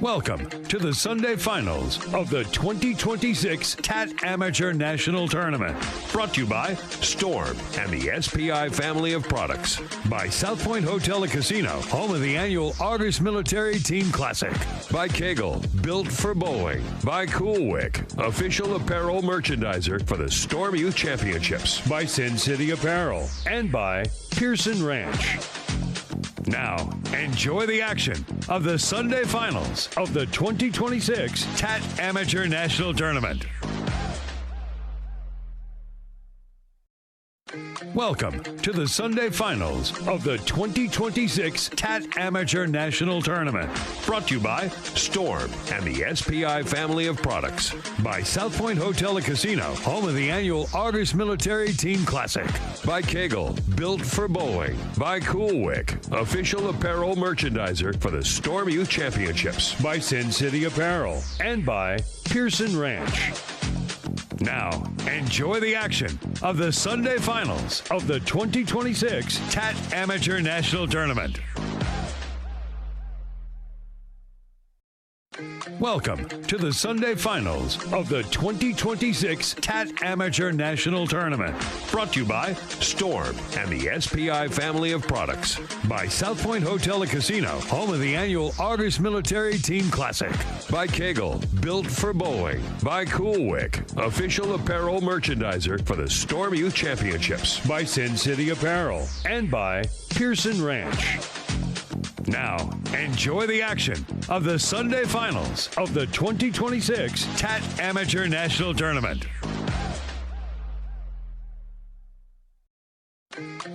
Welcome to the Sunday finals of the 2026 TAT Amateur National Tournament. Brought to you by Storm and the SPI family of products. By South Point Hotel and Casino, home of the annual Argus Military Team Classic. By Kegel, built for Boeing. By Cool Wick, official apparel merchandiser for the Storm Youth Championships. By Sin City Apparel. And by Pearson Ranch. Now, enjoy the action of the Sunday finals of the 2026 TAT Amateur National Tournament. Welcome to the Sunday finals of the 2026 TAT Amateur National Tournament. Brought to you by Storm and the SPI family of products. By South Point Hotel and Casino, home of the annual Argus Military Team Classic. By Kegel, built for Boeing. By Cool Wick, official apparel merchandiser for the Storm Youth Championships. By Sin City Apparel. And by Pearson Ranch. Now, enjoy the action of the Sunday finals of the 2026 TAT Amateur National Tournament. Welcome to the Sunday finals of the 2026 TAT Amateur National Tournament. Brought to you by Storm and the SPI family of products. By South Point Hotel and Casino, home of the annual Argus Military Team Classic. By Kegel, built for Boeing. By Cool Wick, official apparel merchandiser for the Storm Youth Championships. By Sin City Apparel. And by Pearson Ranch. Now, enjoy the action of the Sunday finals of the 2026 TAT Amateur National Tournament.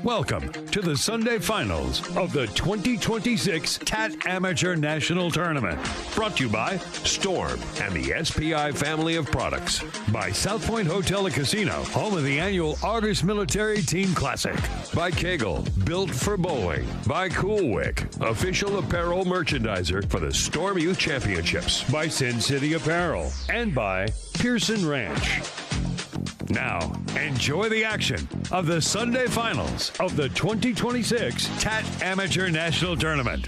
Welcome to the Sunday finals of the 2026 TAT Amateur National Tournament. Brought to you by Storm and the SPI family of products. By South Point Hotel and Casino, home of the annual Argus Military Team Classic. By Kegel, built for Boeing. By Cool Wick, official apparel merchandiser for the Storm Youth Championships. By Sin City Apparel. And by Pearson Ranch. Now, enjoy the action of the Sunday finals of the 2026 TAT Amateur National Tournament.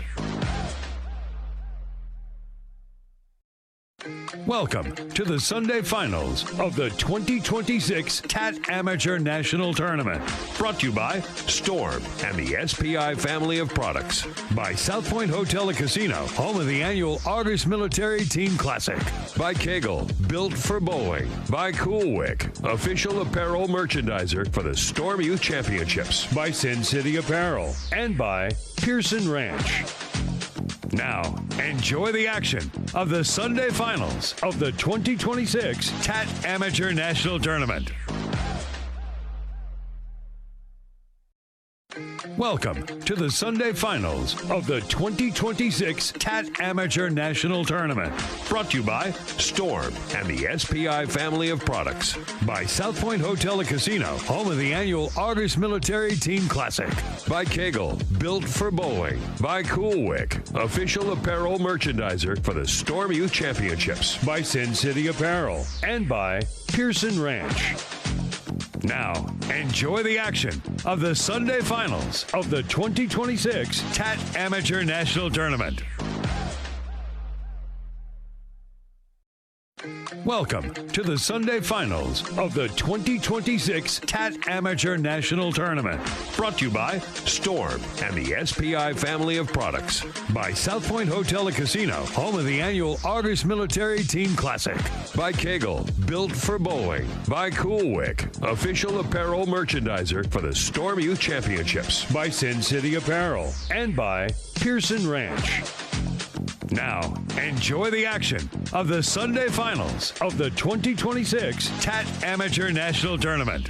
Welcome to the Sunday finals of the 2026 TAT Amateur National Tournament. Brought to you by Storm and the SPI family of products. By South Point Hotel and Casino, home of the annual Argus Military Team Classic. By Kegel, built for Boeing. By Cool Wick, official apparel merchandiser for the Storm Youth Championships. By Sin City Apparel. And by Pearson Ranch. Now, enjoy the action of the Sunday finals of the 2026 TAT Amateur National Tournament. Welcome to the Sunday finals of the 2026 TAT Amateur National Tournament. Brought to you by Storm and the SPI family of products. By South Point Hotel and Casino, home of the annual Argus Military Team Classic. By Kegel, built for Boeing. By Cool Wick, official apparel merchandiser for the Storm Youth Championships. By Sin City Apparel. And by Pearson Ranch. Now, enjoy the action of the Sunday finals of the 2026 TAT Amateur National Tournament. Welcome to the Sunday finals of the 2026 TAT Amateur National Tournament. Brought to you by Storm and the SPI family of products. By South Point Hotel and Casino, home of the annual Argus Military Team Classic. By Kegel, built for Boeing. By Cool Wick, official apparel merchandiser for the Storm Youth Championships. By Sin City Apparel. And by Pearson Ranch. Now, enjoy the action of the Sunday finals of the 2026 TAT Amateur National Tournament.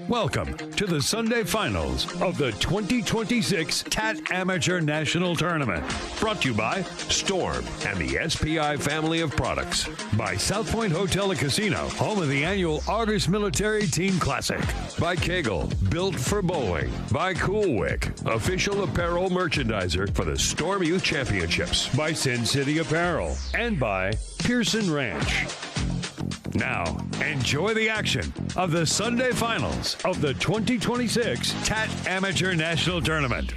Welcome to the Sunday finals of the 2026 TAT Amateur National Tournament. Brought to you by Storm and the SPI family of products. By South Point Hotel and Casino, home of the annual Argus Military Team Classic. By Kegel, built for Boeing. By Cool Wick, official apparel merchandiser for the Storm Youth Championships. By Sin City Apparel. And by Pearson Ranch. Now, enjoy the action of the Sunday finals of the 2026 TAT Amateur National Tournament.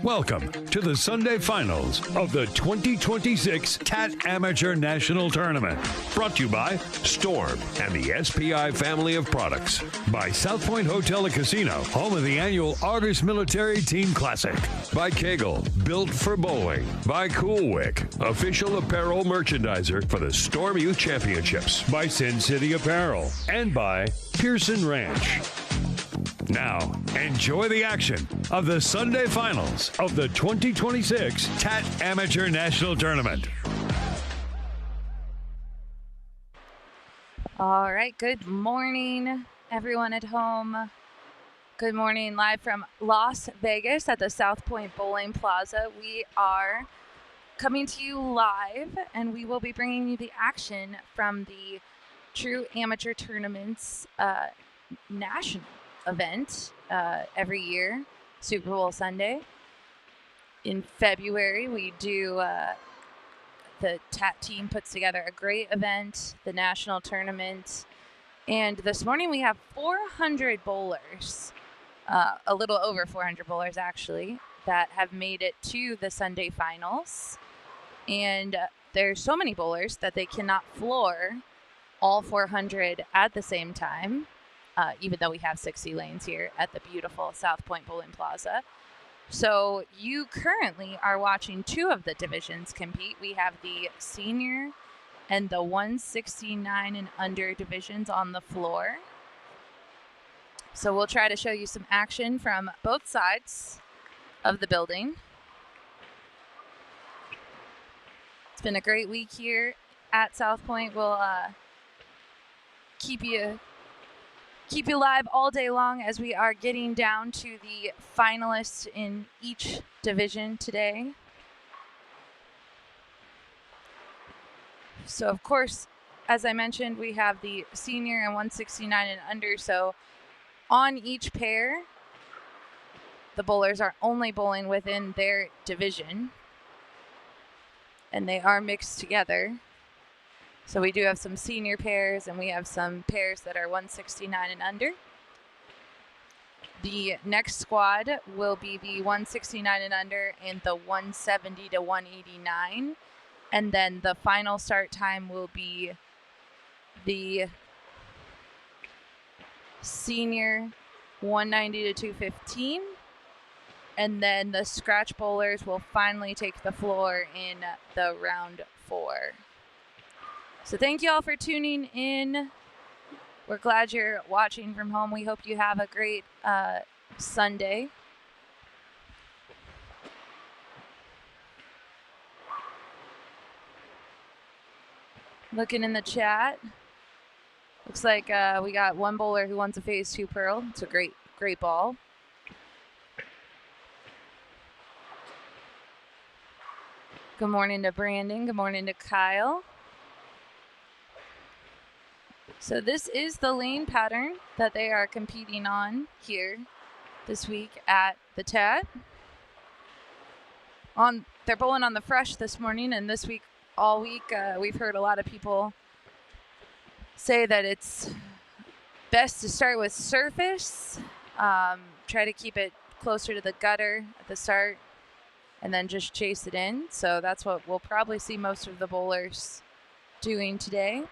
Welcome to the Sunday finals of the 2026 TAT Amateur National Tournament. Brought to you by Storm and the SPI family of products. By South Point Hotel and Casino, home of the annual Argus Military Team Classic. By Kegel, built for bowling. By Coolwick, official apparel merchandiser for the Storm Youth Championships. By Sin City Apparel. And by Pearson Ranch. Now, enjoy the action of the Sunday finals of the 2026 TAT Amateur National Tournament. All right, good morning, everyone at home. Good morning, live from Las Vegas at the South Point Bowling Plaza. We are coming to you live, and we will be bringing you the action from the True Amateur Tournaments National event every year, Super Bowl Sunday. In February, we do the TAT team puts together a great event, the national tournament, and this morning we have 400 bowlers, a little over 400 bowlers actually, that have made it to the Sunday finals. And there's so many bowlers that they cannot floor all 400 at the same time. Even though we have 60 lanes here at the beautiful South Point Bowling Plaza. So you currently are watching two of the divisions compete. We have the senior and the 169 and under divisions on the floor. So we'll try to show you some action from both sides of the building. It's been a great week here at South Point. We'll keep you live all day long as we are getting down to the finalists in each division today. So, of course, as I mentioned, we have the senior and 169 and under. So on each pair, the bowlers are only bowling within their division, and they are mixed together. So we do have some senior pairs, and we have some pairs that are 169 and under. The next squad will be the 169 and under and the 170 to 189. And then the final start time will be the senior 190 to 215. And then the scratch bowlers will finally take the floor in the round 4. So thank you all for tuning in. We're glad you're watching from home. We hope you have a great Sunday. Looking in the chat. Looks like we got one bowler who wants a phase 2 pearl. It's a great ball. Good morning to Brandon. Good morning to Kyle. So this is the lane pattern that they are competing on here this week at the TAT. They're bowling on the fresh this morning, and this week, all week, we've heard a lot of people say that it's best to start with surface, try to keep it closer to the gutter at the start, and then just chase it in. So that's what we'll probably see most of the bowlers doing today.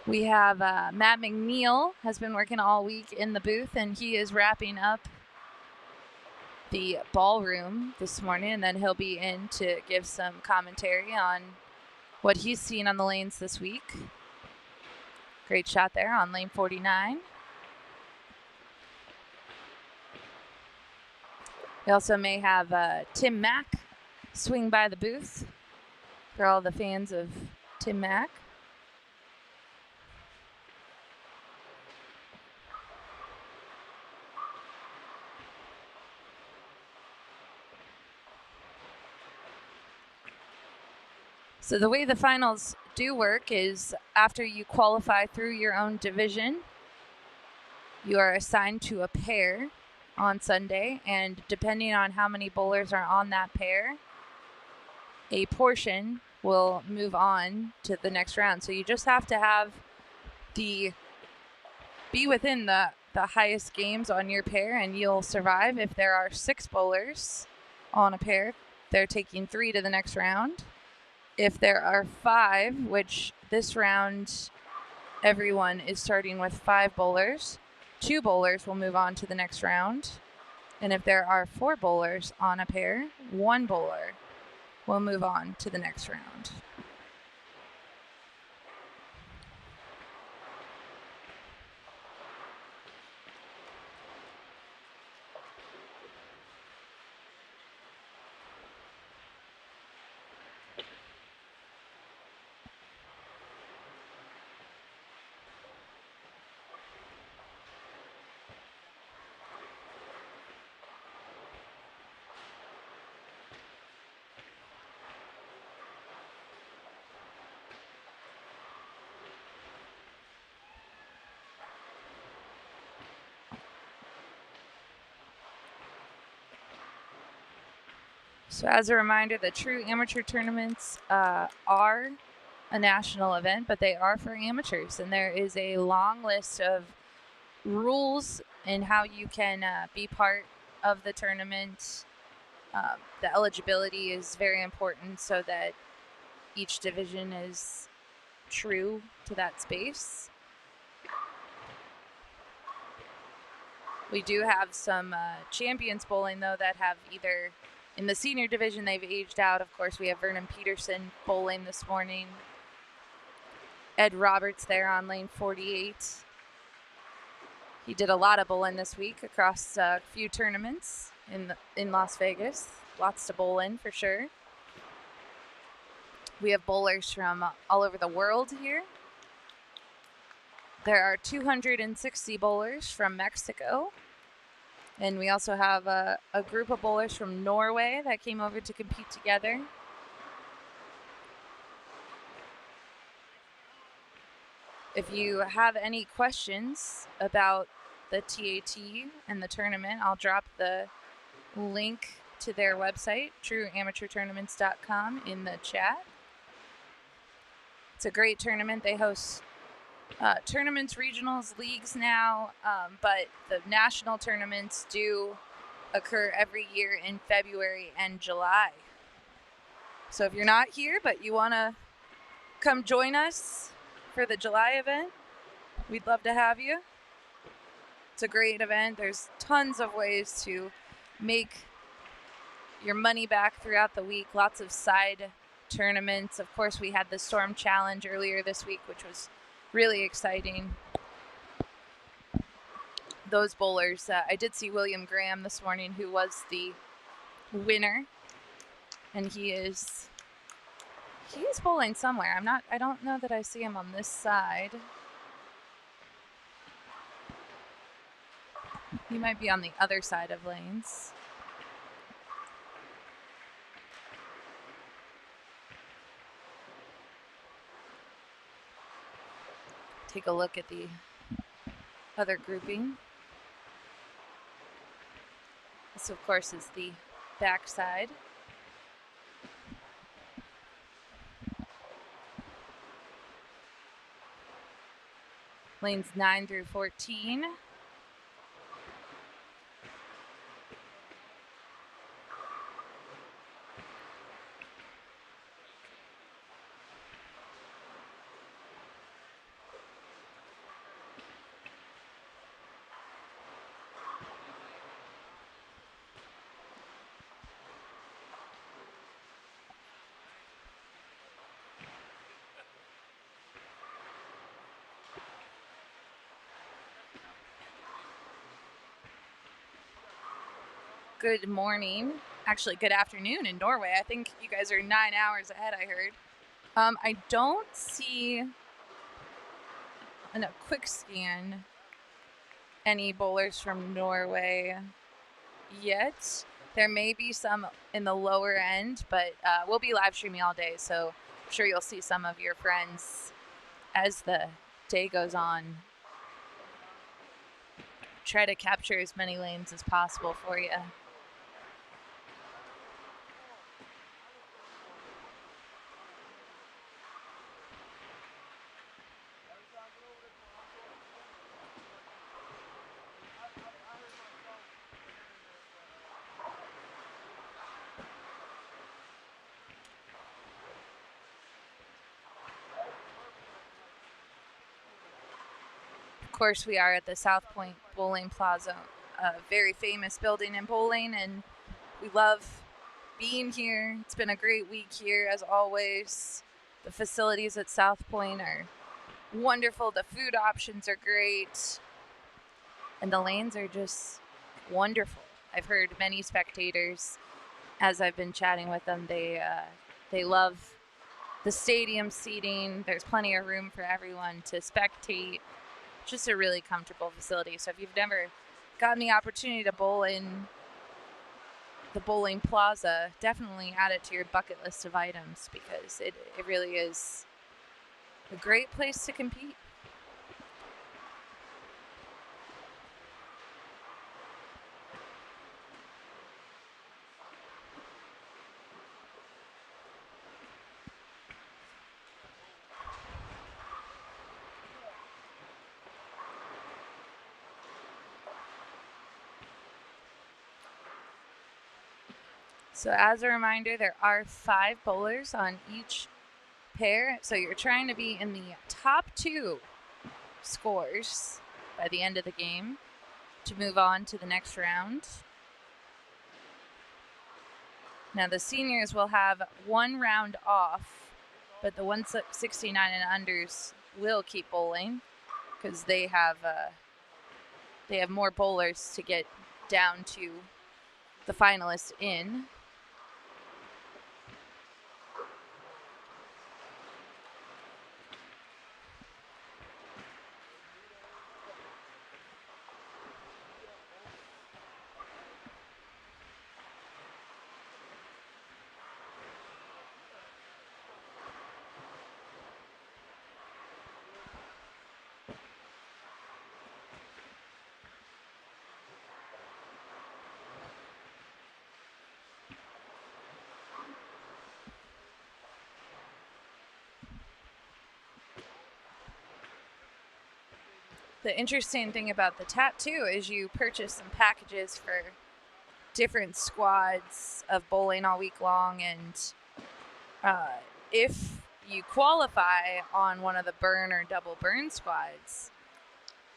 We have Matt McNeil has been working all week in the booth, and he is wrapping up the ballroom this morning, and then he'll be in to give some commentary on what he's seen on the lanes this week. Great shot there on lane 49. We also may have Tim Mack swing by the booth for all the fans of Tim Mack. So the way the finals do work is after you qualify through your own division, you are assigned to a pair on Sunday, and depending on how many bowlers are on that pair, a portion will move on to the next round. So you just have to have be within the the highest games on your pair, and you'll survive. If there are 6 bowlers on a pair, they're taking 3 to the next round. If there are 5, which this round everyone is starting with 5 bowlers, 2 bowlers will move on to the next round. And if there are 4 bowlers on a pair, 1 bowler will move on to the next round. So as a reminder, the true amateur tournaments are a national event, but they are for amateurs. And there is a long list of rules and how you can be part of the tournament. The eligibility is very important so that each division is true to that space. We do have some champions bowling, though, that have either in the senior division they've aged out. Of course, we have Vernon Peterson bowling this morning. Ed Roberts there on lane 48. He did a lot of bowling this week across a few tournaments in Las Vegas. Lots to bowl in for sure. We have bowlers from all over the world here. There are 260 bowlers from Mexico. And we also have a group of bowlers from Norway that came over to compete together. If you have any questions about the TAT and the tournament, I'll drop the link to their website, trueamateurtournaments.com, in the chat. It's a great tournament. They host tournaments, regionals, leagues now, but the national tournaments do occur every year in February and July. So if you're not here but you want to come join us for the July event, we'd love to have you. It's a great event. There's tons of ways to make your money back throughout the week. Lots of side tournaments. Of course, we had the Storm Challenge earlier this week, which was really exciting. Those bowlers, I did see William Graham this morning, who was the winner, and he is bowling somewhere. I don't know that I see him on this side. He might be on the other side of lanes. Take a look at the other grouping. This, of course, is the backside. Lanes 9 through 14. Good morning. Actually, good afternoon in Norway. I think you guys are 9 hours ahead, I heard. I don't see in a quick scan any bowlers from Norway yet. There may be some in the lower end, but we'll be live streaming all day, so I'm sure you'll see some of your friends as the day goes on. Try to capture as many lanes as possible for you. course, we are at the South Point Bowling Plaza, a very famous building in bowling, and we love being here. It's been a great week here, as always. The facilities at South Point are wonderful. The food options are great, and the lanes are just wonderful. I've heard many spectators, as I've been chatting with them, they love the stadium seating. There's plenty of room for everyone to spectate. Just a really comfortable facility. So if you've never gotten the opportunity to bowl in the bowling plaza, definitely add it to your bucket list of items, because it really is a great place to compete. So as a reminder, there are 5 bowlers on each pair. So you're trying to be in the top 2 scores by the end of the game to move on to the next round. Now the seniors will have 1 round off, but the 169 and unders will keep bowling because they have more bowlers to get down to the finalists in. The interesting thing about the TAT too is you purchase some packages for different squads of bowling all week long, and if you qualify on one of the burn or double burn squads,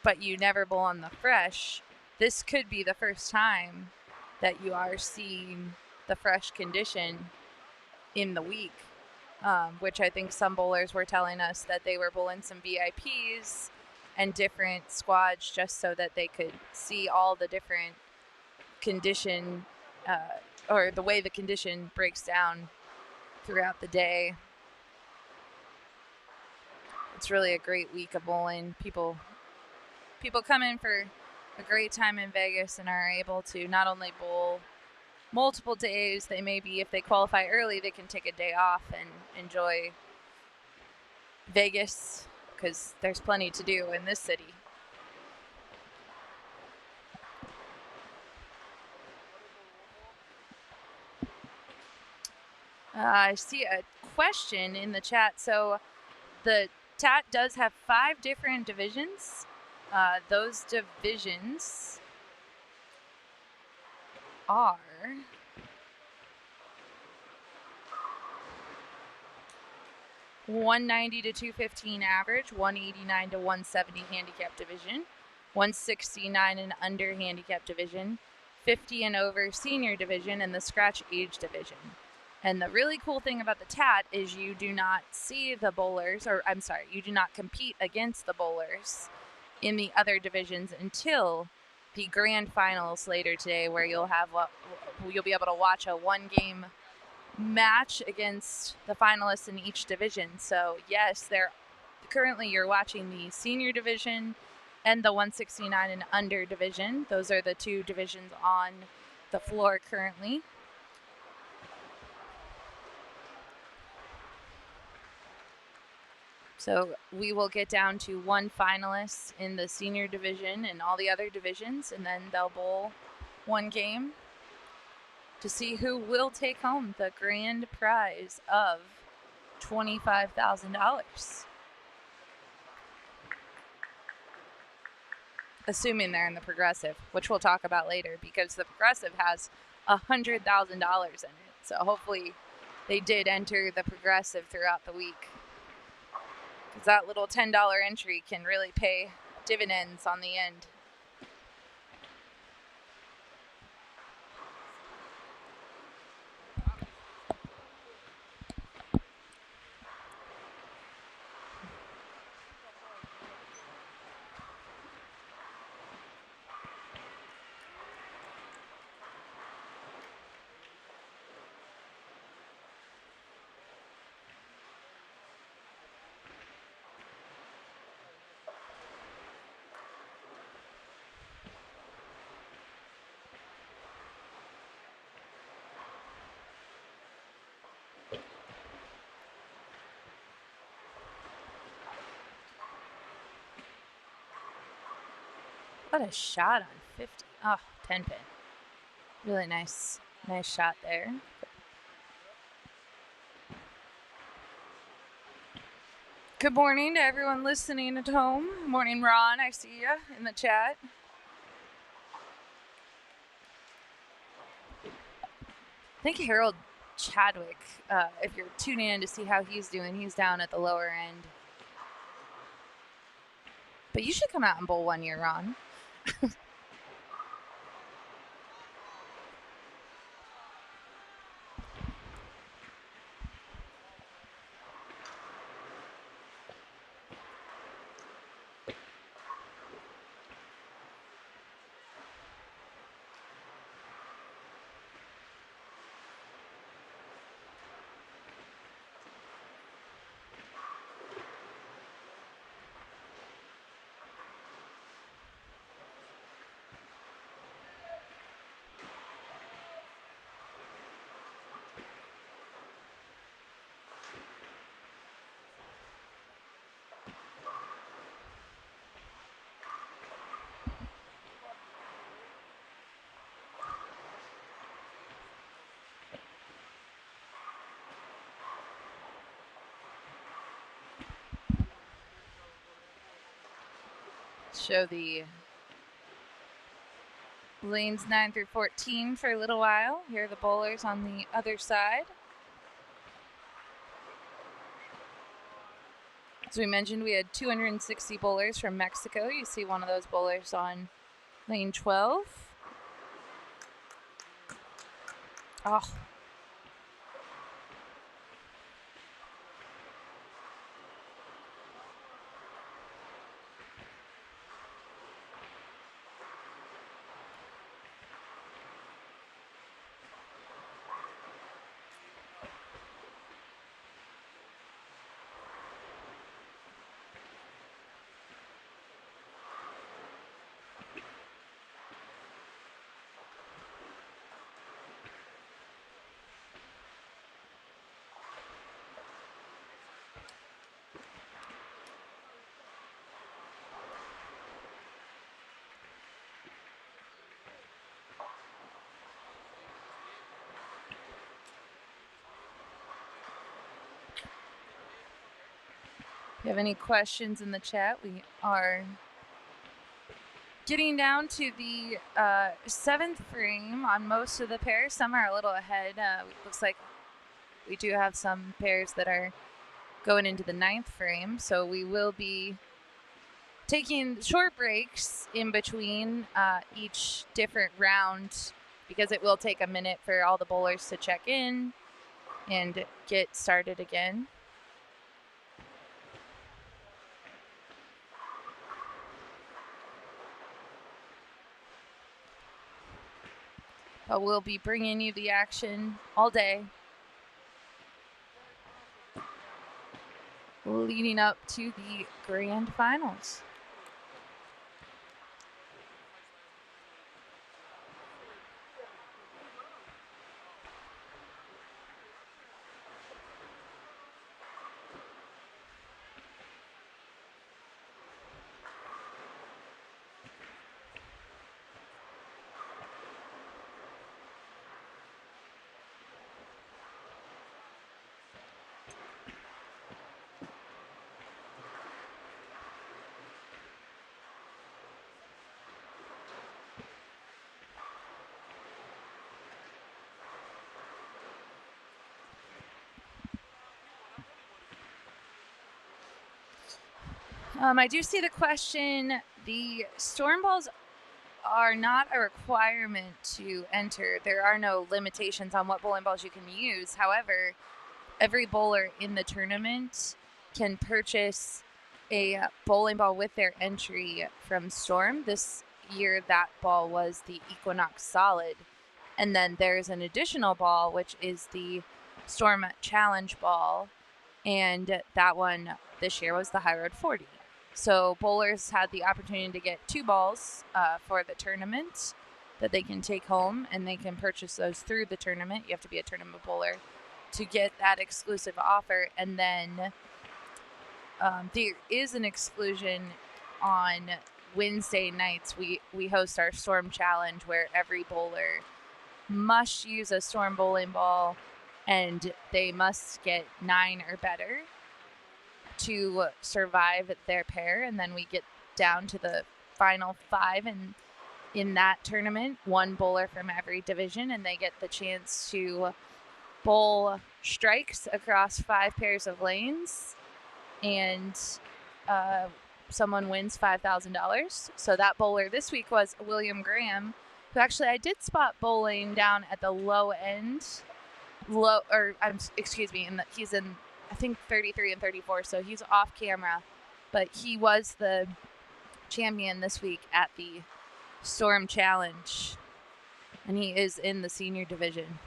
but you never bowl on the fresh, this could be the first time that you are seeing the fresh condition in the week, which I think some bowlers were telling us that they were bowling some VIPs and different squads just so that they could see all the different condition or the way the condition breaks down throughout the day. It's really a great week of bowling. People come in for a great time in Vegas and are able to not only bowl multiple days, they maybe, if they qualify early, they can take a day off and enjoy Vegas, because there's plenty to do in this city. I see a question in the chat. So the TAT does have 5 different divisions. Those divisions are .190 to .215 average, 189 to .170 handicap division, 169 and under handicap division, 50 and over senior division, and the scratch age division. And the really cool thing about the TAT is you do not see the bowlers, or I'm sorry, you do not compete against the bowlers in the other divisions until the grand finals later today, where you'll be able to watch a 1-game match against the finalists in each division. So yes, currently you're watching the senior division and the 169 and under division. Those are the 2 divisions on the floor currently. So we will get down to 1 finalist in the senior division and all the other divisions, and then they'll bowl 1 game to see who will take home the grand prize of $25,000. Assuming they're in the progressive, which we'll talk about later, because the progressive has $100,000 in it. So hopefully they did enter the progressive throughout the week, because that little $10 entry can really pay dividends on the end. What a shot on 50. Oh, 10 pin. Really nice shot there. Good morning to everyone listening at home. Morning, Ron. I see you in the chat. I think Harold Chadwick, if you're tuning in to see how he's doing, he's down at the lower end. But you should come out and bowl one year, Ron. Show the lanes 9 through 14 for a little while. Here are the bowlers on the other side. As we mentioned, we had 260 bowlers from Mexico. You see one of those bowlers on lane 12. Oh. If you have any questions in the chat, we are getting down to the 7th frame on most of the pairs. Some are a little ahead. Looks like we do have some pairs that are going into the 9th frame. So we will be taking short breaks in between each different round because it will take a minute for all the bowlers to check in and get started again. But we'll be bringing you the action all day, leading up to the grand finals. I do see the question The storm balls are not a requirement to enter. There are no limitations on what bowling balls you can use. However, every bowler in the tournament can purchase a bowling ball with their entry from Storm. This year, that ball was the Equinox Solid. And then there's an additional ball, which is the Storm Challenge ball. And that one this year was the High Road 40. So bowlers had the opportunity to get 2 balls for the tournament that they can take home, and they can purchase those through the tournament. You have to be a tournament bowler to get that exclusive offer. And then there is an exclusion on Wednesday nights. We host our Storm Challenge, where every bowler must use a Storm bowling ball, and they must get 9 or better to survive their pair. And then we get down to the final 5, and in that tournament, 1 bowler from every division, and they get the chance to bowl strikes across 5 pairs of lanes, and someone wins $5,000. So that bowler this week was William Graham, who actually I did spot bowling down at the low end, he's in, I think, 33 and 34, so he's off camera, but he was the champion this week at the Storm Challenge, and he is in the senior division.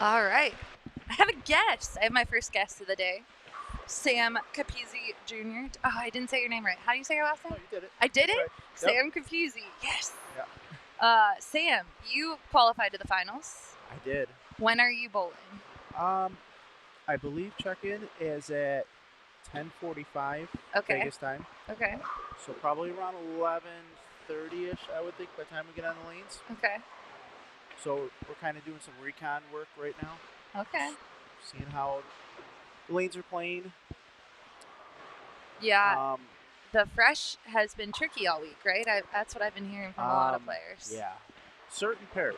All right. I have a guest. I have my first guest of the day, Sam Capizzi Jr. Oh, I didn't say your name right. How do you say your last name? Oh, you did it. I did it? Right. Sam Capizzi. Yes. Yeah. Sam, you qualified to the finals. I did. When are you bowling? I believe check-in is at 10:45 Okay. Vegas time. Okay. So probably around 11:30ish, I would think, by the time we get on the lanes. Okay. So we're kind of doing some recon work right now. Okay. Seeing how the lanes are playing. Yeah. The fresh has been tricky all week, right? That's what I've been hearing from a lot of players. Yeah. Certain pairs.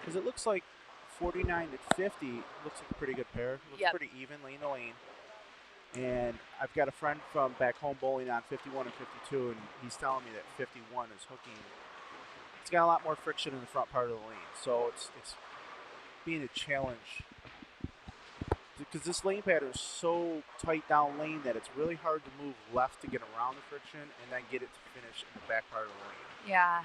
Because it looks like 49 to 50 looks like a pretty good pair. It looks pretty even lane to lane. And I've got a friend from back home bowling on 51 and 52, and he's telling me that 51 is hooking. It's got a lot more friction in the front part of the lane. So it's being a challenge. Because this lane pattern is so tight down lane that it's really hard to move left to get around the friction and then get it to finish in the back part of the lane. Yeah.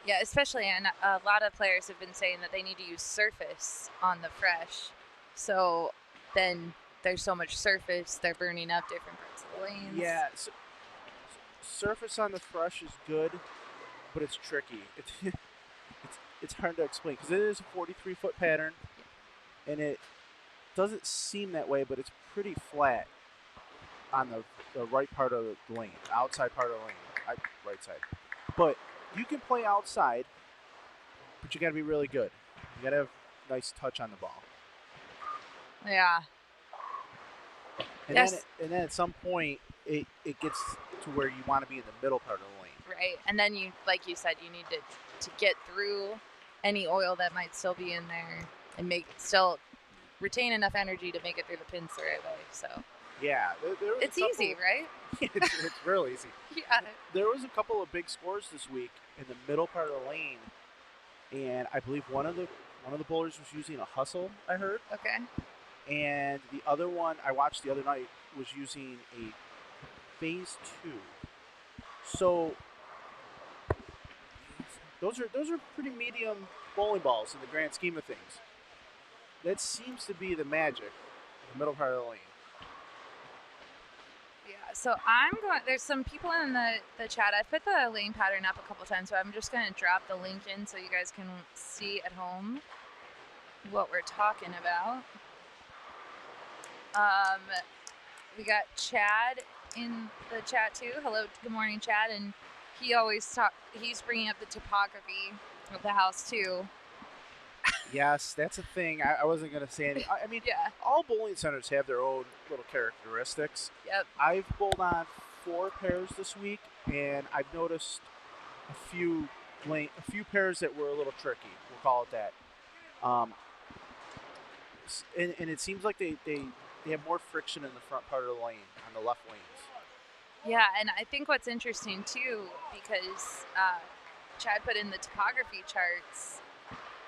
Yeah, especially, and a lot of players have been saying that they need to use surface on the fresh. So then there's so much surface, they're burning up different parts of the lanes. Yeah, surface on the fresh is good, but it's tricky. It's hard to explain because it is a 43-foot pattern, and it doesn't seem that way, but it's pretty flat on the right part of the lane, the outside part of the lane, right side. But you can play outside, but you got to be really good. You got to have nice touch on the ball. Yeah. And then at some point, it gets to where you want to be in the middle part of the lane. Right, and then you, like you said, you need to get through any oil that might still be in there and retain enough energy to make it through the pins the right way. So yeah, it's easy, right? it's real easy. Yeah. There was a couple of big scores this week in the middle part of the lane, and I believe one of the bowlers was using a hustle. I heard. Okay. And the other one I watched the other night was using a phase 2. So those are pretty medium bowling balls in the grand scheme of things. That seems to be the magic in the middle part of the lane. Yeah. so I'm going. There's some people in the chat. I put the lane pattern up a couple times, so I'm just going to drop the link in so you guys can see at home what we're talking about. We got Chad in the chat too. Hello, good morning, Chad. And he always he's bringing up the topography of the house too. Yes, that's a thing. I wasn't going to say anything. I mean, Yeah. all bowling centers have their own little characteristics. Yep. I've bowled on 4 pairs this week, and I've noticed a few pairs that were a little tricky. We'll call it that. And it seems like they have more friction in the front part of the lane, on the left lanes. Yeah, and I think what's interesting too, because Chad put in the topography charts,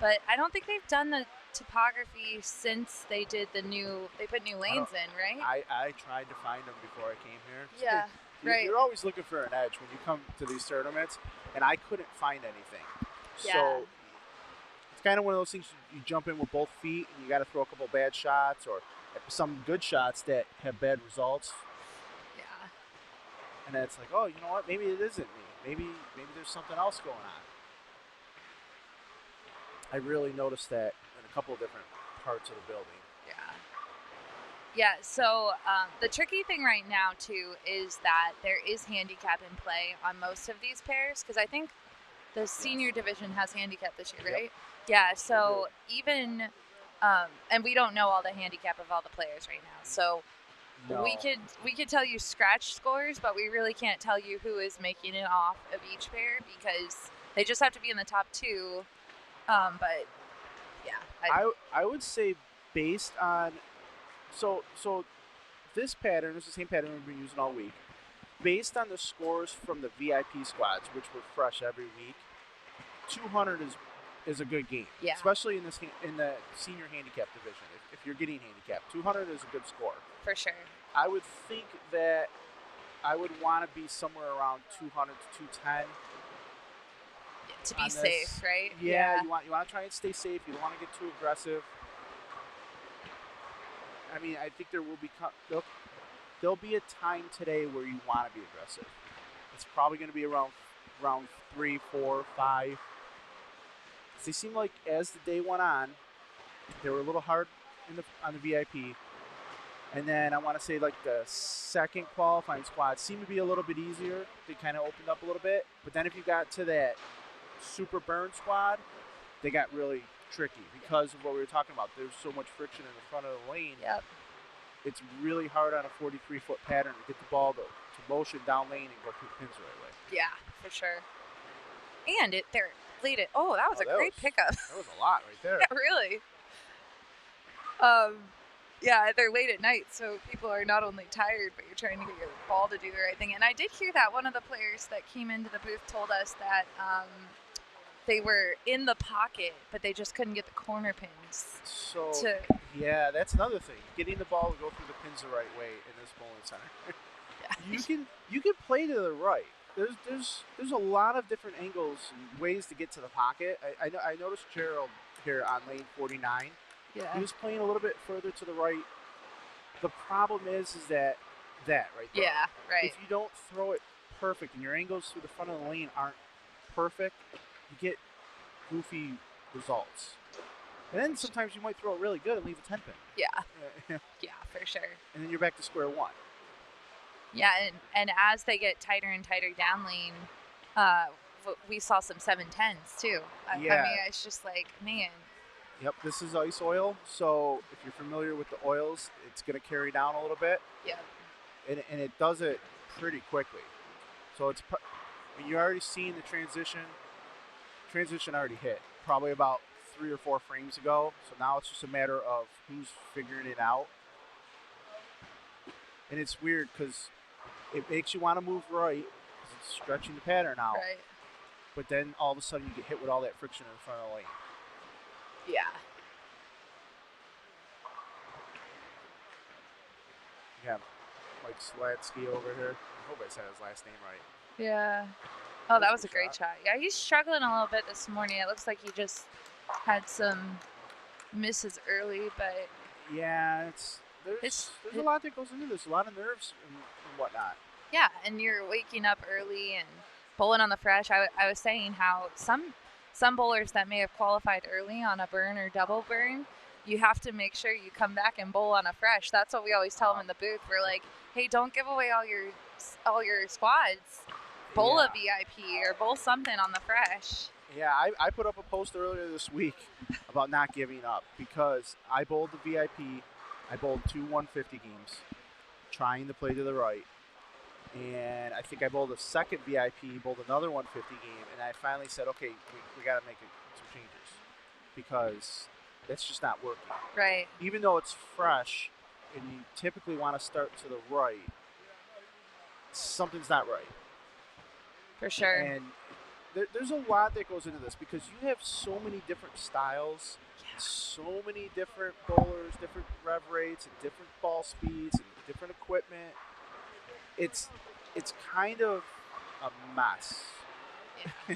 but I don't think they've done the topography since they did they put new lanes in, right? I tried to find them before I came here. Yeah, right. You're always looking for an edge when you come to these tournaments, and I couldn't find anything. Yeah. So it's kind of one of those things you jump in with both feet, and you got to throw a couple bad shots or some good shots that have bad results. Yeah. And then it's like, oh, you know what? Maybe it isn't me. Maybe there's something else going on. I really noticed that in a couple of different parts of the building. Yeah. Yeah, so the tricky thing right now, too, is that there is handicap in play on most of these pairs, because I think the senior division has handicap this year, right? Yep. Yeah, so even, and we don't know all the handicap of all the players right now, so no. we could tell you scratch scores, but we really can't tell you who is making it off of each pair, because they just have to be in the top 2. But yeah, I would say based on so this pattern is the same pattern we've been using all week. Based on the scores from the VIP squads, which were fresh every week, 200 is a good game. Yeah. Especially in the senior handicap division. If you're getting handicapped, 200 is a good score. For sure. I would think that I would want to be somewhere around 200 to 210. To be safe, right? Yeah, you want to try and stay safe. You don't want to get too aggressive. I mean, I think there'll be a time today where you want to be aggressive. It's probably going to be around 3, 4, 5. They seem like as the day went on, they were a little hard on the VIP. And then I want to say like the second qualifying squad seemed to be a little bit easier. They kind of opened up a little bit. But then if you got to that super burn squad, they got really tricky because of what we were talking about. There's so much friction in the front of the lane. Yep. It's really hard on a 43-foot pattern to get the ball to motion down lane and go through the pins the right way. Yeah, for sure. And they're late at. Oh, that was a great pickup. That was a lot right there. Yeah, really. Yeah, they're late at night, so people are not only tired, but you're trying to get your ball to do the right thing. And I did hear that one of the players that came into the booth told us that they were in the pocket, but they just couldn't get the corner pins. Yeah, that's another thing. Getting the ball to go through the pins the right way in this bowling center. Yeah. You can play to the right. There's a lot of different angles and ways to get to the pocket. I noticed Gerald here on lane 49. Yeah. He was playing a little bit further to the right. The problem is that right there. Yeah, right. If you don't throw it perfect and your angles through the front of the lane aren't perfect, you get goofy results. And then sometimes you might throw it really good and leave a 10 pin. Yeah. Yeah, for sure. And then you're back to square one. Yeah, and as they get tighter and tighter down lane, we saw some 710s too. Yeah. I mean, it's just like, man. Yep, this is ice oil, so if you're familiar with the oils, it's going to carry down a little bit. Yeah. And it does it pretty quickly. So you're already seeing the transition. Transition already hit, probably about 3 or 4 frames ago. So now it's just a matter of who's figuring it out. And it's weird because it makes you want to move right because it's stretching the pattern out. Right. But then all of a sudden you get hit with all that friction in front of the lane. Yeah. You have Mike Slatsky over here. I hope I said his last name right. Yeah. Oh, that was a great shot. Yeah, he's struggling a little bit this morning. It looks like he just had some misses early, but yeah, there's a lot that goes into this. A lot of nerves and whatnot. Yeah, and you're waking up early and bowling on the fresh. I was saying how some bowlers that may have qualified early on a burn or double burn, you have to make sure you come back and bowl on a fresh. That's what we always tell them in the booth. We're like, hey, don't give away all your squads. Bowl a VIP or bowl something on the fresh. Yeah, I put up a post earlier this week about not giving up because I bowled the VIP. I bowled 2 150 games, trying to play to the right. And I think I bowled a second VIP, bowled another 150 game, and I finally said, okay, we got to make some changes because that's just not working. Right. Even though it's fresh and you typically want to start to the right, something's not right. For sure. And there's a lot that goes into this because you have so many different styles, so many different bowlers, different rev rates, and different ball speeds, and different equipment. It's kind of a mess.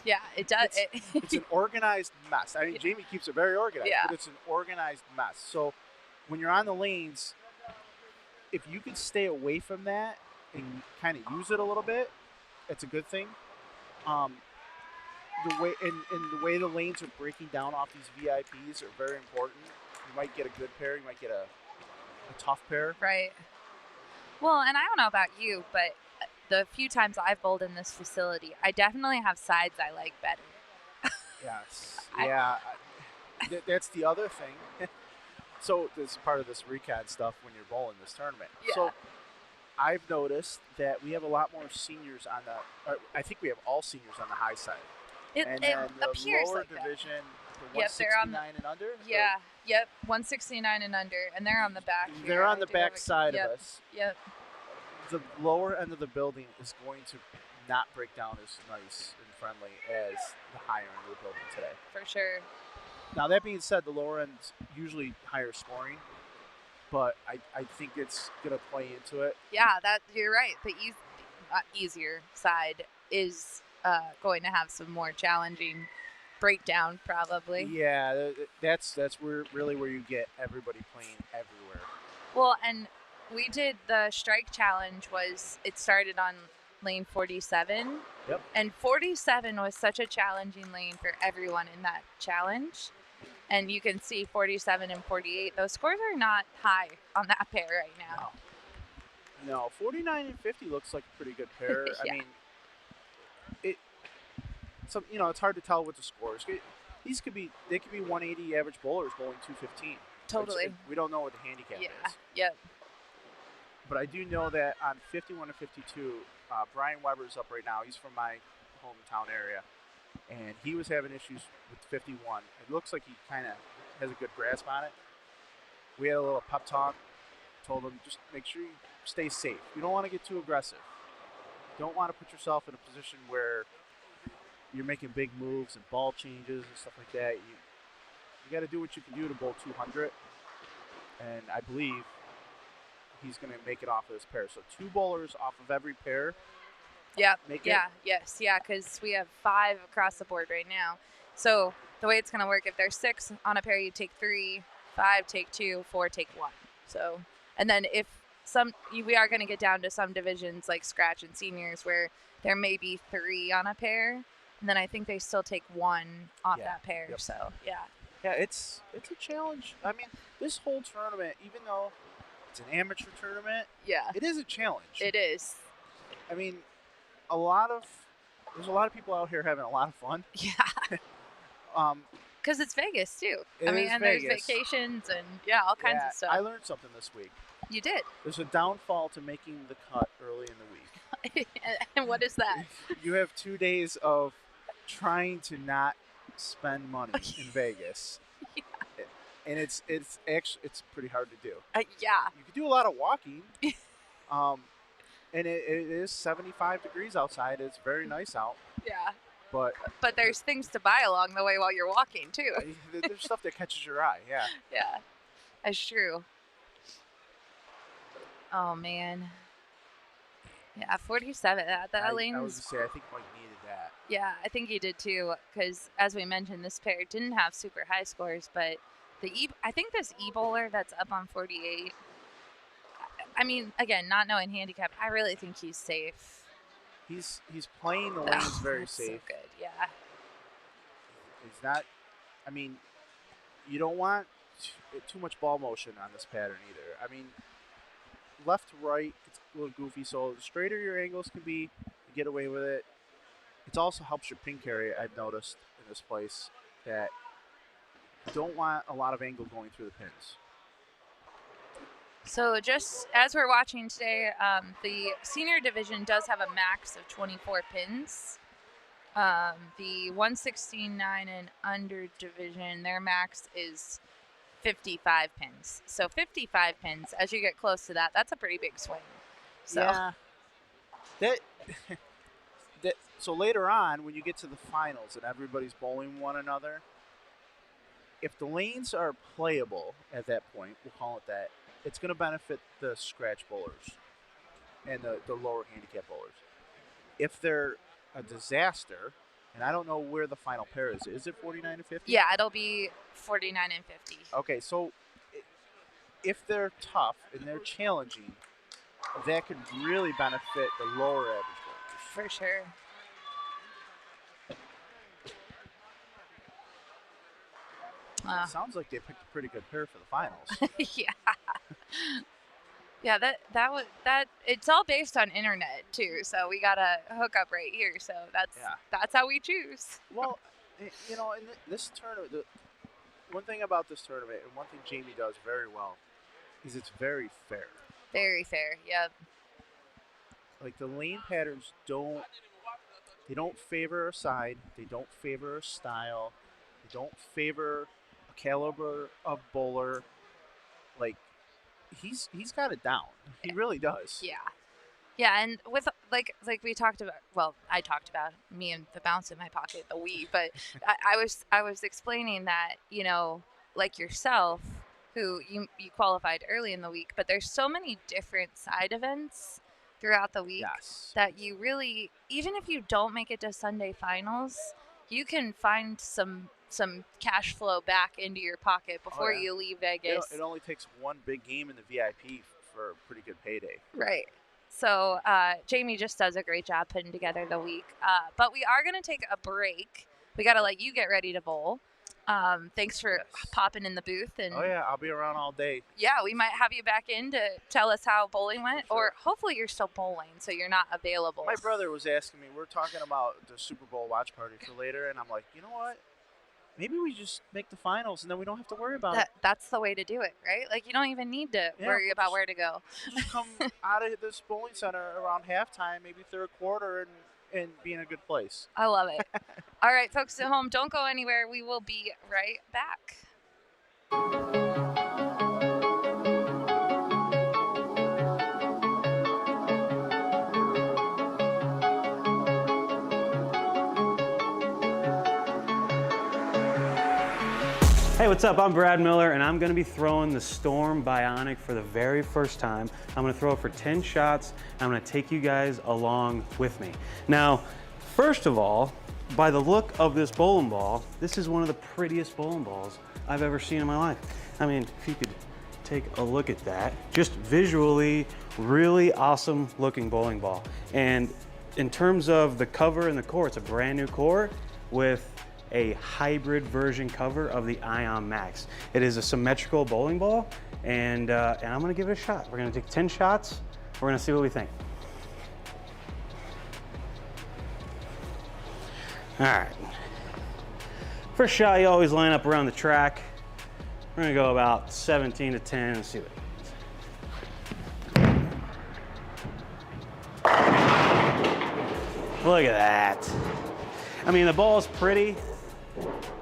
Yeah, it does. It's an organized mess. I mean, Jamie keeps it very organized, but it's an organized mess. So when you're on the lanes, if you can stay away from that and kind of use it a little bit, it's a good thing. The way the lanes are breaking down off these VIPs are very important. You might get a good pair. You might get a tough pair. Right. Well, and I don't know about you, but the few times I've bowled in this facility, I definitely have sides I like better. Yes. Yeah. That's the other thing. So this is part of this recon stuff when you're bowling this tournament. Yeah. So I've noticed that we have a lot more seniors on I think we have all seniors on the high side. It the appears lower like division, that. the 169 and under? Yeah, yep, 169 and under, and they're on the back here. They're on the back side of us. Yep. The lower end of the building is going to not break down as nice and friendly as the higher end of the building today. For sure. Now, that being said, the lower end's usually higher scoring, but I think it's going to play into it. Yeah, you're right. The easier side is going to have some more challenging breakdown, probably. Yeah, that's where you get everybody playing everywhere. Well, and we did the strike challenge. It started on lane 47. Yep. And 47 was such a challenging lane for everyone in that challenge. And you can see 47 and 48. Those scores are not high on that pair right now. No, 49 and 50 looks like a pretty good pair. Yeah. I mean, it's hard to tell with the scores. They could be 180 average bowlers bowling 215. Totally. We don't know what the handicap is. Yep. But I do know that on 51 and 52, Brian Weber's up right now. He's from my hometown area. And he was having issues with 51. It looks like he kind of has a good grasp on it. We had a little pep talk. Told him, just make sure you stay safe. You don't want to get too aggressive. You don't want to put yourself in a position where you're making big moves and ball changes and stuff like that. You got to do what you can do to bowl 200. And I believe he's going to make it off of this pair. So 2 bowlers off of every pair. Yep. Because we have 5 across the board right now. So the way it's going to work, if there's 6 on a pair, you take 3, 5 take 2, 4 take 1. So, and then if we are going to get down to some divisions like scratch and seniors where there may be 3 on a pair, and then I think they still take 1 off that pair. Yep. So yeah. Yeah, it's a challenge. I mean, this whole tournament, even though it's an amateur tournament, it is a challenge. It is. I mean, there's a lot of people out here having a lot of fun. Yeah. Because it's Vegas too. And there's vacations and all kinds of stuff. I learned something this week. You did. There's a downfall to making the cut early in the week. And what is that? You have 2 days of trying to not spend money in Vegas. Yeah. And it's pretty hard to do. Yeah. You can do a lot of walking. And it is 75 degrees outside. It's very nice out. Yeah. But there's things to buy along the way while you're walking too. There's stuff that catches your eye. Yeah. Yeah. That's true. Oh man. Yeah, 47. That lane's. I was gonna say, I think Mike needed that. Yeah, I think he did too. Because as we mentioned, this pair didn't have super high scores, but I think this E bowler that's up on 48. I mean, again, not knowing handicap, I really think he's safe. He's playing the lanes very safe. So good, yeah. He's not. I mean, you don't want too much ball motion on this pattern either. I mean, left to right, it's a little goofy. So the straighter your angles can be, you get away with it. It also helps your pin carry. I've noticed in this place that you don't want a lot of angle going through the pins. So just as we're watching today, the senior division does have a max of 24 pins. The 169 and under division, their max is 55 pins. So 55 pins, as you get close to that, that's a pretty big swing. So. Yeah. So later on, when you get to the finals and everybody's bowling one another, if the lanes are playable at that point, we'll call it that, it's going to benefit the scratch bowlers and the lower handicap bowlers. If they're a disaster, and I don't know where the final pair is. Is it 49 and 50? Yeah, it'll be 49 and 50. Okay, so if they're tough and they're challenging, that could really benefit the lower average bowlers. For sure. Sounds like they picked a pretty good pair for the finals. Yeah. Yeah, that it's all based on internet too. So we got a hookup right here. So that's how we choose. Well, you know, in this tournament, one thing about this tournament and one thing Jamie does very well is it's very fair. Very fair. Yep. Like the lane patterns don't favor a side. They don't favor a style. They don't favor a caliber of bowler. Like he's got it down. He really does. Yeah. Yeah, and with like we talked about, well, I talked about me and the bounce in my pocket, the Wii, but I was explaining that, you know, like yourself, who you qualified early in the week, but there's so many different side events throughout the week that you really, even if you don't make it to Sunday finals, you can find some cash flow back into your pocket before you leave Vegas. It only takes one big game in the VIP for a pretty good payday. Right. So Jamie just does a great job putting together the week. But we are going to take a break. We got to let you get ready to bowl. Thanks for popping in the booth. And I'll be around all day. Yeah, we might have you back in to tell us how bowling went. Sure. Or hopefully you're still bowling, so you're not available. My brother was asking me, we're talking about the Super Bowl watch party for later, and I'm like, you know what? Maybe we just make the finals, and then we don't have to worry about it. That's the way to do it, right? Like, you don't even need to worry about where to go. Just come out of this bowling center around halftime, maybe third quarter, and be in a good place. I love it. All right, folks at home, don't go anywhere. We will be right back. Hey, what's up? I'm Brad Miller, and I'm going to be throwing the Storm Bionic for the very first time. I'm going to throw it for 10 shots, and I'm going to take you guys along with me. Now, first of all, by the look of this bowling ball, this is one of the prettiest bowling balls I've ever seen in my life. I mean, if you could take a look at that, just visually, really awesome looking bowling ball. And in terms of the cover and the core, it's a brand new core with a hybrid version cover of the Ion Max. It is a symmetrical bowling ball, and I'm gonna give it a shot. We're gonna take 10 shots. We're gonna see what we think. All right. First shot, you always line up around the track. We're gonna go about 17 to 10 and see what happens. Look at that. I mean, the ball's pretty,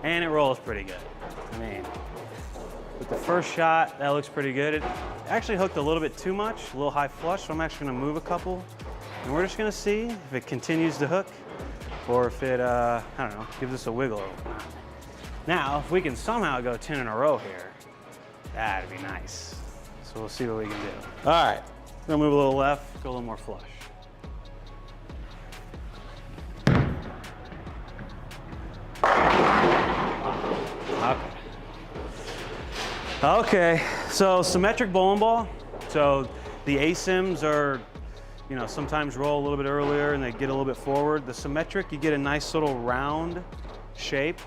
and it rolls pretty good. I mean, with the first shot, that looks pretty good. It actually hooked a little bit too much, a little high flush, so I'm actually gonna move a couple, and we're just gonna see if it continues to hook, or if it, I don't know, gives us a wiggle or whatnot. Now, if we can somehow go 10 in a row here, that'd be nice. So we'll see what we can do. All right, we're gonna move a little left, go a little more flush. Okay, so symmetric bowling ball. So The ASIMs are, you know, sometimes roll a little bit earlier and they get a little bit forward. The symmetric, you get a nice little round shape,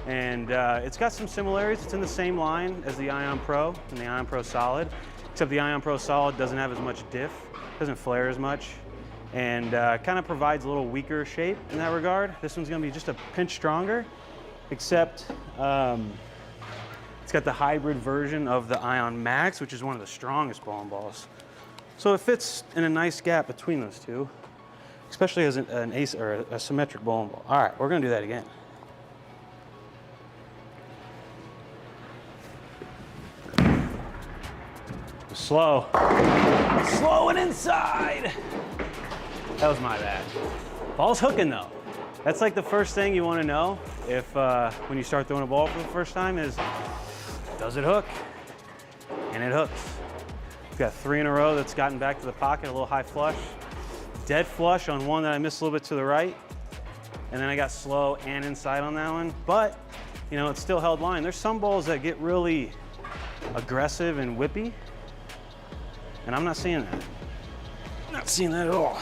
and it's got some similarities. It's in the same line as the Ion Pro and the Ion Pro Solid, except the Ion Pro Solid doesn't have as much diff, doesn't flare as much, and kind of provides a little weaker shape in that regard. This one's gonna be just a pinch stronger, except it's got the hybrid version of the Ion Max, which is one of the strongest bowling balls. So it fits in a nice gap between those two, especially as an ace or a symmetric bowling ball. All right, we're gonna do that again. Slow. Slow and inside. That was my bad. Ball's hooking though. That's like the first thing you want to know if when you start throwing a ball for the first time is, does it hook? And it hooks. We've got 3 in a row that's gotten back to the pocket, a little high flush. Dead flush on one that I missed a little bit to the right. And then I got slow and inside on that one. But, you know, it's still held line. There's some balls that get really aggressive and whippy. And I'm not seeing that. Not seeing that at all.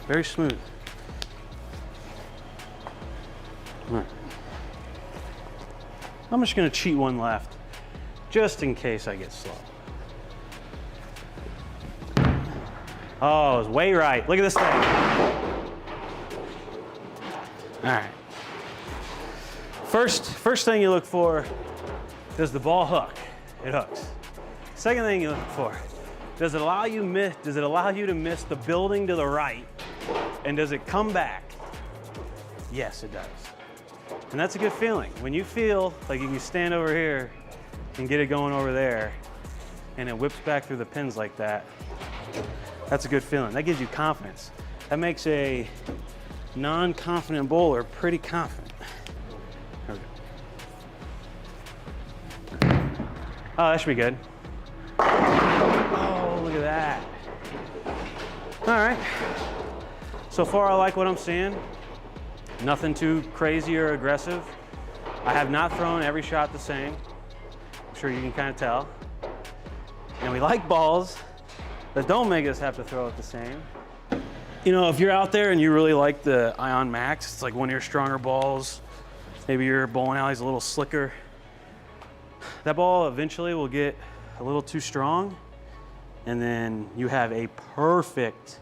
Very smooth. All right. I'm just gonna cheat one left, just in case I get slow. Oh, it was way right. Look at this thing. All right. First thing you look for, does the ball hook? It hooks. Second thing you look for, does it allow you to miss the building to the right? And does it come back? Yes, it does. And that's a good feeling. When you feel like you can stand over here and get it going over there, and it whips back through the pins like that, that's a good feeling. That gives you confidence. That makes a non-confident bowler pretty confident. There we go. Oh, that should be good. Oh, look at that. All right. So far, I like what I'm seeing. Nothing too crazy or aggressive. I have not thrown every shot the same. I'm sure you can kind of tell. And we like balls that don't make us have to throw it the same. You know, if you're out there and you really like the Ion Max, it's like one of your stronger balls. Maybe your bowling alley's a little slicker. That ball eventually will get a little too strong, and then you have a perfect,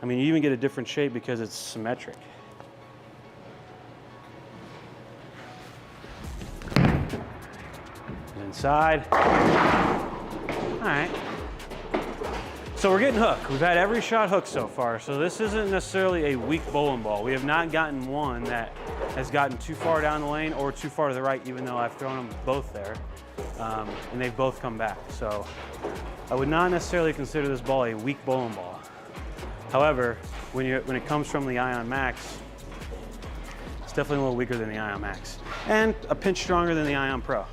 I mean, you even get a different shape because it's symmetric. Inside. All right. So we're getting hooked. We've had every shot hooked so far, so this isn't necessarily a weak bowling ball. We have not gotten one that has gotten too far down the lane or too far to the right, even though I've thrown them both there, and they've both come back. So I would not necessarily consider this ball a weak bowling ball. However, when it comes from the Ion Max, it's definitely a little weaker than the Ion Max, and a pinch stronger than the Ion Pro.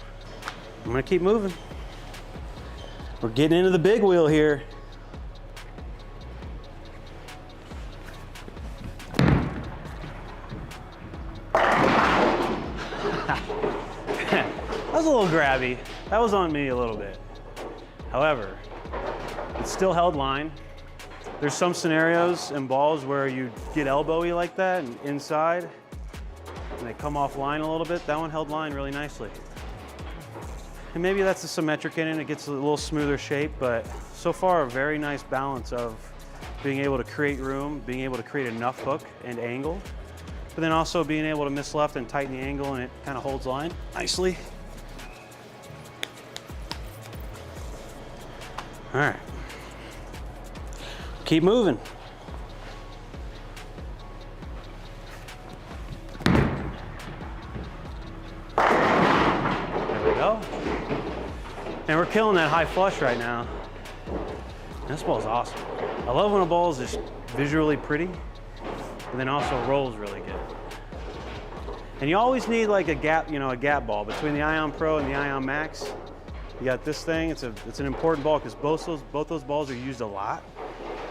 I'm gonna keep moving. We're getting into the big wheel here. That was a little grabby. That was on me a little bit. However, it's still held line. There's some scenarios in balls where you get elbowy like that and inside, and they come off line a little bit. That one held line really nicely. And maybe that's the symmetric in it. It gets a little smoother shape, but so far a very nice balance of being able to create room, being able to create enough hook and angle, but then also being able to miss left and tighten the angle, and it kind of holds line nicely. All right, keep moving. There we go. And we're killing that high flush right now. This ball's awesome. I love when a ball is just visually pretty, and then also rolls really good. And you always need like a gap, you know, a gap ball between the Ion Pro and the Ion Max. You got this thing. It's an important ball because both those balls are used a lot,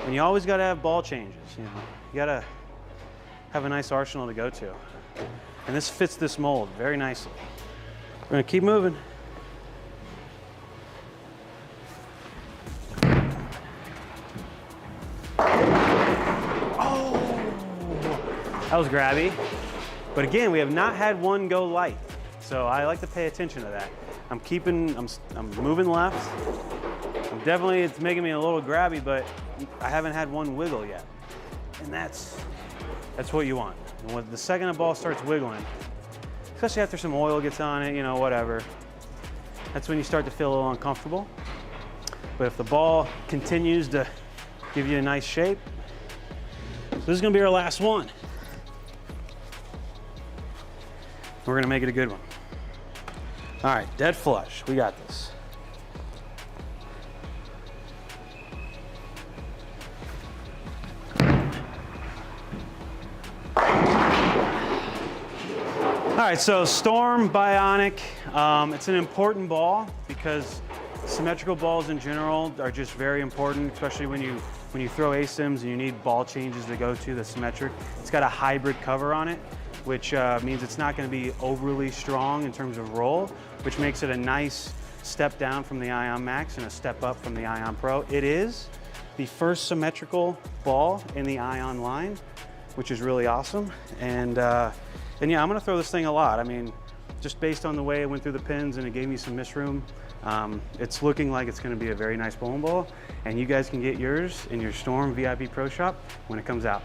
and you always got to have ball changes. You know, you got to have a nice arsenal to go to, and this fits this mold very nicely. We're gonna keep moving. That was grabby. But again, we have not had one go light. So I like to pay attention to that. I'm moving left. It's making me a little grabby, but I haven't had one wiggle yet. And that's what you want. And when the second the ball starts wiggling, especially after some oil gets on it, you know, whatever, that's when you start to feel a little uncomfortable. But if the ball continues to give you a nice shape, this is gonna be our last one. We're gonna make it a good one. All right, dead flush, we got this. All right, so Storm Bionic, it's an important ball because symmetrical balls in general are just very important, especially when you throw ASIMs and you need ball changes to go to the symmetric. It's got a hybrid cover on it, which means it's not going to be overly strong in terms of roll, which makes it a nice step down from the Ion Max and a step up from the Ion Pro. It is the first symmetrical ball in the Ion line, which is really awesome. And yeah, I'm gonna throw this thing a lot. I mean, just based on the way it went through the pins and it gave me some miss room, it's looking like it's gonna be a very nice bowling ball. And you guys can get yours in your Storm VIP Pro Shop when it comes out.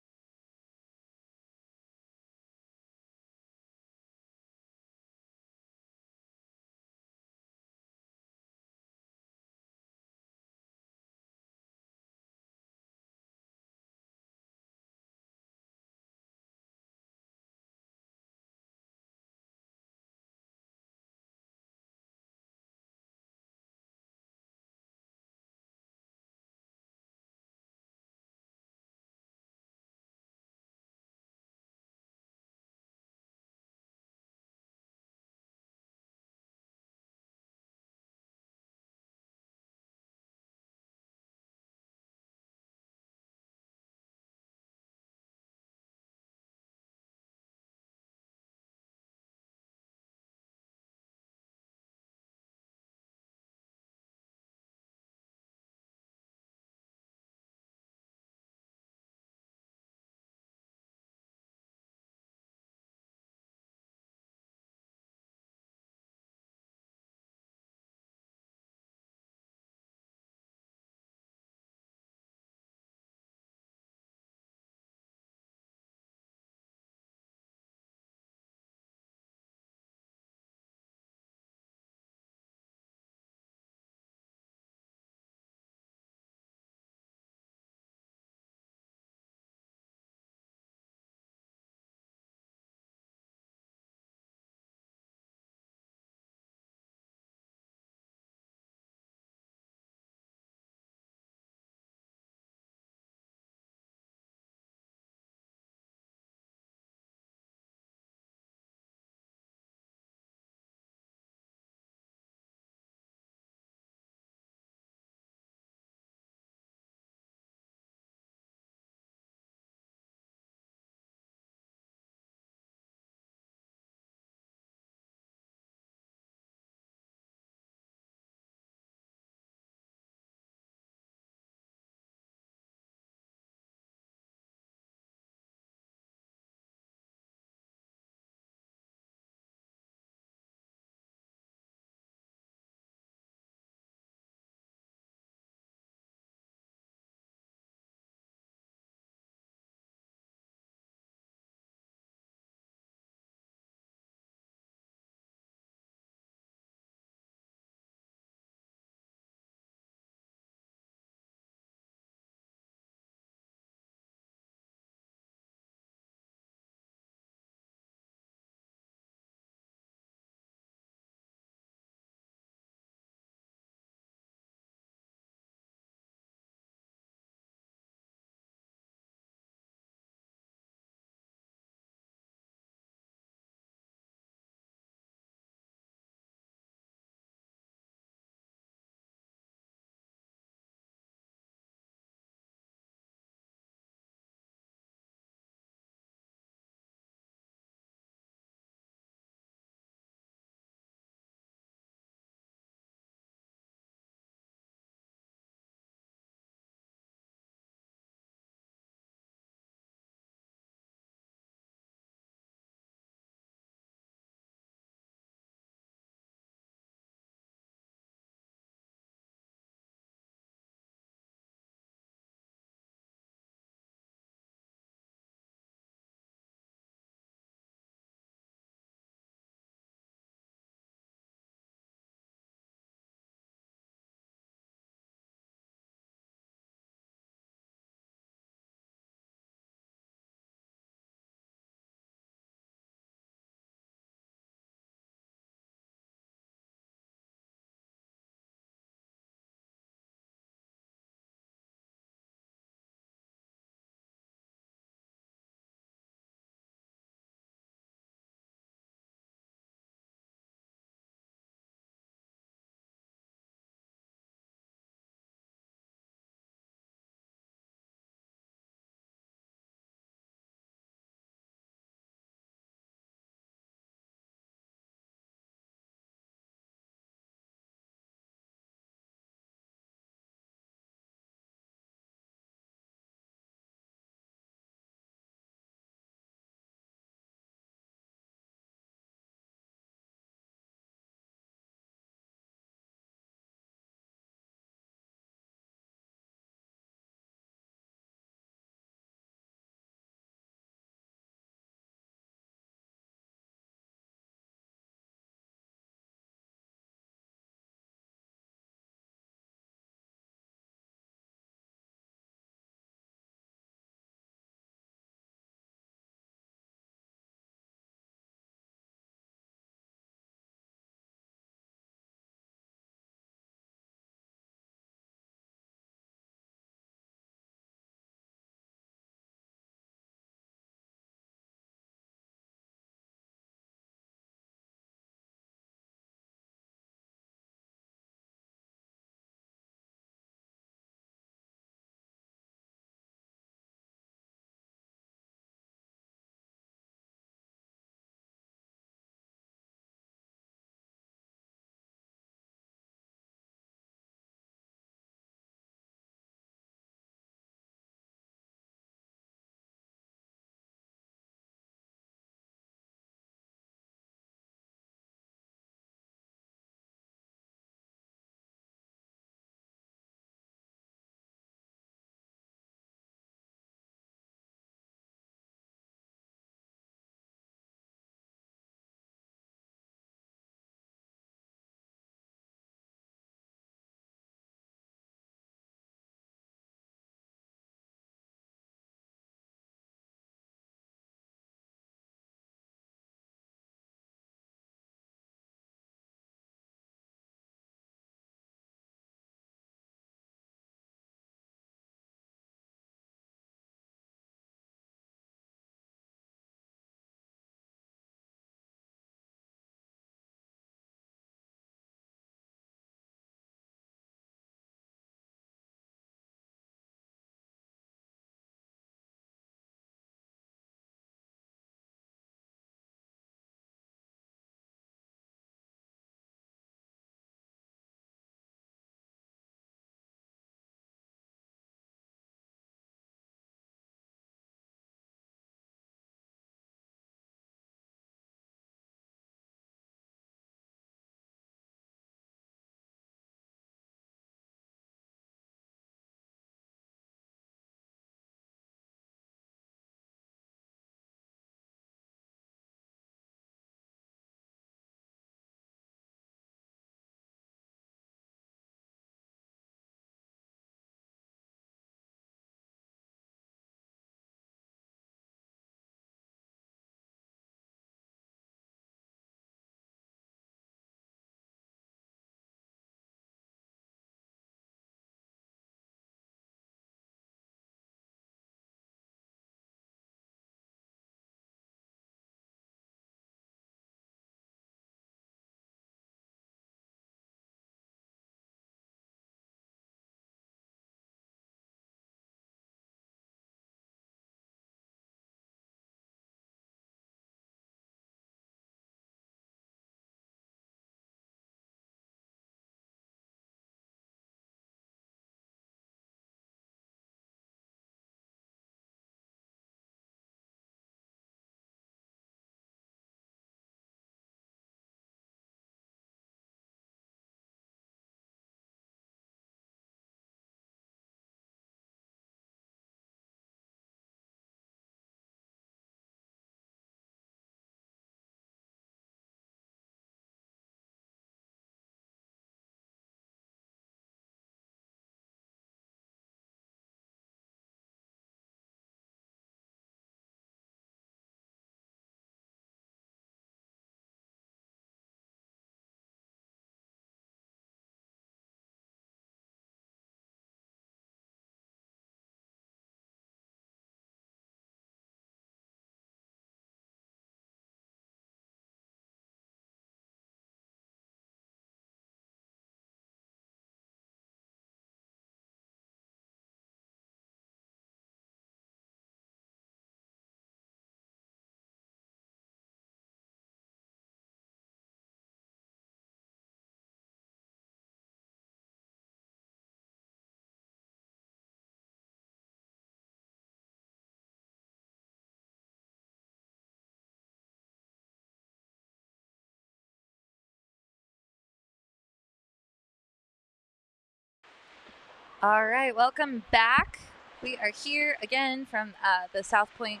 All right, welcome back. We are here again from the South Point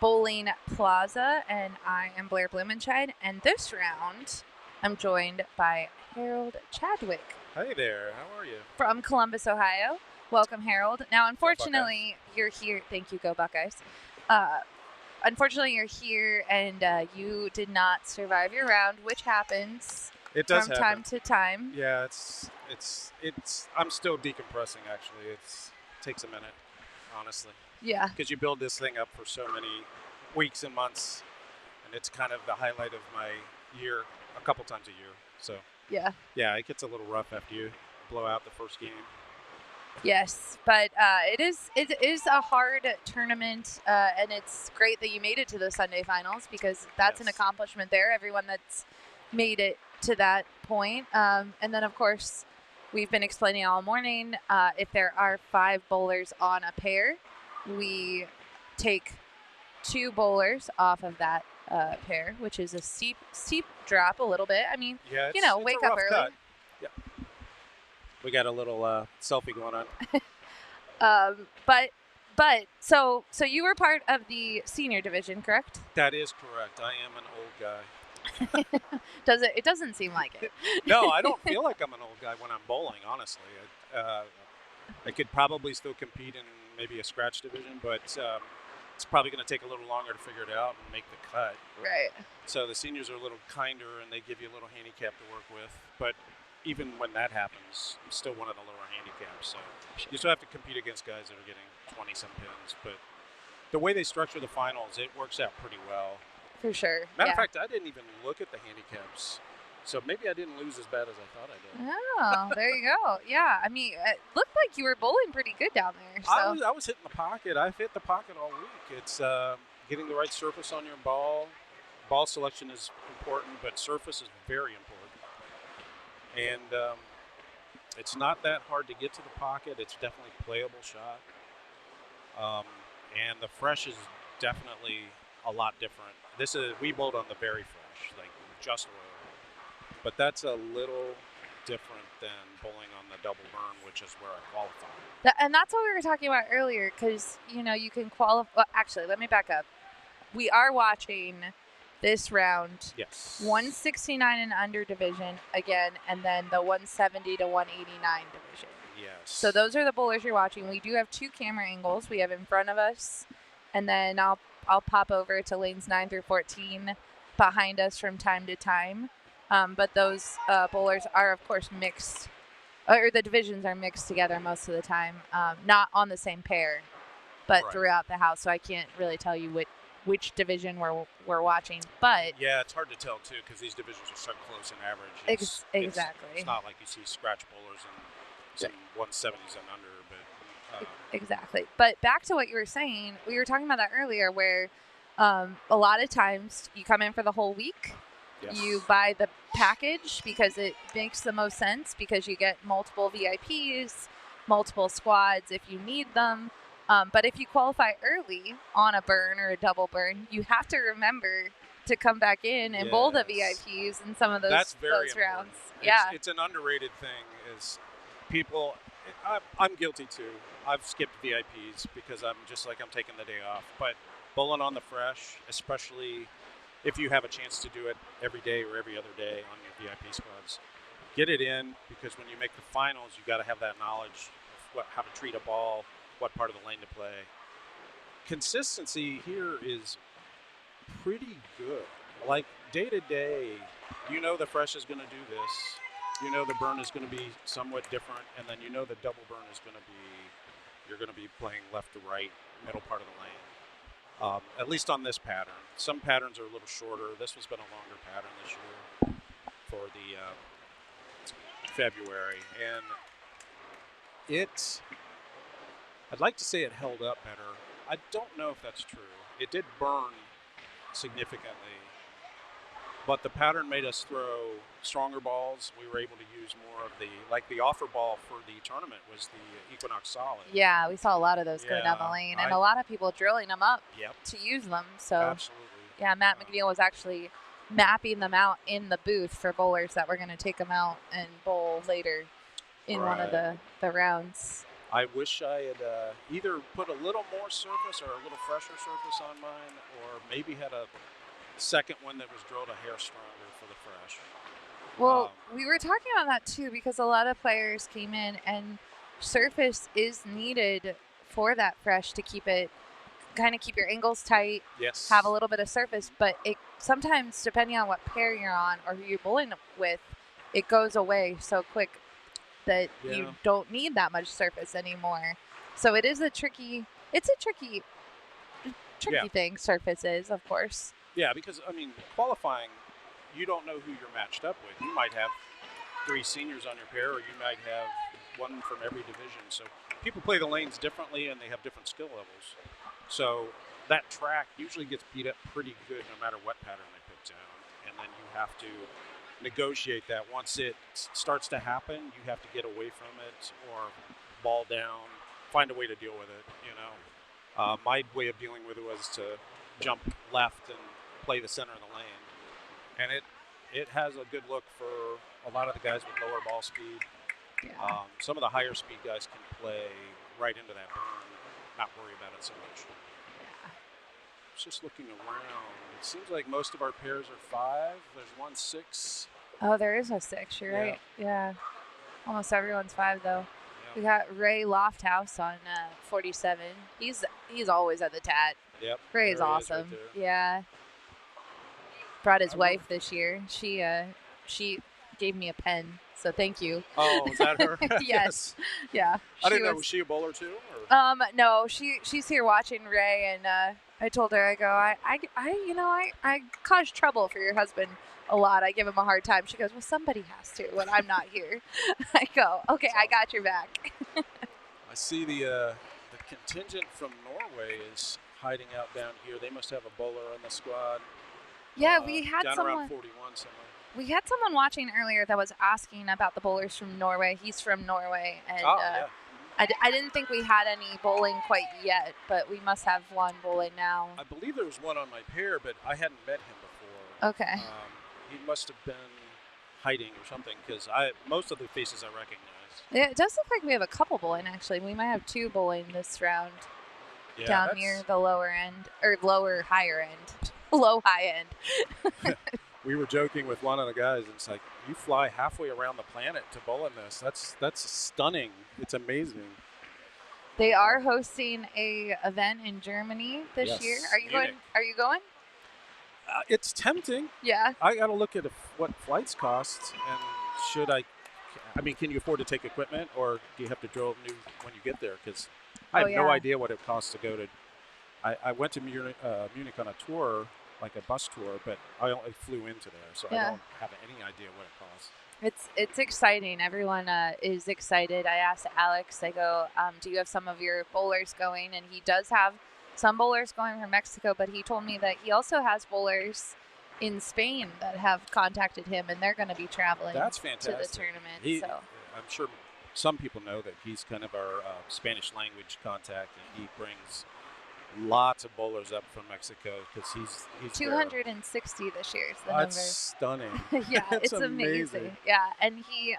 Bowling Plaza, and I am Blair Blumenscheid. And this round, I'm joined by Harold Chadwick. Hey there, how are you? From Columbus, Ohio. Welcome, Harold. Now, unfortunately, you're here. Thank you, go Buckeyes. Unfortunately, you're here, and you did not survive your round, which happens It does from happen. time to time. Yeah, it's. I'm still decompressing. Actually, it takes a minute, honestly, Yeah. because you build this thing up for so many weeks and months, and it's kind of the highlight of my year, a couple times a year. So Yeah. yeah, it gets a little rough after you blow out the first game. Yes, but it is a hard tournament, and it's great that you made it to the Sunday finals because that's an Yes. accomplishment there. Everyone that's made it to that point, and then of course we've been explaining all morning. If there are 5 bowlers on a pair, we take 2 bowlers off of that pair, which is a steep drop a little bit. I mean, Yeah, it's, you know, it's wake a up rough early. cut. Yeah, we got a little selfie going on. But so you were part of the senior division, correct? That is correct. I am an old guy. It doesn't seem like it. No, I don't feel like I'm an old guy when I'm bowling, honestly. I could probably still compete in maybe a scratch division, but it's probably going to take a little longer to figure it out and make the cut. Right. So the seniors are a little kinder and they give you a little handicap to work with. But even when that happens, I'm still one of the lower handicaps. So you still have to compete against guys that are getting 20-some pins. But the way they structure the finals, it works out pretty well. For sure. Matter yeah. of fact, I didn't even look at the handicaps. So maybe I didn't lose as bad as I thought I did. Oh, there you go. Yeah, I mean, it looked like you were bowling pretty good down there. So I was hitting the pocket. I've hit the pocket all week. It's getting the right surface on your ball. Ball selection is important, but surface is very important. And it's not that hard to get to the pocket. It's definitely a playable shot. And the fresh is definitely a lot different. We bowled on the very fresh, like just oil. But that's a little different than bowling on the double burn, which is where I qualify. and that's what we were talking about earlier, because you can qualify. Well, actually, let me back up. We are watching this round. Yes. 169 and under division again, and then the 170 to 189 division. Yes. So those are the bowlers you're watching. We do have 2 camera angles. We have in front of us, and then I'll pop over to lanes 9 through 14 behind us from time to time. But those bowlers are, of course, mixed, or the divisions are mixed together most of the time, not on the same pair, but Right. throughout the house. So I can't really tell you which division we're watching. But Yeah, it's hard to tell too because these divisions are so close in average. exactly. It's not like you see scratch bowlers and some 170s and under, but Exactly. But back to what you were saying, we were talking about that earlier, where a lot of times you come in for the whole week. yes. You buy the package because it makes the most sense, because you get multiple VIPs, multiple squads if you need them. But if you qualify early on a burn or a double burn, you have to remember to come back in and bowl the Yes. VIPs in some of those, That's very those important. rounds. Yeah. It's an underrated thing. Is people, I'm guilty too. I've skipped VIPs because I'm taking the day off. But bowling on the fresh, especially if you have a chance to do it every day or every other day on your VIP squads, get it in, because when you make the finals, you got to have that knowledge of how to treat a ball, what part of the lane to play. Consistency here is pretty good. Like day to day, the fresh is going to do this. The burn is going to be somewhat different, and then the double burn is going to be, you're going to be playing left to right, middle part of the lane. At least on this pattern. Some patterns are a little shorter. This has been a longer pattern this year for the February, and I'd like to say it held up better. I don't know if that's true. It did burn significantly, but the pattern made us throw stronger balls. We were able to use more of the offer ball for the tournament was the Equinox Solid. Yeah, we saw a lot of those going down the Yeah, lane, and a lot of people drilling them up Yep, to use them. So absolutely. yeah, Matt McNeil was actually mapping them out in the booth for bowlers that were going to take them out and bowl later. in one of the rounds. I wish I had either put a little more surface or a little fresher surface on mine, or maybe had a second one that was drilled a hair stronger for the fresh. Well, we were talking about that too because a lot of players came in and surface is needed for that fresh to keep it, kind of keep your angles tight, Yes. have a little bit of surface, but it sometimes, depending on what pair you're on or who you're bowling with, it goes away so quick that you don't need that much surface anymore. So it is a tricky thing, surface is, of course. Yeah, because, I mean, qualifying, you don't know who you're matched up with. You might have 3 seniors on your pair, or you might have one from every division. So people play the lanes differently, and they have different skill levels. So that track usually gets beat up pretty good no matter what pattern they put down. And then you have to negotiate that. Once it starts to happen, you have to get away from it or ball down, find a way to deal with it, you know. My way of dealing with it was to jump left and play the center of the lane. And it has a good look for a lot of the guys with lower ball speed. Yeah. Some of the higher speed guys can play right into that burn, not worry about it so much. Yeah. Just looking around, it seems like most of our pairs are 5. There's 1 6. Oh, there is a 6. You're right. Yeah. Almost everyone's 5 though. Yeah. We got Ray Lofthouse on 47. He's always at the TAT. Yep. Ray is awesome. Right, yeah. Brought his wife this year. She gave me a pen, so thank you. Oh, is that her? Yes. Yeah. I didn't know. Was she a bowler too? Or? No. She's here watching Ray, and I told her, I go, I cause trouble for your husband a lot. I give him a hard time. She goes, well, somebody has to when I'm not here. I go, okay, I got your back. I see the contingent from Norway is hiding out down here. They must have a bowler on the squad. Yeah, we had down someone. Around 41 somewhere. We had someone watching earlier that was asking about the bowlers from Norway. He's from Norway, and I didn't think we had any bowling quite yet, but we must have one bowling now. I believe there was one on my pair, but I hadn't met him before. Okay. He must have been hiding or something because most of the faces I recognize. Yeah, it does look like we have a couple bowling actually. We might have 2 bowling this round. Yeah, down near the lower end or higher end, high end. We were joking with one of the guys. It's like you fly halfway around the planet to bowl in this. That's stunning. It's amazing. They are hosting a event in Germany this year. Are you Munich. going? Are you going? It's tempting. Yeah. I got to look at what flights cost and should I mean, can you afford to take equipment or do you have to drill new when you get there? Because I have no idea what it costs to go to. I went to Munich on a tour, like a bus tour, but I only flew into there, so I don't have any idea what it costs. It's exciting. Everyone is excited. I asked Alex, I go, do you have some of your bowlers going? And he does have some bowlers going from Mexico, but he told me that he also has bowlers in Spain that have contacted him, and they're going to be traveling That's fantastic. to the tournament. I'm sure some people know that he's kind of our Spanish language contact, and he brings lots of bowlers up from Mexico because he's 260 this year is the That's number. Stunning. Yeah, it's amazing. Yeah, and he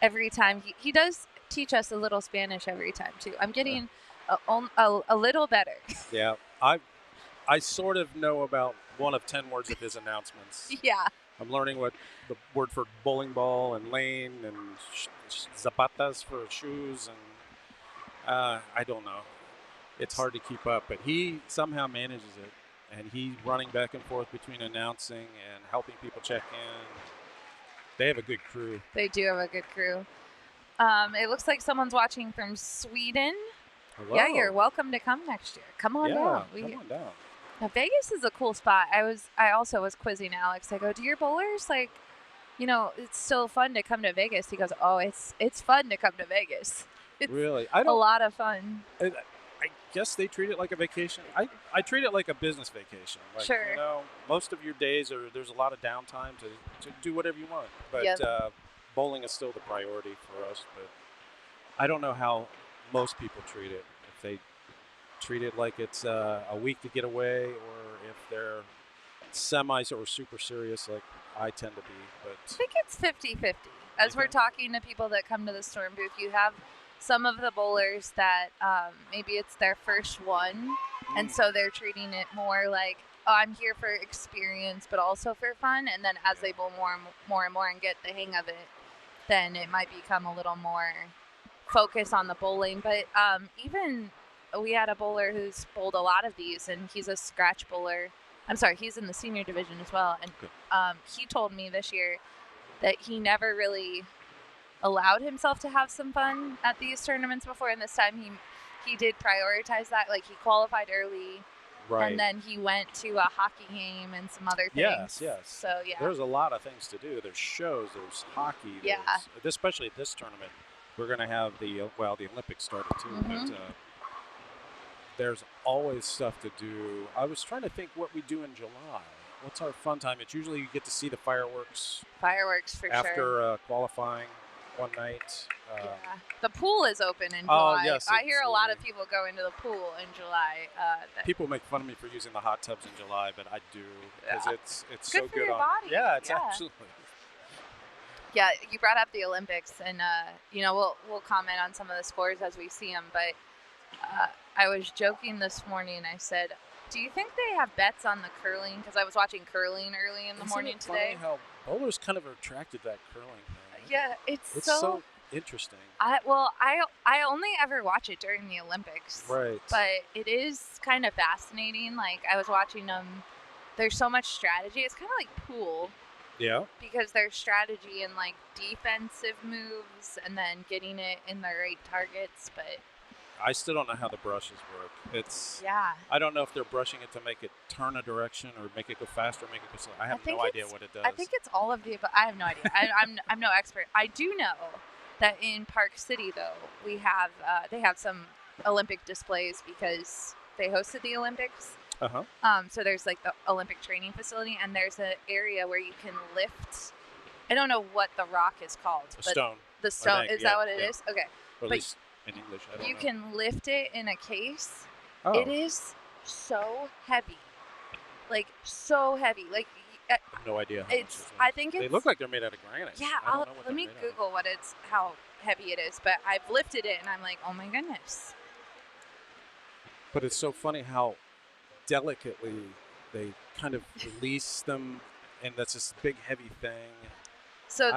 every time he does teach us a little Spanish every time too. I'm getting a little better. Yeah, I sort of know about 1 of 10 words of his announcements. Yeah. I'm learning what the word for bowling ball and lane and zapatas for shoes, and I don't know. It's hard to keep up, but he somehow manages it, and he's running back and forth between announcing and helping people check in. They have a good crew. They do have a good crew. It looks like someone's watching from Sweden. Hello. Yeah, you're welcome to come next year. Come on down. Come on down. Now, Vegas is a cool spot. I also was quizzing Alex. I go, do your bowlers, like, it's still fun to come to Vegas? He goes, oh, it's fun to come to Vegas. It's really? a lot of fun. I guess they treat it like a vacation. I treat it like a business vacation. Like, sure. Most of your days there's a lot of downtime to do whatever you want. But bowling is still the priority for us. But I don't know how most people treat it. If they treat it like it's a week to get away, or if they're semi or super serious like I tend to be. But I think it's 50-50. as we're talking to people that come to the Storm booth, you have some of the bowlers that maybe it's their first one, and so they're treating it more like, oh, I'm here for experience, but also for fun. And then as they bowl more and more and get the hang of it, then it might become a little more focus on the bowling. But even we had a bowler who's bowled a lot of these, and he's a scratch bowler. I'm sorry, he's in the senior division as well. And he told me this year that he never really allowed himself to have some fun at these tournaments before, and this time he did prioritize that. Like, he qualified early, Right. and then he went to a hockey game and some other things. Yes. So yeah, There's a lot of things to do. There's shows. There's hockey. Yeah. Especially this tournament, we're going to have the Olympics started too. Mm-hmm. But there's always stuff to do. I was trying to think what we do in July. What's our fun time? It's usually you get to see the fireworks. Fireworks for sure. After qualifying one night. Yeah. The pool is open in July. Yes, I hear a lot of people go into the pool in July. People make fun of me for using the hot tubs in July, but I do because it's good so for good your on. body. Yeah, it's Yeah. absolutely. Yeah, you brought up the Olympics, and we'll comment on some of the scores as we see them. But I was joking this morning. I said, "Do you think they have bets on the curling?" Because I was watching curling early in the morning Isn't it today. funny how bowlers kind of are attracted to that curling thing? Yeah, it's so interesting. I only ever watch it during the Olympics. Right. But it is kind of fascinating. Like, I was watching them. There's so much strategy. It's kind of like pool. Yeah. Because there's strategy in, like, defensive moves and then getting it in the right targets. But I still don't know how the brushes work. yeah. I don't know if they're brushing it to make it turn a direction or make it go faster, make it go slow. I have no idea what it does. I think it's all of the above. I have no idea. I'm no expert. I do know that in Park City, though, we have they have some Olympic displays because they hosted the Olympics. So there's, like, the Olympic training facility, and there's an area where you can lift. I don't know what the rock is called. A stone. The stone. Is that what it is? Okay. Or at least in English. I don't know. You can lift it in a case. Oh. It is so heavy. Like, so heavy. Like, I have no idea. I think it's. They look like they're made out of granite. Yeah, I don't know what let me they're made out of. Google how heavy it is. But I've lifted it, and I'm like, oh my goodness. But it's so funny how delicately they kind of release them, and that's this big heavy thing. So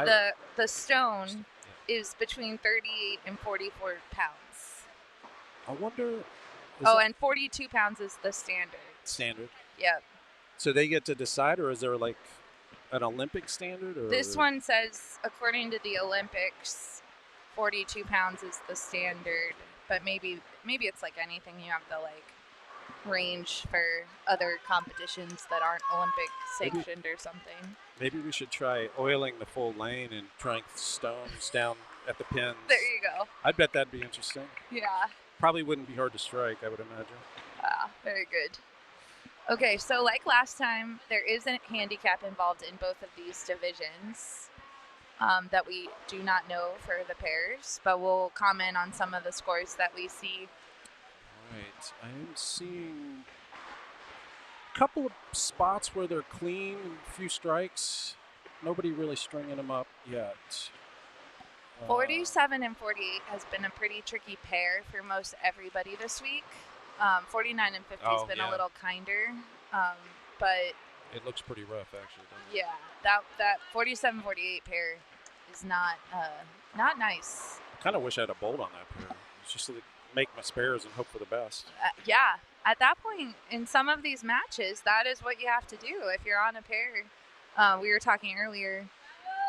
the stone is between 38 and 44 pounds. I wonder. And 42 pounds is the standard. Standard. Yep. So they get to decide, or is there like an Olympic standard? Or This one says, according to the Olympics, 42 pounds is the standard. But maybe it's like anything. You have the, like, range for other competitions that aren't Olympic sanctioned or something. Maybe we should try oiling the full lane and trying stones down at the pins. There you go. I bet that'd be interesting. Yeah. Probably wouldn't be hard to strike, I would imagine. Very good. Okay, so like last time, there is a handicap involved in both of these divisions that we do not know for the pairs, but we'll comment on some of the scores that we see. Right. I am seeing a couple of spots where they're clean, a few strikes. Nobody really stringing them up yet. 47 and 48 has been a pretty tricky pair for most everybody this week. 49 and 50 has been a little kinder, but it looks pretty rough, actually. Yeah, that 47-48 pair is not nice. I kind of wish I had a bolt on that pair. It's just to make my spares and hope for the best. Yeah, at that point in some of these matches, that is what you have to do if you're on a pair. We were talking earlier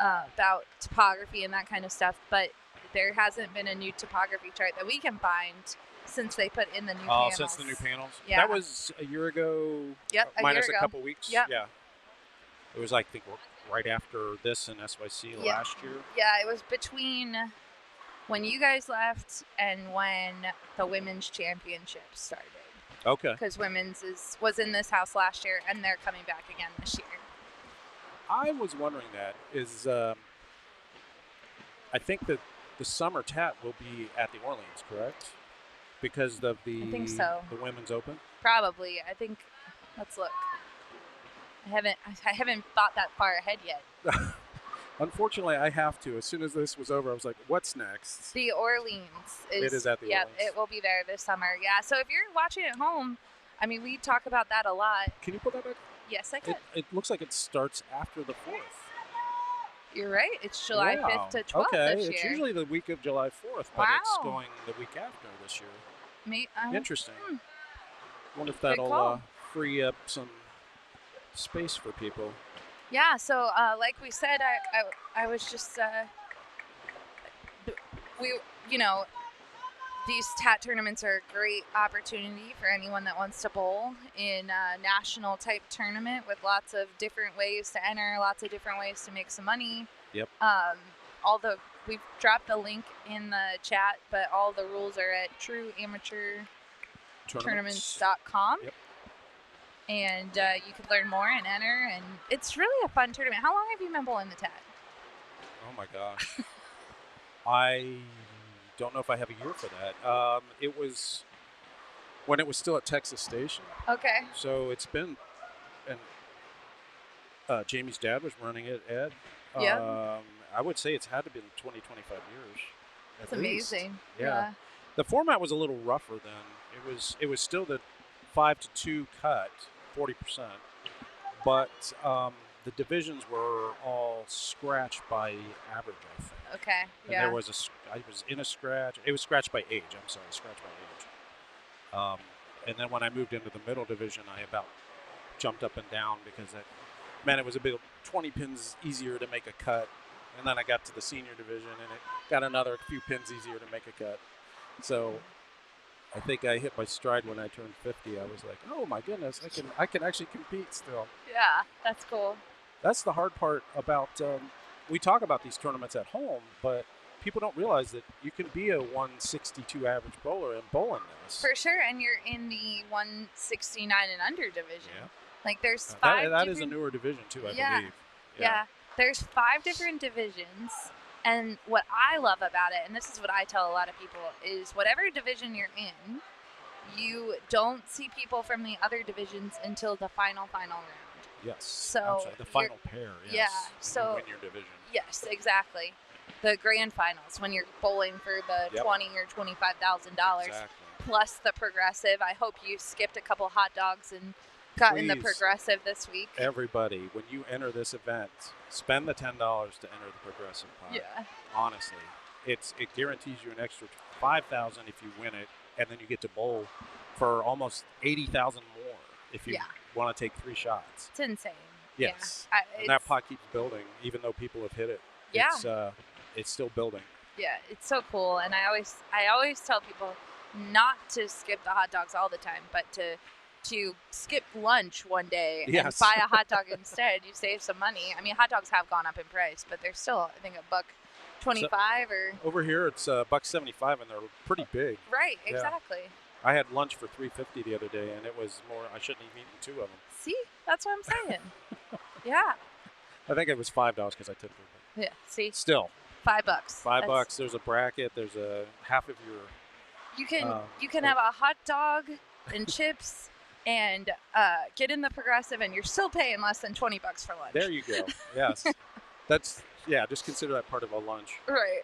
about topography and that kind of stuff, but there hasn't been a new topography chart that we can find since they put in the new panels. Since the new panels? Yeah. That was a year ago. Yep, minus a year a ago. couple weeks. Yep. Yeah. It was, I think, right after this in SYC last year. Yeah, it was between when you guys left and when the women's championship started. Okay. Because women's was in this house last year, and they're coming back again this year. I was wondering that is, I think that the summer TAT will be at the Orleans, correct? Because of the I think so. The Women's Open. Probably. I think. Let's look. I haven't thought that far ahead yet. Unfortunately, I have to. As soon as this was over, I was like, what's next? The Orleans. It is at the Yep, Orleans. it will be there this summer. Yeah, so if you're watching at home, I mean, we talk about that a lot. Can you put that back? Yes, I could. It looks like it starts after the 4th. You're right. It's July Wow. 5th to 12th Okay, this it's year. usually the week of July 4th, but it's Wow. going the week after this year. uh, Interesting. Wonder if Good that'll call. free up some space for people. Yeah, so like we said, I was just these TAT tournaments are a great opportunity for anyone that wants to bowl in a national type tournament with lots of different ways to enter, lots of different ways to make some money. Yep. We've dropped the link in the chat, but all the rules are at trueamateurtournaments.com. Yep. And you can learn more and enter, and it's really a fun tournament. How long have you been bowling the TAT? Oh my gosh. I don't know if I have a year for that. It was when it was still at Texas Station. Okay. So it's been, and Jamie's dad was running it, Ed. Yeah. I would say it's had to be 20, 25 years. That's amazing. Yeah. The format was a little rougher then. It was still the 5-2 cut, 40%, but the divisions were all scratched by average, I think. Okay. And there was I was in a scratch. It was scratched by age. I'm sorry, scratched by age. And then when I moved into the middle division, I about jumped up and down because that meant it was a bit 20 pins easier to make a cut. And then I got to the senior division, and it got another few pins easier to make a cut. So I think I hit my stride when I turned 50. I was like, oh my goodness, I can actually compete still. Yeah, that's cool. That's the hard part about. We talk about these tournaments at home, but people don't realize that you can be a 162 average bowler and bowl in this. For sure, and you're in the 169 and under division. Yeah. Like there's five. That is a newer division too, I believe. Yeah. There's 5 different divisions, and what I love about it, and this is what I tell a lot of people, is whatever division you're in, you don't see people from the other divisions until the final round. Yes. So absolutely. The final pair. Yes. Yeah. When So you win your division. yes, exactly. The grand finals when you're bowling for the Yep. $20,000 or $25,000 Exactly. plus the progressive. I hope you skipped a couple hot dogs and got in the Please. progressive this week. Everybody, when you enter this event, spend the $10 to enter the progressive pot. Yeah. Honestly, it guarantees you an extra $5,000 if you win it, and then you get to bowl for almost $80,000 more if you want to take 3 shots. It's insane. Yes. Yeah. And that pot keeps building, even though people have hit it. Yeah. It's still building. Yeah, it's so cool, and I always tell people not to skip the hot dogs all the time, but to skip lunch one day and buy a hot dog instead. You save some money. I mean, hot dogs have gone up in price, but they're still, I think, $1.25 or. Over here, it's $1.75, and they're pretty big. Right. Yeah. Exactly. I had lunch for $3.50 the other day, and it was more. I shouldn't have eaten 2 of them. See, that's what I'm saying. Yeah. I think it was $5 because I tipped her. Yeah. See. Still. $5. $5. There's a bracket. There's a half of your. You can have a hot dog and chips and get in the progressive, and you're still paying less than $20 for lunch. There you go. Yes. Just consider that part of a lunch. Right.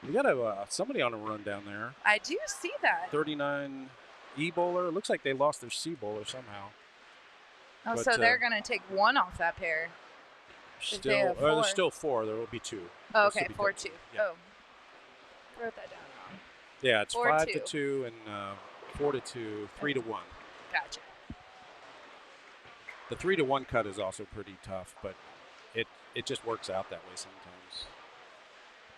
You got somebody on a run down there. I do see that. 39 E bowler. It looks like they lost their C bowler somehow. Oh, But, so they're gonna take 1 off that pair. There's still 4. There will be 2. Oh, okay, 4-2. Yeah. Oh, wrote that down wrong. Yeah, it's 4-2. 5-2 and 4-2, 3-1. Gotcha. The 3-1 cut is also pretty tough, but it just works out that way sometimes.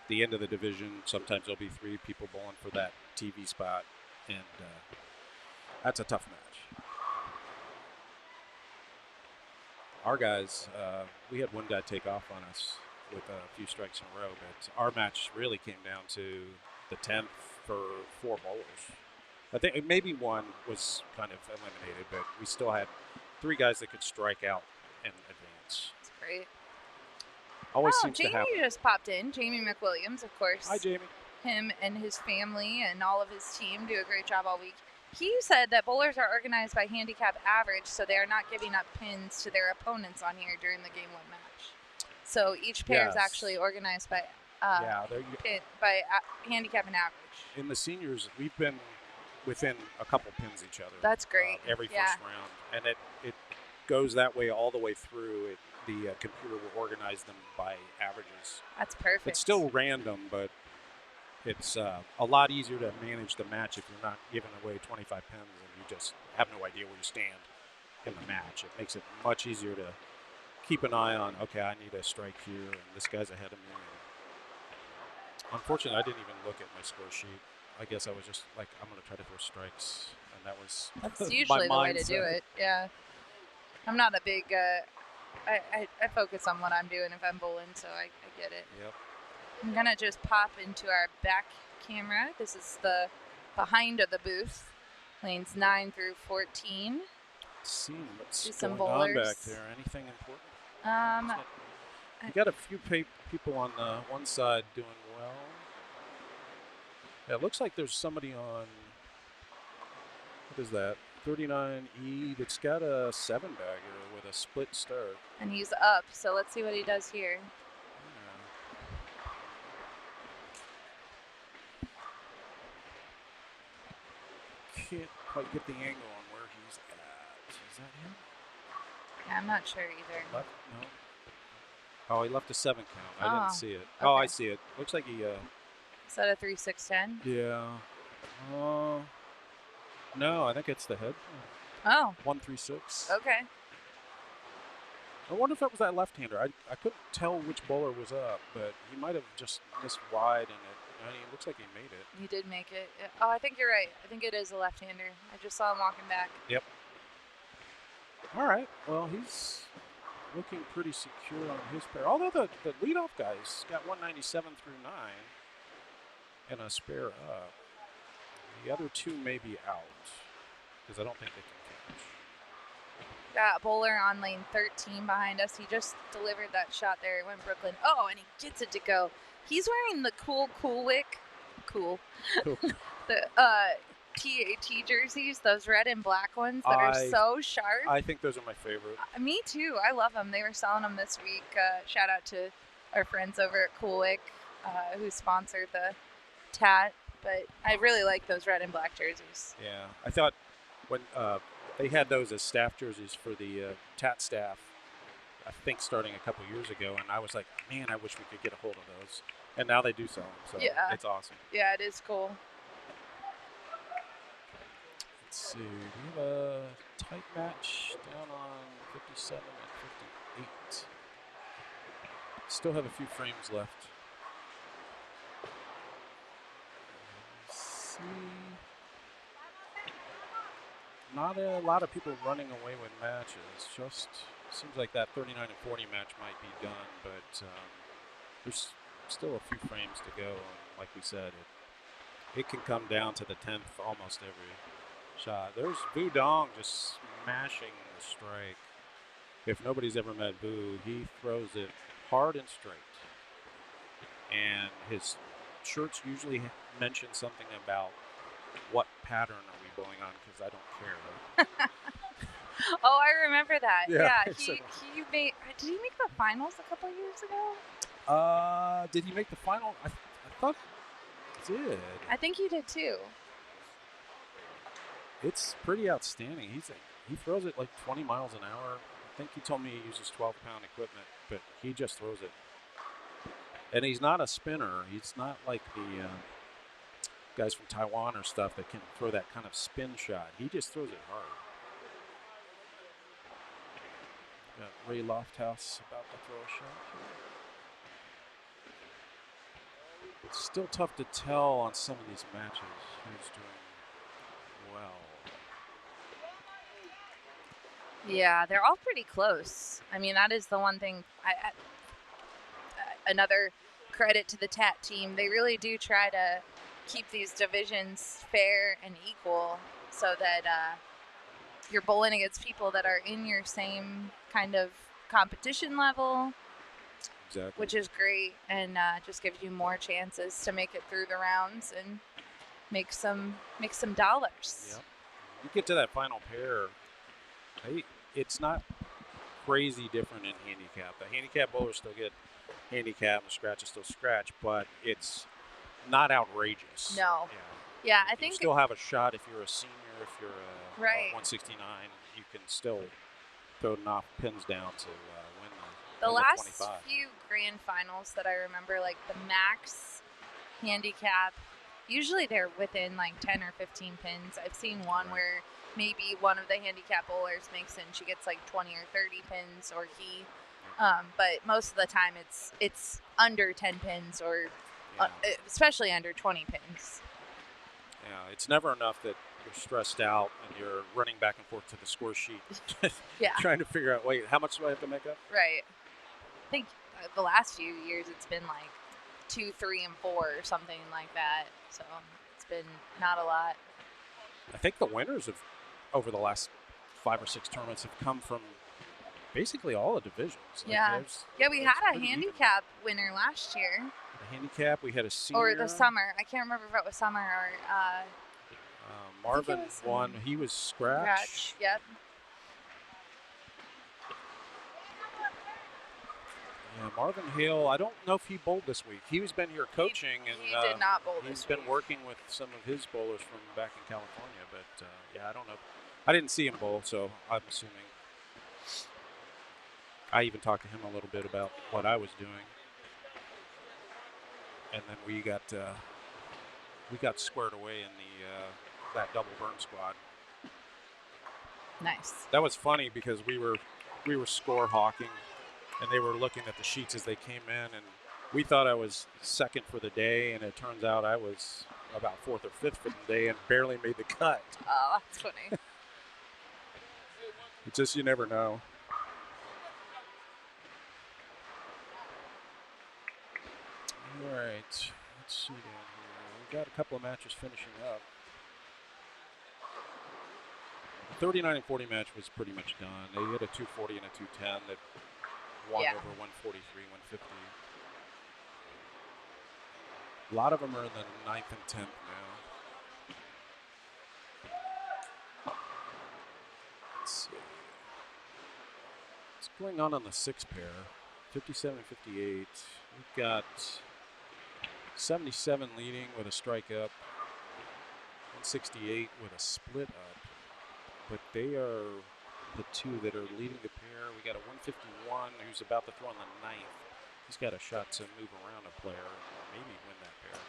The end of the division, sometimes there'll be 3 people bowling for that TV spot, and that's a tough match. Our guys, we had one guy take off on us with a few strikes in a row, but our match really came down to the 10th for 4 bowlers. I think maybe one was kind of eliminated, but we still had 3 guys that could strike out and advance. That's great. Always seems Jamie to happen. just popped in. Jamie McWilliams, of course. Hi, Jamie. Him and his family and all of his team do a great job all week. He said that bowlers are organized by handicap average, so they are not giving up pins to their opponents on here during the game 1 match. So each pair is Yes. actually organized by there handicap and average. in the seniors, we've been within a couple pins each other. That's great. Every Yeah. first round, and it goes that way all the way through. The computer will organize them by averages. That's perfect. It's still random, but it's a lot easier to manage the match if you're not giving away 25 pins and you just have no idea where you stand in the match. It makes it much easier to keep an eye on, okay, I need a strike here, and this guy's ahead of me. And unfortunately, I didn't even look at my score sheet. I guess I was just like, I'm going to try to throw strikes, and That's usually the way to do it. Yeah. I'm not a big, I focus on what I'm doing if I'm bowling, so I get it. Yep. I'm going to just pop into our back camera. This is the behind of the booth, lanes 9 through 14. Let's see what's Do some going on bowlers. back there. Anything important? You got a few people on one side doing well. Yeah, it looks like there's somebody on, what is that, 39E that's got a 7-bagger with a split start. And he's up, so let's see what he does here. Yeah. Can't quite get the angle on where he's at. Is that him? Yeah, I'm not sure either. Left? No. Oh, he left a 7 count. I didn't see it. Okay. Oh, I see it. Looks like he. Is that a 3-6-10? Yeah. No, I think it's the head. Oh. 1-3-6. Okay. I wonder if that was that left-hander. I couldn't tell which bowler was up, but he might have just missed wide, and it looks like he made it. He did make it. Oh, I think you're right. I think it is a left-hander. I just saw him walking back. Yep. All right. Well, he's looking pretty secure on his pair. Although the leadoff guy's got 197 through 9 and a spare up. The other two may be out because I don't think they can catch. Got a bowler on lane 13 behind us. He just delivered that shot there. It went Brooklyn. Oh, and he gets it to go. He's wearing the cool the TAT jerseys, those red and black ones that are so sharp. I think those are my favorite. Me too. I love them. They were selling them this week. Shout out to our friends over at Coolwick who sponsored the TAT. But I really like those red and black jerseys. Yeah. I thought when they had those as staff jerseys for the TAT staff, I think starting a couple years ago, and I was like, man, I wish we could get a hold of those. And now they do sell them, so yeah. It's awesome. Yeah, it is cool. Let's see, we have a tight match down on 57 and 58. Still have a few frames left. Let's see. Not a lot of people running away with matches. Just seems like that 39 and 40 match might be done, but there's still a few frames to go. And like we said, it can come down to the 10th almost every shot. There's Vu Dong just smashing the strike. If nobody's ever met Vu, he throws it hard and straight. And his shirts usually mention something about what pattern are we going on, because I don't care. Oh, I remember that. Yeah, He made. Did he make the finals a couple years ago? Did he make the final? I thought he did. I think he did too. It's pretty outstanding. He throws it like 20 miles an hour. I think he told me he uses 12-pound equipment, but he just throws it. And he's not a spinner. He's not like the guys from Taiwan or stuff that can throw that kind of spin shot. He just throws it hard. Got Ray Lofthouse about to throw a shot here. It's still tough to tell on some of these matches who's doing well. Yeah, they're all pretty close. I mean, that is the one thing. Another credit to the TAT team. They really do try to keep these divisions fair and equal so that you're bowling against people that are in your same kind of competition level. Exactly. Which is great, and just gives you more chances to make it through the rounds and make some dollars. Yep. You get to that final pair, it's not crazy different in handicap. The handicap bowlers still get handicap, and the scratch is still scratch, but it's not outrageous. No. Yeah, I You think still have a shot if you're a senior, if you're a Right. 169, you can still throw enough pins down to win the win last 25. few grand finals that I remember, like the max handicap, usually they're within like 10 or 15 pins. I've seen one Right. where maybe one of the handicap bowlers makes it and she gets like 20 or 30 pins, or he. But most of the time it's under 10 pins, or Yeah. especially under 20 pins. Yeah, it's never enough that you're stressed out and you're running back and forth to the score sheet, Yeah. trying to figure out, wait, how much do I have to make up? Right. I think the last few years it's been like 2, 3, and 4 or something like that. So it's been not a lot. I think the winners of over the last 5 or 6 tournaments have come from basically all the divisions. Like, Yeah. Yeah, we it's had a pretty even. handicap winner last year. The handicap, we had a senior. Or the summer. I can't remember if it was summer or Marvin was, won. He was scratch. Yep. Yeah, Marvin Hale, I don't know if he bowled this week. He's been here coaching, and He did not bowl he's this been week. working with some of his bowlers from back in California. But yeah, I don't know. I didn't see him bowl, so I'm assuming. I even talked to him a little bit about what I was doing, and then we got squared away in the that double burn squad. Nice. That was funny because we were score hawking, and they were looking at the sheets as they came in, and we thought I was second for the day, and it turns out I was about 4th or 5th for the day and barely made the cut. Oh, that's funny. It's just, you never know. All right, let's see down here. We got a couple of matches finishing up. The 39 and 40 match was pretty much done. They had a 240 and a 210 that won Yeah. over 143, 150. A lot of them are in the 9th and 10th now. Let's see. What's going on the 6 pair? 57 and 58. We've got 77 leading with a strike up, 168 with a split up. But they are the two that are leading the pair. We got a 151 who's about to throw on the 9th. He's got a shot to move around a player and maybe win that pair.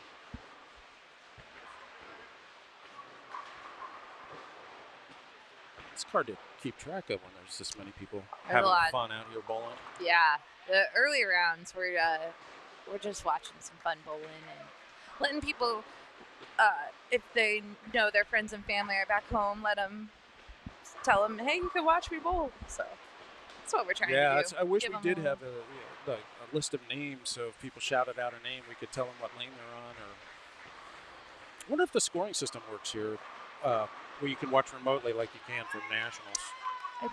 It's hard to keep track of when there's this many people There's a having lot. fun out here bowling. Yeah. The early rounds we're just watching some fun bowling and letting people, if they know their friends and family are back home, tell them, hey, you can watch me bowl. So that's what we're trying to do. I wish Give we 'em did a- have a list of names, so if people shouted out a name, we could tell them what lane they're on. Or I wonder if the scoring system works here, where you can watch remotely like you can from Nationals. I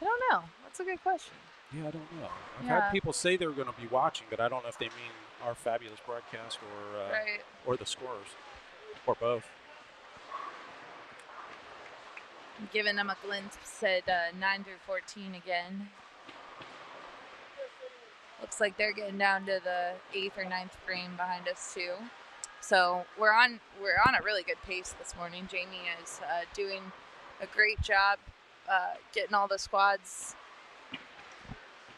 don't know. That's a good question. Yeah, I don't know. I've Yeah. had people say they're going to be watching, but I don't know if they mean our fabulous broadcast Right. or the scores, or both. I'm giving them a glimpse at 9 through 14 again. Looks like they're getting down to the 8th or 9th frame behind us too. So we're on a really good pace this morning. Jamie is doing a great job getting all the squads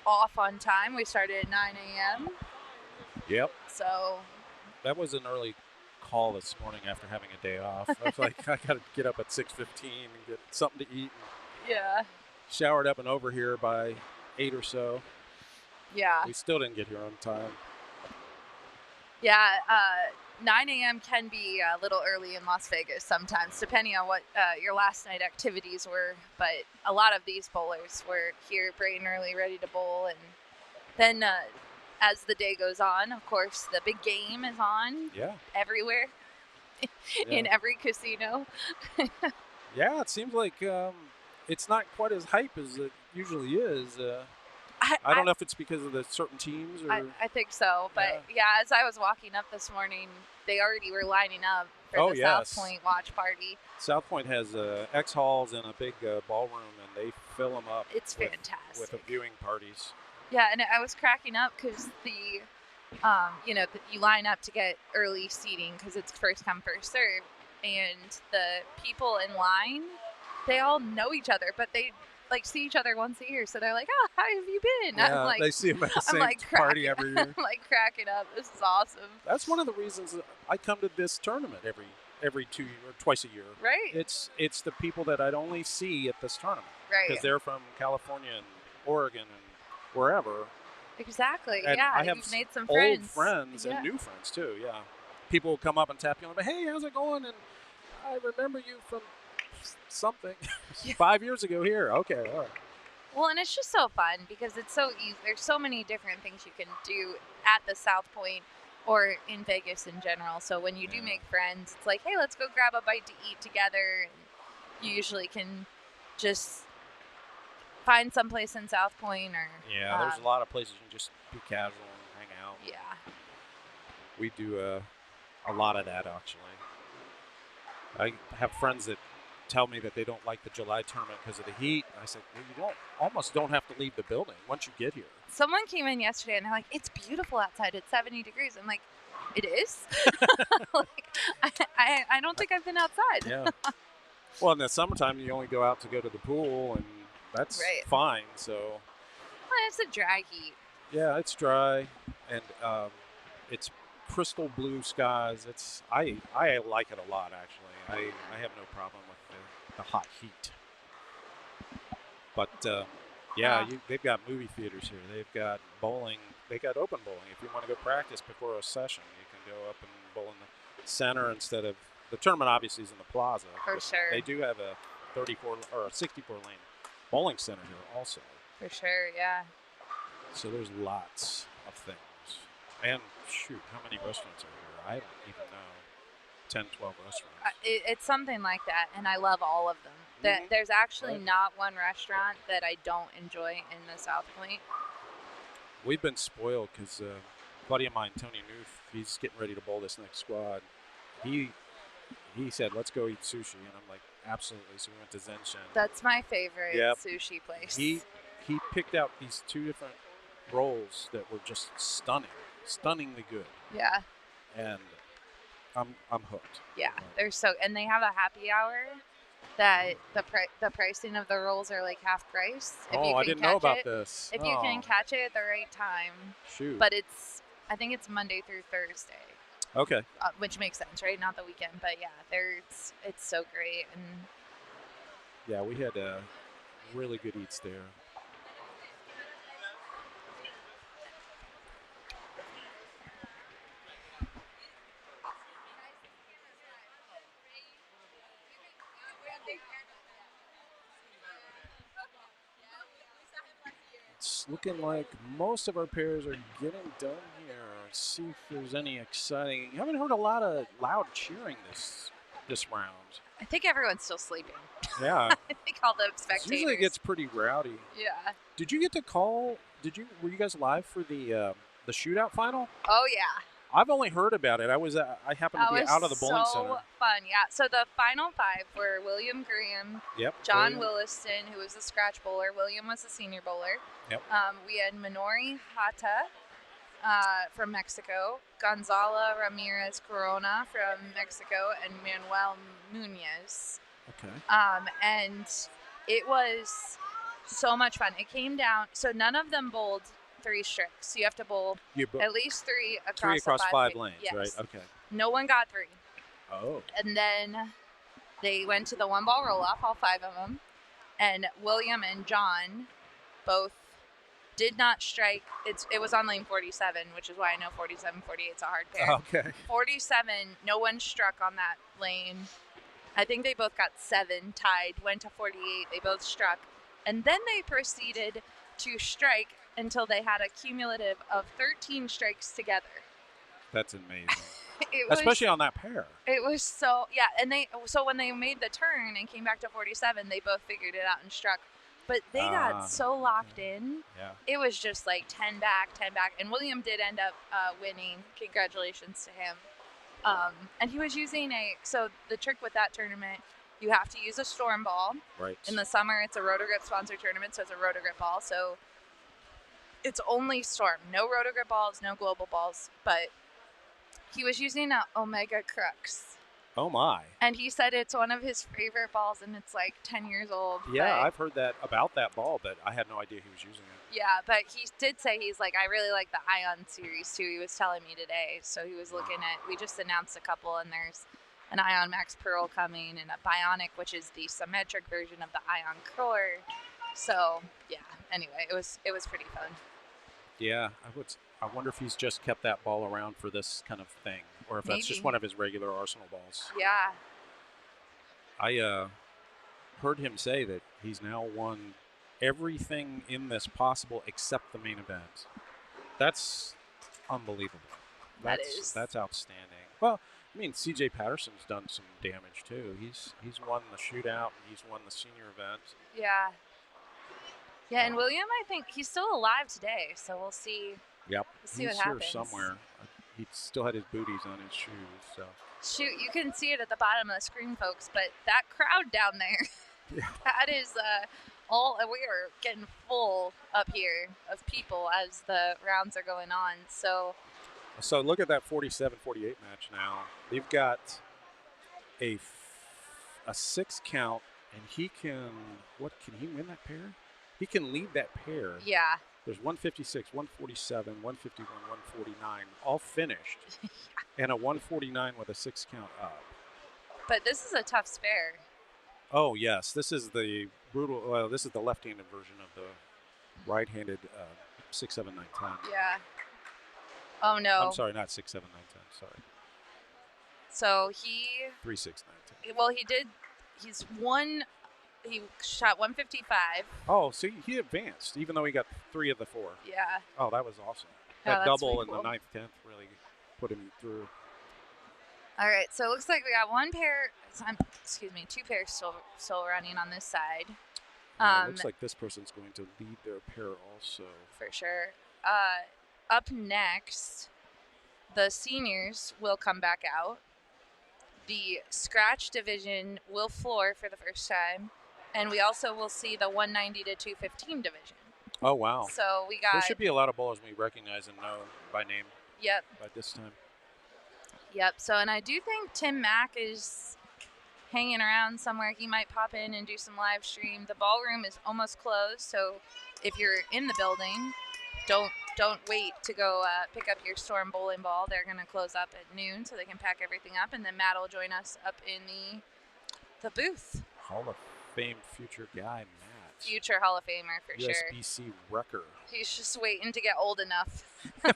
off on time. We started at 9 a.m. Yep. So That was an early call this morning after having a day off. I was like, I got to get up at 6:15 and get something to eat. yeah, Showered up and over here by 8 or so. yeah. We still didn't get here on time. Yeah, 9 a.m. can be a little early in Las Vegas sometimes, depending on what your last night activities were. But a lot of these bowlers were here bright and early, ready to bowl. And then as the day goes on, of course, the big game is on Yeah. everywhere, in every casino. Yeah, it seems like it's not quite as hype as it usually is. I don't know if it's because of the certain teams or. I think so, but yeah, as I was walking up this morning, they already were lining up for the South Point watch party. South Point has X halls and a big ballroom, and they fill them up. It's fantastic with viewing parties. Yeah, and I was cracking up because you line up to get early seating because it's first come first serve, and the people in line, they all know each other, but they see each other once a year, so they're like, "Oh, how have you been?" Yeah, they see them at the same party every year. I'm like cracking up. This is awesome. That's one of the reasons that I come to this tournament every 2 or twice a year. Right. It's the people that I'd only see at this tournament. Right. Because they're from California and Oregon and wherever. Exactly. And yeah. I have You've made some old friends and new friends too. Yeah. People will come up and tap you on the back. Hey, how's it going? And I remember you from something 5 years ago here. Okay. All right. Well, and it's just so fun because it's so easy. There's so many different things you can do at the South Point or in Vegas in general. So when you do make friends, it's like, hey, let's go grab a bite to eat together. And you usually can just find someplace in South Point or. Yeah, there's a lot of places you can just be casual and hang out. Yeah. We do a lot of that, actually. I have friends that tell me that they don't like the July tournament because of the heat. I said, well, you almost don't have to leave the building once you get here. Someone came in yesterday and they're like, it's beautiful outside. It's 70 degrees. I'm like, it is? I don't think I've been outside. Yeah. Well, in the summertime, you only go out to go to the pool, and that's fine. So. Well, it's a dry heat. Yeah, it's dry, and it's crystal blue skies. I like it a lot, actually. I have no problem with the hot heat. But they've got movie theaters here. They've got bowling. They got open bowling. If you want to go practice before a session, you can go up and bowl in the center instead of the tournament. Obviously, is in the plaza. For sure. They do have a 34 or a 64 lane bowling center here also. For sure, yeah. So there's lots of things. And shoot, how many restaurants are here? I don't even know. 10, 12 restaurants. It's something like that, and I love all of them. There's actually not one restaurant that I don't enjoy in the South Point. We've been spoiled because a buddy of mine, Tony Newth, he's getting ready to bowl this next squad. He said, let's go eat sushi. And I'm like, absolutely. So we went to Zenshin. That's my favorite sushi place. He picked out these two different rolls that were just stunningly good. Yeah. And I'm hooked. Yeah, they're and they have a happy hour that the pricing of the rolls are like half price. I didn't know about this. If you can catch it at the right time. Shoot. But I think it's Monday through Thursday. Okay. Which makes sense, right? Not the weekend, but yeah, it's so great. And yeah, we had really good eats there. It's looking like most of our pairs are getting done here. Let's see if there's any exciting. You haven't heard a lot of loud cheering this round. I think everyone's still sleeping. Yeah. I think all the spectators. Usually it gets pretty rowdy. Yeah. Did you get to call? Were you guys live for the shootout final? Oh yeah. I've only heard about it. I happened to be out of the bowling center. So fun, yeah. So the final five were William Graham, John Williston, who was a scratch bowler. William was a senior bowler. Yep. We had Minori Hata from Mexico, Gonzalo Ramirez Corona from Mexico, and Manuel Munoz. Okay. And it was so much fun. It came down, so none of them bowled 3 strikes. You have to bowl at least 3 across five lanes, yes. Right? Okay. No one got 3. Oh. And then they went to the 1-ball roll-off, all 5 of them. And William and John both did not strike. It was on lane 47, which is why I know 47, 48 is a hard pair. Okay. 47, no one struck on that lane. I think they both got 7 tied, went to 48. They both struck. And then they proceeded to strike until they had a cumulative of 13 strikes together. That's amazing. Especially on that pair. It was so, and so when they made the turn and came back to 47, they both figured it out and struck But they got so locked in. Yeah. It was just like 10 back. And William did end up winning. Congratulations to him. And he was using so the trick with that tournament, you have to use a storm ball. Right. In the summer, it's a Rotogrip sponsored tournament, so it's a Rotogrip ball. So it's only storm. No Rotogrip balls, no global balls. But he was using an Omega Crux. Oh, my. And he said it's one of his favorite balls, and it's like 10 years old. Yeah, I've heard that about that ball, but I had no idea he was using it. Yeah, but he did say he's like, I really like the Ion series too. He was telling me today. So he was looking at, we just announced a couple, and there's an Ion Max Pearl coming and a Bionic, which is the symmetric version of the Ion Core. So yeah, anyway, it was pretty fun. Yeah, I wonder if he's just kept that ball around for this kind of thing, or if that's just one of his regular Arsenal balls. Yeah. I heard him say that he's now won everything in this possible except the main event. That's unbelievable. That's outstanding. Well, I mean, C.J. Patterson's done some damage too. He's won the shootout and he's won the senior event. Yeah. Yeah, and William, I think he's still alive today, so we'll see. Yep. We'll see what happens. He's here somewhere. He still had his booties on his shoes. So. Shoot, you can see it at the bottom of the screen, folks, but that crowd down there, that is we are getting full up here of people as the rounds are going on. So look at that 47-48 match now. They've got a 6 count, and he can he win that pair? He can lead that pair. Yeah. There's 156, 147, 151, 149, all finished, and a 149 with a 6 count up. But this is a tough spare. Oh yes, this is the brutal. Well, this is the left-handed version of the right-handed 6, 7, 9, 10. Yeah. Oh no. I'm sorry, not 6, 7, 9, 10. Sorry. So he. 3, 6, 9, 10. Well, he did. He's won. He shot 155. Oh, see, he advanced, even though he got 3 of the 4. Yeah. Oh, that was awesome. Yeah, that that's double in cool. the 9th, 10th really put him through. All right, so it looks like we got two pairs still running on this side. It looks like this person's going to lead their pair also. For sure. Up next, the seniors will come back out. The scratch division will floor for the first time. And we also will see the 190 to 215 division. Oh, wow. So we got... There should be a lot of bowlers we recognize and know by name. Yep. By this time. Yep. So, and I do think Tim Mack is hanging around somewhere. He might pop in and do some live stream. The ballroom is almost closed. So if you're in the building, don't wait to go pick up your Storm bowling ball. They're going to close up at noon so they can pack everything up. And then Matt will join us up in the booth. Hall of Fame future guy, Matt. Future Hall of Famer for sure. USBC wrecker. He's just waiting to get old enough.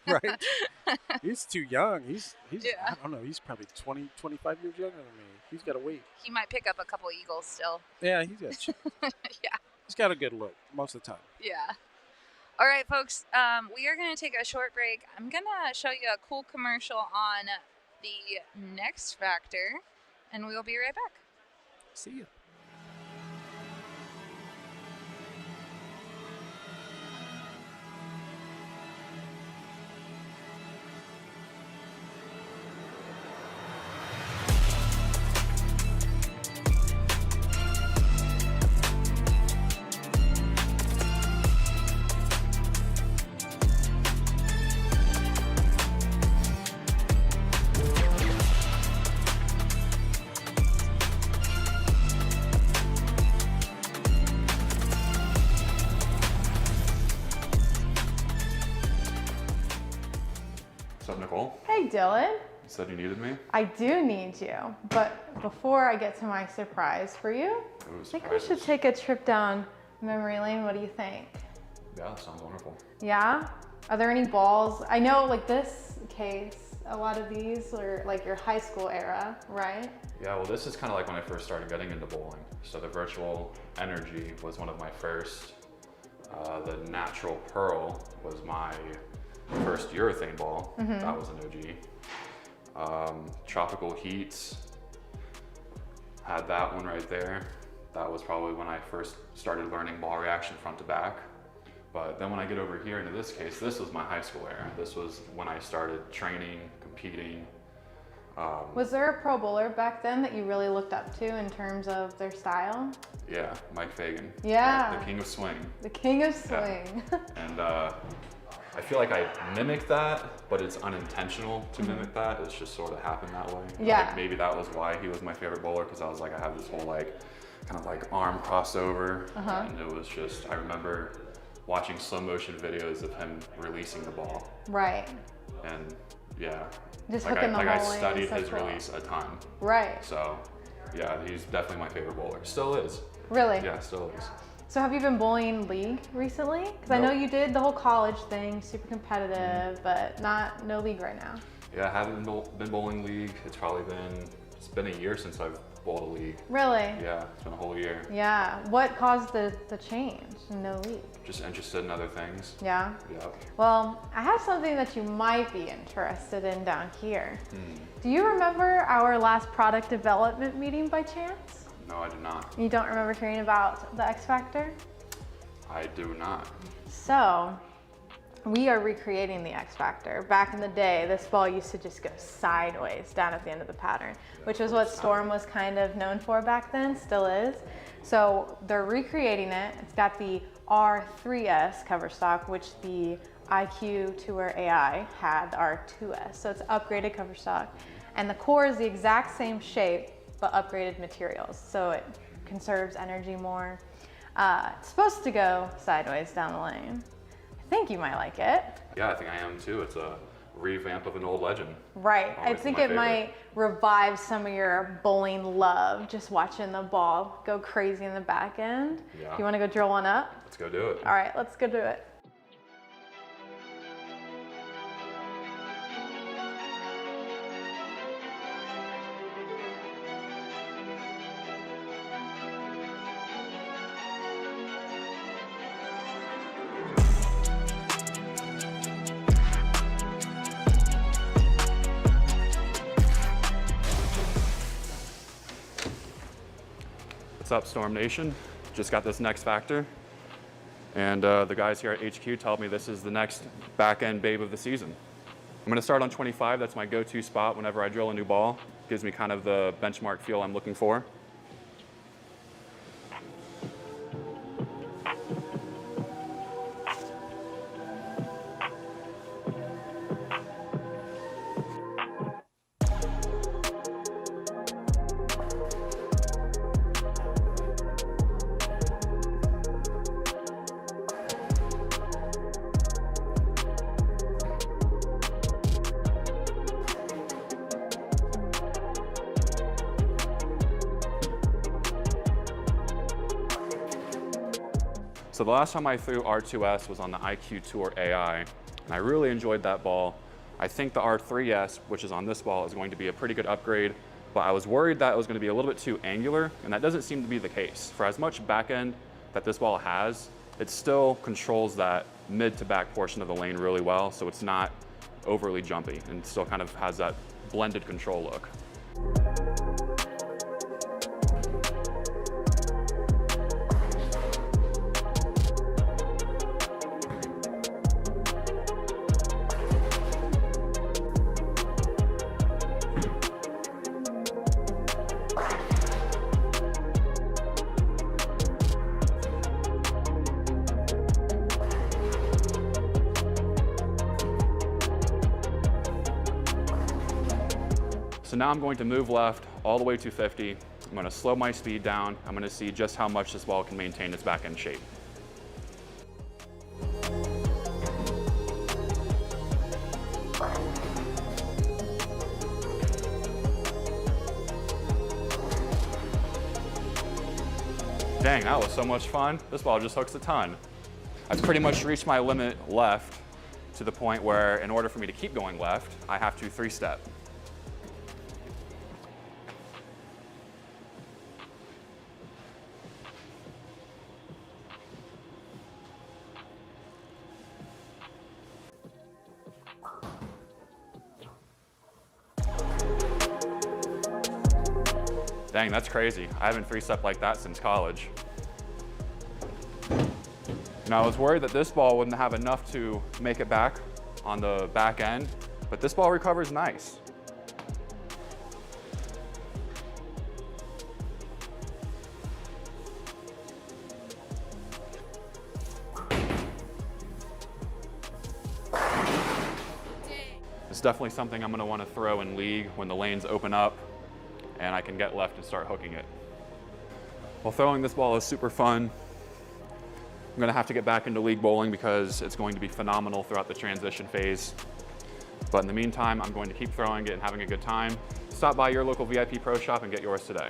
Right? He's too young. He's Yeah. I don't know. He's probably 20, 25 years younger than me. He's got to wait. He might pick up a couple Eagles still. Yeah, he's got Yeah. He's got a good look most of the time. Yeah. All right, folks. We are going to take a short break. I'm going to show you a cool commercial on the next factor, and we will be right back. See you. What's up, Nicole? Hey, Dylan. You said you needed me? I do need you, but before I get to my surprise for you, Ooh, I think we should take a trip down memory lane. What do you think? Yeah, that sounds wonderful. Yeah? Are there any balls? I know, like this case, a lot of these are like your high school era, right? Yeah, well, this is kind of like when I first started getting into bowling. So the Virtual Energy was one of my first. The Natural Pearl was my first urethane ball. That was an OG. Tropical Heats, had that one right there. That was probably when I first started learning ball reaction front to back. But then when I get over here into this case, this was my high school era. This was when I started training, competing. Was there a pro bowler back then that you really looked up to in terms of their style? Yeah, Mike Fagan. Yeah. Right? The king of swing. The king of swing. Yeah. And I feel like I mimicked that, but it's unintentional to mimic that. It's just sort of happened that way. Yeah. Like maybe that was why he was my favorite bowler, because I was like, I have this whole like, kind of like arm crossover. And it was just, I remember watching slow motion videos of him releasing the ball. Right. And yeah. Just like hooking the I hole in, studied so his cool. release a ton. Right. So yeah, he's definitely my favorite bowler. Still is. Really? Yeah, still is. So have you been bowling league recently? Because I know you did the whole college thing, super competitive, but no league right now. Yeah, I haven't been bowling league. It's been a year since I've bowled a league. Really? Yeah, it's been a whole year. Yeah. What caused the change in no league? Just interested in other things. Yeah. Yeah. Well, I have something that you might be interested in down here. Do you remember our last product development meeting by chance? No, I do not. You don't remember hearing about the X Factor? I do not. So, we are recreating the X Factor. Back in the day, this ball used to just go sideways down at the end of the pattern, which was what Storm was kind of known for back then, still is. So they're recreating it. It's got the R3S cover stock, which the IQ Tour AI had the R2S. So it's upgraded cover stock. And the core is the exact same shape, but upgraded materials. So it conserves energy more. It's supposed to go sideways down the lane. I think you might like it. Yeah, I think I am too. It's a revamp of an old legend. Right. I Always think my it favorite. might revive some of your bowling love, just watching the ball go crazy in the back end. Yeah. You want to go drill one up? Let's go do it. All right, let's go do it. What's up, Storm Nation? Just got this next factor. And the guys here at HQ tell me this is the next back-end babe of the season. I'm gonna start on 25. That's my go-to spot whenever I drill a new ball. Gives me kind of the benchmark feel I'm looking for. So the last time I threw R2S was on the IQ Tour AI, and I really enjoyed that ball. I think the R3S, which is on this ball, is going to be a pretty good upgrade, but I was worried that it was going to be a little bit too angular, and that doesn't seem to be the case. For as much back end that this ball has, it still controls that mid to back portion of the lane really well, so it's not overly jumpy, and still kind of has that blended control look. So now I'm going to move left all the way to 50. I'm going to slow my speed down. I'm going to see just how much this ball can maintain its back end shape. Dang, that was so much fun. This ball just hooks a ton. I've pretty much reached my limit left to the point where in order for me to keep going left, I have to three-step. Dang, that's crazy. I haven't three-stepped like that since college. Now, I was worried that this ball wouldn't have enough to make it back on the back end, but this ball recovers nice. It's definitely something I'm going to want to throw in league when the lanes open up and I can get left and start hooking it. Well, throwing this ball is super fun. I'm going to have to get back into league bowling because it's going to be phenomenal throughout the transition phase. But in the meantime, I'm going to keep throwing it and having a good time. Stop by your local VIP Pro Shop and get yours today.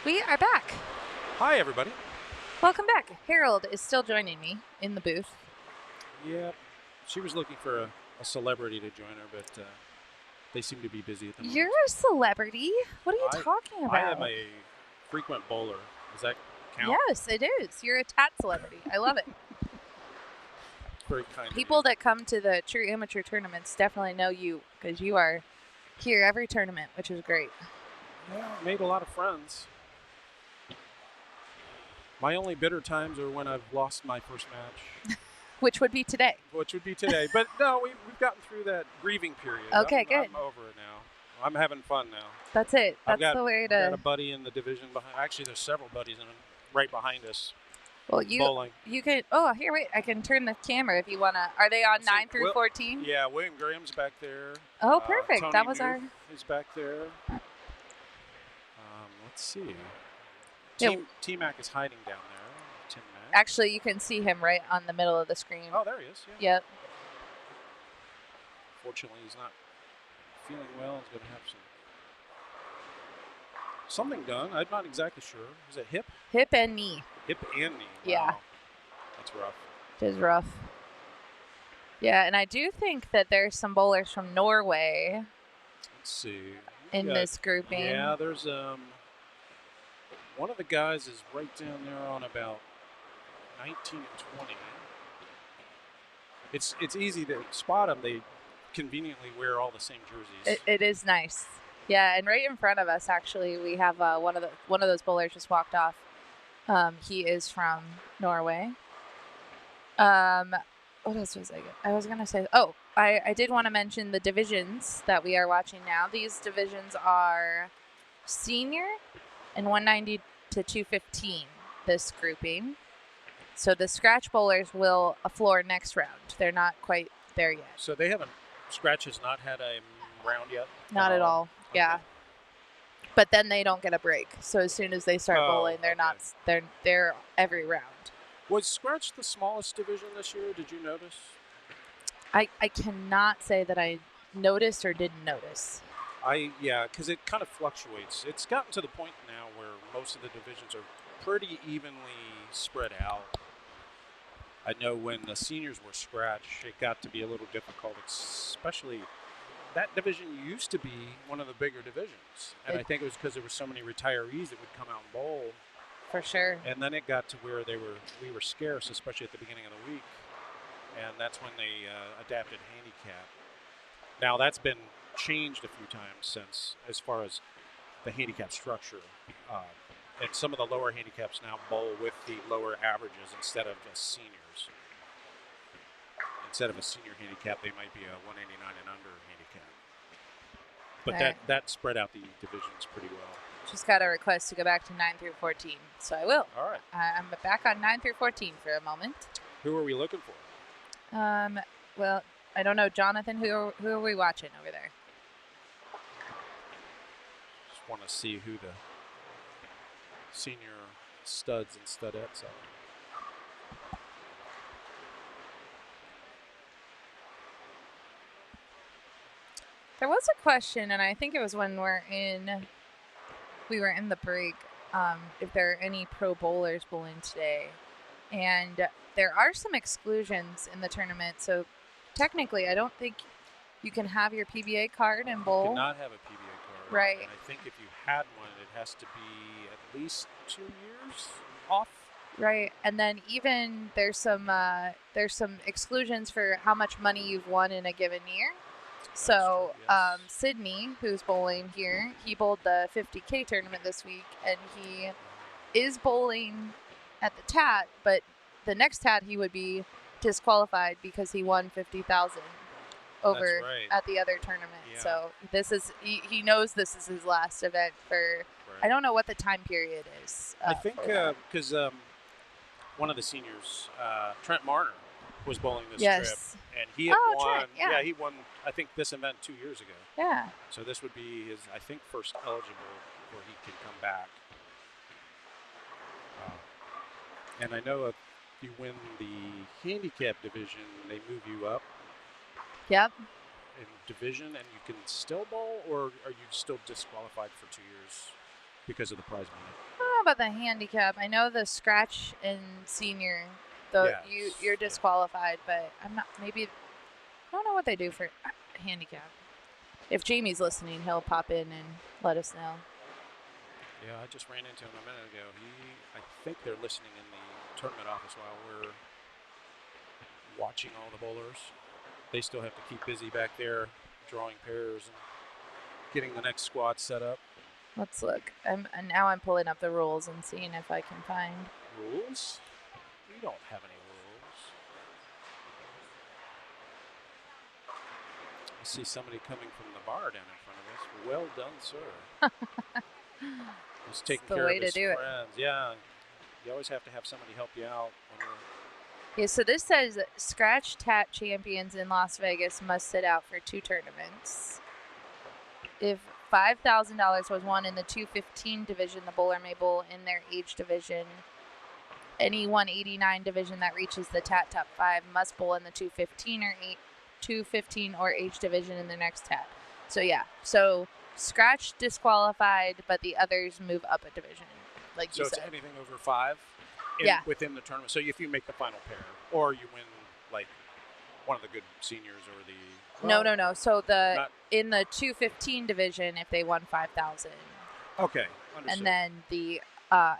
We are back. Hi, everybody. Welcome back. Harold is still joining me in the booth. Yep. She was looking for a celebrity to join her, but they seem to be busy at the moment. You're a celebrity. What are you talking about? I am a frequent bowler. Does that count? Yes, it is. You're a TAT celebrity. I love it. Very kind of People you. that come to the true amateur tournaments definitely know you because you are here every tournament, which is great. Yeah, I made a lot of friends. My only bitter times are when I've lost my first match. Which would be today. Which would be today. But no, we've gotten through that grieving period. Okay, good. I'm over it now. I'm having fun now. That's it. That's the way to. I've got a buddy in the division behind. Actually, there's several buddies right behind us. Well, bowling. You could. Oh, here, wait. I can turn the camera if you wanna. Are they on 9 through 14? Yeah, William Graham's back there. Oh, perfect. Tony That was Newf our. is back there. Let's see. Yeah. T-Mac is hiding down there. Tim Mac. Actually, you can see him right on the middle of the screen. Oh, there he is. Yeah. Yep. Fortunately, he's not feeling well. He's going to have something done. I'm not exactly sure. Is it hip? Hip and knee. Hip and knee. Yeah. Wow. That's rough. It is rough. Yeah, and I do think that there's some bowlers from Norway Let's see. in this grouping. Yeah, there's one of the guys is right down there on about 19 and 20. It's easy to spot them. They conveniently wear all the same jerseys. It is nice. Yeah, and right in front of us, actually, we have one of those bowlers just walked off. He is from Norway. What else was I was gonna say? Oh, I did want to mention the divisions that we are watching now. These divisions are senior and 190 to 215. This grouping. So the scratch bowlers will floor next round. They're not quite there yet. So they haven't. Scratch has not had a round yet. Not at all. Okay. Yeah. But then they don't get a break. So as soon as they start bowling, they're not. They're every round. Was scratch the smallest division this year? Did you notice? I cannot say that I noticed or didn't notice. Yeah, because it kind of fluctuates. It's gotten to the point now where most of the divisions are pretty evenly spread out. I know when the seniors were scratch, it got to be a little difficult, especially that division used to be one of the bigger divisions. And I think it was because there were so many retirees that would come out and bowl. For sure. And then it got to where we were scarce, especially at the beginning of the week. And that's when they adapted handicap. Now that's been changed a few times since, as far as the handicap structure. And some of the lower handicaps now bowl with the lower averages instead of just seniors. Instead of a senior handicap, they might be a 189 and under handicap. But that spread out the divisions pretty well. Just got a request to go back to 9 through 14, so I will. All right. I'm back on 9 through 14 for a moment. Who are we looking for? Well, I don't know, Jonathan. Who are we watching over there? Just want to see who the senior studs and studettes are. There was a question, and I think it was when we were in the break, if there are any pro bowlers bowling today. And there are some exclusions in the tournament, so technically I don't think you can have your PBA card and bowl. You cannot have a PBA card. Right. And I think if you had one, it has to be at least 2 years off. Right. And then even there's some exclusions for how much money you've won in a given year. So yes. Sydney, who's bowling here, he bowled the 50K tournament this week, and he is bowling at the TAT, but the next TAT he would be disqualified because he won 50,000 over at the other tournament. Yeah. So this is he knows this is his last event for. Right. I don't know what the time period is. I think because one of the seniors, Trent Marner, was bowling this trip, and he had won. Trent, yeah, he won. I think this event 2 years ago. Yeah. So this would be his, I think, first eligible where he can come back. And I know if you win the handicap division, they move you up. Yep. In division, and you can still bowl, or are you still disqualified for 2 years? because of the prize money. I don't know about the handicap. I know the scratch and senior, you're disqualified, but I'm not. Maybe I don't know what they do for handicap. If Jamie's listening, he'll pop in and let us know. Yeah, I just ran into him a minute ago. I think they're listening in the tournament office while we're watching all the bowlers. They still have to keep busy back there, drawing pairs and getting the next squad set up. Let's look. Now I'm pulling up the rules and seeing if I can find rules. We don't have any rules. I see somebody coming from the bar down in front of us. Well done, sir. He's taking care of his friends. Yeah, you always have to have somebody help you out. Yeah, so this says scratch TAT champions in Las Vegas must sit out for 2 tournaments. If $5,000 was won in the 215 division, the bowler may bowl in their age division. Any 189 division that reaches the TAT top 5 must bowl in the 215 or age division in the next TAT. So yeah, so scratch disqualified, but the others move up a division, like you said. So it's anything over 5 within the tournament. So if you make the final pair, or you win like one of the good seniors or the... Well, no. So in the 215 division, if they won 5,000. Okay, understood. And then the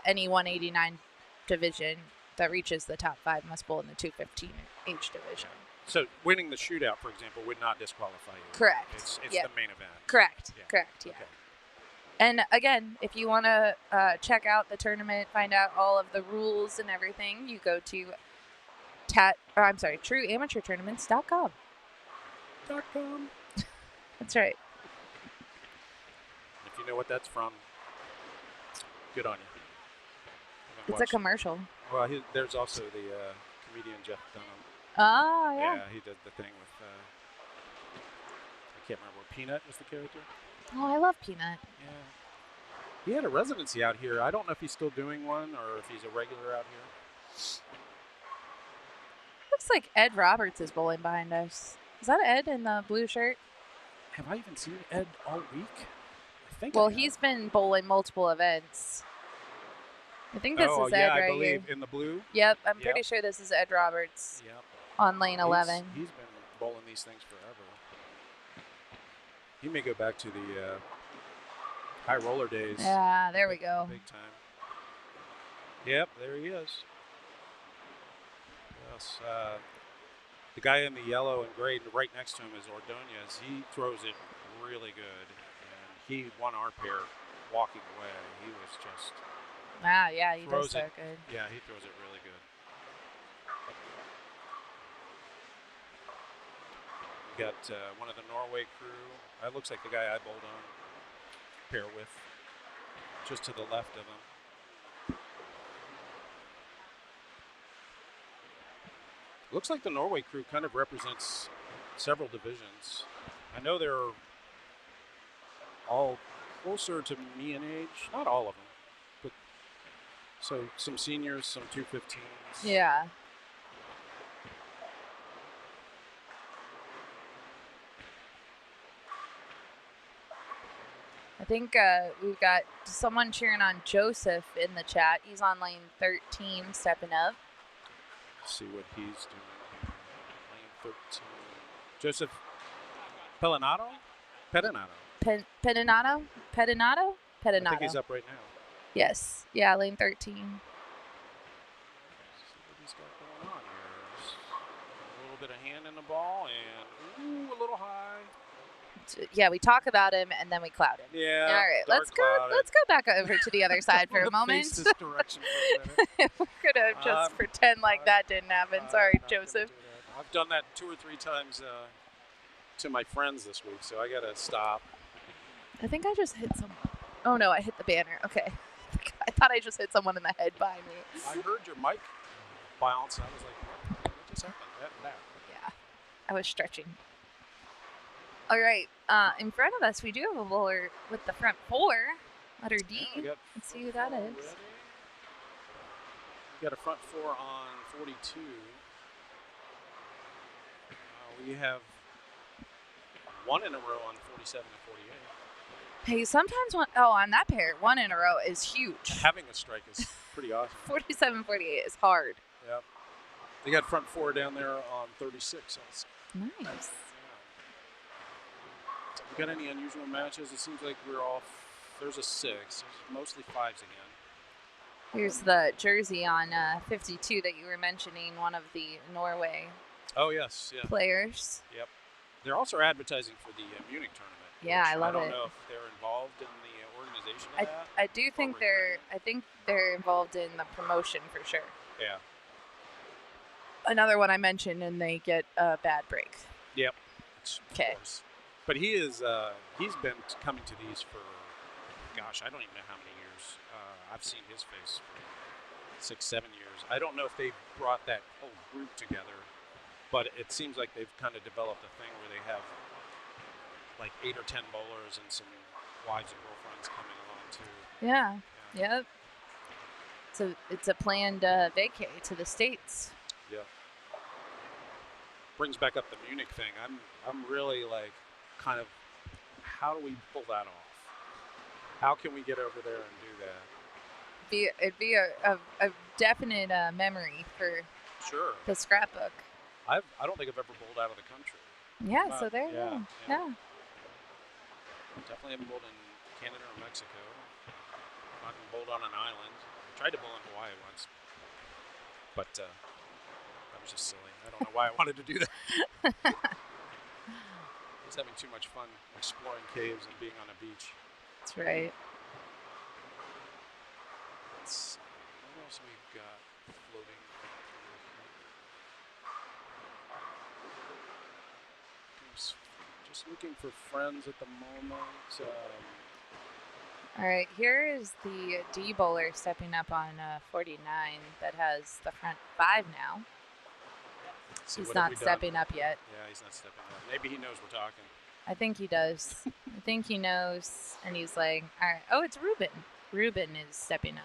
any 189 division that reaches the top 5 must bowl in the 215 age division. So winning the shootout, for example, would not disqualify you. Correct. It's the main event. Correct. Yeah. Correct. Yeah. Okay. And again, if you want to check out the tournament, find out all of the rules and everything, you go to TrueAmateurTournaments.com. That's right. If you know what that's from, good on you. It's a commercial. Well, there's also the comedian Jeff Dunham. Oh, yeah. Yeah, he did the thing with, I can't remember what, Peanut was the character? Oh, I love Peanut. Yeah. He had a residency out here. I don't know if he's still doing one or if he's a regular out here. Looks like Ed Roberts is bowling behind us. Is that Ed in the blue shirt? Have I even seen Ed all week? I think. Well, he's been bowling multiple events. I think this is Ed right here. In the blue? Yep, I'm pretty sure this is Ed Roberts. Yep. On lane 11. He's been bowling these things forever. He may go back to the high roller days. Yeah, there we go. Big time. Yep, there he is. Yes, the guy in the yellow and gray right next to him is Ordonez. He throws it really good, and he won our pair walking away. He was just... Wow, yeah, he does so good. Yeah, he throws it really good. We got one of the Norway crew. That looks like the guy I bowled on. Pair with, just to the left of him. Looks like the Norway crew kind of represents several divisions. I know they're all closer to me in age. Not all of them, but so some seniors, some 215s. Yeah. I think we've got someone cheering on Joseph in the chat. He's on lane 13, stepping up. Let's see what he's doing here. Lane 13. Joseph Pedinato? Pedinato? I think he's up right now. Yes. Yeah, lane 13. Let's see what he's got going on here. A little bit of hand in the ball and a little high. Yeah, we talk about him and then we cloud him. Yeah. All right, let's go back over to the other side for a moment. Face this direction for a minute. We're gonna just pretend like that didn't happen. Sorry, Joseph. I've done that 2 or 3 times to my friends this week, so I gotta stop. I think I just hit someone. Oh no, I hit the banner. Okay. I thought I just hit someone in the head behind me. I heard your mic bounce. I was like, what just happened? Yeah, I was stretching. All right, in front of us, we do have a bowler with the front 4, letter D. Yeah, let's see who that is. We got a front 4 on 42. We have one in a row on 47 and 48. Hey, sometimes on that pair, one in a row is huge. Having a strike is pretty awesome. 47-48 is hard. Yep. They got front four down there on 36 also. Nice. We got any unusual matches? It seems like we're all, there's a 6. There's mostly 5s again. Here's the jersey on 52 that you were mentioning, one of the Norway players. Yep. They're also advertising for the Munich tournament. Yeah, I love it. I don't know if they're involved in the organization of that. I do think they're involved in the promotion for sure. Yeah. Another one I mentioned, and they get a bad break. Yep. Okay. But he's been coming to these for, gosh, I don't even know how many years. I've seen his face for 6-7 years. I don't know if they brought that whole group together, but it seems like they've kind of developed a thing where they have like 8 or 10 bowlers and some wives and girlfriends coming along too. Yeah. Yep. So it's a planned vacay to the States. Yeah. Brings back up the Munich thing. I'm really like kind of, how do we pull that off? How can we get over there and do that? It'd be a definite memory for the scrapbook. I don't think I've ever bowled out of the country. Yeah, so there you go. Yeah. Definitely haven't bowled in Canada or Mexico. Not even bowled on an island. Tried to bowl in Hawaii once, but that was just silly. I don't know why I wanted to do that. I was having too much fun exploring caves and being on a beach. That's right. What else we've got floating? Just looking for friends at the moment. All right, here is the D bowler stepping up on 49 that has the front 5 now. He's not stepping up yet. Yeah, he's not stepping up. Maybe he knows we're talking. I think he does. I think he knows, and he's like, all right. Oh, it's Ruben. Ruben is stepping up.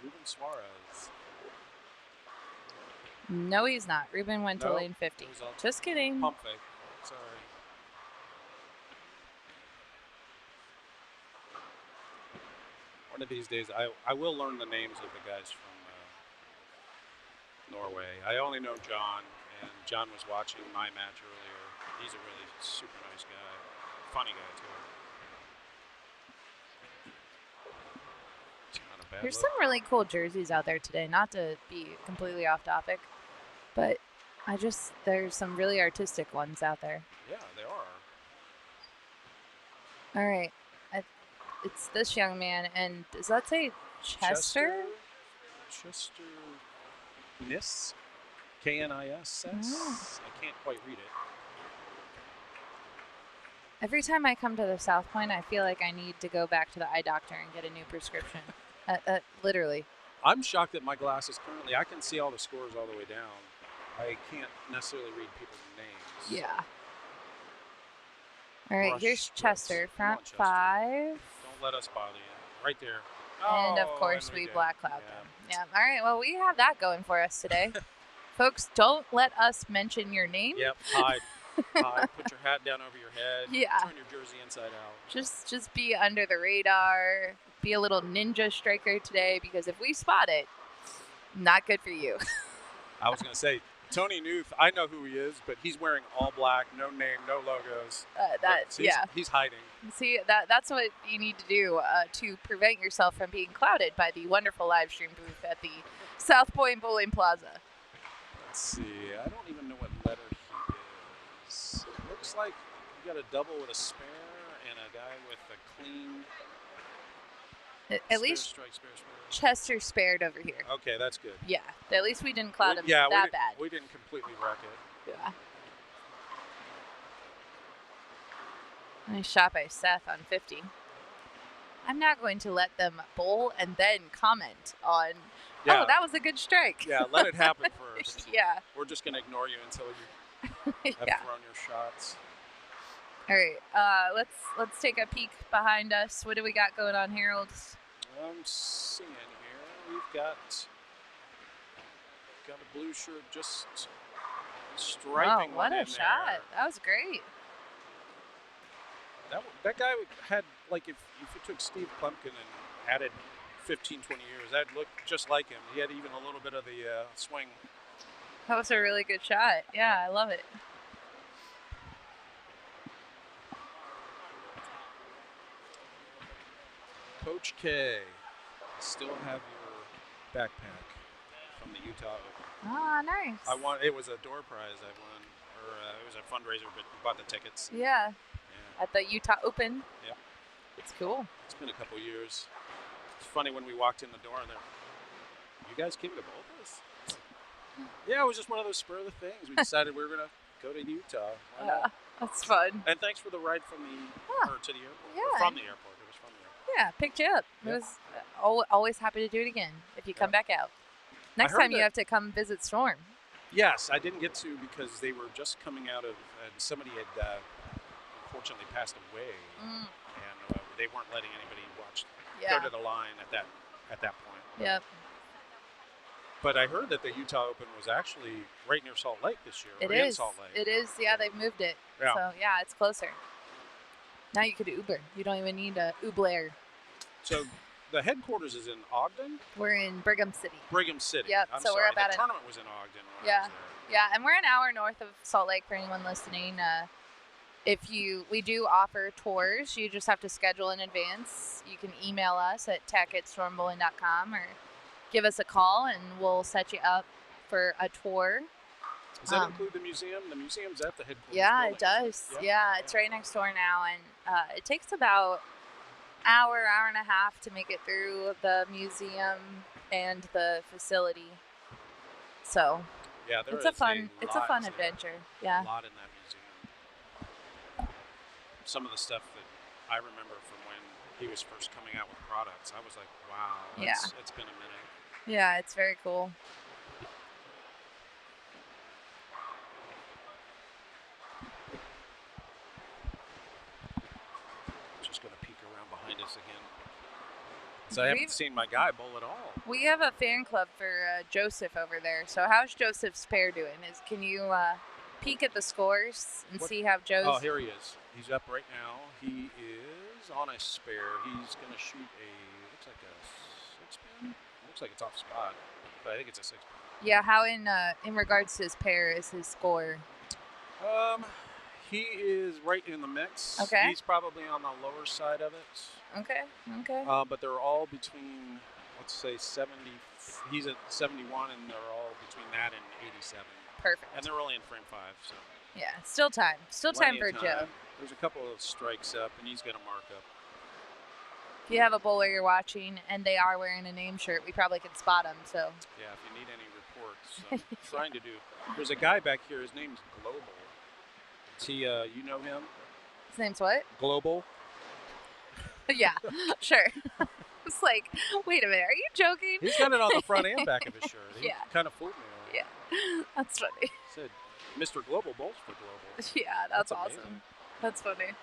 Ruben Suarez. No, he's not. Ruben went to lane 50. Just kidding. Pump fake. Sorry. One of these days, I will learn the names of the guys from Norway. I only know John, and John was watching my match earlier. He's a really super nice guy. Funny guy, too. Not a bad There's look. some really cool jerseys out there today. Not to be completely off topic, but there's some really artistic ones out there. Yeah, they are. All right. It's this young man, and does that say Chester? Chester Nis? K-N-I-S-S? I can't quite read it. Every time I come to the South Point, I feel like I need to go back to the eye doctor and get a new prescription. Literally. I'm shocked that my glasses currently, I can see all the scores all the way down. I can't necessarily read people's names. Yeah. All right, here's Chester, front Chester. 5. Don't let us bother you. Right there. And of course, we black cloud them. Yeah. All right, well, we have that going for us today. Folks, don't let us mention your name. Yep, hide. Put your hat down over your head. Yeah. Turn your jersey inside out. Just be under the radar. Be a little ninja striker today, because if we spot it, not good for you. I was going to say, Tony Newth, I know who he is, but he's wearing all black, no name, no logos. He's hiding. See, that's what you need to do to prevent yourself from being clouded by the wonderful live stream booth at the South Point Bowling Plaza. Let's see. I don't even know what letter he is. It looks like you got a double with a spare and a guy with a clean. At least strike, spare. Chester spared over here. Okay, that's good. Yeah, at least we didn't cloud him that bad. We didn't completely wreck it. Yeah. Nice shot by Seth on 50. I'm not going to let them bowl and then comment on, oh, that was a good strike. Yeah, let it happen first. Yeah. We're just going to ignore you until you have thrown your shots. All right, let's take a peek behind us. What do we got going on, Harold? I'm seeing here, we've got a blue shirt just striping. Wow, what a shot. That was great. That guy had like if you took Steve Klumpkin and added 15, 20 years, that'd look just like him. He had even a little bit of the swing. That was a really good shot. Yeah, I love it. Coach K, still have your backpack from the Utah Open. Ah, nice. It was a door prize I won, or it was a fundraiser, but we bought the tickets. Yeah. At the Utah Open. Yeah. It's cool. It's been a couple years. It's funny when we walked in the door and you guys came to both of us? Yeah, it was just one of those spur of the things. We decided we were going to go to Utah. Why not? That's fun. And thanks for the ride from to the airport. Yeah. Or from the airport. It was from the airport. Yeah, picked you up. Yep. It was always happy to do it again if you come back out. Next heard time you have to come visit Storm. Yes, I didn't get to because they were just coming out of, and somebody had unfortunately passed away, and they weren't letting anybody go to the line at that point. Yep. But I heard that the Utah Open was actually right near Salt Lake this year. It in is. Salt Lake. It is. Yeah, they've moved it. Yeah. So yeah, it's closer. Now you could Uber. You don't even need a Ubler. So the headquarters is in Ogden? We're in Brigham City. Brigham City. Yep. I'm so sorry. we're about the tournament was in Ogden. When I was there. Yeah, and we're an hour north of Salt Lake for anyone listening. We do offer tours. You just have to schedule in advance. You can email us at tech@stormbowling.com or give us a call and we'll set you up for a tour. Does that include the museum? The museum's at the headquarters. Yeah, building. it does. Yeah, it's right next door now, and it takes about hour and a half to make it through the museum and the facility. So yeah, it's a fun adventure. Yeah. A lot in that museum. Some of the stuff that I remember from when he was first coming out with products, I was like, wow, it's been a minute. Yeah, it's very cool. Just going to peek around behind us again. So I haven't seen my guy bowl at all. We have a fan club for Joseph over there. So how's Joseph's pair doing? Can you peek at the scores and see how Joe's... Oh, here he is. He's up right now. He is on a spare. He's going to shoot looks like a 6-pin. Looks like it's off spot, but I think it's a 6-pin. Yeah, how in regards to his pair is his score? He is right in the mix. Okay. He's probably on the lower side of it. Okay. But they're all between, let's say, 70. He's at 71, and they're all between that and 87. Perfect. And they're only in frame 5, so. Yeah, still time. Still time for Joe. There's a couple of strikes up, and he's got a mark up. If you have a bowler you're watching and they are wearing a name shirt, we probably can spot them. So. Yeah, if you need any reports, I'm trying to do. There's a guy back here. His name's Global. Is he, you know him? His name's what? Global. Yeah, sure. It's like, wait a minute, are you joking? He's got it on the front and back of his shirt. He kind of fooled me. Yeah, that's funny. He said, Mr. Global bowls for Global. Yeah, that's awesome. Amazing. That's funny.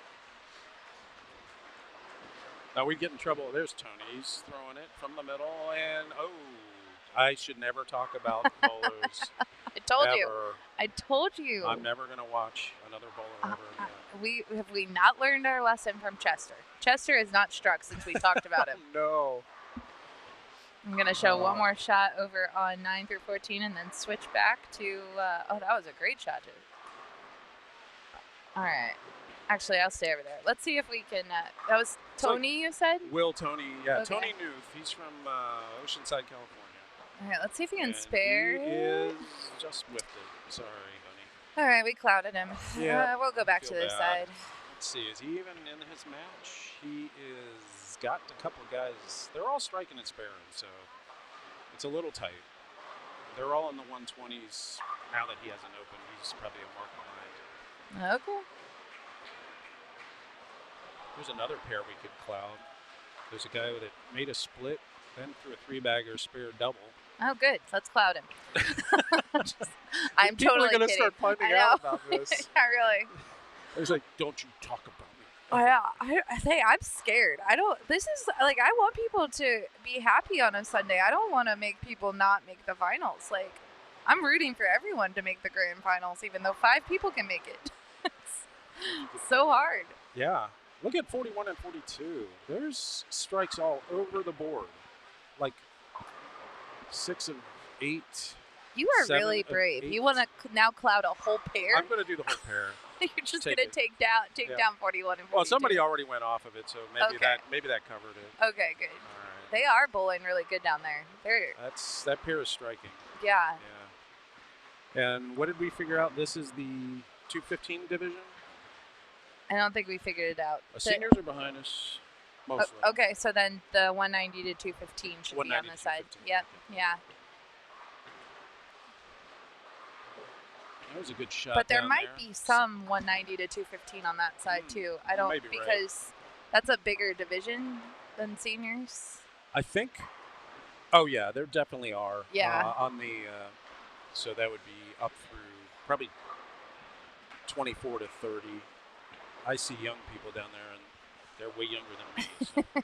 Now we get in trouble. There's Tony. He's throwing it from the middle, and I should never talk about bowlers. I told you. I'm never going to watch another bowler ever again. Have we not learned our lesson from Chester? Chester has not struck since we talked about him. No. I'm going to show one more shot over on 9 through 14 and then switch back to, that was a great shot, dude. All right. Actually, I'll stay over there. Let's see if we can, that was Tony, you said? Tony, yeah. Okay. Tony Newth. He's from Oceanside, California. All right, let's see if he can spare. He is just whiffed it. Sorry, honey. All right, we clouded him. Yeah, we'll go back to this side. Let's see, is he even in his match? He is got a couple of guys. They're all striking and sparing, so it's a little tight. They're all in the 120s. Now that he hasn't opened, he's probably a mark behind. Okay. There's another pair we could cloud. There's a guy that made a split, then threw a 3-bagger, spare double. Oh, good. Let's cloud him. I'm People totally are going to start finding out about this. Yeah, really. He's like, don't you talk about me. Oh, yeah. I'm scared. I want people to be happy on a Sunday. I don't want to make people not make the finals. Like, I'm rooting for everyone to make the grand finals, even though 5 people can make it. It's so hard. Yeah. Look at 41 and 42. There's strikes all over the board. Like 6 of 8. You are really brave. You want to now cloud a whole pair? I'm going to do the whole pair. You're just going to take down 41 and 42. Well, somebody already went off of it, so maybe that covered it. Okay, good. All right. They are bowling really good down there. That pair is striking. Yeah. Yeah. And what did we figure out? This is the 215 division? I don't think we figured it out. Seniors are behind us, mostly. Okay, so then the 190 to 215 should be on the side. Yep, yeah. That was a good shot. But there might be some 190 to 215 on that side too. I don't because that's a bigger division than seniors. I think. Oh yeah, there definitely are. Yeah. On the, so that would be up through probably 24 to 30. I see young people down there, and they're way younger than me. So.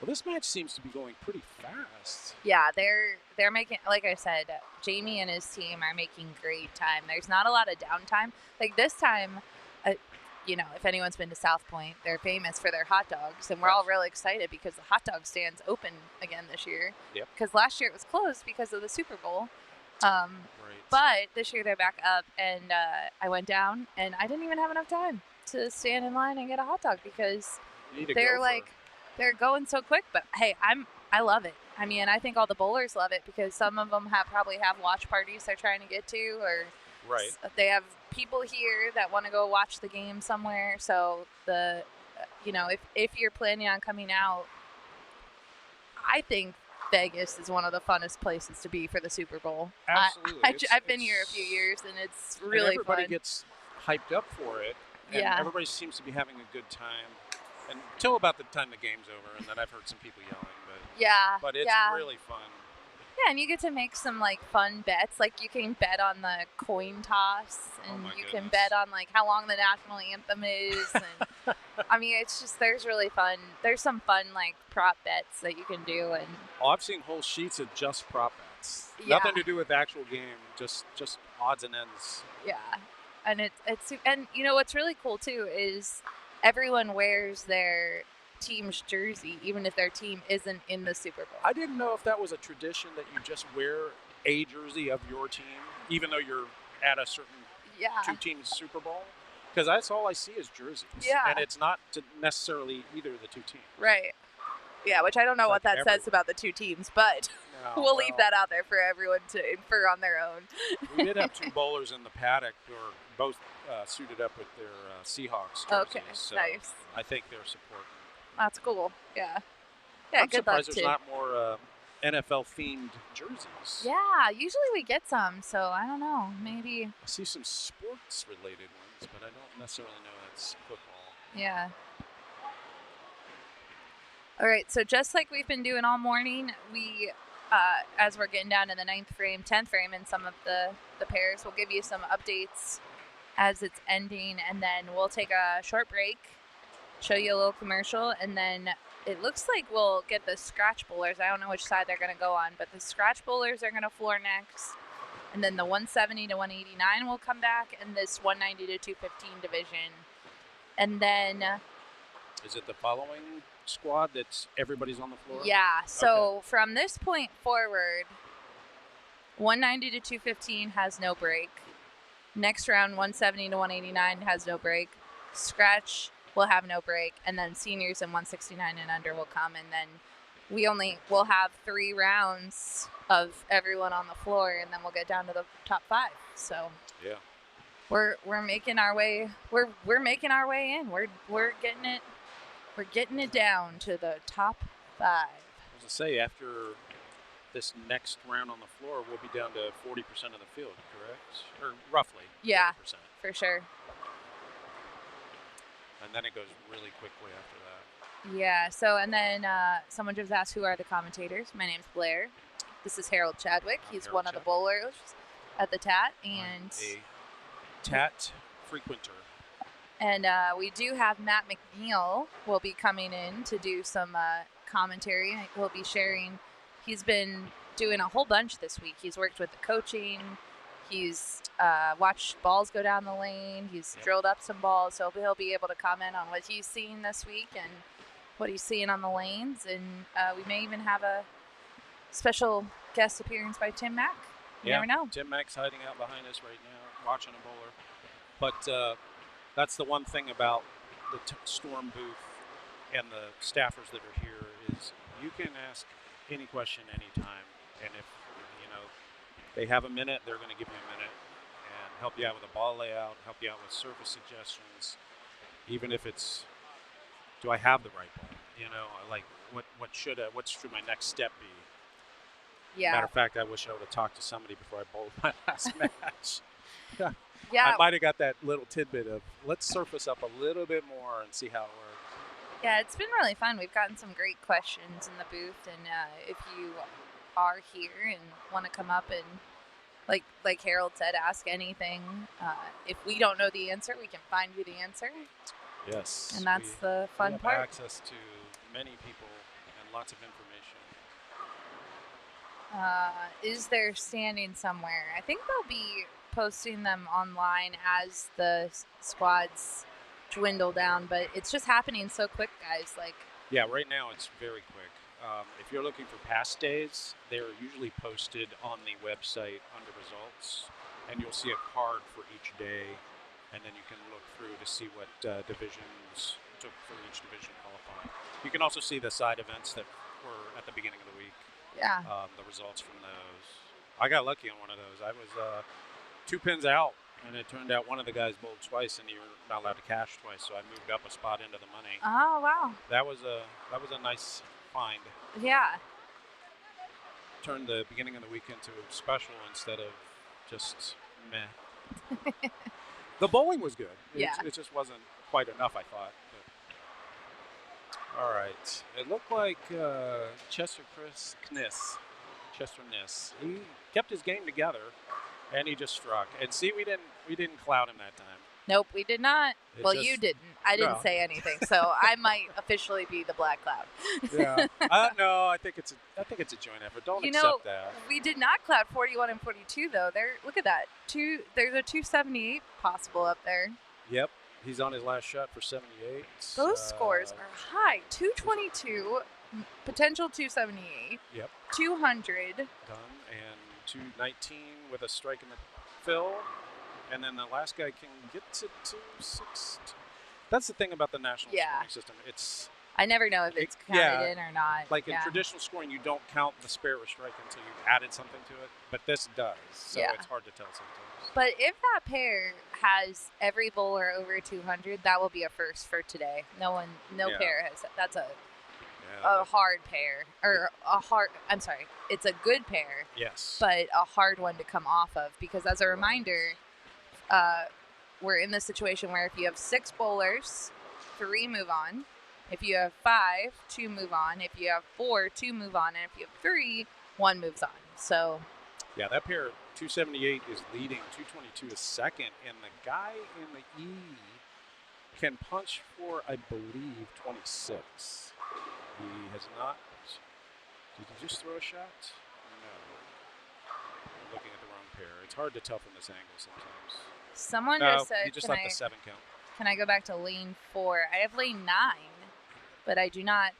Well, this match seems to be going pretty fast. Yeah, they're making, like I said, Jamie and his team are making great time. There's not a lot of downtime. Like this time, if anyone's been to South Point, they're famous for their hot dogs, and we're all really excited because the hot dog stand's open again this year. Yep. Because last year it was closed because of the Super Bowl. Right. But this year they're back up, and I went down, and I didn't even have enough time to stand in line and get a hot dog because they're going so quick. But hey, I love it. I mean, I think all the bowlers love it because some of them probably have watch parties they're trying to get to, or they have people here that want to go watch the game somewhere. So if you're planning on coming out, I think Vegas is one of the funnest places to be for the Super Bowl. Absolutely. I've been here a few years, and it's really fun. Everybody fun. Gets hyped up for it, and yeah. Everybody seems to be having a good time until about the time the game's over, and then I've heard some people yelling. But it's really fun. Yeah, and you get to make some fun bets. Like you can bet on the coin toss, and can bet on how long the national anthem is. And I mean, it's just there's some fun prop bets that you can do. And I've seen whole sheets of just prop bets. Yeah. Nothing to do with the actual game, just odds and ends. Yeah, and it's what's really cool too is everyone wears their team's jersey, even if their team isn't in the Super Bowl. I didn't know if that was a tradition that you just wear a jersey of your team, even though you're at a certain two-team Super Bowl. Because that's all I see is jerseys. Yeah. And it's not necessarily either of the two teams. Right. Yeah, which I don't know what that says about the two teams, but we'll leave that out there for everyone to infer on their own. We did have two bowlers in the paddock who are both suited up with their Seahawks jerseys. Okay, so nice. I think they're supporting. That's cool. Yeah. Yeah, I'm surprised there's not more NFL-themed jerseys. Yeah, usually we get some, so I don't know. Maybe. I see some sports-related ones, but I don't necessarily know that's football. Yeah. All right, so just like we've been doing all morning, we, as we're getting down to the 9th frame, 10th frame, and some of the pairs, we'll give you some updates as it's ending, and then we'll take a short break, show you a little commercial, and then it looks like we'll get the scratch bowlers. I don't know which side they're going to go on, but the scratch bowlers are going to floor next, and then the 170 to 189 will come back, and this 190 to 215 division. And then... Is it the following squad that's everybody's on the floor? Yeah, so from this point forward, 190 to 215 has no break. Next round, 170 to 189 has no break. Scratch will have no break, and then seniors and 169 and under will come, and then we'll have 3 rounds of everyone on the floor, and then we'll get down to the top 5. So yeah, we're making our way. We're making our way in. We're getting it. We're getting it down to the top 5. I was to say, after this next round on the floor, we'll be down to 40% of the field, correct? Or roughly. Yeah, 40%. for sure. And then it goes really quickly after that. Yeah, so and then someone just asked who are the commentators. My name's Blair. This is Harold Chadwick. He's one of the bowlers at the TAT. And I'm a TAT frequenter. And we do have Matt McNeil will be coming in to do some commentary. He'll be sharing. He's been doing a whole bunch this week. He's worked with the coaching. He's watched balls go down the lane. He's drilled up some balls, so he'll be able to comment on what he's seen this week and what he's seeing on the lanes. And we may even have a special guest appearance by Tim Mack. You never know. Tim Mack's hiding out behind us right now, watching a bowler. But that's the one thing about the Storm booth and the staffers that are here is you can ask any question anytime, and if they have a minute, they're going to give you a minute and help you out with a ball layout, help you out with surface suggestions, even if it's, do I have the right ball? Like what should my next step be? Yeah. Matter of fact, I wish I would have talked to somebody before I bowled my last match. Yeah. I might have got that little tidbit of let's surface up a little bit more and see how it works. Yeah, it's been really fun. We've gotten some great questions in the booth, and if you are here and want to come up and, like Harold said, ask anything. If we don't know the answer, we can find you the answer. Yes. And that's the fun we have part. Access to many people and lots of information. Is there standing somewhere? I think they'll be posting them online as the squads dwindle down, but it's just happening so quick, guys. Yeah, right now it's very quick. If you're looking for past days, they're usually posted on the website under results, and you'll see a card for each day, and then you can look through to see what divisions took for each division qualifying. You can also see the side events that were at the beginning of the week. Yeah. The results from those. I got lucky on one of those. I was 2 pins out, and it turned out one of the guys bowled twice, and you're not allowed to cash twice, so I moved up a spot into the money. Oh, wow. That was a nice find. Yeah. Turned the beginning of the week into a special instead of just meh. The bowling was good. It just wasn't quite enough, I thought. All right. It looked like Chester Niss. He kept his game together, and he just struck. And see, we didn't cloud him that time. Nope, we did not. You didn't. I didn't say anything, so I might officially be the black cloud. Yeah. No, I think it's a joint effort. Don't accept that. We did not cloud 41 and 42 though. Look at that. There's a 278 possible up there. Yep. He's on his last shot for 78. Those scores are high. 222, potential 278. Yep. 200. Done. And 219 with a strike in the fill. And then the last guy can get to 260. That's the thing about the national scoring system. I never know if it's counted in or not. Like in traditional scoring, you don't count the spare or strike until you've added something to it. But this does. So it's hard to tell sometimes. But if that pair has every bowler over 200, that will be a first for today. No pair has. That's a hard pair. It's a good pair. Yes. But a hard one to come off of, because as a reminder, we're in the situation where if you have 6 bowlers, 3 move on. If you have 5, 2 move on. If you have 4, 2 move on. And if you have 3, 1 moves on. So. Yeah, that pair, 278 is leading, 222 is second, and the guy in the E can punch for, I believe, 26. He has not. Did he just throw a shot? No. I'm looking at the wrong pair. It's hard to tell from this angle sometimes. Someone just said, he just left the 7 count. Can I go back to lane 4? I have lane 9, but I do not.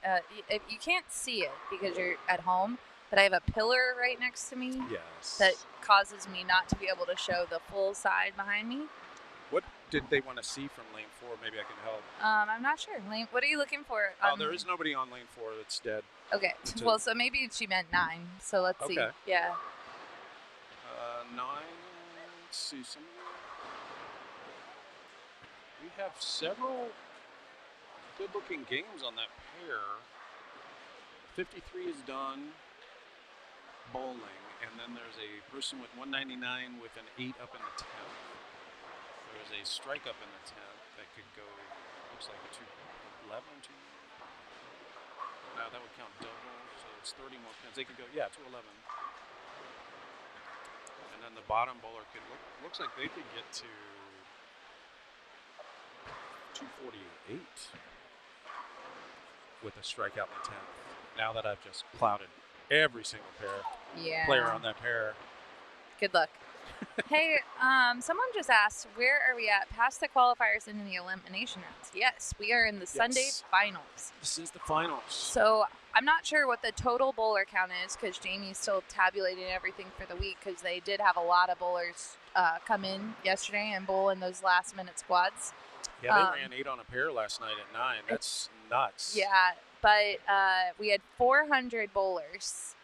You can't see it because you're at home, but I have a pillar right next to me. Yes. That causes me not to be able to show the full side behind me. What did they want to see from lane 4? Maybe I can help. I'm not sure. What are you looking for? There is nobody on lane 4 that's dead. Okay. Well, so maybe she meant 9. So let's see. Yeah. 9. Let's see. We have several good-looking games on that pair. 53 is done bowling, and then there's a person with 199 with an 8 up in the 10th. There's a strike up in the 10th that could go, looks like 211. Now that would count double, so it's 30 more pins. They could go, 211. And then the bottom bowler could looks like they could get to 248 with a strikeout in the 10th. Now that I've just clouded every single player on that pair. Good luck. Hey, someone just asked, where are we at? Past the qualifiers and in the elimination rounds. Yes, we are in the Sunday finals. This is the finals. So I'm not sure what the total bowler count is because Jamie's still tabulating everything for the week because they did have a lot of bowlers come in yesterday and bowl in those last-minute squads. Yeah, they ran 8 on a pair last night at 9. That's nuts. Yeah, but we had 400 bowlers,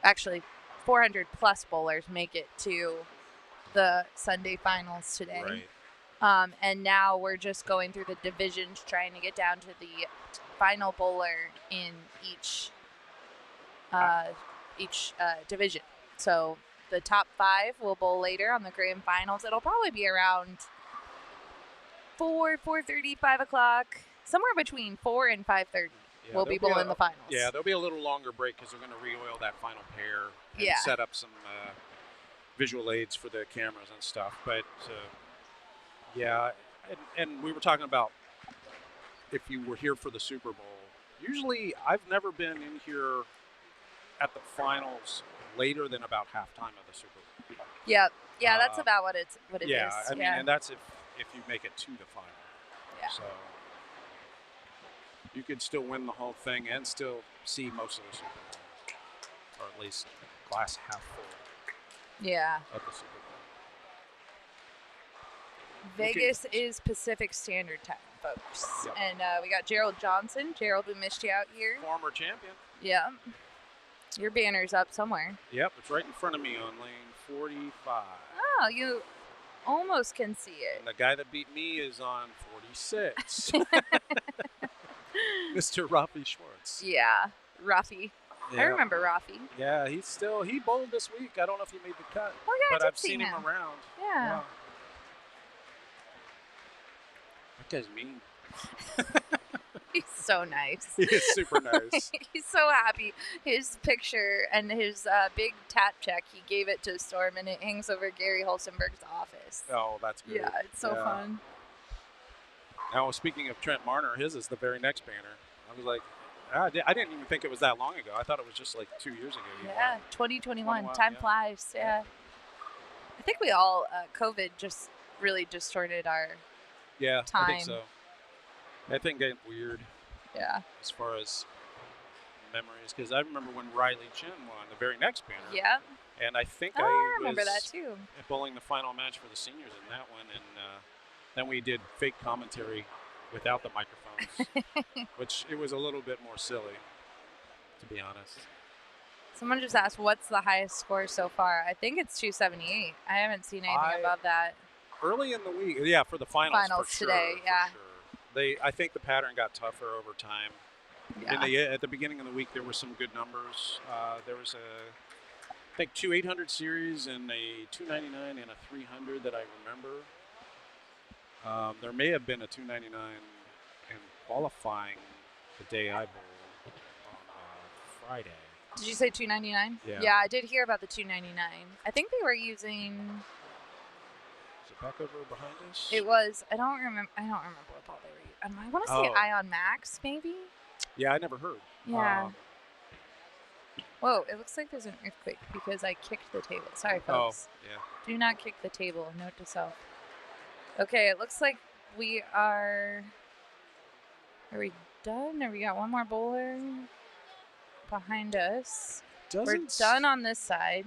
actually 400 plus bowlers make it to the Sunday finals today. Right. And now we're just going through the divisions trying to get down to the final bowler in each division. So the top 5 will bowl later on the grand finals. It'll probably be around 4:30, 5 o'clock, somewhere between 4 and 5:30. Yeah, We'll be bowling the finals. Yeah, there'll be a little longer break because they're going to re-oil that final pair and Yeah. set up some visual aids for the cameras and stuff. But yeah, and we were talking about if you were here for the Super Bowl. Usually, I've never been in here at the finals later than about halftime of the Super Bowl. Yeah, that's about what it is. Yeah, I mean, and that's if you make it to the final. Yeah. So you could still win the whole thing and still see most of the Super Bowl, or at least glass half full. Yeah. Of the Super Bowl. Vegas is Pacific Standard Time, folks. Yep. And we got Gerald Johnson. Gerald, we missed you out here. Former champion. Yeah. Your banner's up somewhere. Yep, it's right in front of me on lane 45. Oh, you almost can see it. And the guy that beat me is on 46. Mr. Rafi Schwartz. Yeah, Rafi. Yeah. I remember Rafi. Yeah, he bowled this week. I don't know if he made the cut. Oh, yeah, but I I've did see seen him him around. Yeah. That guy's mean. He's so nice. He is super nice. He's so happy. His picture and his big TAT check, he gave it to Storm, and it hangs over Gary Holstenberg's office. Oh, that's good. Yeah, it's so fun. Now, speaking of Trent Marner, his is the very next banner. I was like, I didn't even think it was that long ago. I thought it was just like 2 years ago. Yeah, 2021. Time flies. Yeah. I think we all, COVID just really distorted our time. I think so. I think getting weird. Yeah. As far as memories, because I remember when Riley Chin won the very next banner. Yeah. And I think I remember that too. Bowling the final match for the seniors in that one, and then we did fake commentary without the microphones, which it was a little bit more silly, to be honest. Someone just asked, what's the highest score so far? I think it's 278. I haven't seen anything above that. Early in the week, yeah, for the finals for sure, today, yeah. For sure. I think the pattern got tougher over time. Yeah. At the beginning of the week, there were some good numbers. There was I think 2 800 series and a 299 and a 300 that I remember. There may have been a 299 in qualifying the day I bowled on Friday. Did you say 299? Yeah. I did hear about the 299. I think they were using. Is it back over behind us? It was. I don't remember what ball they were using. I want to say Ion Max, maybe. Yeah, I never heard. Yeah. Whoa! It looks like there's an earthquake because I kicked the table. Sorry, folks. Oh, yeah. Do not kick the table. Note to self. Okay, it looks like we are. Are we done? Or we got one more bowler behind us? We're done on this side.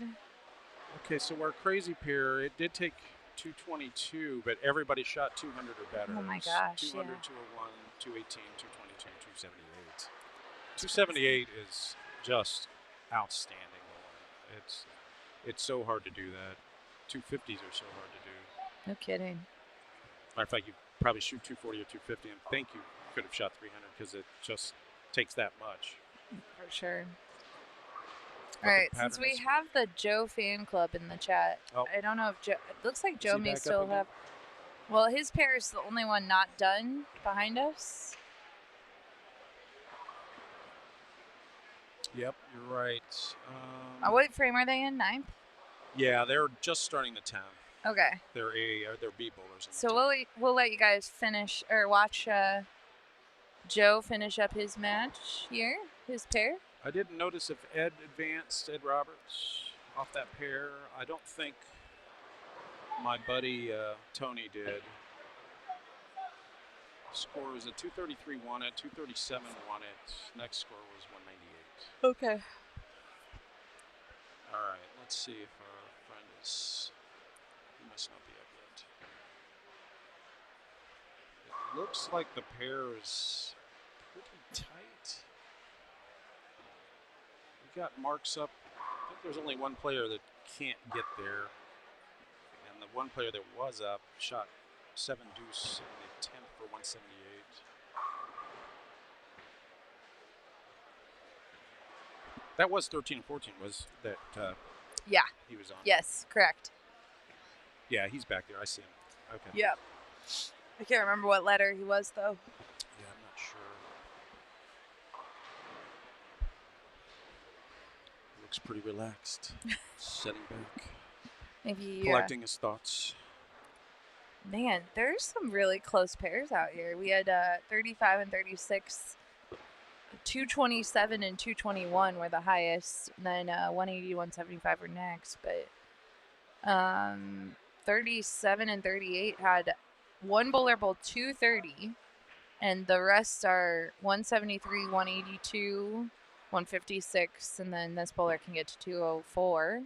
Okay, so our crazy pair, it did take 222, but everybody shot 200 or better. Oh my gosh! 200, 201, 218, 222, 278. 278 is just outstanding. It's so hard to do that. 250s are so hard to do. No kidding. Matter of fact, you probably shoot 240 or 250 and think you could have shot 300 because it just takes that much. For sure. All right, since we have the Joe fan club in the chat, I don't know if Joe. It looks like Joe may still have. Well, his pair is the only one not done behind us. Yep, you're right. What frame are they in? 9th? Yeah, they're just starting the 10th. Okay. They're B bowlers. So we'll let you guys finish or watch Joe finish up his match here, his pair. I didn't notice if Ed Roberts, off that pair. I don't think my buddy Tony did. Score was a 233 won it, 237 won it. Next score was 198. Okay. All right, let's see if our friend is. He must not be up yet. It looks like the pair is pretty tight. We got marks up. I think there's only one player that can't get there. And the one player that was up shot 7 deuce in the 10th for 178. That was 13 and 14, was that Yeah. he was on? Yes, correct. Yeah, he's back there. I see him. Okay. Yep. I can't remember what letter he was, though. Yeah, I'm not sure. He looks pretty relaxed. Sitting back. Maybe Collecting his thoughts. Man, there's some really close pairs out here. We had 35 and 36, 227 and 221 were the highest. And then 180 175 were next. But 37 and 38 had one bowler bowl 230, and the rest are 173, 182, 156, and then this bowler can get to 204.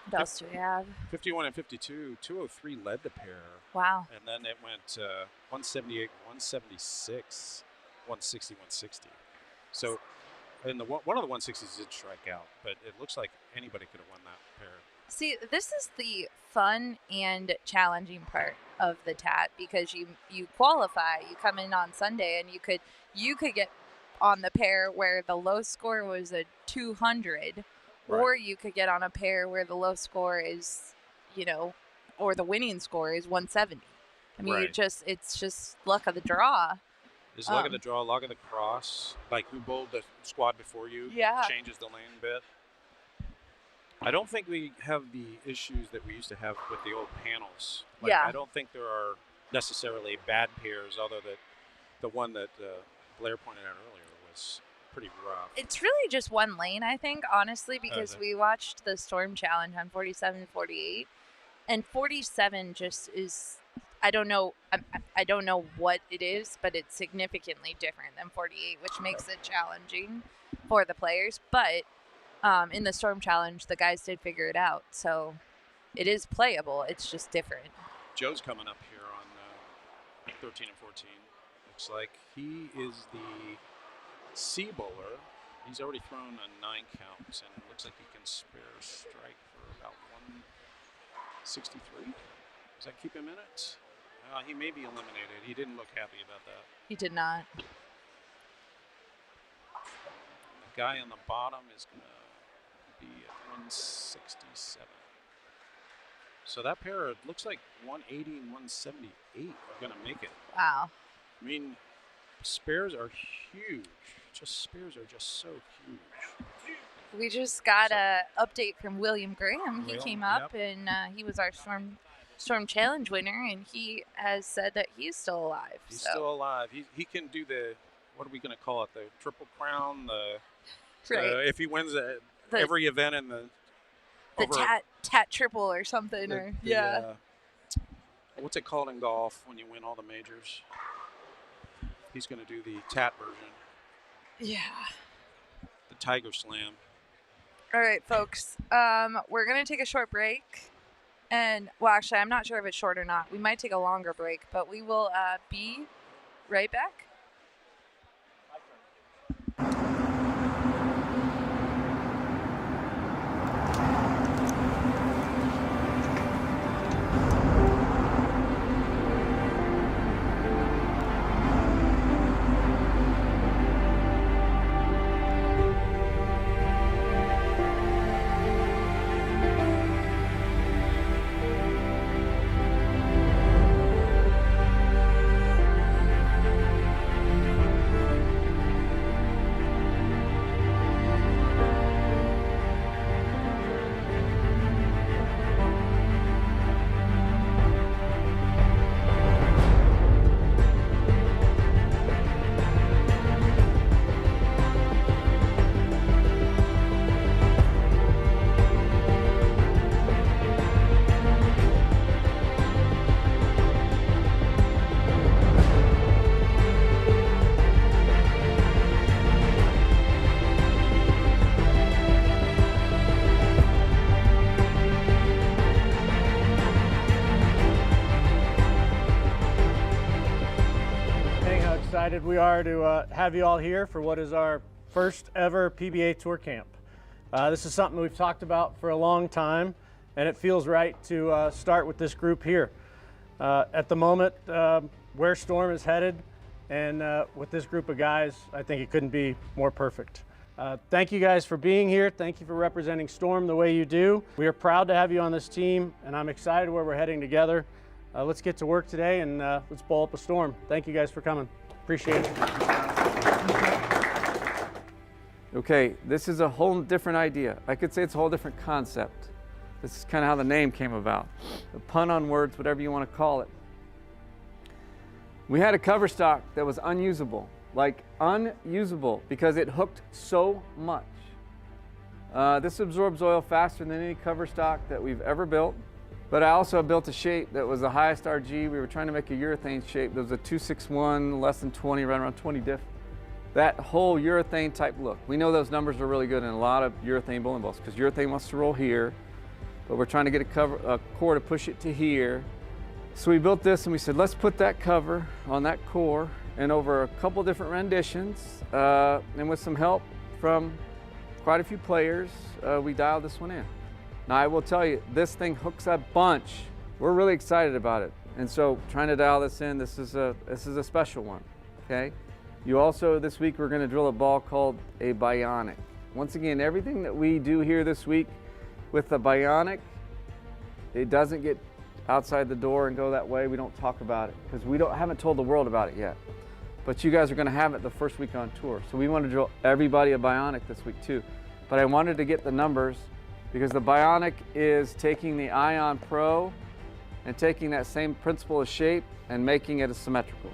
What else do we have? 51 and 52, 203 led the pair. Wow. And then it went 178, 176, 160, 160. So, and one of the 160s did strike out, but it looks like anybody could have won that pair. See, this is the fun and challenging part of the TAT, because you qualify, you come in on Sunday, and you could get on the pair where the low score was a 200. Right. Or you could get on a pair where the low score is, or the winning score is 170. I mean, Right. it's just luck of the draw. There's luck of the draw, luck of the cross. Like who bowled the squad before you changes the lane a bit. I don't think we have the issues that we used to have with the old panels. Like, I don't think there are necessarily bad pairs, other than the one that Blair pointed out earlier was pretty rough. It's really just one lane, I think, honestly, because we watched the Storm Challenge on 47 and 48, and 47 just is, I don't know what it is, but it's significantly different than 48, which makes it challenging for the players. But in the Storm Challenge, the guys did figure it out, so it is playable. It's just different. Joe's coming up here on 13 and 14. Looks like he is the C bowler. He's already thrown a 9 count, and it looks like he can spare a strike for about 163. Does that keep him in it? He may be eliminated. He didn't look happy about that. He did not. The guy on the bottom is going to be at 167. So that pair, it looks like 180 and 178 are going to make it. Wow. I mean, spares are huge. Spares are just so huge. We just got a update from William Graham. He came up and he was our Storm Challenge winner, and he has said that he's still alive. He's still alive. He can do the, what are we going to call it, the Triple Crown, if he wins every event in the TAT triple or something, what's it called in golf when you win all the majors? He's going to do the TAT version. Yeah. The Tiger Slam. All right, folks. We're going to take a short break. And, well, actually, I'm not sure if it's short or not. We might take a longer break, but we will be right back. excited we are to have you all here for what is our first ever PBA Tour Camp. This is something we've talked about for a long time, and it feels right to start with this group here. At the moment, where Storm is headed, and with this group of guys, I think it couldn't be more perfect. Thank you guys for being here. Thank you for representing Storm the way you do. We are proud to have you on this team, and I'm excited where we're heading together. Let's get to work today, and let's bowl up a storm. Thank you guys for coming. Appreciate it. Okay, this is a whole different idea. I could say it's a whole different concept. This is kind of how the name came about. A pun on words, whatever you want to call it. We had a cover stock that was unusable, like unusable, because it hooked so much. This absorbs oil faster than any cover stock that we've ever built. But I also built a shape that was the highest RG. We were trying to make a urethane shape. There was a 261, less than 20, right around 20 diff. That whole urethane type look. We know those numbers are really good in a lot of urethane bowling balls because urethane wants to roll here, but we're trying to get a core to push it to here. So we built this and we said, let's put that cover on that core, and over a couple different renditions, and with some help from quite a few players, we dialed this one in. Now I will tell you, this thing hooks a bunch. We're really excited about it. And so trying to dial this in, this is a special one, okay? You also, this week, we're gonna drill a ball called a Bionic. Once again, everything that we do here this week with the Bionic, it doesn't get outside the door and go that way. We don't talk about it because we haven't told the world about it yet. But you guys are gonna have it the first week on tour. So we want to drill everybody a Bionic this week too. But I wanted to get the numbers because the Bionic is taking the Ion Pro and taking that same principle of shape and making it a symmetrical.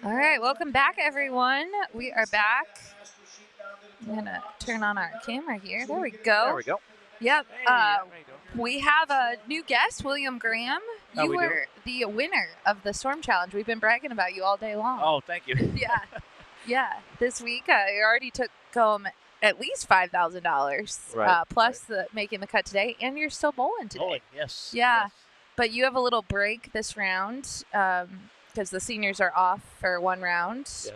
All right, welcome back, everyone. We are back. I'm going to turn on our camera here. There we go. There we go. Yep. Hey, how you doing? We have a new guest, William Graham. You we do? were the winner of the Storm Challenge. We've been bragging about you all day long. Oh, thank you. Yeah. Yeah. This week, you already took home at least $5,000, Right, plus making the cut today, and you're still bowling today. Bowling, yes. Yeah. Yes. But you have a little break this round because the seniors are off for one round. Yes.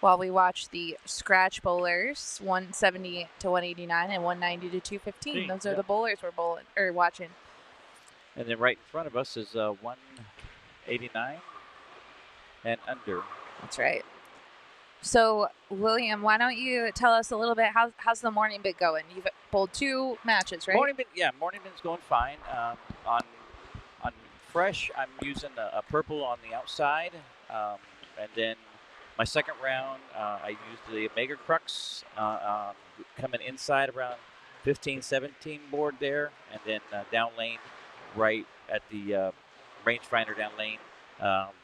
While we watch the scratch bowlers, 170 to 189 and 190 to 215. Those are the bowlers we're watching. And then right in front of us is 189 and under. That's right. So, William, why don't you tell us a little bit, how's the morning been going? You've bowled 2 matches, right? Morning bin's going fine. On fresh, I'm using a purple on the outside, and then my second round, I used the Omega Crux coming inside around 15, 17 board there, and then down lane right at the rangefinder down lane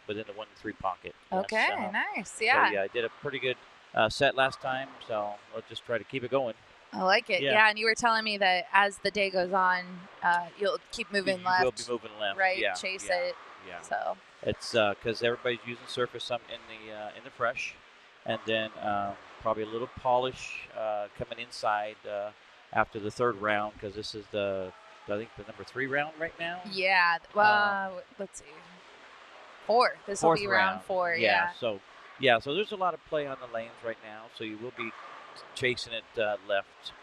within the 1-3 pocket. Okay, nice, yeah. So, yeah, I did a pretty good set last time, so I'll just try to keep it going. I like it, yeah. And you were telling me that as the day goes on, you'll keep moving left. We'll be moving left, right? yeah, Chase yeah, it. Yeah. So it's because everybody's using surface some in the fresh, and then probably a little polish coming inside after the third round, because this is I think the number 3 round right now. Yeah. Well, let's see. 4. This will be round 4. Yeah. So there's a lot of play on the lanes right now, so you will be chasing it left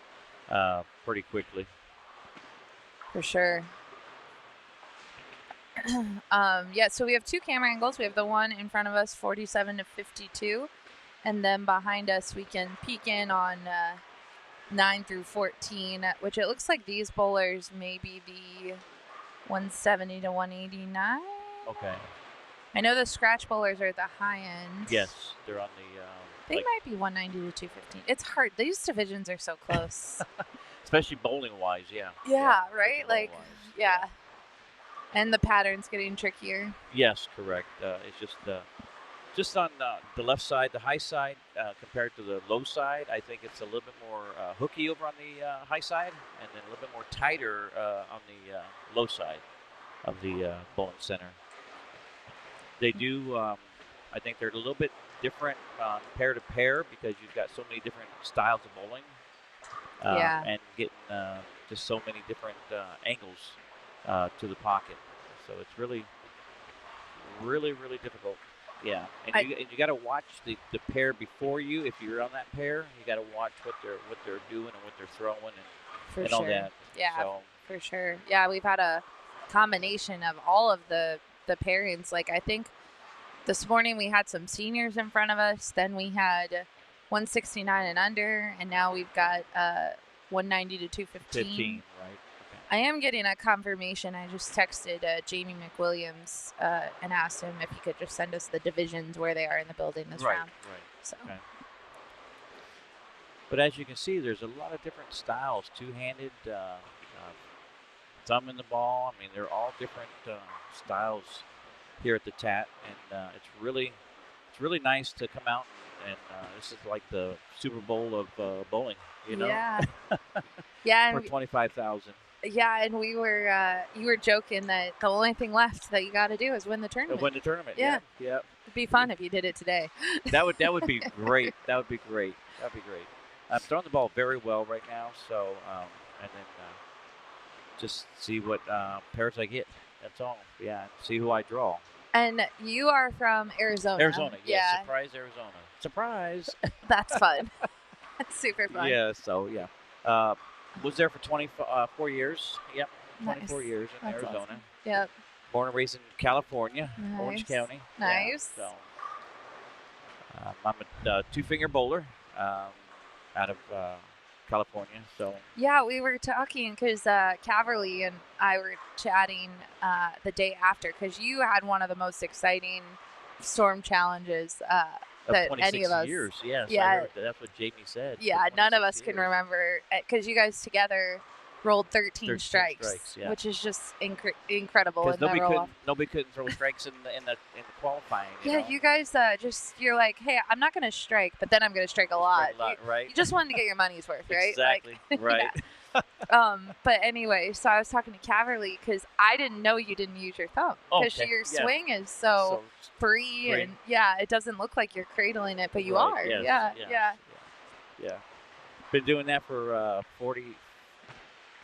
pretty quickly. For sure. Yeah, so we have 2 camera angles. We have the one in front of us, 47 to 52. And then behind us, we can peek in on 9 through 14, which it looks like these bowlers may be the 170 to 189. Okay. I know the scratch bowlers are at the high end. Yes, they're on the... They might be 190 to 215. It's hard. These divisions are so close. Especially bowling-wise, yeah. Yeah, right? Like, yeah. And the pattern's getting trickier. Yes, correct. It's just on the left side, the high side, compared to the low side, I think it's a little bit more hooky over on the high side, and then a little bit more tighter on the low side of the bowling center. They do, I think they're a little bit different pair to pair, because you've got so many different styles of bowling. And getting just so many different angles to the pocket. So it's really, really, really difficult. Yeah, and you got to watch the pair before you. If you're on that pair, you got to watch what they're doing and what they're throwing and all that. Yeah, so. For sure. Yeah, we've had a combination of all of the pairings. Like, I think this morning we had some seniors in front of us. Then we had 169 and under, and now we've got 190 to 215. 15, right? Okay. I am getting a confirmation. I just texted Jamie McWilliams and asked him if he could just send us the divisions where they are in the building this round. Right. So. Okay. But as you can see, there's a lot of different styles. Two-handed, thumb in the ball. I mean, they're all different styles here at the TAT, and it's really nice to come out and this is like the Super Bowl of bowling, you know? Yeah. Yeah. For 25,000. Yeah, and we were you were joking that the only thing left that you got to do is win the tournament. Win the tournament. Yeah. Yeah. It'd be fun if you did it today. That would be great. That would be great. I'm throwing the ball very well right now, so and then just see what pairs I get. That's all. Yeah, see who I draw. And you are from Arizona. Arizona, yes. Yeah. Surprise, Arizona. Surprise. That's fun. That's super fun. Yeah, so, yeah. Was there for 24 years. Yep, 24 nice. years in That's Arizona. Awesome. Yep. Born and raised in California, nice. Orange County. Nice. Yeah, so, I'm a two-finger bowler out of California. So yeah, we were talking because Caverly and I were chatting the day after, because you had one of the most exciting storm challenges that any of us. 26 years, yes. Yeah, that's what Jamie said. Yeah, none of us can remember, because you guys together rolled 13 strikes, strikes, yeah. which is just incredible. Because in that roll-off. nobody couldn't throw strikes in the qualifying. Yeah, know? you guys you're like, hey, I'm not going to strike, but then I'm going to strike a lot. Right? You just wanted to get your money's worth, right? Exactly. Like, right. But anyway, so I was talking to Caverly because I didn't know you didn't use your thumb because Okay, your yeah. swing is so free free. and it doesn't look like you're cradling it, but you Right, are. yes, Yeah. Yeah. Been doing that for 40.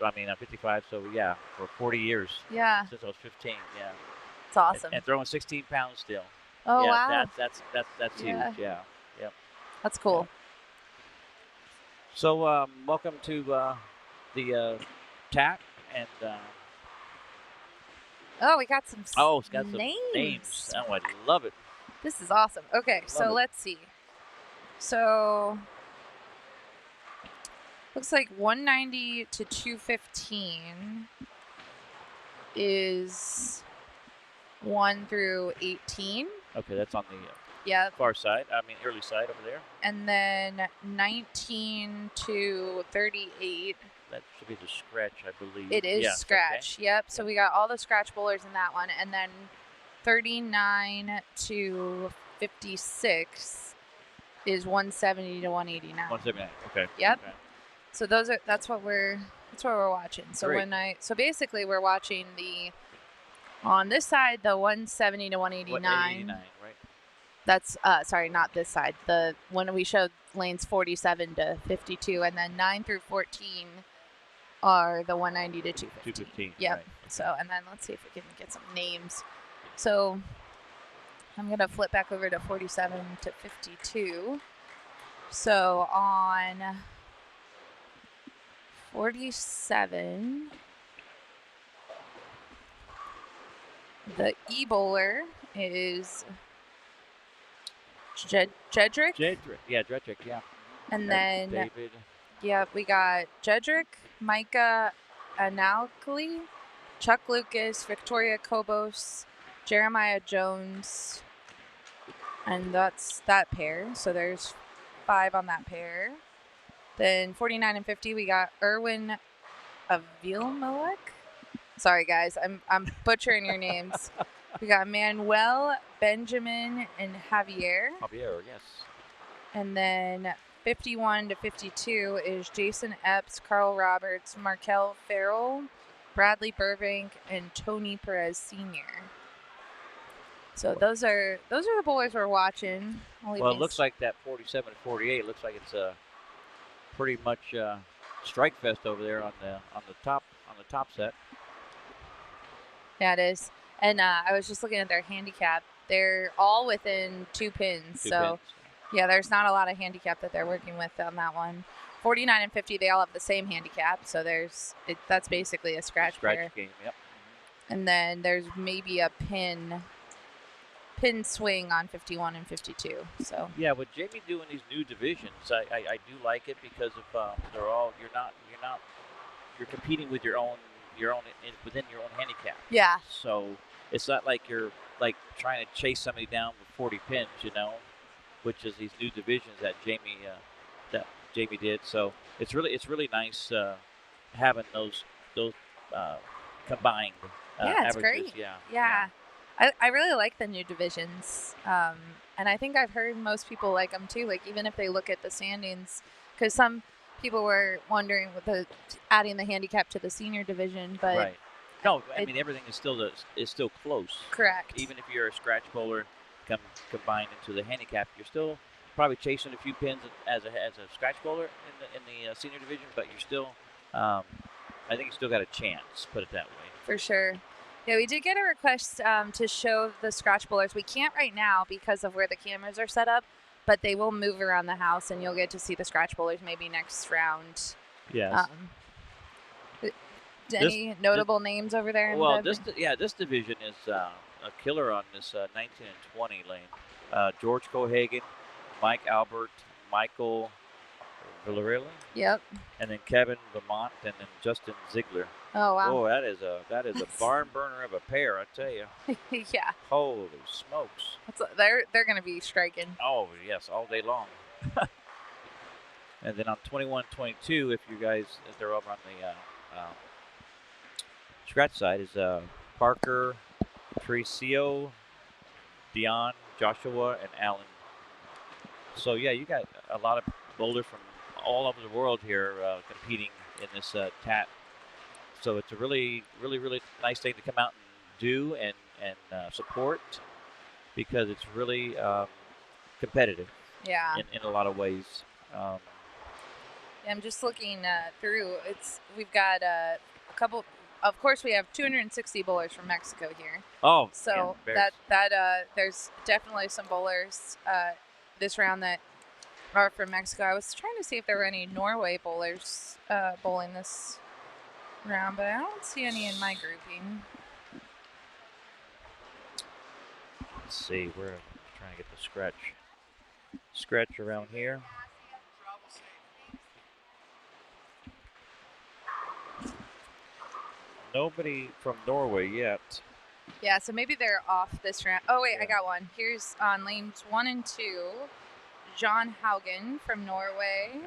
I mean, I'm 55, so yeah, for 40 years. Yeah. Since I was 15. Yeah. It's awesome. And throwing 16 pounds still. Oh yeah, wow. That's Yeah. huge. Yeah. Yep. That's cool. Yeah. So welcome to the TAT and. Oh, we got some It's got some names. names. Oh, I love it. This is awesome. Okay, so let's see. So looks like 190 to 215 is 1 through 18. Okay, that's on the Yep. far side. I mean, early side over there. And then 19 to 38. That should be the scratch, I believe. It is Yes, scratch. okay. Yep. So we got all the scratch bowlers in that one. And then 39 to 56 is 170 to 189. 179. Okay. Yep. Okay. So that's what we're watching. So Great. so basically we're watching on this side the 170 to 189. 189, right? That's sorry, not this side. When we showed lanes 47 to 52 and then 9 through 14 are the 190 to 215. 215. Yep. Right. So and then let's see if we can get some names. So I'm going to flip back over to 47 to 52. So on 47, the e-bowler is Jedrick. Yeah, Jedrick, yeah. And then, David. we got Jedrick, Micah Analkali, Chuck Lucas, Victoria Kobos, Jeremiah Jones, and that's that pair. So there's 5 on that pair. Then 49 and 50, we got Erwin Avilmalek. Sorry, guys, I'm butchering your names. We got Manuel, Benjamin, and Javier. Javier, yes. And then 51 to 52 is Jason Epps, Carl Roberts, Markel Farrell, Bradley Burbank, and Tony Perez Sr. So those are the boys we're watching. Well, it looks like that 47 to 48 looks like it's pretty much strike fest over there on the top set. Yeah, it is. And I was just looking at their handicap. They're all within 2 pins. Two so, pins. yeah, there's not a lot of handicap that they're working with on that one. 49 and 50, they all have the same handicap. So that's basically a scratch pair. game, yep. And then there's maybe a pin swing on 51 and 52. So Yeah, with Jamie doing these new divisions, I do like it because of they're all you're competing with your own within your own handicap. yeah, So it's not like you're like trying to chase somebody down with 40 pins, which is these new divisions that Jamie did. So it's really nice having those combined yeah, it's averages. great. Yeah. I really like the new divisions, and I think I've heard most people like them too. Like even if they look at the standings, because some people were wondering with adding the handicap to the senior division, but Right. No, I mean everything is still close. correct. Even if you're a scratch bowler combined into the handicap, you're still probably chasing a few pins as a scratch bowler in the senior division, but you're still I think you still got a chance. Put it that way. For sure. Yeah, we did get a request to show the scratch bowlers. We can't right now because of where the cameras are set up, but they will move around the house, and you'll get to see the scratch bowlers maybe next round. Yes. Any notable names over there? Well, this division is a killer on this 19 and 20 lane. George Cohagen, Mike Albert, Michael Villarreal, Yep. and then Kevin Vermont, and then Justin Ziegler. Oh wow. Oh, that is a barn burner of a pair, I tell you. Yeah. Holy smokes! They're going to be striking. Oh yes, all day long. And then on 21-22, if they're over on scratch side is Parker, Tricio, Dion, Joshua, and Alan. So yeah, you got a lot of boulders from all over the world here competing in this TAT. So it's a really nice thing to come out and do and support, because it's really competitive. Yeah. In a lot of ways. I'm just looking through. We've got a couple. Of course, we have 260 bowlers from Mexico here. Oh, so yeah, there's definitely some bowlers this round that are from Mexico. I was trying to see if there were any Norway bowlers bowling this round, but I don't see any in my grouping. Let's see. We're trying to get the scratch around here. Nobody from Norway yet. Yeah, so maybe they're off this round. Oh, wait, I got one. Here's on lanes 1 and 2, John Haugen from Norway.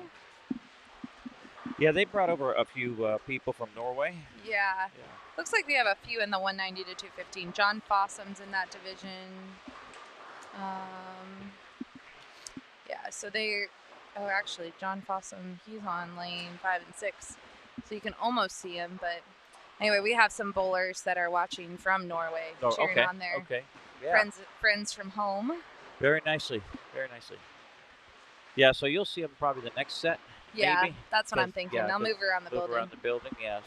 Yeah, they brought over a few people from Norway. Yeah. Looks like we have a few in the 190 to 215. John Fossum's in that division. Yeah, so actually, John Fossum, he's on lane 5 and 6. So you can almost see him, but anyway, we have some bowlers that are watching from Norway, cheering on their friends from home. Very nicely. Yeah, so you'll see them probably the next set. Yeah, maybe. That's what I'm thinking. They'll move around the building. Yes.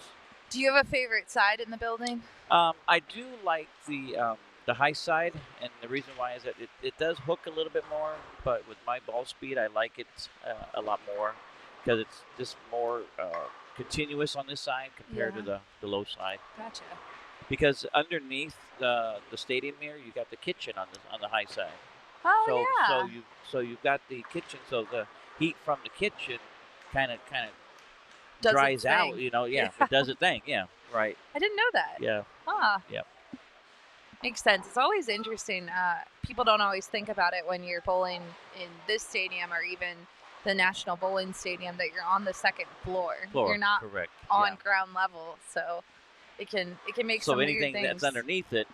Do you have a favorite side in the building? I do like the high side, and the reason why is that it does hook a little bit more, but with my ball speed, I like it a lot more because it's just more continuous on this side compared to the low side. Gotcha. Because underneath the stadium here, you got the kitchen on the high side. Oh, So you've got the kitchen, so the heat from the kitchen kind of dries out, it does its thing. Yeah, right. I didn't know that. Yeah. Huh. Yeah. Makes sense. It's always interesting. People don't always think about it when you're bowling in this stadium or even the National Bowling Stadium that you're on the second floor. You're not on ground level, so it can make some weird things. So anything that's underneath it,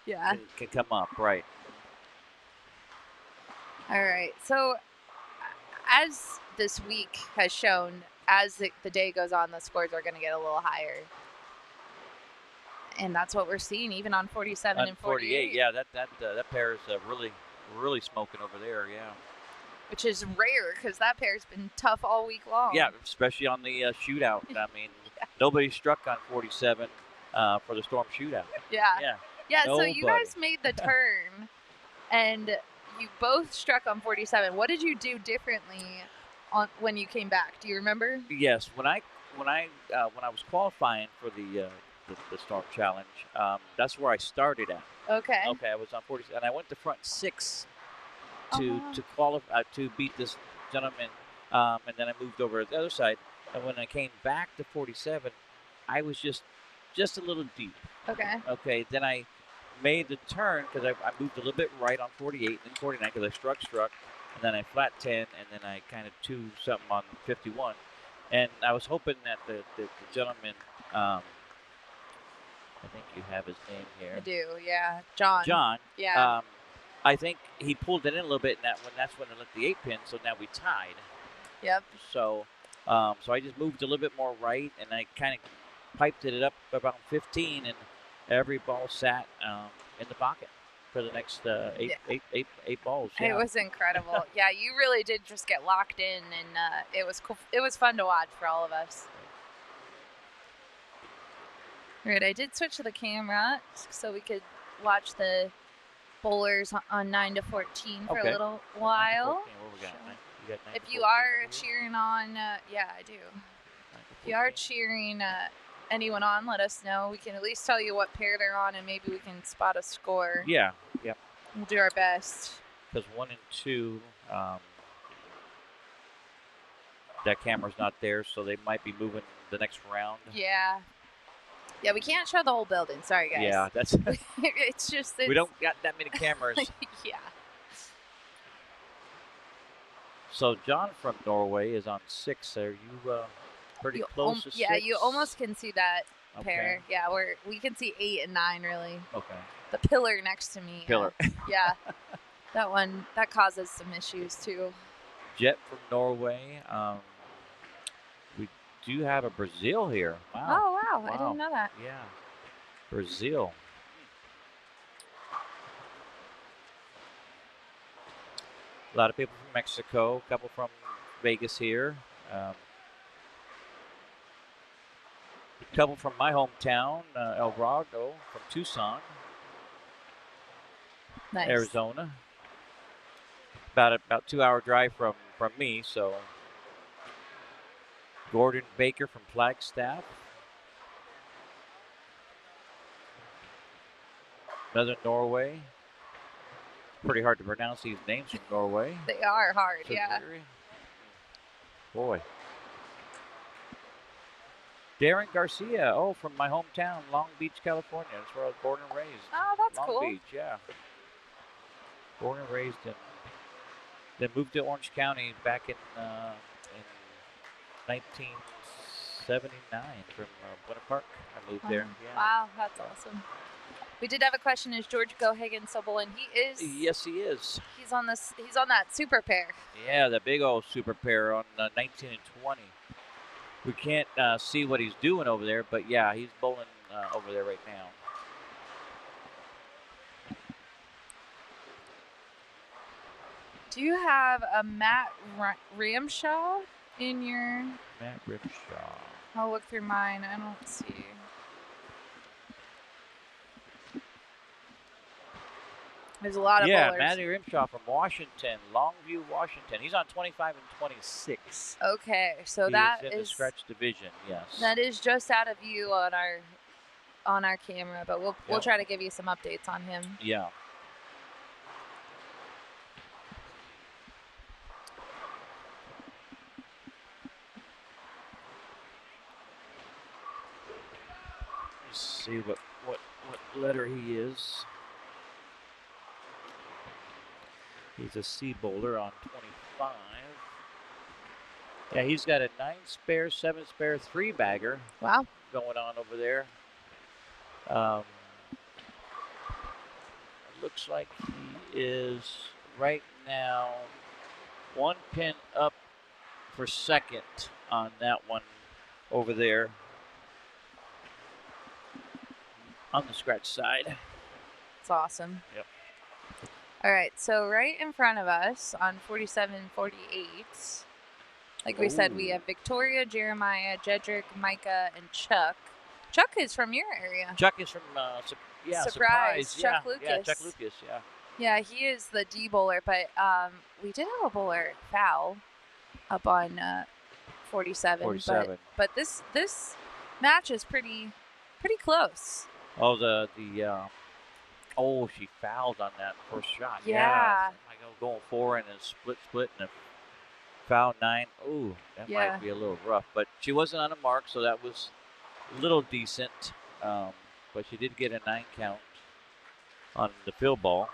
can come up, right? All right. So as this week has shown, as the day goes on, the scores are going to get a little higher. And that's what we're seeing, even on 47 and 48. Yeah, that pair is really smoking over there, yeah. Which is rare, because that pair's been tough all week long. Yeah, especially on the shootout. I mean, nobody struck on 47 for the Storm shootout. Yeah, so you guys made the turn, and you both struck on 47. What did you do differently when you came back? Do you remember? Yes, when I was qualifying for the Storm Challenge, that's where I started at. Okay. Okay, I was on 40, and I went to front 6 to qualify to beat this gentleman, and then I moved over to the other side. And when I came back to 47, I was just a little deep. Okay. Okay. Then I made the turn because I moved a little bit right on 48 and 49 because I struck, and then I flat 10, and then I kind of 2 something on 51. And I was hoping that the gentleman, I think you have his name here. I do, yeah. John. Yeah. I think he pulled it in a little bit, and that's when I let the 8-pin, so now we tied. Yep. So I just moved a little bit more right, and I kind of piped it up about 15, and every ball sat in the pocket for the next eight balls. Yeah. It was incredible. Yeah, you really did just get locked in, and it was cool. It was fun to watch for all of us. All right, I did switch to the camera so we could watch the bowlers on 9 to 14 for a little while. 14, what we got? You got 9 if to you 14 are cheering on, yeah, I do. If you are cheering anyone on, let us know. We can at least tell you what pair they're on, and maybe we can spot a score. Yeah. We'll do our best. Because 1 and 2, that camera's not there, so they might be moving the next round. Yeah. Yeah, we can't show the whole building. Sorry, guys. Yeah, that's. It's just. We don't got that many cameras. Yeah. So John from Norway is on 6 there. pretty close to 6. Yeah, you almost can see that Okay. pair. Yeah, we can see 8 and 9 really. Okay. The pillar next to me. Pillar. Yeah. That one, that causes some issues too. Jet from Norway. We do have a Brazil here. Wow. Oh, wow. I didn't know that. Yeah. Brazil. A lot of people from Mexico, a couple from Vegas here. A couple from my hometown, El Dorado from Tucson, Nice. Arizona. About 2-hour drive from me, so. Gordon Baker from Flagstaff. Another Norway. Pretty hard to pronounce these names from Norway. They are hard, yeah. Boy. Darren Garcia, from my hometown, Long Beach, California. That's where I was born and raised. Oh, that's Long cool. Beach, yeah. Born and raised in. Then moved to Orange County back in 1979 from Winter Park. I moved there. Yeah. Wow, that's awesome. We did have a question. Is George Gohagan still bowling? He is. Yes, he is. He's on that super pair. Yeah, the big old super pair on 19 and 20. We can't see what he's doing over there, but yeah, he's bowling over there right now. Do you have a Matt Ramshaw in your? Matt Ramshaw. I'll look through mine. I don't see. There's a lot of bowlers. Matty Rimshaw from Washington, Longview, Washington. He's on 25 and 26. Okay, so He that is in is the scratch division. Yes. that is just out of view on our camera, but we'll try to give you some updates on him. Yeah. Let's see what letter he is. He's a C bowler on 25. Yeah, he's got a 9 spare, 7 spare, 3 bagger. Wow. Going on over there. Looks like he is right now 1 pin up for second on that one over there on the scratch side. It's awesome. Yep. All right, so right in front of us on 47-48, like we said, we have Victoria, Jeremiah, Jedrick, Micah, and Chuck. Chuck is from your area. Chuck is from, Surprise. Chuck Lucas. Yeah, Chuck Lucas, yeah. Yeah, he is the D bowler, but we did have a bowler foul up on 47. 47. But this match is pretty close. Oh, she fouled on that first shot. Yeah. I go going 4 and then split and a foul 9. Ooh, that might be a little rough. But she wasn't on a mark, so that was a little decent. But she did get a 9 count on the field ball.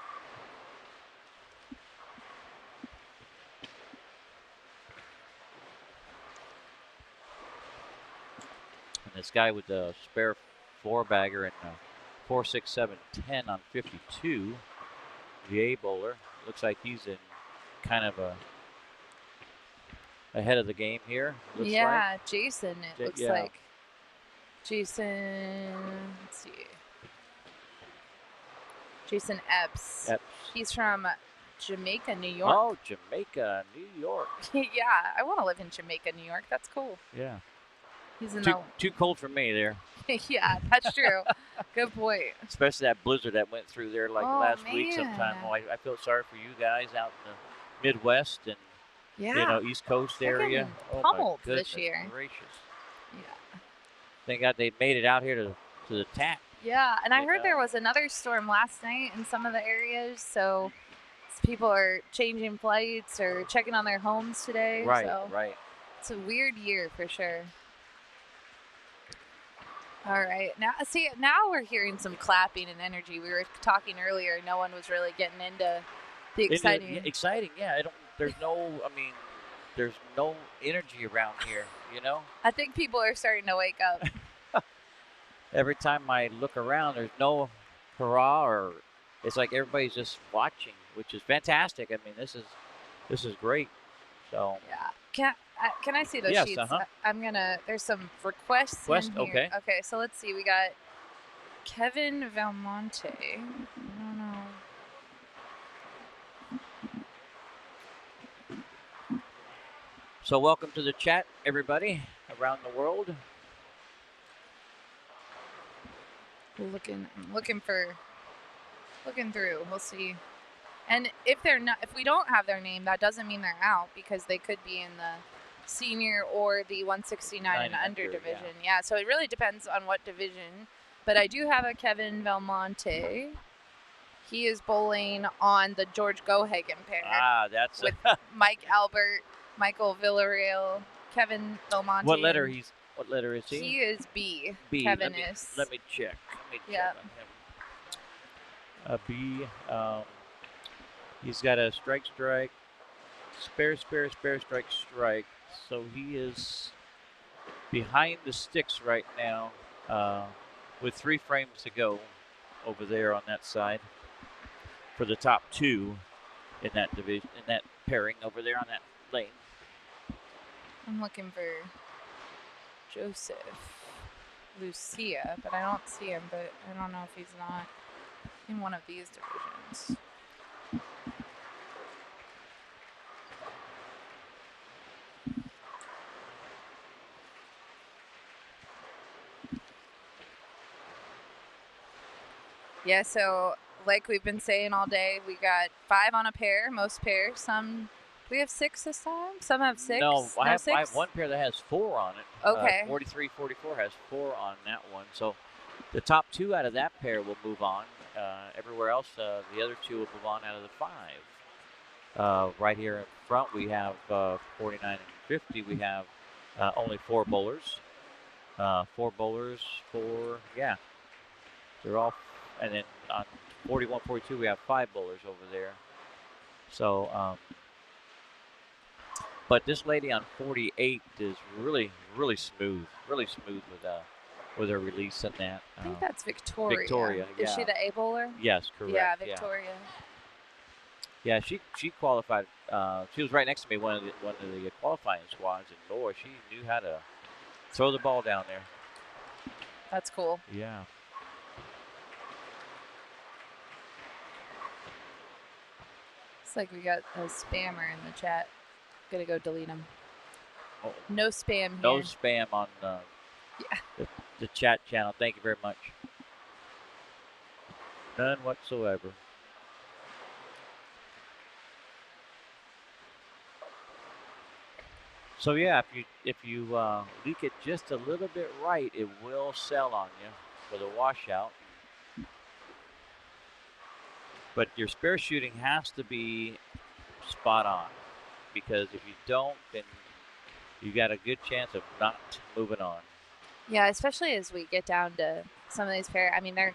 And this guy with the spare 4-bagger and 4, 6, 7, 10 on 52. The A bowler. Looks like he's in kind of ahead of the game here. Jason, it looks like. Jason, let's see. Jason Epps. He's from Jamaica, New York. Oh, Jamaica, New York. Yeah, I want to live in Jamaica, New York. That's cool. Yeah. He's in too cold for me there. Yeah, that's true. Good point. Especially that blizzard that went through there last week man. sometime. Oh, I feel sorry for you guys out in the Midwest and East Coast area. Pummeled my this year. Gracious. Yeah. Thank God they made it out here to the TAT. Yeah, and I heard there was another storm last night in some of the areas, so people are changing flights or checking on their homes today. Right, so right. It's a weird year for sure. All right, now we're hearing some clapping and energy. We were talking earlier. No one was really getting into the exciting. Exciting, yeah. There's there's no energy around here, you know? I think people are starting to wake up. Every time I look around, there's no hurrah, or it's like everybody's just watching, which is fantastic. I mean, this is great. So Yeah. Can I see those yes, sheets? I'm gonna. There's some requests in here. Okay. Okay. So let's see. We got Kevin Valmonte. I don't know. So welcome to the chat, everybody around the world. I'm looking through. We'll see. And if we don't have their name, that doesn't mean they're out, because they could be in the senior or the 169 and under division. Yeah. So it really depends on what division. But I do have a Kevin Valmonte. He is bowling on the George Gohagen pair. That's with Mike Albert, Michael Villarreal, Kevin Valmonte. What letter is he? He is B. B. Kevin is. Let me check. Yeah. B. He's got a strike, spare, strike. So he is behind the sticks right now, with 3 frames to go over there on that side for the top 2 in that division, in that pairing over there on that lane. I'm looking for Joseph Lucia, but I don't see him. But I don't know if he's not in one of these divisions. Yeah, so like we've been saying all day, we got 5 on a pair, most pairs. We have 6 this time? Some have 6? No, I have 6? one pair that has 4 on it. Okay. 43-44 has 4 on that one. So the top 2 out of that pair will move on. Everywhere else, the other 2 will move on out of the 5. Right here in front, we have 49 and 50. We have only 4 bowlers. 4 bowlers, 4, yeah. They're all, and then on 41, 42, we have 5 bowlers over there. So, but this lady on 48 is really, really smooth with her release and that. I think that's Victoria. Victoria, yeah. Is she the A bowler? Yes, correct. Yeah, Victoria. Yeah, she qualified. She was right next to me one of the qualifying squads, and boy, she knew how to throw the ball down there. That's cool. Yeah. It's like we got a spammer in the chat. Gotta go delete him. Oh. No spam here. No spam on the chat channel. Thank you very much. None whatsoever. So yeah, if you leak it just a little bit right, it will sell on you with a washout. But your spare shooting has to be spot on, because if you don't, then you got a good chance of not moving on. Yeah, especially as we get down to some of these pairs. I mean, they're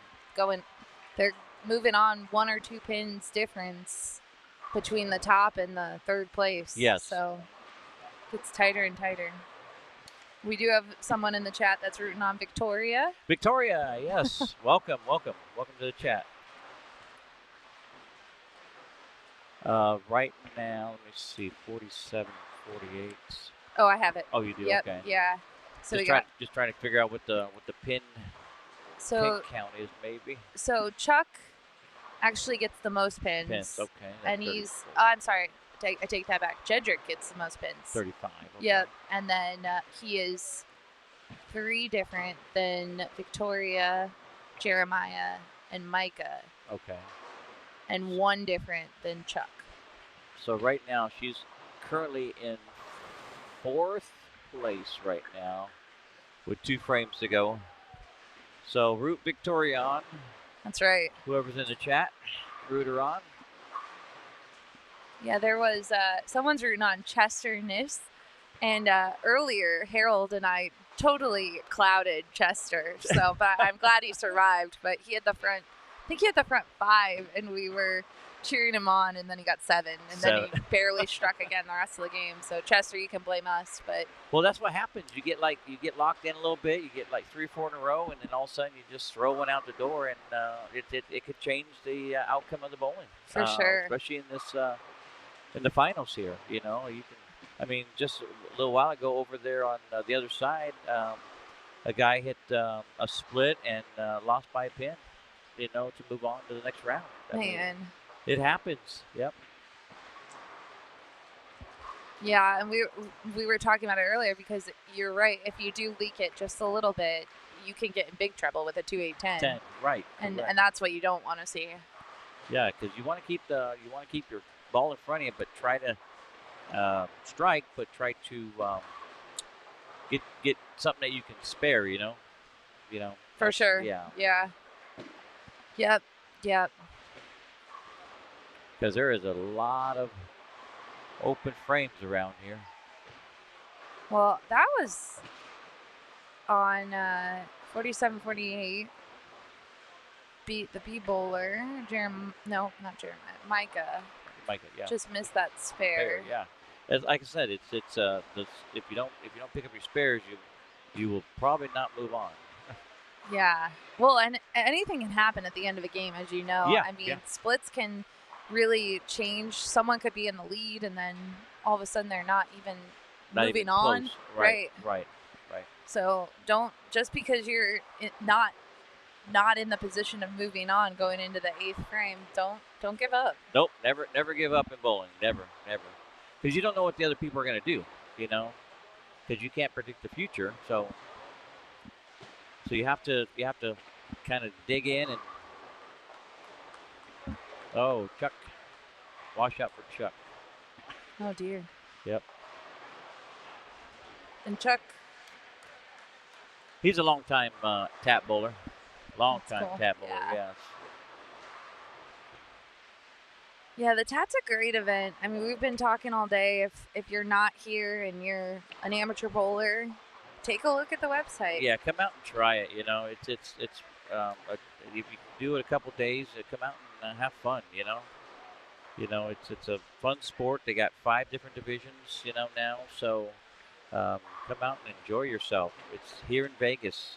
moving on 1 or 2 pins difference between the top and the 3rd place. Yes. So it gets tighter and tighter. We do have someone in the chat that's rooting on Victoria. Victoria, yes. Welcome to the chat. Right now, let me see, 47, 48. Oh, I have it. Oh, you do? Yep, Okay. yeah. So just trying to figure out what the pin count is, maybe. So Chuck actually gets the most pins. Okay. And he's, I'm sorry, I take that back. Jedrick gets the most pins. 35. Okay. Yep. And then he is 3 different than Victoria, Jeremiah, and Micah. Okay. And 1 different than Chuck. So right now, she's currently in 4th place right now with 2 frames to go. So root Victoria on. That's right. Whoever's in the chat, root her on. Yeah, there was someone's rooting on Chester Niss, and earlier Harold and I totally clouded Chester. So, but I'm glad he survived. But he had the front. I think he had the front 5, and we were cheering him on, and then he got 7, and then he barely struck again the rest of the game. So Chester, you can blame us, but well, that's what happens. You get locked in a little bit. You get like 3 or 4 in a row, and then all of a sudden you just throw one out the door, and it could change the outcome of the bowling for sure, especially in this in the finals here. You know, you can. I mean, just a little while ago over there on the other side, a guy hit a split and lost by a pin. You know, to move on to the next round. I mean, it happens. Yep. Yeah, and we were talking about it earlier because you're right. If you do leak it just a little bit, you can get in big trouble with a 2-8-10. 10, right? And that's what you don't want to see. Yeah, because you want to keep your ball in front of you, but try to strike, but try to get something that you can spare. You know. For sure. Yeah. Yeah. Yep. Because there is a lot of open frames around here. Well, that was on 47-48. Beat the B bowler. Micah. Micah, yeah. Just missed that spare. Yeah. Like I said, it's if you don't pick up your spares, you will probably not move on. Yeah. Well, and anything can happen at the end of a game, as you know. Yeah, I mean, splits can really change. Someone could be in the lead, and then all of a sudden they're not even moving on. Right. So don't, just because you're not in the position of moving on going into the 8th frame, don't give up. Nope, never give up in bowling. Never. Because you don't know what the other people are going to do, you know, because you can't predict the future. So you have to kind of dig in and Chuck, watch out for Chuck. Oh dear. Yep. And Chuck, he's a long time TAT bowler. TAT bowler. Yeah. Yes. Yeah, the TAT's a great event. I mean, we've been talking all day. If you're not here and you're an amateur bowler, take a look at the website. Yeah, come out and try it. You know, it's if you do it a couple days, come out and have fun. You know, it's a fun sport. They got 5 different divisions. You know now, so come out and enjoy yourself. It's here in Vegas.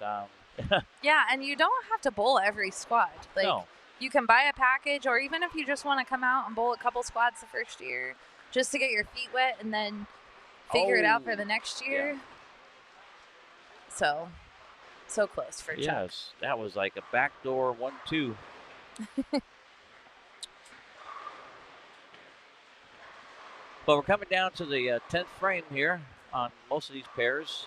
Yeah, and you don't have to bowl every squad. No. You can buy a package, or even if you just want to come out and bowl a couple squads the first year, just to get your feet wet and then figure it out for the next year. Yeah. So close for Chuck. Yes, that was like a backdoor 1-2. But we're coming down to the 10th frame here on most of these pairs.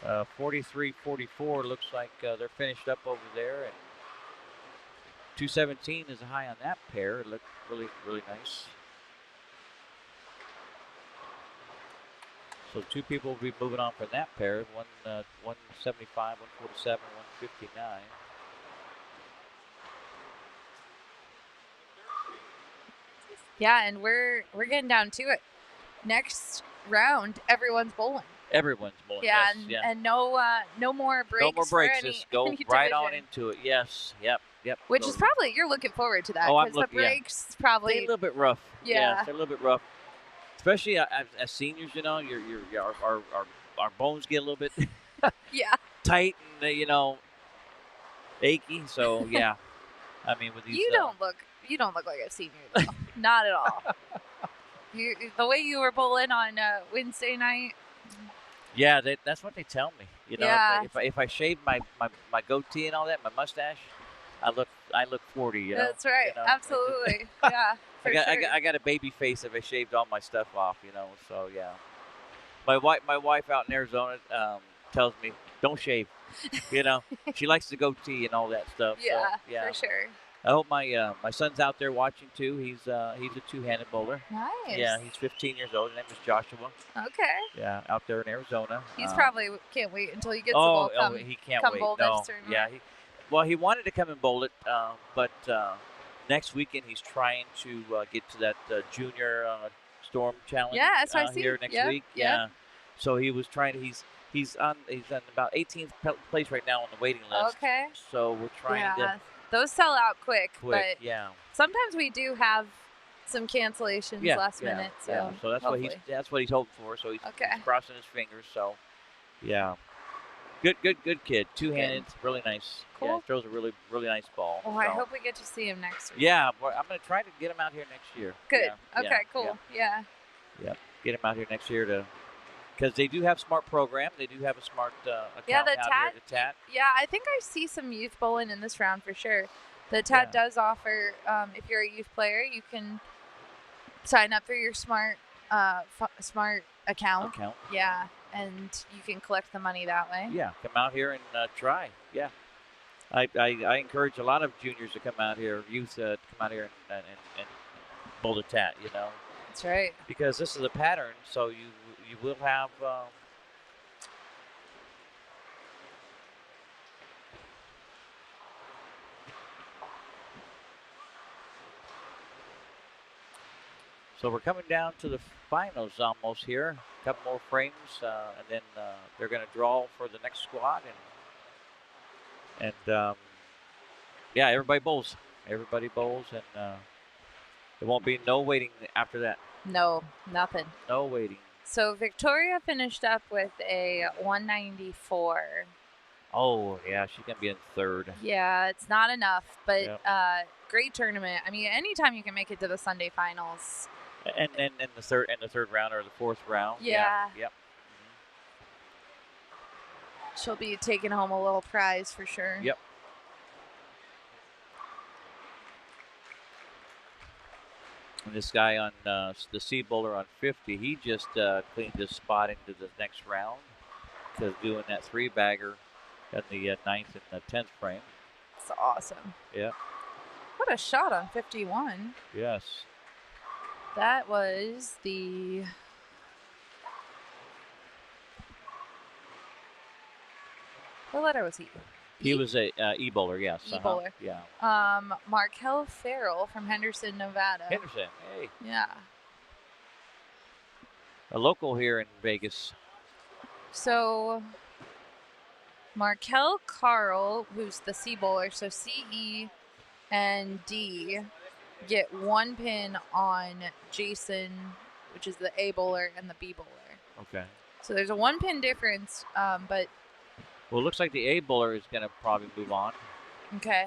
43-44 looks like they're finished up over there, and 217 is a high on that pair. It looked really, really nice. So 2 people will be moving on from that pair. 175, 147, 159. Yeah, and we're getting down to it. Next round, everyone's bowling. Everyone's bowling. Yeah, yes, and no more breaks. No more breaks. Just go right on division. into it. Yes. Yep. Which is probably, you're looking forward to that, I'm because the looking. breaks probably They're a little bit rough. Yeah. They're a little bit rough. Especially as seniors, you know, our bones get a little bit tight and achy. So yeah, I mean with these. You don't look like a senior though. Not at all. The way you were bowling on Wednesday night. Yeah, that's what they tell me. You know, Yeah. if I shave my goatee and all that, my mustache, I look 40. You know. That's right. You know? Absolutely. Yeah. I got a baby face if I shaved all my stuff off, you know. So yeah, my wife out in Arizona tells me don't shave. You know, she likes the goatee and all that stuff. Yeah, so, yeah, for sure. I hope my son's out there watching too. He's a 2-handed bowler. Nice. Yeah, he's 15 years old. His name is Joshua. Okay. Yeah, out there in Arizona. He's probably can't wait until he gets the ball. He can't come wait. bowl No, this tournament. yeah. He wanted to come and bowl it, but next weekend he's trying to get to that junior storm challenge. Yeah, SYC. Here next week. Yeah. So he was trying to. He's on about 18th place right now on the waiting list. Okay. So we're trying to those sell out quick. Quick, but yeah. sometimes we do have some cancellations last minute. So, so that's what he's hoping for. So he's crossing his fingers. So, yeah. Good kid. Two-handed, really nice. Cool. Yeah, throws a really nice ball. Well, I hope we get to see him next week. Yeah, I'm going to try to get him out here next year. Good. Yeah, okay, cool. Yeah. Get him out here next year because they do have smart program. They do have a smart account the out TAT. here, the TAT. Yeah, I think I see some youth bowling in this round for sure. The TAT does offer, if you're a youth player, you can sign up for your smart account. Yeah, and you can collect the money that way. Yeah, come out here and try. Yeah. I encourage a lot of juniors to come out here, youth to come out here and bowl the TAT, you know. That's right. Because this is a pattern, so you will have so we're coming down to the finals almost here. A couple more frames, and then they're going to draw for the next squad, and yeah, everybody bowls. Everybody bowls, and there won't be no waiting after that. No, nothing. No waiting. So Victoria finished up with a 194. Oh, yeah, she's going to be in third. Yeah, it's not enough, but great tournament. I mean, anytime you can make it to the Sunday finals. And the third round or the fourth round. Yeah. Yep. She'll be taking home a little prize for sure. Yep. And this guy on the C bowler on 50, he just cleaned his spot into the next round because doing that three-bagger in the 9th and the 10th frame. It's awesome. Yeah. What a shot on 51. Yes. That was the... What letter was he? He was a E-bowler, yes. E-bowler. Yeah. Markel Farrell from Henderson, Nevada. Henderson, hey. Yeah. A local here in Vegas. So, Markel Carl, who's the C bowler, so C, E, and D get one pin on Jason, which is the A bowler, and the B bowler. Okay. So there's a 1 pin difference, but... Well, it looks like the A bowler is going to probably move on. Okay.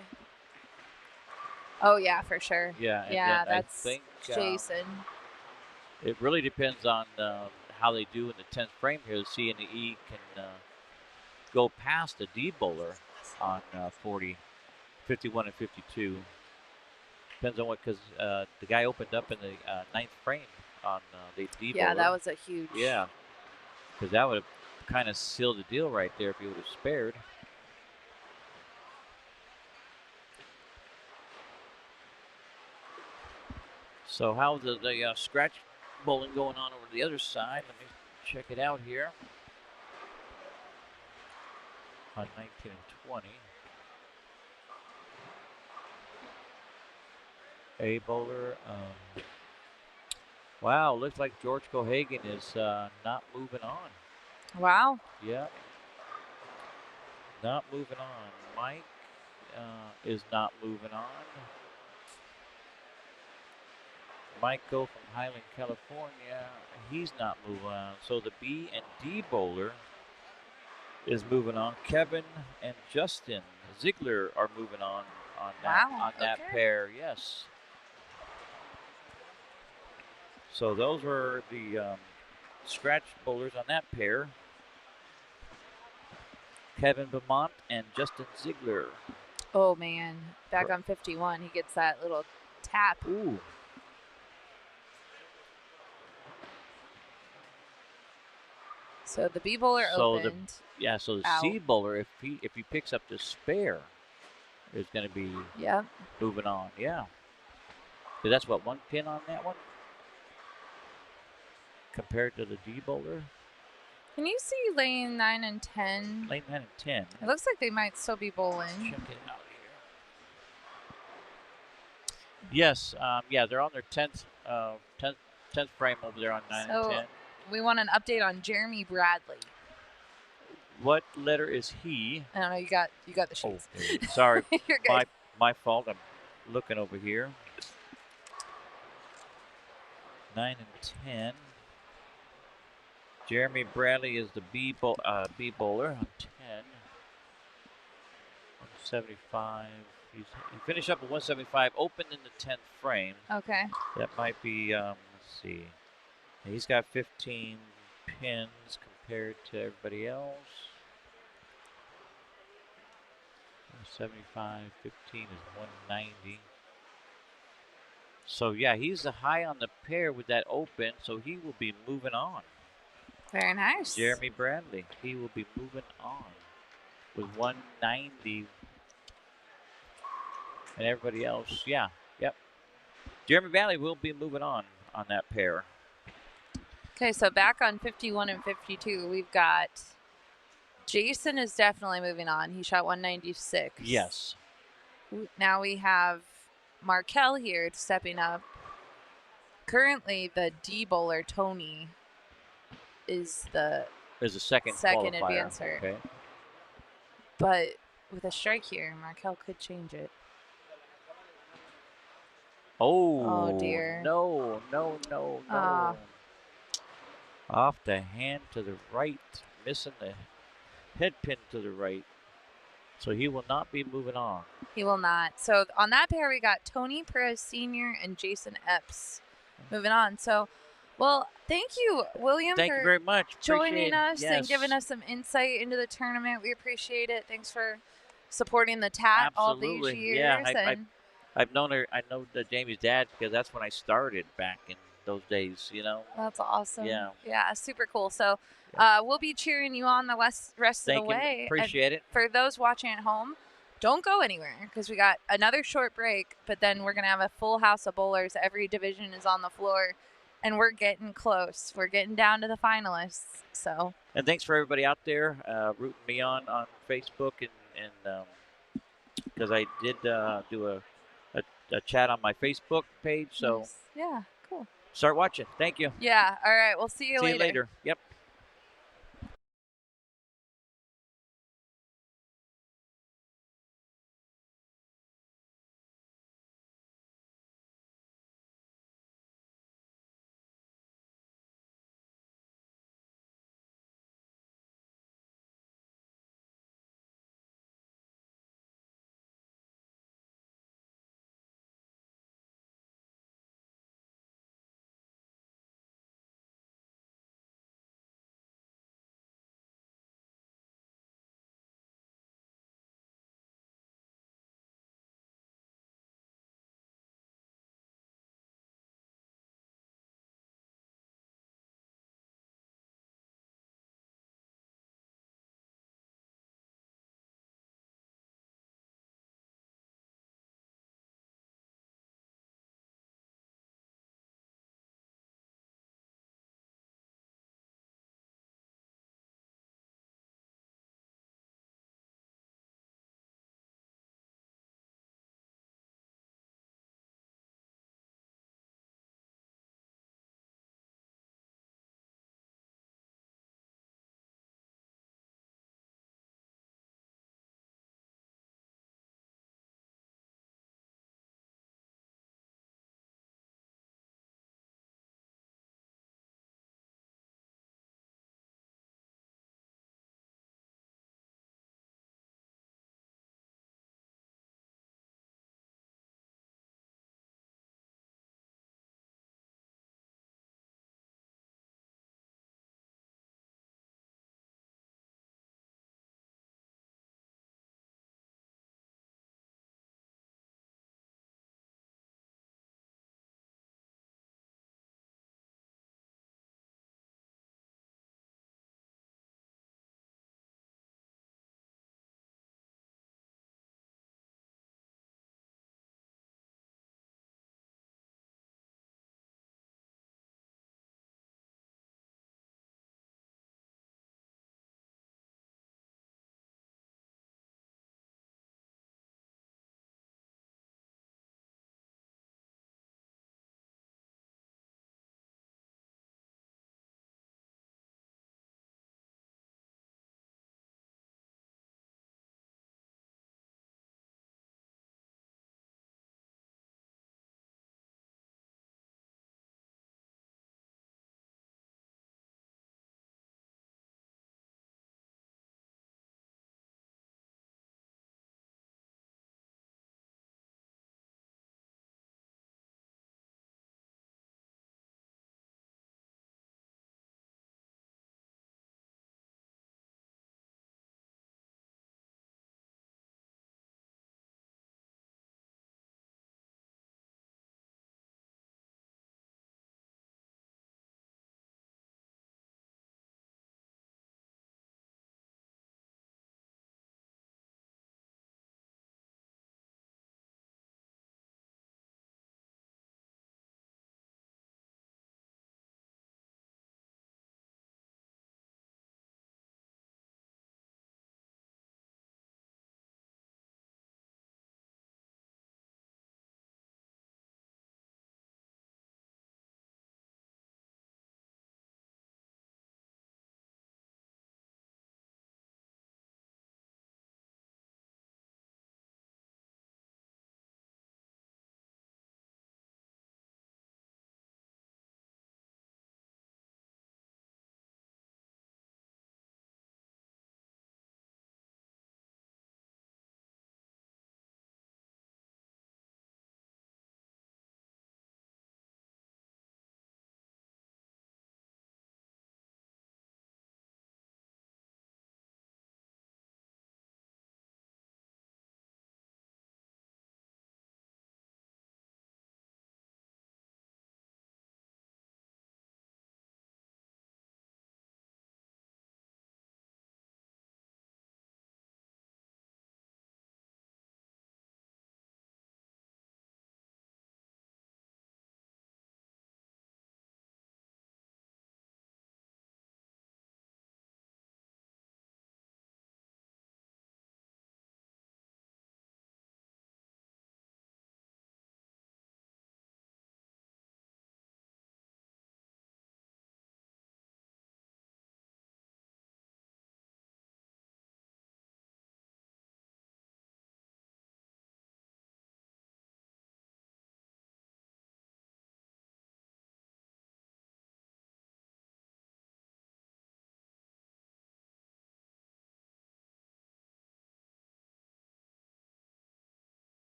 Oh, yeah, for sure. Yeah. Yeah, and that's I think, Jason. It really depends on how they do in the 10th frame here. The C and the E can go past the D bowler on 40, 51 and 52. Depends on what, because the guy opened up in the 9th frame on the D bowler. Yeah, that was a huge... Yeah, because that would have kind of sealed the deal right there if he would have spared. So how's the scratch bowling going on over the other side? Let me check it out here. On 19 and 20. A bowler. Wow, looks like George Cohagen is not moving on. Wow. Yeah. Not moving on. Mike is not moving on. Michael from Highland, California, he's not moving on. So the B and D bowler is moving on. Kevin and Justin Ziegler are moving on that pair. Yes. So those were the scratch bowlers on that pair. Kevin Beaumont and Justin Ziegler. Oh, man. Back on 51, he gets that little tap. Ooh. So the B bowler opened. So the out. C bowler, if he picks up the spare, is going to be moving on. Yeah. So that's what, 1 pin on that one? Compared to the D bowler? Can you see lane 9 and 10? Lane 9 and 10. It looks like they might still be bowling. Check it out here. Yes, yeah, they're on their 10th frame over there on 9 and 10. We want an update on Jeremy Bradley. What letter is he? I don't know. You got the sheets. Oh, sorry. You're good. my fault. I'm looking over here. 9 and 10. Jeremy Bradley is the B bowler on 10. 175. He finished up at 175, open in the 10th frame. Okay. That might be, let's see. He's got 15 pins compared to everybody else. 175, 15 is 190. So yeah, he's the high on the pair with that open, so he will be moving on. Very nice. Jeremy Bradley, he will be moving on with 190. And everybody else, yeah, yep. Jeremy Bradley will be moving on that pair. Okay, so back on 51 and 52, we've got Jason is definitely moving on. He shot 196. Yes. Now we have Markel here stepping up. Currently, the D bowler, Tony, is the second advancer. Okay. But with a strike here, Markel could change it. Oh, dear. No. Off the hand to the right, missing the head pin to the right. So he will not be moving on. He will not. So on that pair, we got Tony Perez Sr. and Jason Epps moving on. So, well, thank you, William, Thank you very much. joining us yes. and giving us some insight into the tournament. We appreciate it. Thanks for supporting the TAT all these years. Yeah, I've known her. I know Jamie's dad because that's when I started back in those days, That's awesome. Yeah, super cool. So we'll be cheering you on the rest of the way. Appreciate it. For those watching at home, don't go anywhere because we got another short break, but then we're going to have a full house of bowlers. Every division is on the floor, and we're getting close. We're getting down to the finalists. So. And thanks for everybody out there rooting me on Facebook and because I did do a chat on my Facebook page. So nice. Yeah, cool. Start watching. Thank you. Yeah. All right. We'll see you later. See you later. Yep.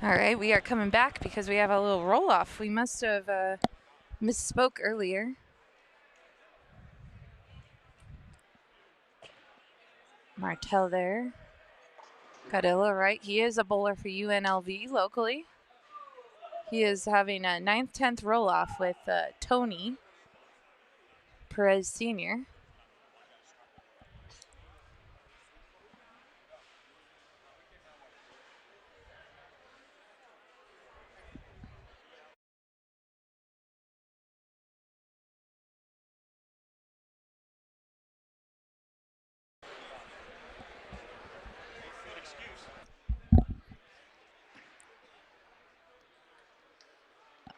All right, we are coming back because we have a little roll-off. We must have misspoke earlier. Martel there. Cadillo, right? He is a bowler for UNLV locally. He is having a 9th, 10th roll-off with Tony Perez Sr.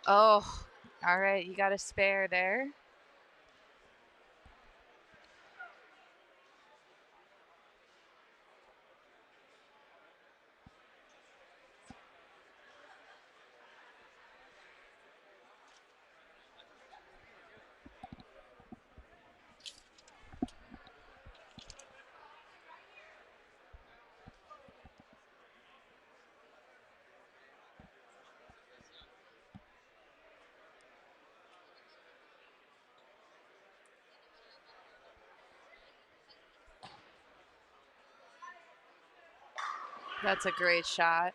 Oh, all right. You got a spare there. That's a great shot.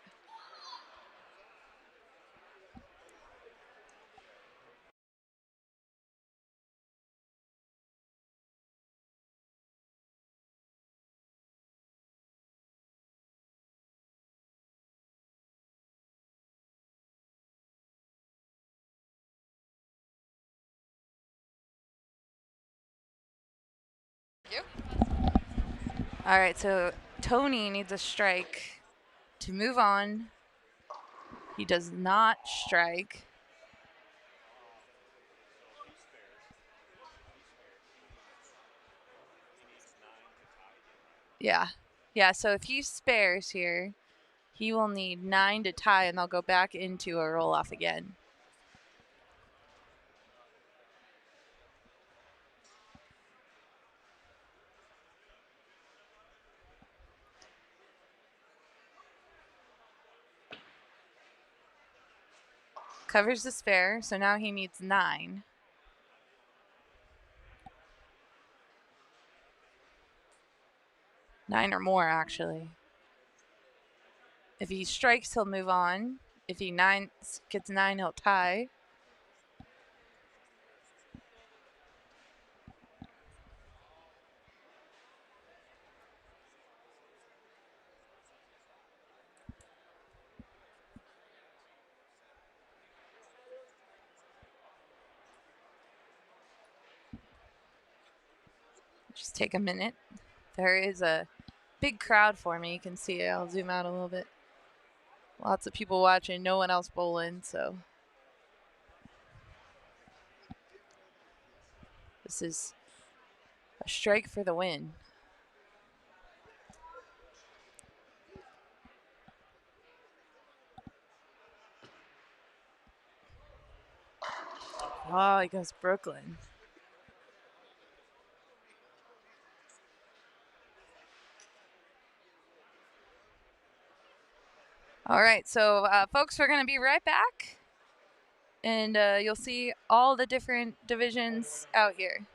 All right, so Tony needs a strike to move on. He does not strike. Yeah. Yeah, so if he spares here, he will need 9 to tie, and they'll go back into a roll-off again. Covers the spare, so now he needs 9. 9 or more, actually. If he strikes, he'll move on. If he gets 9, he'll tie. Just take a minute. There is a big crowd for me. You can see it. I'll zoom out a little bit. Lots of people watching, no one else bowling, so this is a strike for the win. Oh, he goes Brooklyn. All right, so folks, we're going to be right back. And you'll see all the different divisions out here.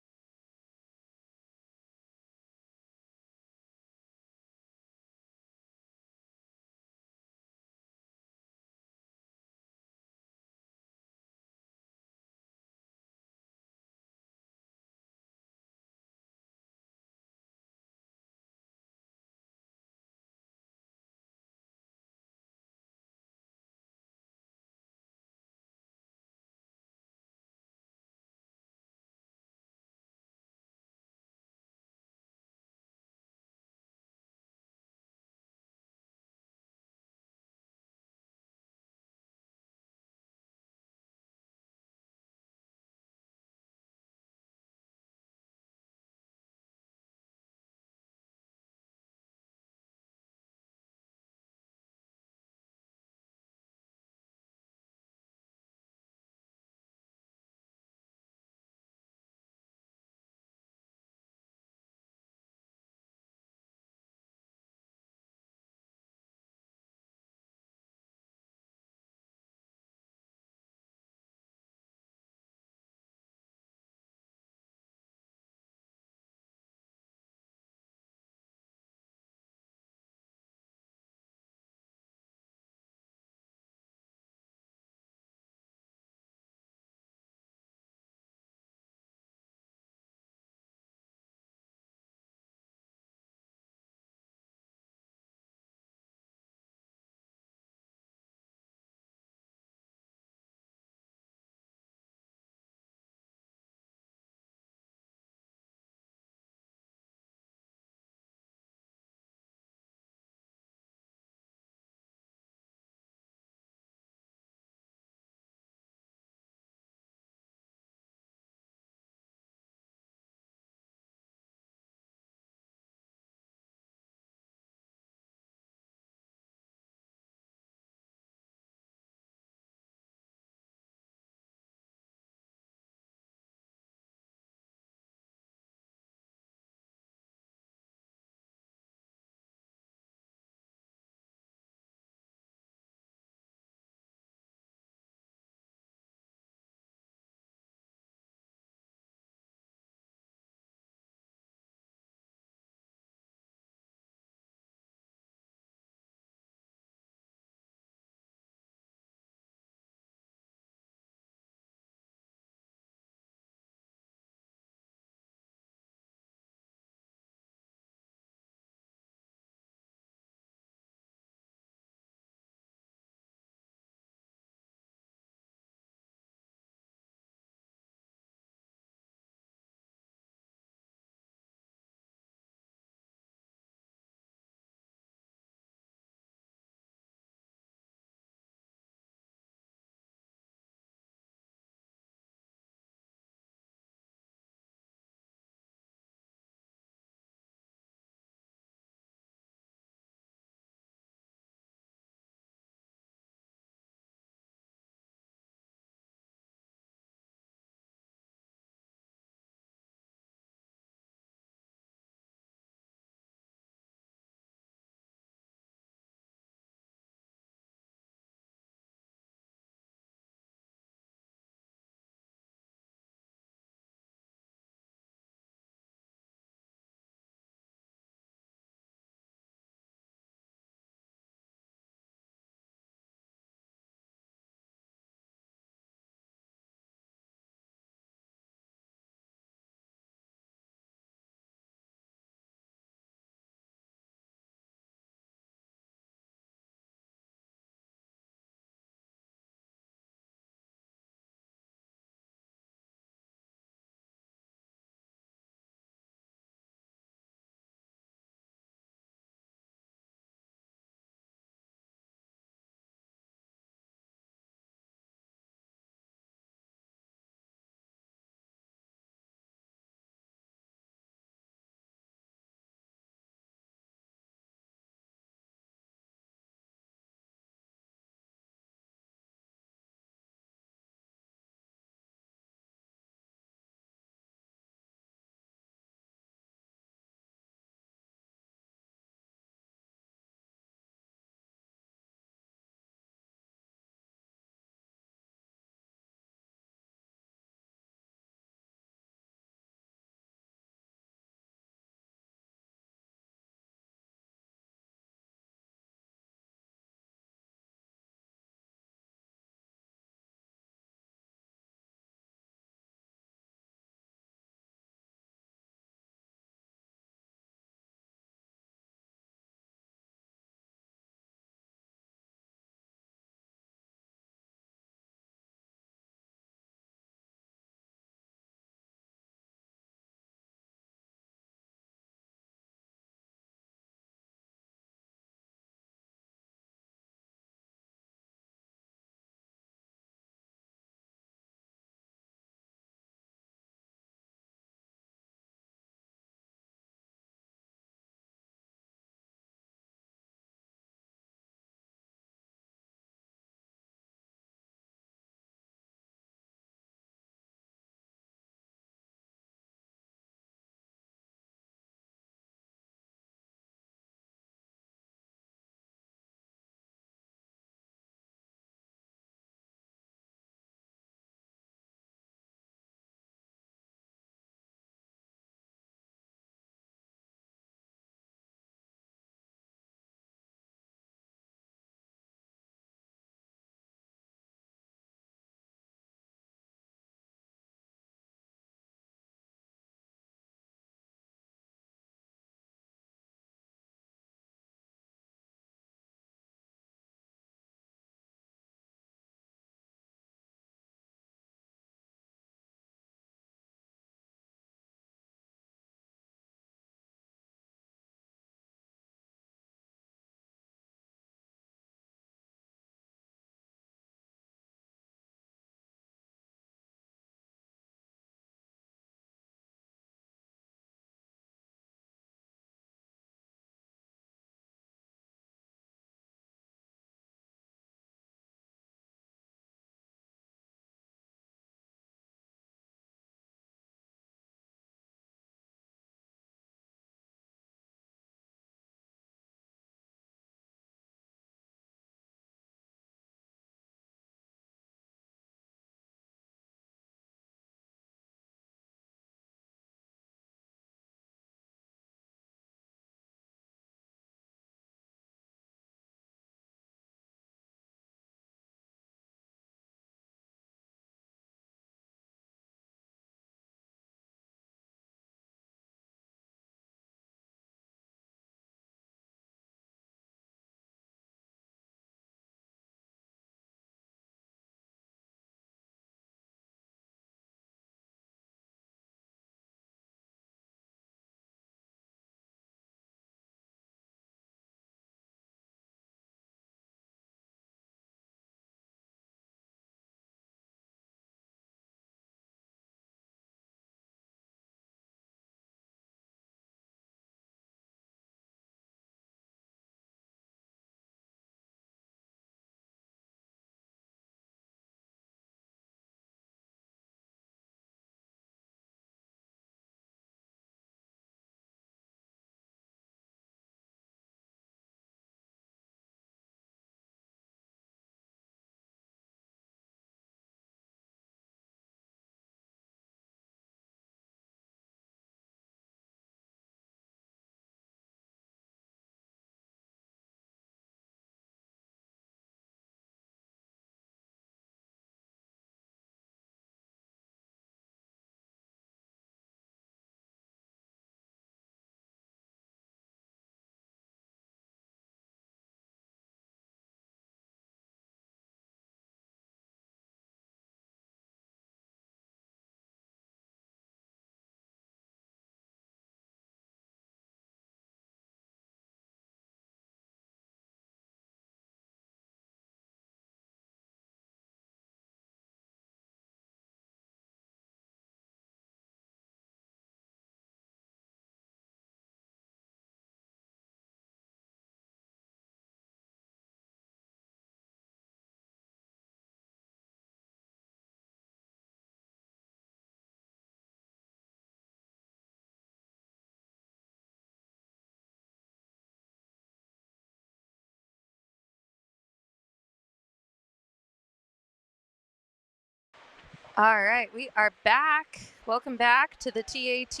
All right, we are back. Welcome back to the TAT.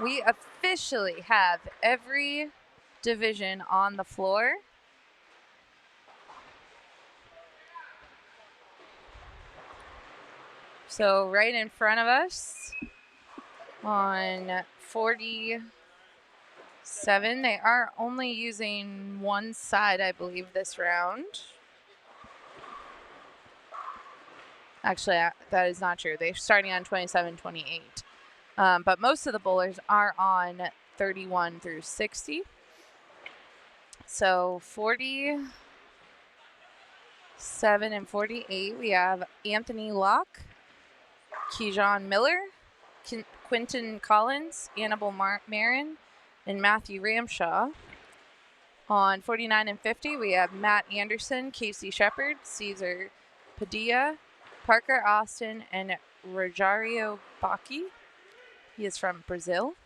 We officially have every division on the floor. So right in front of us on 47, they are only using one side, I believe, this round. Actually, that is not true. They're starting on 27, 28. But most of the bowlers are on 31 through 60. So 47 and 48, we have Anthony Locke, Keyshawn Miller, Quentin Collins, Annabelle Marin, and Matthew Ramshaw. On 49 and 50, we have Matt Anderson, Casey Shepard, Cesar Padilla, Parker Austin, and Rogerio Bacchi. He is from Brazil.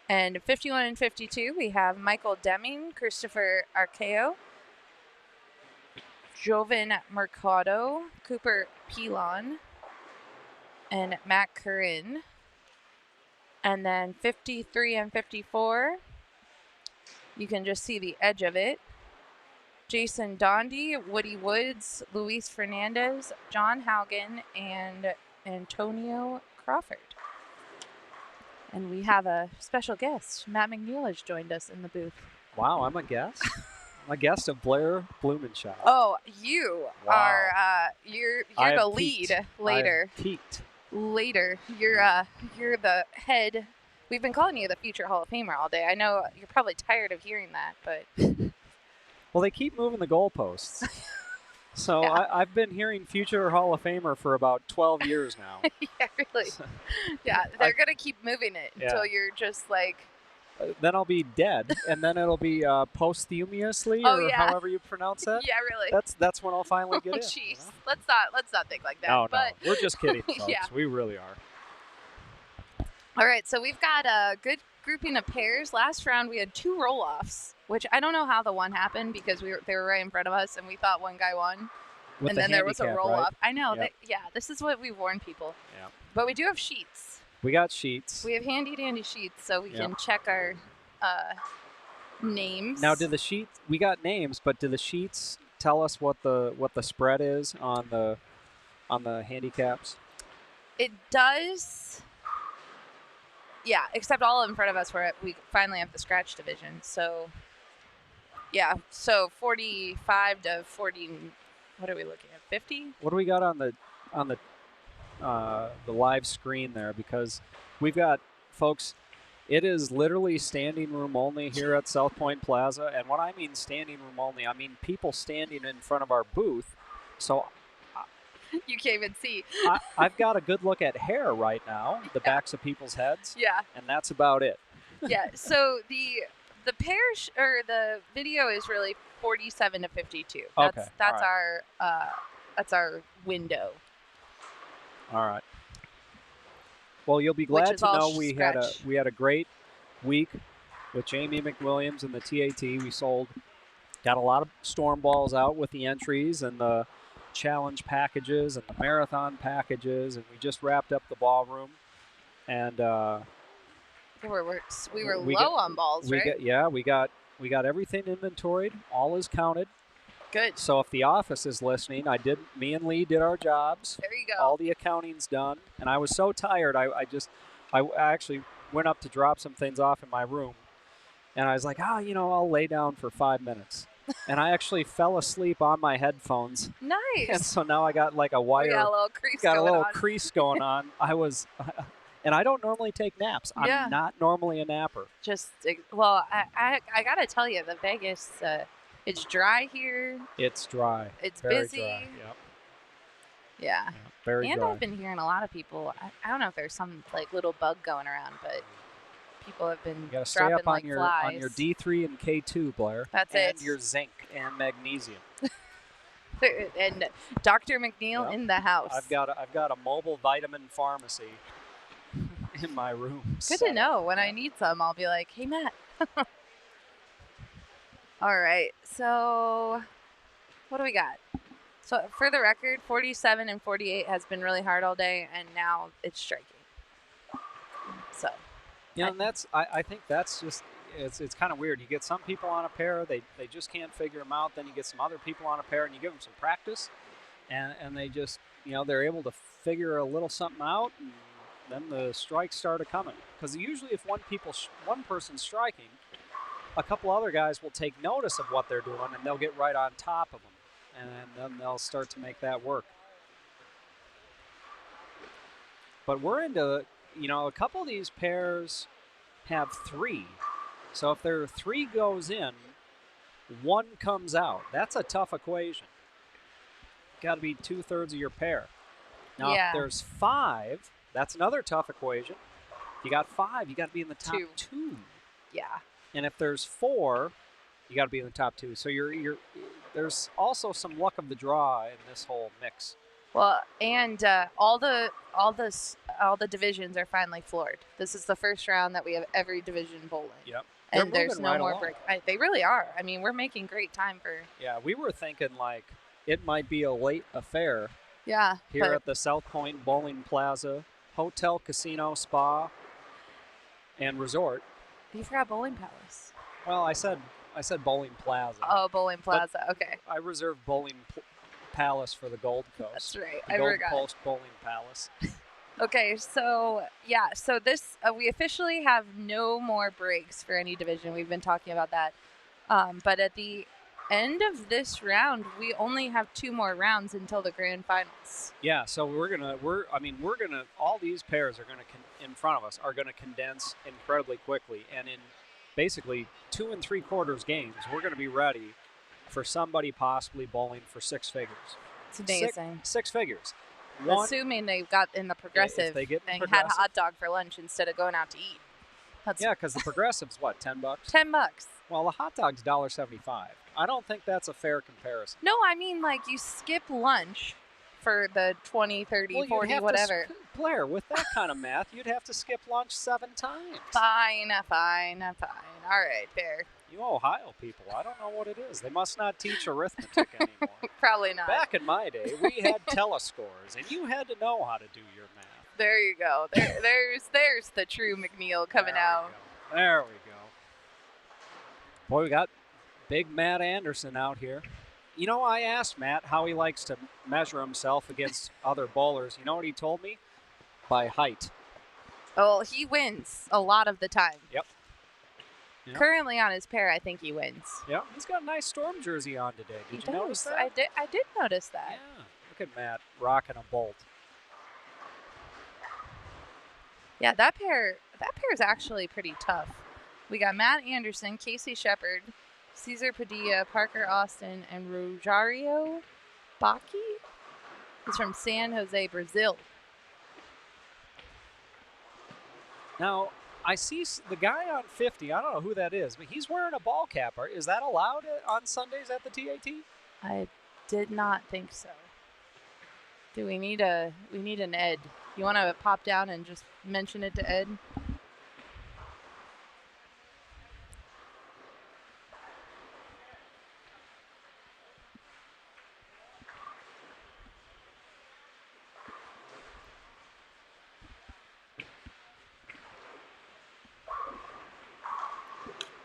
And 51 and 52, we have Michael Deming, Christopher Arceo, Joven Mercado, Cooper Pilon, and Matt Curran. And then 53 and 54, you can just see the edge of it. Jason Dondi, Woody Woods, Luis Fernandez, John Haugen, and Antonio Crawford. And we have a special guest. Matt McNeil has joined us in the booth. Wow, I'm a guest? I'm a guest of Blair Blumenschau. Oh, you are, you're the lead later. I peaked. Later. You're the head. We've been calling you the future Hall of Famer all day. I know you're probably tired of hearing that, but... Well, they keep moving the goalposts. So yeah. I've been hearing future Hall of Famer for about 12 years now. Yeah, really. Yeah, they're going to keep moving it until you're just like... Then I'll be dead, and then it'll be posthumously, or however you pronounce that. Yeah, really. That's when I'll finally get in. Jeez, You know? let's not think like that. No, but no, we're just kidding, folks. Yeah. We really are. All right, so we've got a good grouping of pairs. Last round we had 2 roll-offs, which I don't know how the one happened because they were right in front of us, and we thought one guy won. With and the then there was a roll-off. Right? I know. Yep. This is what we warn people. Yeah. But we do have sheets. We got sheets. We have handy-dandy sheets, so we can check our names. Now, we got names, but do the sheets tell us what the spread is on the handicaps? It does. Yeah, except all in front of us we finally have the scratch division. So, yeah, so 45 to 40. What are we looking at? 50? What do we got on the live screen there? Because we've got folks. It is literally standing room only here at South Point Plaza, and when I mean standing room only, I mean people standing in front of our booth. So you can't even see. I've got a good look at hair right now, the backs of people's heads. Yeah. And that's about it. Yeah. So the pairs or the video is really 47 to 52. That's right. our window. All right. Well, you'll be glad to know we had a great week with Jamie McWilliams and the TAT. We got a lot of storm balls out with the entries and the challenge packages and the marathon packages, and we just wrapped up the ballroom. And we were low on balls, right? We got everything inventoried. All is counted. Good. So if the office is listening, me and Lee did our jobs. There you go. All the accounting's done. And I was so tired, I actually went up to drop some things off in my room. And I was like, I'll lay down for 5 minutes. And I actually fell asleep on my headphones. Nice. And so now I got like a wire. Got a little crease going on. And I don't normally take naps. Yeah. I'm not normally a napper. I got to tell you, the Vegas... it's dry here. It's dry. It's very busy. Dry. Yep. Yeah. Very and dry. I've been hearing a lot of people. I don't know if there's some like little bug going around, but people have been you gotta stay dropping up on like your flies. on your D3 and K2, Blair. That's and it. Your zinc and magnesium. And Dr. McNeil in the house. I've got a mobile vitamin pharmacy in my room. Good to know. When I need some, I'll be like, hey, Matt. All right. So what do we got? So for the record, 47 and 48 has been really hard all day, and now it's striking. So. Yeah, and I think that's just it's kind of weird. You get some people on a pair, they just can't figure them out. Then you get some other people on a pair, and you give them some practice, and they just they're able to figure a little something out, and then the strikes start coming. Because usually, if one person's striking, a couple other guys will take notice of what they're doing, and they'll get right on top of them. And then they'll start to make that work. But we're into, a couple of these pairs have 3. So if there are 3 goes in, 1 comes out. That's a tough equation. Got to be 2/3 of your pair. Now, if there's 5, that's another tough equation. If you got 5, you got to be in the top 2. Yeah. And if there's 4, you got to be in the top 2. So there's also some luck of the draw in this whole mix. Well, and all the divisions are finally floored. This is the first round that we have every division bowling. Yep. And there's no more break. They really are. I mean, we're making great time for. Yeah, we were thinking it might be a late affair. Yeah. Here at the South Point Bowling Plaza Hotel, Casino, Spa, and Resort. You forgot Bowling Palace. Well, I said Bowling Plaza. Oh, Bowling Plaza. Okay. I reserved Bowling Palace for the Gold Coast. That's right. The Gold Coast Bowling Palace. Okay, so this we officially have no more breaks for any division. We've been talking about that, but at the end of this round, we only have 2 more rounds until the grand finals. Yeah, so all these pairs are in front of us are gonna condense incredibly quickly, and in basically 2 3/4 games, we're gonna be ready for somebody possibly bowling for 6 figures. It's amazing. Six figures. Assuming they got in the progressive and had a hot dog for lunch instead of going out to eat. Because the progressive's what, $10? $10. Well, the hot dog's $1.75. I don't think that's a fair comparison. No, I mean you skip lunch for the 20, 30, 40, whatever. Blair, with that kind of math, you'd have to skip lunch 7 times. Fine. All right, fair. You Ohio people, I don't know what it is. They must not teach arithmetic anymore. Probably not. Back in my day, we had telescores, and you had to know how to do your math. There you go. There's the true McNeil coming out. There we go. Boy, we got big Matt Anderson out here. I asked Matt how he likes to measure himself against other bowlers. You know what he told me? By height. Oh, he wins a lot of the time. Yep. Currently on his pair, I think he wins. Yeah, he's got a nice Storm jersey on today. Did you notice that? I did notice that. Yeah, look at Matt rocking a bolt. Yeah, that pair is actually pretty tough. We got Matt Anderson, Casey Shepard, Cesar Padilla, Parker Austin, and Rosario Baki. He's from San Jose, Brazil. Now, I see the guy on 50. I don't know who that is, but he's wearing a ball cap. Is that allowed on Sundays at the TAT? I did not think so. Do we need an Ed? You want to pop down and just mention it to Ed?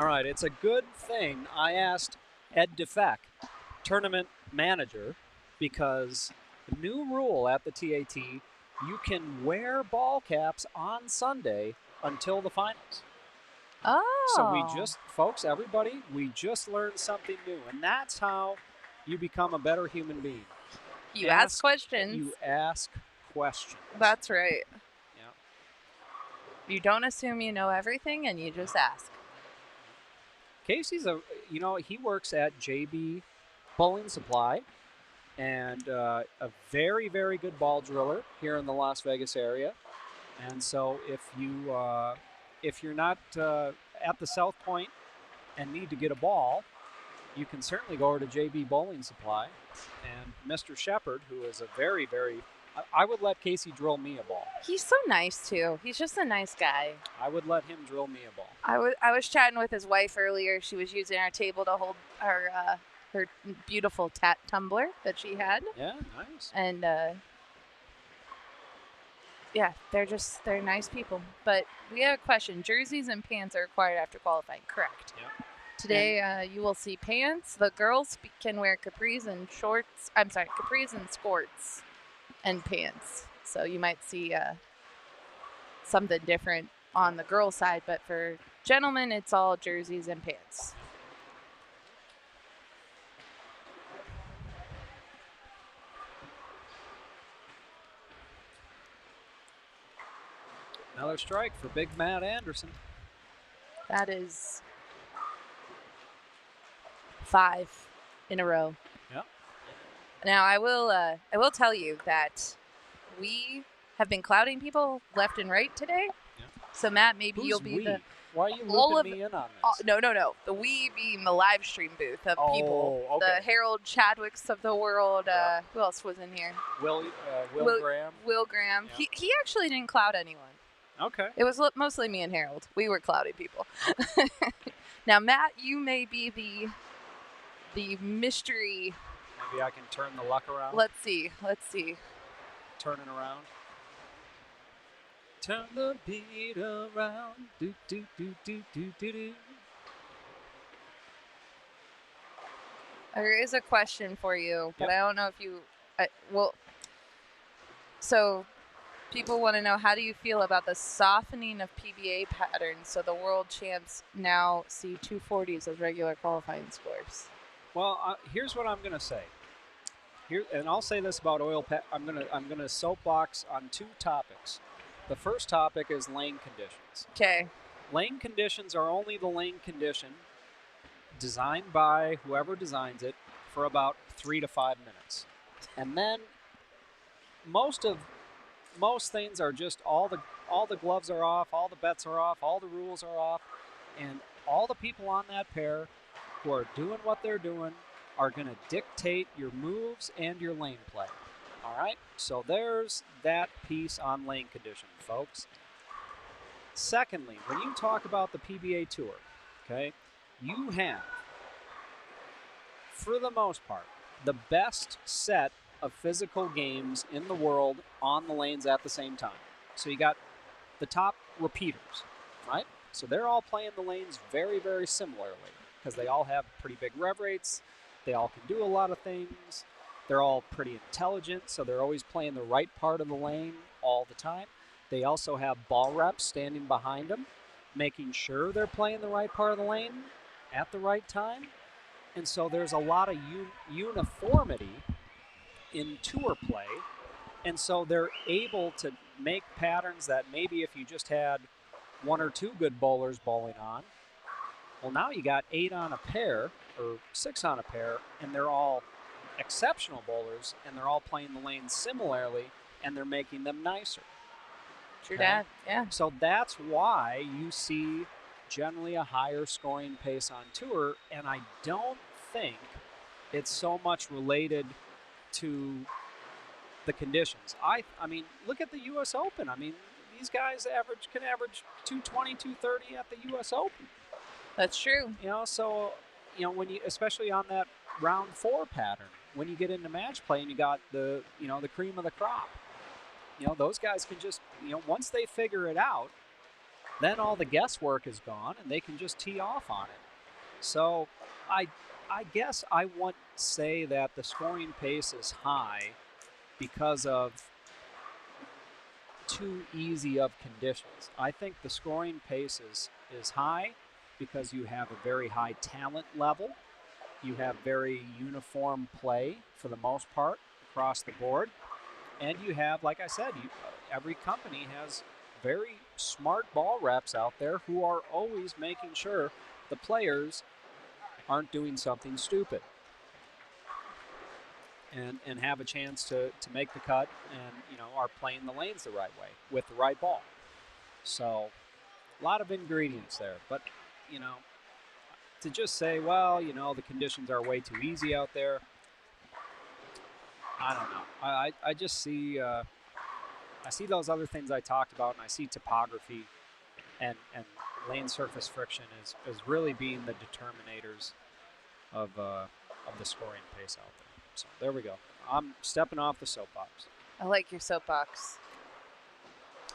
All right, it's a good thing I asked Ed DeFeck, tournament manager, because the new rule at the TAT, you can wear ball caps on Sunday until the finals. Oh. So folks, everybody, we just learned something new, and that's how you become a better human being. You ask questions. You ask questions. That's right. Yeah. You don't assume you know everything, and you just ask. Casey's he works at JB Bowling Supply, and a very, very good ball driller here in the Las Vegas area. And so if you're not at the South Point and need to get a ball, you can certainly go over to JB Bowling Supply. And Mr. Shepard, who is a very, very, I would let Casey drill me a ball. He's so nice too. He's just a nice guy. I would let him drill me a ball. I was chatting with his wife earlier. She was using our table to hold our her beautiful TAT tumbler that she had. Yeah, nice. And yeah, they're nice people. But we have a question. Jerseys and pants are required after qualifying, correct? Yeah. Today you will see pants. The girls can wear capris and shorts. I'm sorry, capris and skirts and pants. So you might see something different on the girls' side, but for gentlemen, it's all jerseys and pants. Another strike for Big Matt Anderson. That is 5 in a row. Yeah. Now I will tell you that we have been clouding people left and right today. Yeah. So Matt, maybe Who's you'll be we? the Why are you all looping of me in on this? no. The we being the live stream booth of people. okay. The Harold Chadwicks of the world. Yeah. Who else was in here? Will Graham. Will Graham. Yeah. He actually didn't cloud anyone. Okay. It was mostly me and Harold. We were clouding people. Now, Matt, you may be the mystery. Maybe I can turn the luck around. Let's see. Turn it around. Turn the beat around. Do do do do do do do. There is a question for you, but Yep. I don't know if you. So people want to know, how do you feel about the softening of PBA patterns so the world champs now see 240s as regular qualifying scores? Well, here's what I'm gonna say. And I'll say this about oil. I'm gonna soapbox on 2 topics. The first topic is lane conditions. Okay. Lane conditions are only the lane condition designed by whoever designs it for about 3 to 5 minutes, and then most things are just all the gloves are off, all the bets are off, all the rules are off, and all the people on that pair who are doing what they're doing are going to dictate your moves and your lane play. All right? So there's that piece on lane condition, folks. Secondly, when you talk about the PBA Tour, okay, you have, for the most part, the best set of physical games in the world on the lanes at the same time. So you got the top repeaters, right? So they're all playing the lanes very, very similarly because they all have pretty big rev rates. They all can do a lot of things. They're all pretty intelligent, so they're always playing the right part of the lane all the time. They also have ball reps standing behind them, making sure they're playing the right part of the lane at the right time. And so there's a lot of uniformity in tour play. And so they're able to make patterns that maybe if you just had 1 or 2 good bowlers bowling on, well, now you got 8 on a pair or 6 on a pair, and they're all exceptional bowlers, and they're all playing the lanes similarly, and they're making them nicer. True that, yeah. So that's why you see generally a higher scoring pace on tour, and I don't think it's so much related to the conditions. I mean, look at the U.S. Open. I mean, these guys can average 220, 230 at the U.S. Open. That's true. You know, so, you know, when you, especially on that round 4 pattern, when you get into match play and you got the cream of the crop, you know, those guys can just, you know, once they figure it out, then all the guesswork is gone and they can just tee off on it. So I guess I won't say that the scoring pace is high because of too easy of conditions. I think the scoring pace is high because you have a very high talent level. You have very uniform play for the most part across the board. And you have, like I said, every company has very smart ball reps out there who are always making sure the players aren't doing something stupid and have a chance to make the cut and, you know, are playing the lanes the right way with the right ball. So a lot of ingredients there. But, you know, to just say, well, you know, the conditions are way too easy out there, I don't know. I just see I see those other things I talked about, and I see topography and lane surface friction is really being the determinators of of the scoring pace out there. So there we go. I'm stepping off the soapbox. I like your soapbox.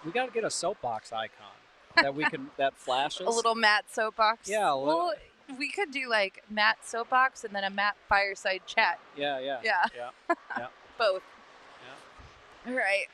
We got to get a soapbox icon that we can that flashes. A little Matt soapbox. Yeah. Well, we could do like Matt soapbox and then a Matt fireside chat. Yeah. Both. Yeah. All right.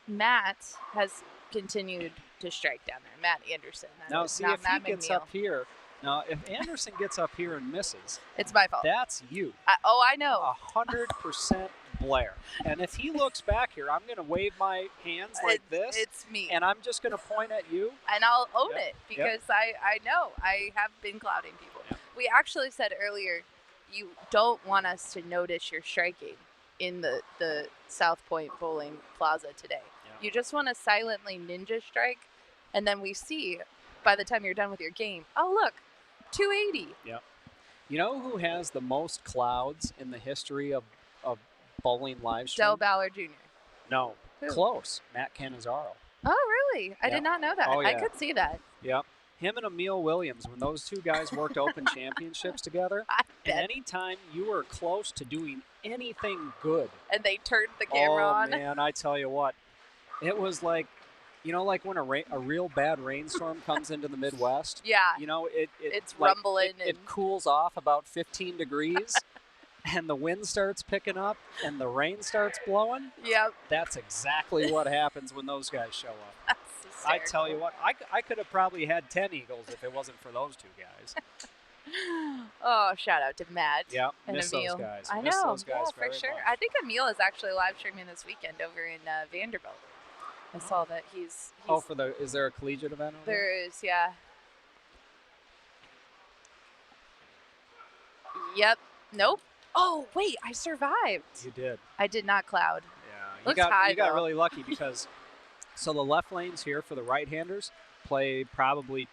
Matt has continued to strike down there. Matt Anderson. Now, see, if Matt he gets McNeil. up here, now if Anderson gets up here and misses, it's my fault. That's you. I know. 100% Blair. And if he looks back here, I'm going to wave my hands like this. It's me. And I'm just going to point at you. And I'll own it because I know I have been clouding people. Yep. We actually said earlier, you don't want us to notice your striking in the South Point Bowling Plaza today. Yep. You just want to silently ninja strike, and then we see by the time you're done with your game, oh look, 280. Yep. You know who has the most clouds in the history of bowling live stream? Del Ballard Jr. No. Who? Close. Matt Cannizzaro. Oh, really? I did not know that. Oh, yeah. I could see that. Yep. Him and Emil Williams, when those two guys worked Open Championships together, and anytime you were close to doing anything good. And they turned the camera on. Oh, man, I tell you what. It was like, you know, like when a real bad rainstorm comes into the Midwest? Yeah. You know, it's like rumbling. It cools off about 15 degrees. And the wind starts picking up and the rain starts blowing. Yep. That's exactly what happens when those guys show up. That's I tell you what, I could have probably had 10 Eagles if it wasn't for those two guys. Oh, shout out to Matt and miss Emil. those guys. I Miss know, those guys for very sure. much. I think Emil is actually live streaming this weekend over in Vanderbilt. I saw that he's Oh, is there a collegiate event over there? There is, yeah. Yep. Nope. Oh, wait, I survived. You did. I did not cloud. Yeah. You got really lucky because so the left lanes here for the right-handers play probably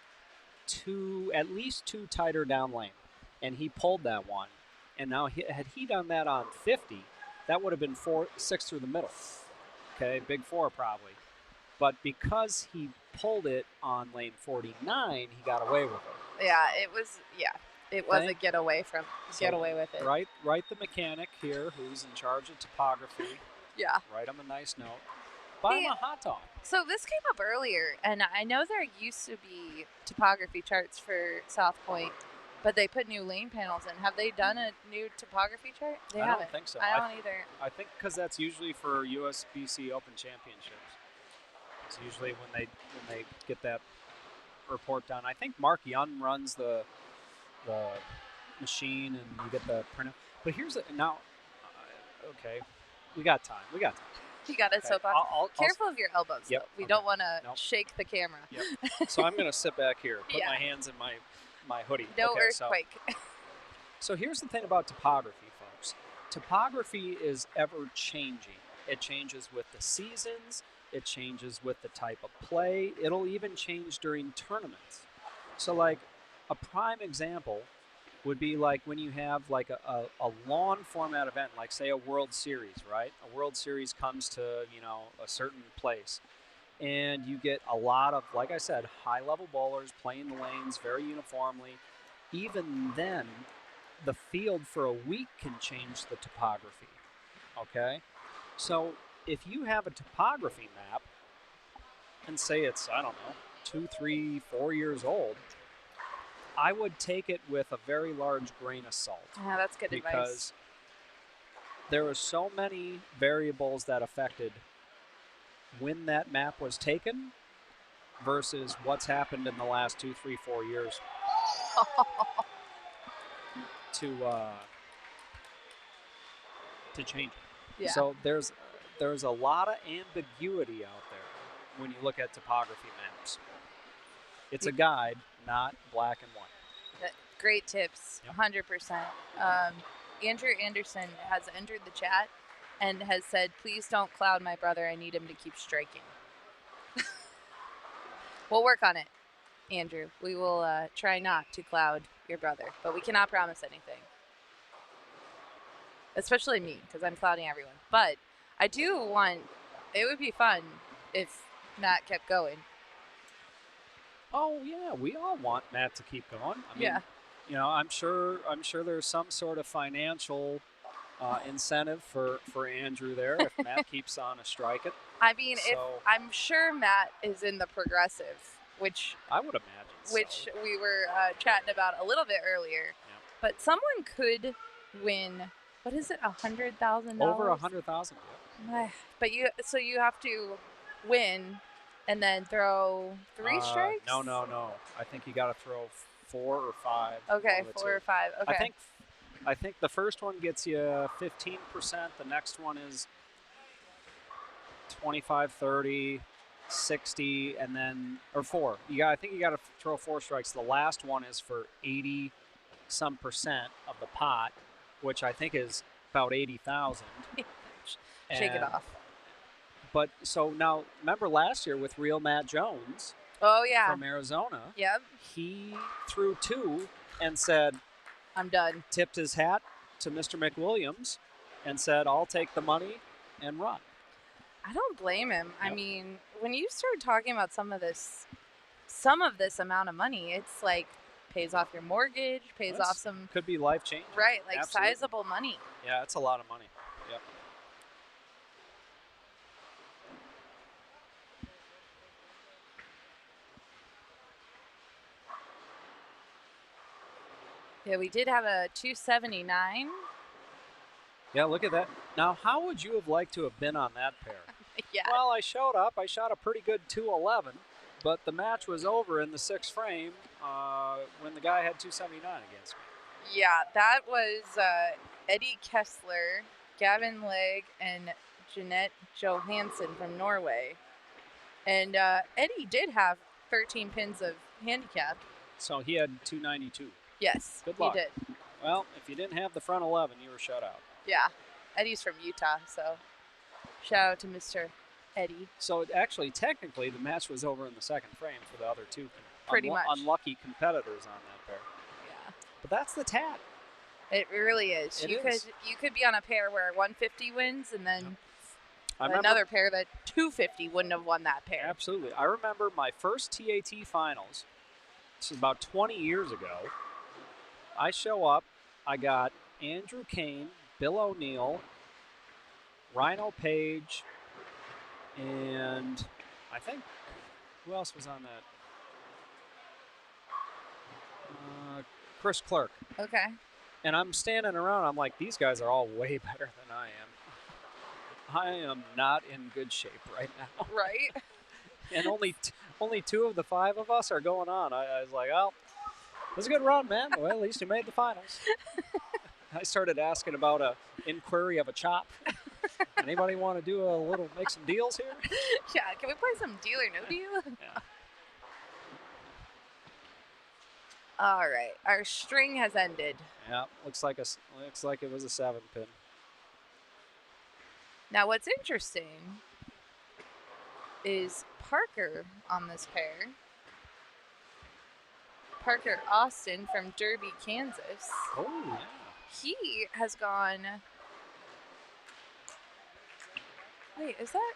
at least two tighter down lane. And he pulled that one. And now had he done that on 50, that would have been 6 through the middle. Okay, big 4 probably. But because he pulled it on lane 49, he got away with it. Yeah, it was a get away with it. Write the mechanic here who's in charge of topography. Yeah. Write him a nice note. Buy him a hot dog. So this came up earlier, and I know there used to be topography charts for South Point, but they put new lane panels in. Have they done a new topography chart? They I haven't. don't think so. I don't either. I think because that's usually for USBC Open Championships. It's usually when they get that report done. I think Mark Young runs the machine and you get the printout. But here's now. Okay, we got time. You got it, soapbox. Careful of your elbows, Yep, though. We don't want to shake the camera. Yep. So I'm going to sit back here, put my hands in my hoodie. No earthquake. So here's the thing about topography, folks. Topography is ever changing. It changes with the seasons. It changes with the type of play. It'll even change during tournaments. So like a prime example would be like when you have like a lawn format event, like say a World Series, right? A World Series comes to, a certain place. And you get a lot of, like I said, high-level bowlers playing the lanes very uniformly. Even then, the field for a week can change the topography, okay? So if you have a topography map and say it's, 2, 3, 4 years old, I would take it with a very large grain of salt. Yeah, that's good advice. Because there were so many variables that affected when that map was taken versus what's happened in the last 2, 3, 4 years to change it. Yeah. So there's a lot of ambiguity out there when you look at topography maps. It's a guide, not black and white. Great tips, 100%. Andrew Anderson has entered the chat and has said, please don't cloud my brother. I need him to keep striking. We'll work on it, Andrew. We will try not to cloud your brother, but we cannot promise anything. Especially me, because I'm clouding everyone. But I do want, it would be fun if Matt kept going. Oh, yeah, we all want Matt to keep going. I mean, you know, I'm sure there's some sort of financial incentive for Andrew there if Matt keeps on a striking. I mean, if I'm sure Matt is in the progressive, which I would imagine, which we were chatting about a little bit earlier. Yeah. But someone could win. What is it? $100,000. Over 100,000. But you have to win, and then throw 3 strikes. No. I think you got to throw 4 or 5. Okay, 4 or 5. Okay. I think the first one gets you 15%. The next one is 25, 30, 60, and then or 4. I think you got to throw 4 strikes. The last one is for 80% of the pot, which I think is about 80,000. Shake it off. But so now, remember last year with Real Matt Jones? Oh yeah. From Arizona. Yep. He threw 2 and said, "I'm done." Tipped his hat to Mr. McWilliams and said, "I'll take the money and run." I don't blame him. Yep. I mean, when you start talking about some of this amount of money, it's like pays off your mortgage, pays off some. Could be life changing. Right, like Absolutely. sizable money. Yeah, it's a lot of money. Yep. Yeah, we did have a 279. Yeah, look at that. Now, how would you have liked to have been on that pair? Yeah. Well, I showed up. I shot a pretty good 211, but the match was over in the 6th frame when the guy had 279 against me. Yeah, that was Eddie Kessler, Gavin Legg, and Jeanette Johansson from Norway. And Eddie did have 13 pins of handicap. So he had 292. Yes, Good luck. he did. Well, if you didn't have the front 11, you were shut out. Yeah, Eddie's from Utah, so shout out to Mr. Eddie. So actually, technically, the match was over in the 2nd frame for the other 2 Pretty much. unlucky competitors on that pair. Yeah. But that's the TAT. It really is. You could be on a pair where 150 wins, and then another pair that 250 wouldn't have won that pair. Absolutely. I remember my first TAT finals. This is about 20 years ago. I show up. I got Andrew Kane, Bill O'Neill, Rhino Page, and I think who else was on that? Chris Clerk. Okay. And I'm standing around. I'm like, these guys are all way better than I am. I am not in good shape right now. Right. And only 2 of the 5 of us are going on. I was like, well, it was a good run, man. Well, at least you made the finals. I started asking about a inquiry of a chop. Anybody want to make some deals here? Yeah, can we play some deal or no deal? Yeah. All right, our string has ended. Yeah, looks like it was a 7-pin. Now, what's interesting is Parker on this pair. Parker Austin from Derby, Kansas. Oh, yeah. He has gone. Wait, is that?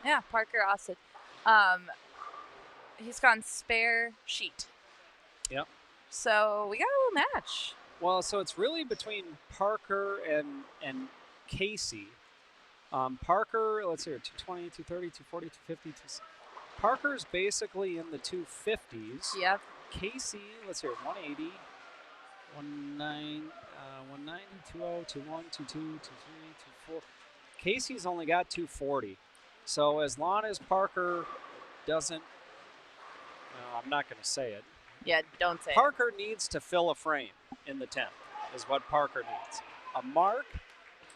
Yeah, Parker Austin. He's gone spare sheet. Yep. So we got a little match. Well, so it's really between Parker and Casey. Parker, let's hear, 220, 230, 240, 250. Parker's basically in the 250s. Yep. Casey, let's hear, 180, 190, 20, 21, 22, 23, 24. Casey's only got 240. So as long as Parker doesn't, I'm not going to say it. Yeah, don't say Parker needs to fill a frame in the 10th is what Parker needs. A mark,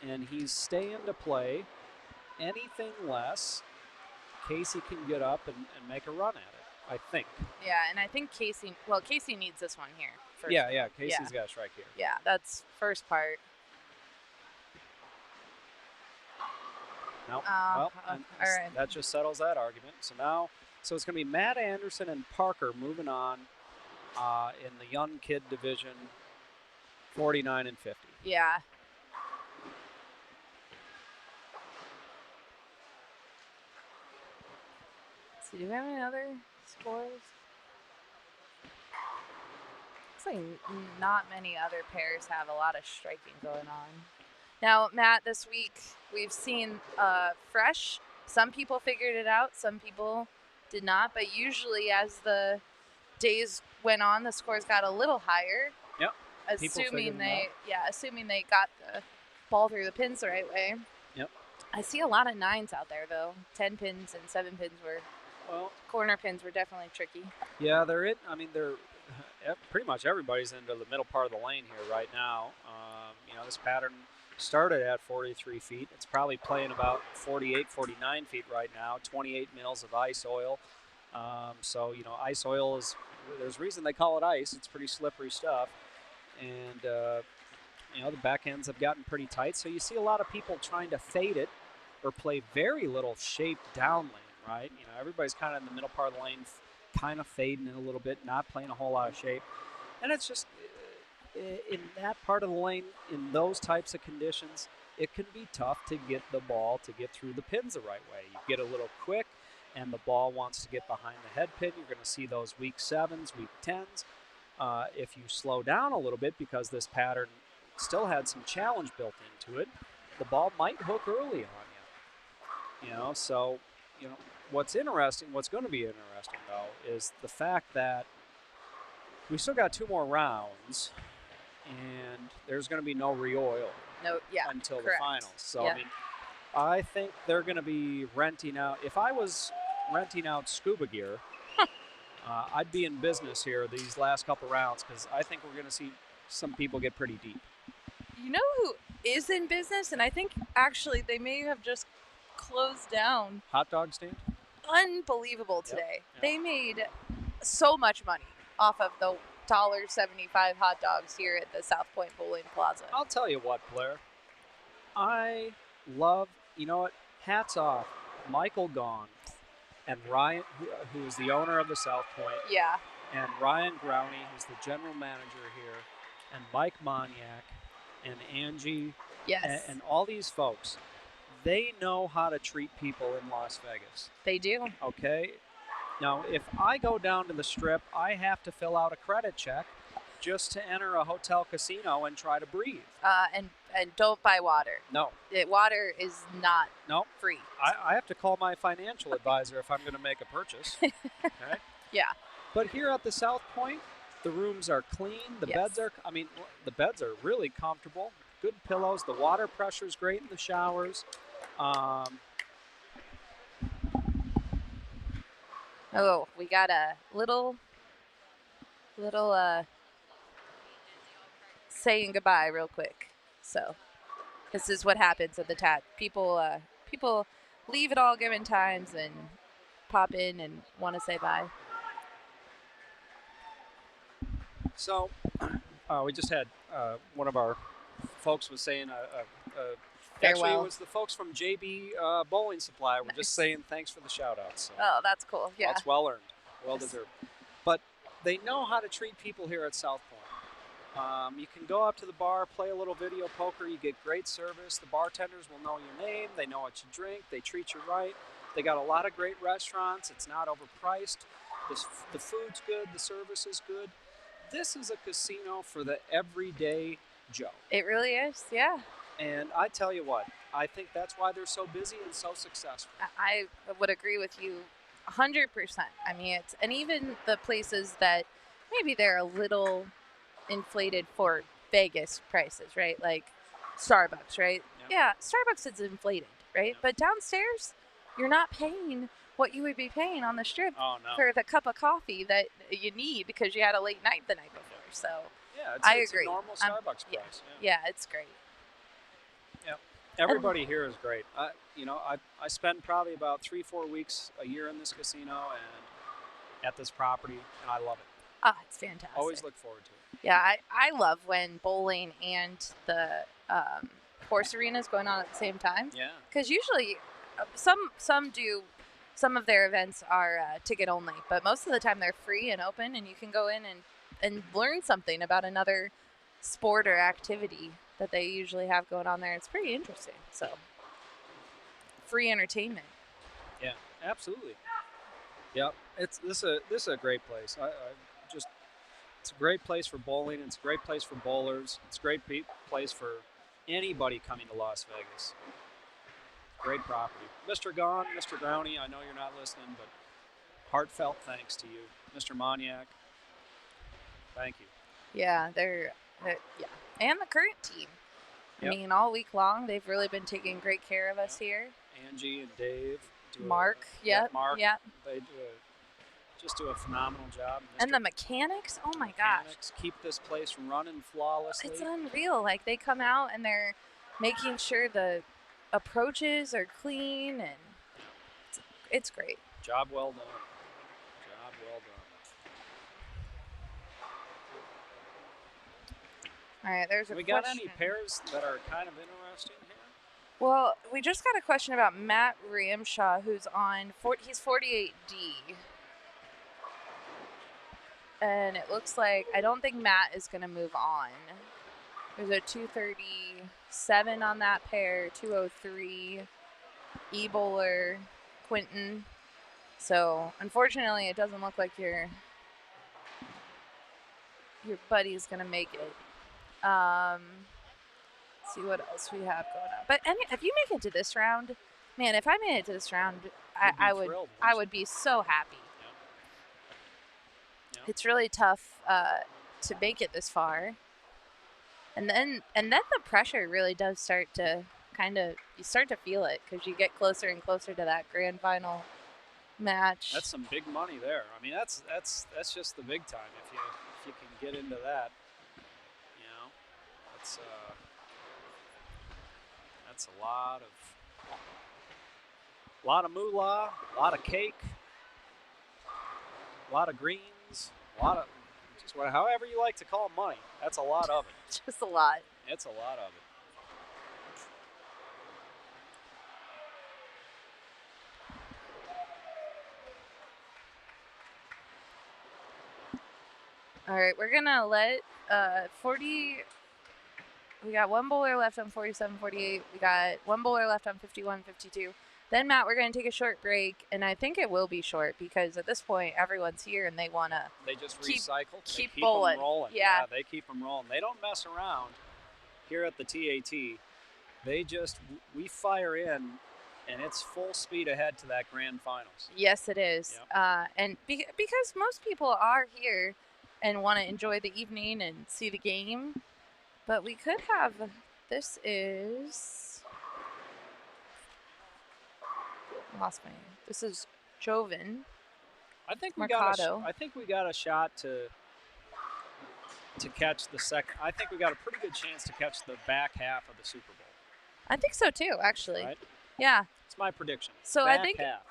and he's staying to play. Anything less, Casey can get up and make a run at it, I think. Yeah, and I think Casey needs this one here. First. Yeah, Casey's got a strike here. Yeah, that's first part. No, all right. That just settles that argument. So it's going to be Matt Anderson and Parker moving on in the young kid division, 49 and 50. Yeah. So do we have any other scores? Looks like not many other pairs have a lot of striking going on. Now, Matt, this week we've seen fresh. Some people figured it out, some people did not, but usually as the days went on, the scores got a little higher. Yep. Assuming they got the ball through the pins the right way. Yep. I see a lot of 9s out there though. 10 pins and 7 pins corner pins were definitely tricky. Yeah, they're pretty much everybody's into the middle part of the lane here right now. This pattern started at 43 feet. It's probably playing about 48, 49 feet right now. 28 mils of ice oil. Ice oil there's a reason they call it ice. It's pretty slippery stuff. And, the backends have gotten pretty tight. So you see a lot of people trying to fade it or play very little shape down lane, right? Everybody's kind of in the middle part of the lane, kind of fading it a little bit, not playing a whole lot of shape. And it's just, in that part of the lane, in those types of conditions, it can be tough to get the ball to get through the pins the right way. You get a little quick, and the ball wants to get behind the head pin. You're going to see those weak 7s, weak 10s. If you slow down a little bit, because this pattern still had some challenge built into it, the ball might hook early on you. What's going to be interesting, though, is the fact that we still got 2 more rounds, and there's going to be no re-oil until correct. The finals. So, yep. I think they're going to be renting out. If I was renting out scuba gear, I'd be in business here these last couple rounds, because I think we're going to see some people get pretty deep. You know who is in business, and I think actually they may have just closed down? Hot dog stand? Unbelievable today. Yep. They made so much money off of the $1.75 hot dogs here at the South Point Bowling Plaza. I'll tell you what, Blair. I love, hats off, Michael Gahn and Ryan, who is the owner of the South Point. Yeah. And Ryan Growney, who's the general manager here, and Mike Moniak, and Angie, yes, and all these folks. They know how to treat people in Las Vegas. They do. Okay? Now, if I go down to the Strip, I have to fill out a credit check just to enter a hotel casino and try to breathe. And don't buy water. No. Water is not free. I have to call my financial advisor if I'm going to make a purchase. Okay? Yeah. But here at the South Point, the rooms are clean. The beds are really comfortable. Good pillows. The water pressure is great in the showers. We got a little saying goodbye real quick. So this is what happens at the TAT. People leave at all given times and pop in and want to say bye. So we just had one of our folks was saying actually it was the folks from JB Bowling Supply. We're just saying thanks for the shout outs. So. Oh, that's cool. Yeah. That's well earned. Well deserved. But they know how to treat people here at South Point. You can go up to the bar, play a little video poker. You get great service. The bartenders will know your name. They know what you drink. They treat you right. They got a lot of great restaurants. It's not overpriced. The food's good. The service is good. This is a casino for the everyday Joe. It really is, yeah. And I tell you what, I think that's why they're so busy and so successful. I would agree with you 100%. I mean, and even the places that maybe they're a little inflated for Vegas prices, right? Like Starbucks, right? Yeah, Starbucks is inflated, right? Yeah. But downstairs, you're not paying what you would be paying on the Strip for the cup of coffee that you need because you had a late night the night before. So yeah, I agree. A normal Starbucks price. Yeah, it's great. Yeah, everybody here is great. I spend probably about 3-4 weeks a year in this casino and at this property, and I love it. Oh, it's fantastic. Always look forward to it. Yeah, I love when bowling and the horse arena is going on at the same time. Yeah. Because usually some of their events are ticket only, but most of the time they're free and open, and you can go in and learn something about another sport or activity that they usually have going on there. It's pretty interesting. So, free entertainment. Yeah, absolutely. Yep, this is a great place. It's a great place for bowling. It's a great place for bowlers. It's a great place for anybody coming to Las Vegas. Great property. Mr. Gahn, Mr. Growney, I know you're not listening, but heartfelt thanks to you. Mr. Moniak, thank you. Yeah, they're and the current team. Yep. I mean, all week long, they've really been taking great care of us here. Angie and Dave. Mark, Mark. Yep. They just do a phenomenal job. And the mechanics, oh my gosh. Keep this place running flawlessly. It's unreal. Like, they come out and they're making sure the approaches are clean, and it's great. Job well done. Job well done. All right, there's a We question. got any pairs that are kind of interesting here? Well, we just got a question about Matt Ramshaw, who's on, he's 48D. And it looks like, I don't think Matt is going to move on. There's a 237 on that pair, 203, E-Bowler, Quinton. So, unfortunately, it doesn't look like your buddy's going to make it. Let's see what else we have going on. But if you make it to this round, man, if I made it to this round, I would be so happy. Yeah. It's really tough to make it this far. And then the pressure really does start to you start to feel it, because you get closer and closer to that grand final match. That's some big money there. I mean, that's just the big time if you can get into that. You know, that's a lot of moolah, a lot of cake, a lot of greens, a lot of just however you like to call money. That's a lot of it. Just a lot. It's a lot of it. All right, we're gonna let 40. We got one bowler left on 47, 48. We got one bowler left on 51, 52. Then, Matt, we're gonna take a short break, and I think it will be short, because at this point everyone's here and they wanna. They just keep, recycle. Keep they keep bowling. them rolling. Yeah, they keep them rolling. They don't mess around here at the TAT. We fire in, and it's full speed ahead to that grand finals. Yes, it is. Yep. And because most people are here and want to enjoy the evening and see the game, but we could have. This is. Lost my name. This is Joven. I think we Mercado. got a shot to catch the second. I think we got a pretty good chance to catch the back half of the Super Bowl. I think so too, actually. Right? Yeah. It's my prediction. So back I think half.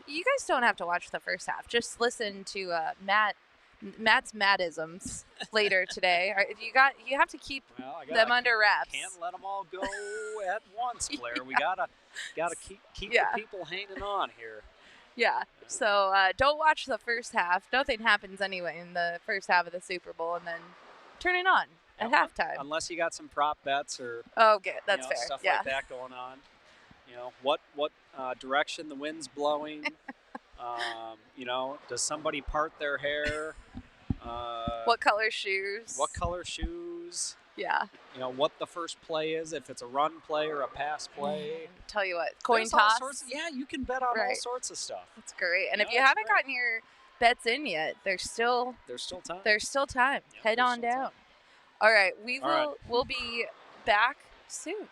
you guys don't have to watch the first half. Just listen to Matt's Mattisms later today. You have to keep them under wraps. Can't let them all go at once, Blair. We gotta keep the people hanging on here. Yeah. So don't watch the first half. Nothing happens anyway in the first half of the Super Bowl, and then turn it on at halftime. Unless you got some prop bets or okay, that's fair. Stuff like that going on. You know what direction the wind's blowing. Does somebody part their hair? What color shoes? Yeah. What the first play is, if it's a run play or a pass play. Tell you what, coin There's toss. You can bet on all sorts of stuff. That's great. And if you haven't gotten your bets in yet, there's still time. Yeah, Head on down. All right, we'll be back soon.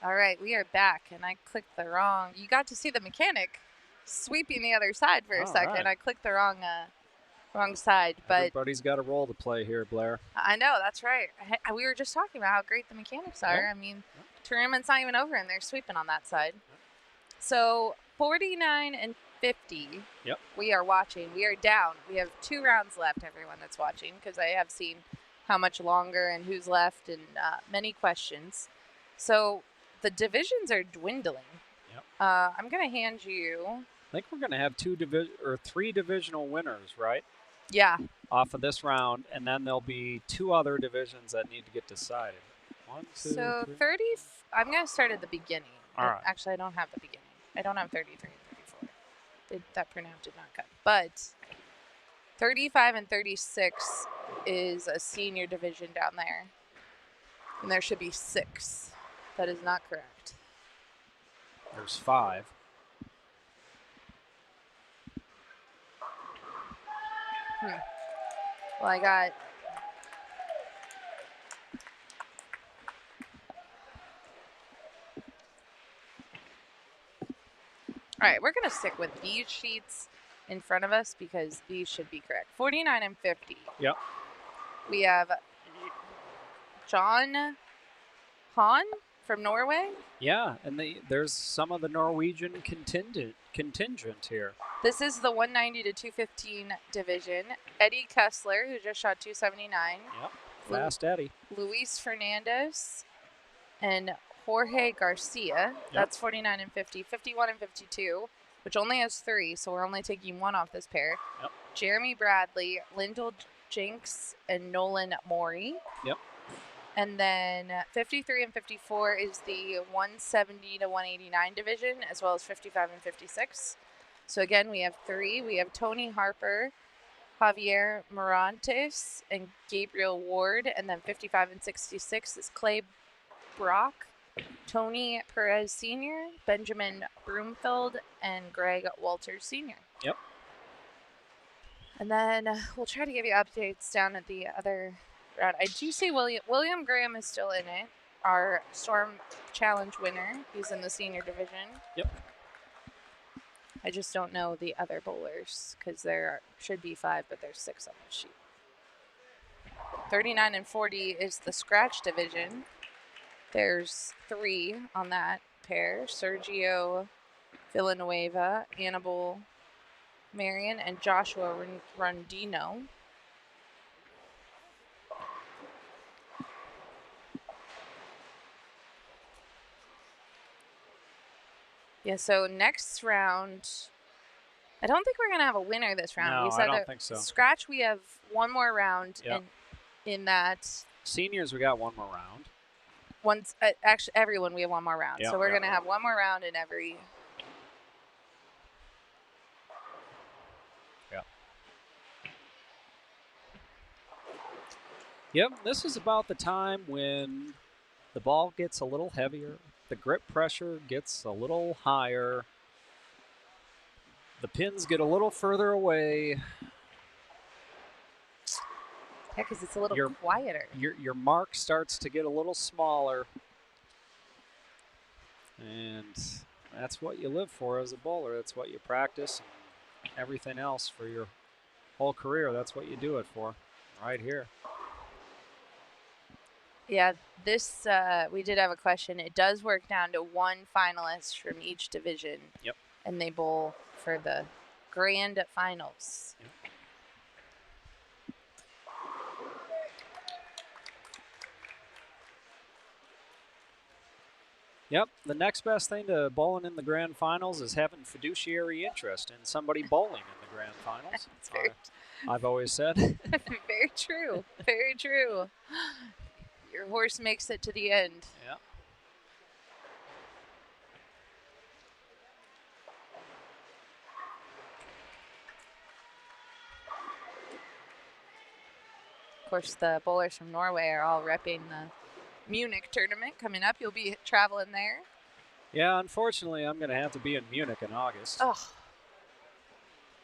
All right, we are back, and I clicked the wrong. You got to see the mechanic sweeping the other side for a second. Right. I clicked the wrong side, but everybody's got a role to play here, Blair. I know, that's right. We were just talking about how great the mechanics are. Yeah. I mean, tournament's not even over, and they're sweeping on that side. So 49 and 50. Yep. We are watching. We are down. We have 2 rounds left, everyone that's watching, because I have seen how much longer and who's left and many questions. So the divisions are dwindling. Yep. I'm going to hand you. I think we're going to have 3 divisional winners, right? Yeah. Off of this round, and then there'll be 2 other divisions that need to get decided. 1, 2, So 3. 30. I'm going to start at the beginning. All right. Actually, I don't have the beginning. I don't have 33 and 34. That printout did not cut. But 35 and 36 is a senior division down there. And there should be 6. That is not correct. There's 5. Well, I got. All right, we're going to stick with these sheets in front of us because these should be correct. 49 and 50. Yep. We have John Hahn from Norway. Yeah, and there's some of the Norwegian contingent here. This is the 190 to 215 division. Eddie Kessler, who just shot 279. Yep, fast Eddie. Luis Fernandez and Jorge Garcia. Yep. That's 49 and 50. 51 and 52, which only has 3, so we're only taking 1 off this pair. Yep. Jeremy Bradley, Lyndall Jinks, and Nolan Morey. Yep. And then 53 and 54 is the 170 to 189 division, as well as 55 and 56. So again, we have 3. We have Tony Harper, Javier Morantes, and Gabriel Ward. And then 55 and 66 is Clay Brock, Tony Perez Sr., Benjamin Broomfield, and Greg Walters Sr. Yep. And then we'll try to give you updates down at the other round. I do see William Graham is still in it, our Storm Challenge winner. He's in the senior division. Yep. I just don't know the other bowlers because there should be 5, but there's 6 on the sheet. 39 and 40 is the scratch division. There's 3 on that pair. Sergio Villanueva, Annabelle Marion, and Joshua Rondino. Yeah, so next round, I don't think we're going to have a winner this round. No, we said I don't think so. Scratch, we have 1 more round Yep. in that. Seniors, we got 1 more round. Actually, everyone, we have 1 more round. Yep, So we're yep, going to have 1 more round in every. Yep, this is about the time when the ball gets a little heavier, the grip pressure gets a little higher, the pins get a little further away. Yeah, because it's a little quieter. Your mark starts to get a little smaller, and that's what you live for as a bowler. That's what you practice, and everything else for your whole career. That's what you do it for, right here. Yeah, this, we did have a question. It does work down to 1 finalist from each division. Yep. And they bowl for the grand finals. Yep. Yep, the next best thing to bowling in the grand finals is having fiduciary interest in somebody bowling in the grand finals. I've always said. Very true. Very true. Your horse makes it to the end. Yeah. Of course, the bowlers from Norway are all repping the Munich tournament coming up. You'll be traveling there. Yeah, unfortunately, I'm going to have to be in Munich in August. Oh,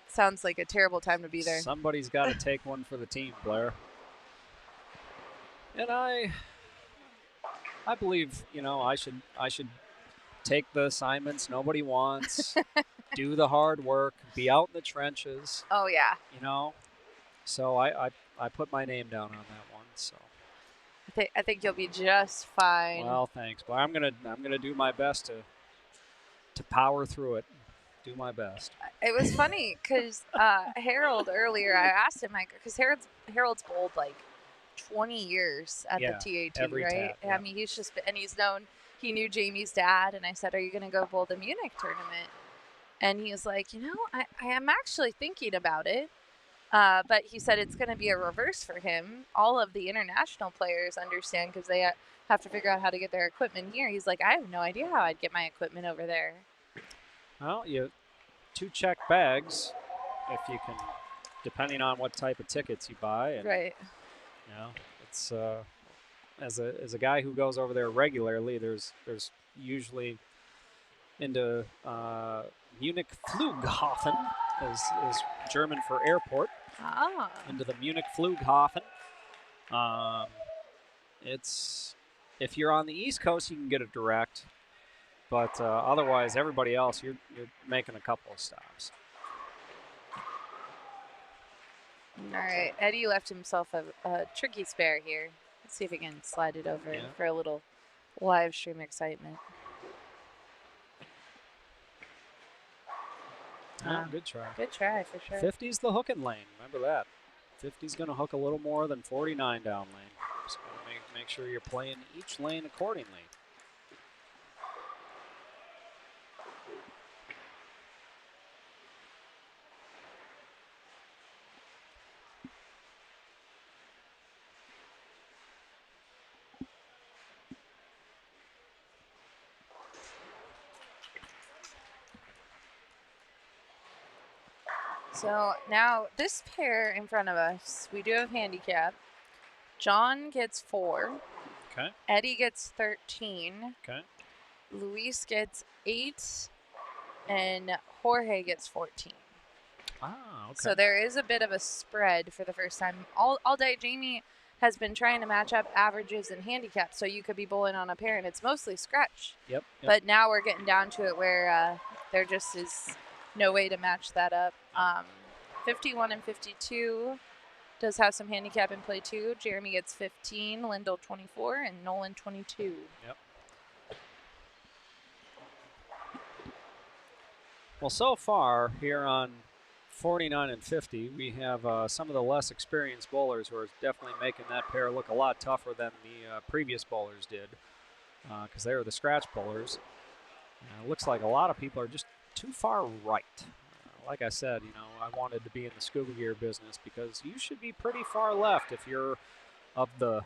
sounds like a terrible time to be there. Somebody's got to take one for the team, Blair. And I I believe, you know, I should take the assignments nobody wants, do the hard work, be out in the trenches. Oh yeah. You know, so I put my name down on that one. So I think you'll be just fine. well, thanks, but I'm gonna do my best to power through it. Do my best. It was funny because Harold earlier, I asked him, because Harold's bowled like 20 years at the TAT, right? TAT, yeah. I mean, he knew Jamie's dad, and I said, "Are you going to go bowl the Munich tournament?" And he was like, I am actually thinking about it. But he said it's going to be a reverse for him. All of the international players understand because they have to figure out how to get their equipment here. He's like, I have no idea how I'd get my equipment over there. Well, you 2 check bags if you can, depending on what type of tickets you buy. And, right. You know, it's as a guy who goes over there regularly, there's usually into Munich Flughafen is German for airport. Ah. Into the Munich Flughafen. It's if you're on the East Coast, you can get it direct, but otherwise, everybody else, you're making a couple of stops. All right, Eddie left himself a tricky spare here. Let's see if he can slide it over for a little live stream excitement. Good try. Good try, for sure. 50's the hooking lane. Remember that. 50's going to hook a little more than 49 down lane. So make sure you're playing each lane accordingly. So now this pair in front of us, we do have handicap. John gets 4. Okay. Eddie gets 13. Okay. Luis gets 8. And Jorge gets 14. Ah, okay. So there is a bit of a spread for the first time. All day, Jamie has been trying to match up averages and handicap, so you could be bowling on a pair, and it's mostly scratch. Yep. But now we're getting down to it where there just is no way to match that up. 51 and 52 does have some handicap in play too. Jeremy gets 15, Lyndall 24, and Nolan 22. Yep. Well, so far here on 49 and 50, we have some of the less experienced bowlers who are definitely making that pair look a lot tougher than the previous bowlers did, because they were the scratch bowlers. It looks like a lot of people are just too far right. Like I said, I wanted to be in the scuba gear business because you should be pretty far left if you're of the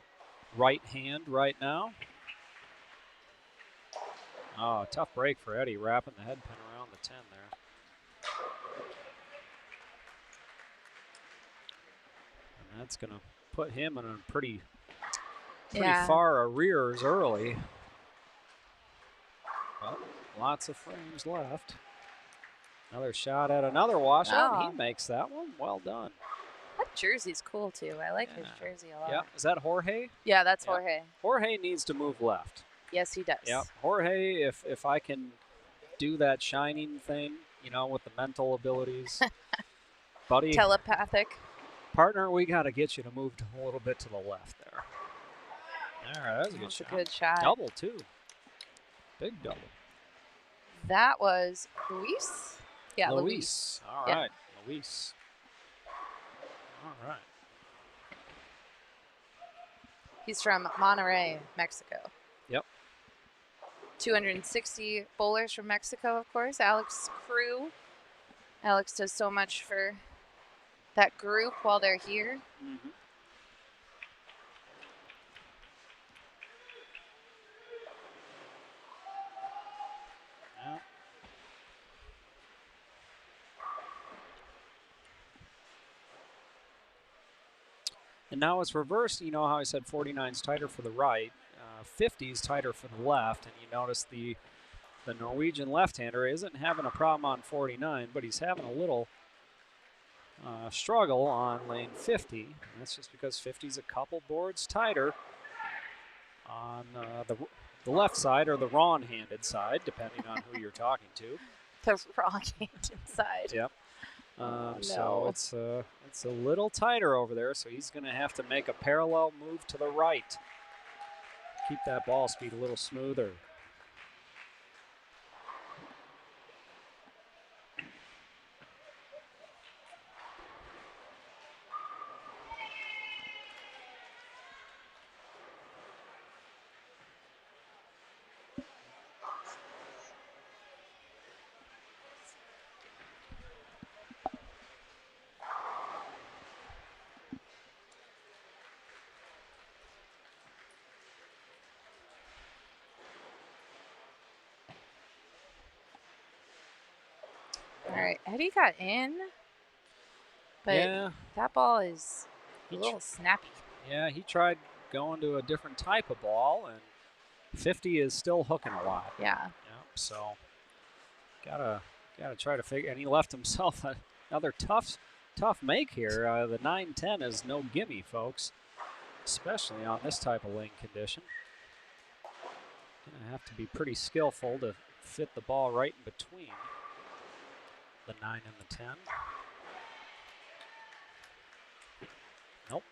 right hand right now. Oh, tough break for Eddie, wrapping the head pin around the 10 there. And that's going to put him in a pretty far arrears early. But lots of frames left. Another shot at another washout. Oh. He makes that one. Well done. That jersey's cool too. I like his jersey a lot. Yeah. Is that Jorge? Yeah, that's Jorge. Jorge needs to move left. Yes, he does. Yeah. Jorge, if I can do that shining thing, with the mental abilities, buddy. Telepathic. Partner, we got to get you to move a little bit to the left there. All right, that was a good shot. A good shot. Double, too. Big double. That was Luis? Yeah, Luis. All right, Luis. All right. He's from Monterrey, Mexico. Yep. 260 bowlers from Mexico, of course. Alex Crew. Alex does so much for that group while they're here. Mm-hmm. Yeah. And now it's reversed. You know how I said 49's tighter for the right, 50's tighter for the left, and you notice the Norwegian left-hander isn't having a problem on 49, but he's having a little struggle on lane 50. And that's just because 50's a couple boards tighter. on the left side or the wrong-handed side, depending on who you're talking to. The wrong-handed side. Yep. No. So it's a little tighter over there, so he's going to have to make a parallel move to the right. Keep that ball speed a little smoother. All right, Eddie got in, but Yeah. that ball is a little snappy. Yeah, he tried going to a different type of ball, and 50 is still hooking a lot. Yeah. Yep, so gotta try to figure. And he left himself another tough make here. The 9-10 is no gimme, folks, especially on this type of lane condition. Gonna have to be pretty skillful to fit the ball right in between the 9 and the 10. Nope.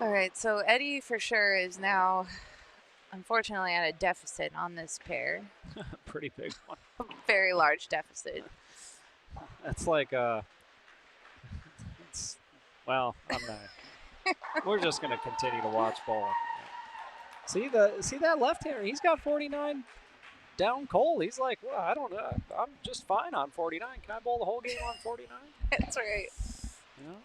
All right, so Eddie for sure is now, unfortunately, at a deficit on this pair. Pretty big one. Very large deficit. That's like well, I'm not. We're just gonna continue to watch bowling. See that left-hander? He's got 49 down cold. He's like, well, I don't know. I'm just fine on 49. Can I bowl the whole game on 49? That's right. You know?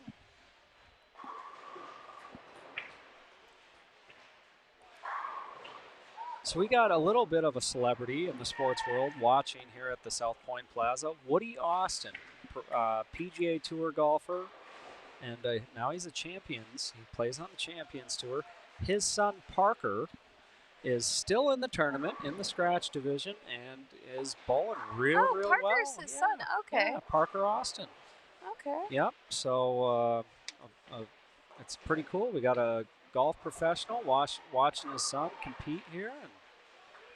So we got a little bit of a celebrity in the sports world watching here at the South Point Plaza. Woody Austin, PGA Tour golfer, and now he's a Champions. He plays on the Champions Tour. His son Parker is still in the tournament in the scratch division and is bowling real well. Parker's his son. Okay. Yeah, Parker Austin. Okay. Yep. So it's pretty cool. We got a golf professional watching his son compete here, and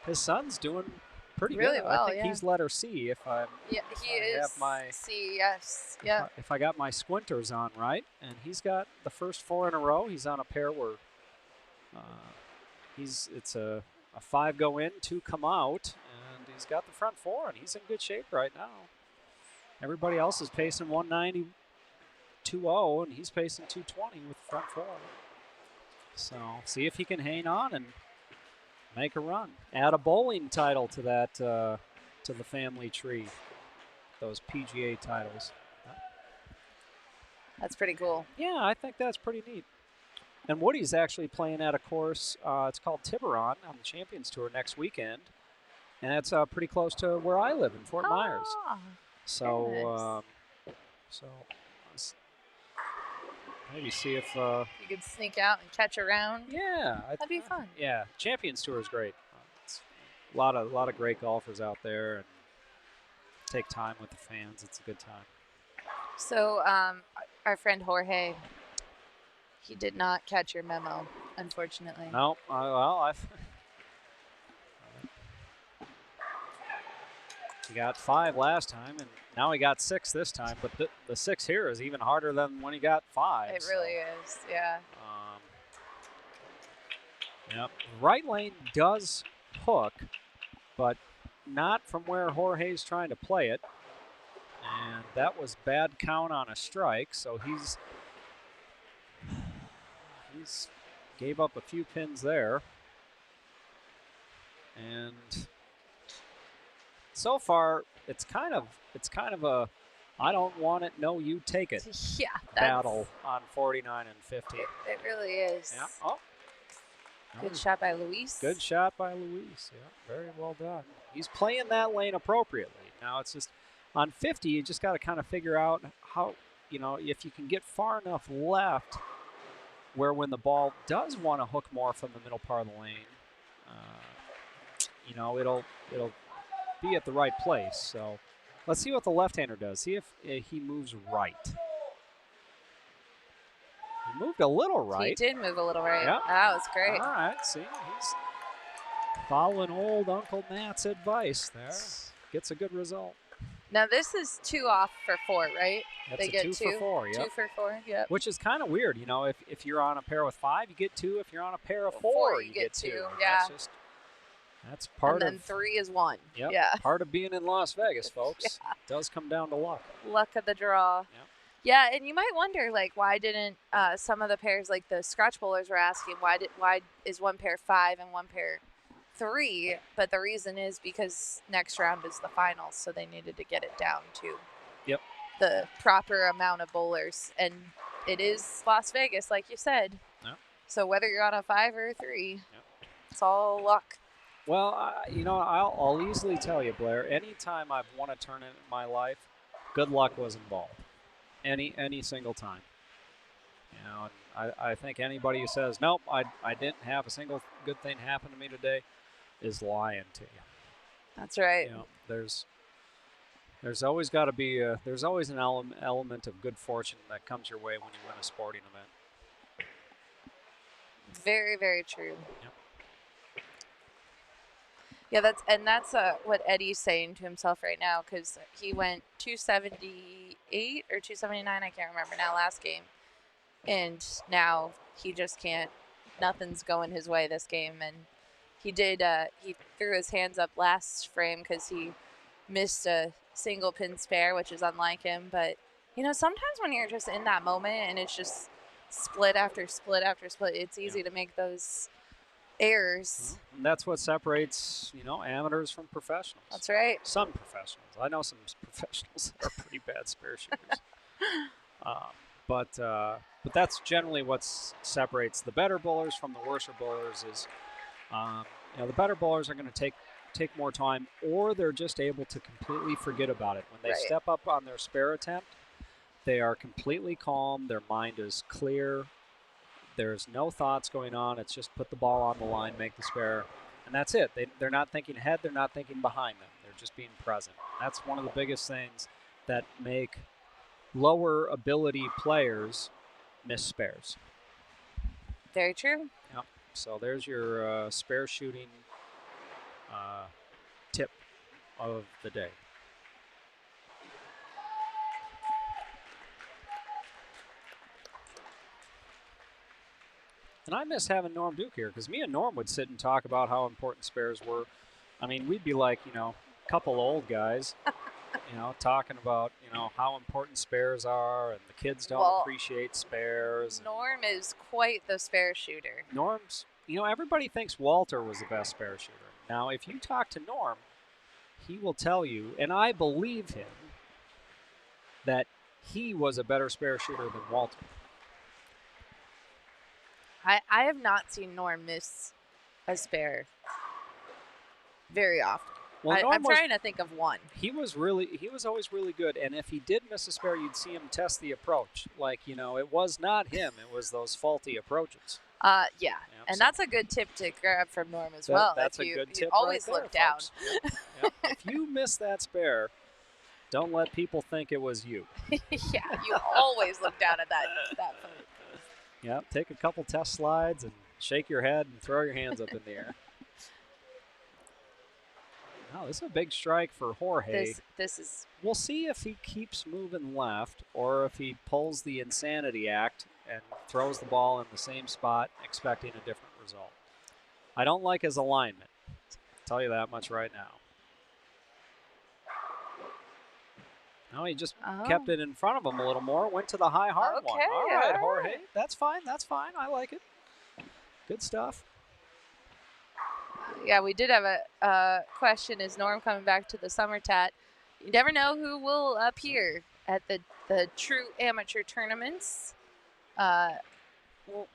his son's doing pretty really good. well. I think he's letter C. If I is C. Yes. Yeah. If I got my squinters on right, and he's got the first 4 in a row. He's on a pair where it's a 5 go in, 2 come out, and he's got the front 4, and he's in good shape right now. Everybody else is pacing 190, 2-0, and he's pacing 220 with the front 4. So see if he can hang on and make a run. Add a bowling title to that to the family tree. Those PGA titles. That's pretty cool. Yeah, I think that's pretty neat. And Woody's actually playing at a course. It's called Tiburon on the Champions Tour next weekend, and it's pretty close to where I live in Fort Myers. So, maybe see if you could sneak out and catch a round. Yeah, that'd be fun. Yeah, Champions Tour is great. It's a lot of great golfers out there, and take time with the fans. It's a good time. So, our friend Jorge, he did not catch your memo, unfortunately. No, he got 5 last time, and now he got 6 this time. But the 6 here is even harder than when he got 5. It really is, yeah. Yep. Right lane does hook, but not from where Jorge's trying to play it. And that was bad count on a strike, so he's gave up a few pins there. And so far, it's kind of a I don't want it, no, you take it battle on 49 and 50. It really is. Yeah. Oh. Good shot by Luis. Good shot by Luis. Yeah, very well done. He's playing that lane appropriately. Now it's just on 50, you just got to kind of figure out how, if you can get far enough left where when the ball does want to hook more from the middle part of the lane, it'll be at the right place. So let's see what the left-hander does. See if he moves right. moved a little right. He did move a little right. Yep. That was great. All right, see, he's following old Uncle Matt's advice there. Gets a good result. Now this is 2 off for 4, right? That's they a get 2 for 4, yep. 2 for 4, yep. Which is kind of weird, you know, if you're on a pair with 5, you get 2. If you're on a pair of 4, 4 you get 2. Yeah. That's part and then 3 is 1. Yep, yeah. part of being in Las Vegas, folks. Yeah. It does come down to luck. Luck of the draw. Yep. Yeah, and you might wonder, like, why didn't some of the pairs, like the scratch bowlers were asking, why is one pair 5 and one pair 3? But the reason is because next round is the finals, so they needed to get it down to the proper amount of bowlers. And it is Las Vegas, like you said. Yep. So whether you're on a 5 or a 3, it's all luck. Well, you know, I'll easily tell you, Blair, anytime I've won a tournament in my life, good luck was involved. Any single time. You know, and I think anybody who says, nope, I didn't have a single good thing happen to me today is lying to you. That's right. You know, there's always got to be there's always an element of good fortune that comes your way when you win a sporting event. Very, very true. Yep. Yeah, that's what Eddie's saying to himself right now, because he went 278 or 279, I can't remember now, last game. And now he just can't, nothing's going his way this game. And he threw his hands up last frame because he missed a single pin spare, which is unlike him. But, you know, sometimes when you're just in that moment and it's just split after split after split, it's easy to make those errors. And that's what separates, you know, amateurs from professionals. That's right. Some professionals. I know some professionals that are pretty bad spare shooters. But that's generally what separates the better bowlers from the worser bowlers is, you know, the better bowlers are going to take more time, or they're just able to completely forget about it. When they step up on their spare attempt, they are completely calm. Their mind is clear. There's no thoughts going on. It's just put the ball on the line, make the spare, and that's it. They're not thinking ahead. They're not thinking behind them. They're just being present. That's one of the biggest things that make lower ability players miss spares. Very true. Yep. So there's your spare shooting tip of the day. And I miss having Norm Duke here, because me and Norm would sit and talk about how important spares were. I mean, we'd be like, you know, a couple old guys, you know, talking about, you know, how important spares are, and the kids don't appreciate spares. Norm is quite the spare shooter. Norm's, you know, everybody thinks Walter was the best spare shooter. Now, if you talk to Norm, he will tell you, and I believe him, that he was a better spare shooter than Walter. I have not seen Norm miss a spare very often. Well, I'm trying to think of one. He was always really good, and if he did miss a spare, you'd see him test the approach. Like, you know, it was not him; it was those faulty approaches. Yeah, Yep, and so that's a good tip to grab from Norm as well. That's a good tip. Always right look there, down. Yep. If you miss that spare, don't let people think it was you. Yeah, you always look down at that phone. Yeah, take a couple test slides and shake your head and throw your hands up in the air. Oh, this is a big strike for Jorge. This is. We'll see if he keeps moving left or if he pulls the insanity act and throws the ball in the same spot, expecting a different result. I don't like his alignment. I'll tell you that much right now. No, he just kept it in front of him a little more, went to the high hard one. All right, Jorge. That's fine. That's fine. I like it. Good stuff. Yeah, we did have a question. Is Norm coming back to the summer TAT? You never know who will appear at the true amateur tournaments.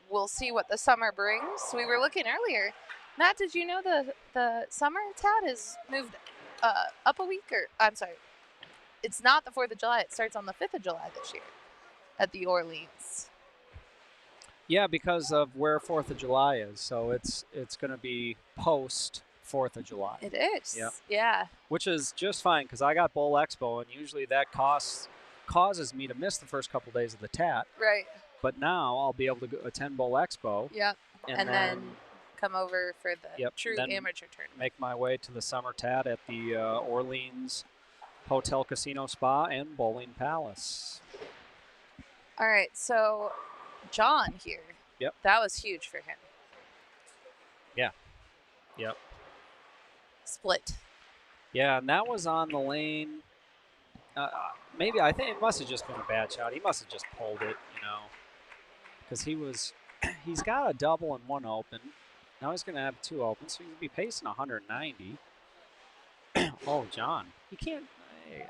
We'll see what the summer brings. We were looking earlier. Matt, did you know the summer TAT has moved up a week? Or I'm sorry. It's not the 4th of July. It starts on the 5th of July this year at the Orleans. Yeah, because of where 4th of July is. So it's going to be post 4th of July. It is. Yep. Yeah. Which is just fine because I got Bowl Expo, and usually that causes me to miss the first couple days of the TAT. Right. But now I'll be able to go attend Bowl Expo. Yep. And then come over for the true amateur tournament. Make my way to the Summer TAT at the Orleans Hotel Casino Spa and Bowling Palace. All right, so John here. Yep. That was huge for him. Yeah. Yep. Split. Yeah, and that was on the lane. Maybe I think it must have just been a bad shot. He must have just pulled it, because he's got a double and one open. Now he's going to have two open, so he's going to be pacing 190. Oh, John, you can't. Hey,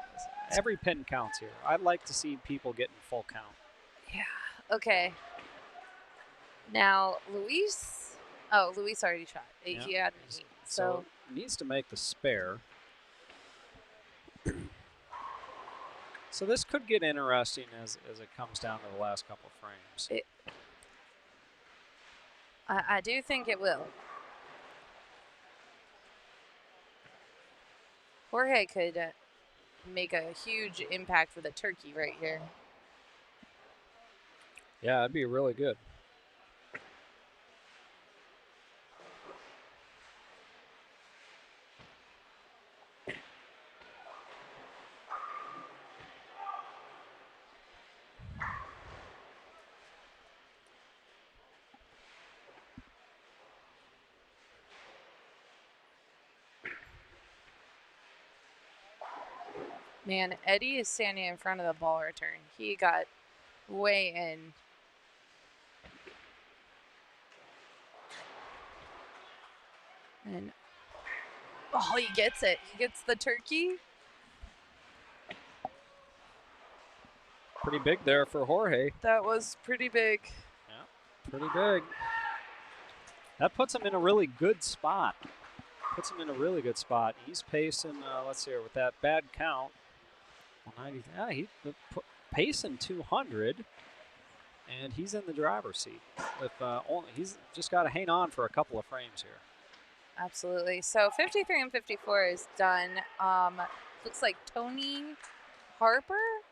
every pin counts here. I'd like to see people getting full count. Yeah. Okay. Now Luis. Oh, Luis already shot. He had an 8. So needs to make the spare. So this could get interesting as it comes down to the last couple of frames. I do think it will. Jorge could make a huge impact with a turkey right here. Yeah, that'd be really good. Man, Eddie is standing in front of the ball return. He got way in. And, he gets it. He gets the turkey. Pretty big there for Jorge. That was pretty big. Yeah, pretty big. That puts him in a really good spot. He's pacing, let's see here, with that bad count. 190. Yeah, he's pacing 200, and he's in the driver's seat. He's just got to hang on for a couple of frames here. Absolutely. So 53 and 54 is done. Looks like Tony Harper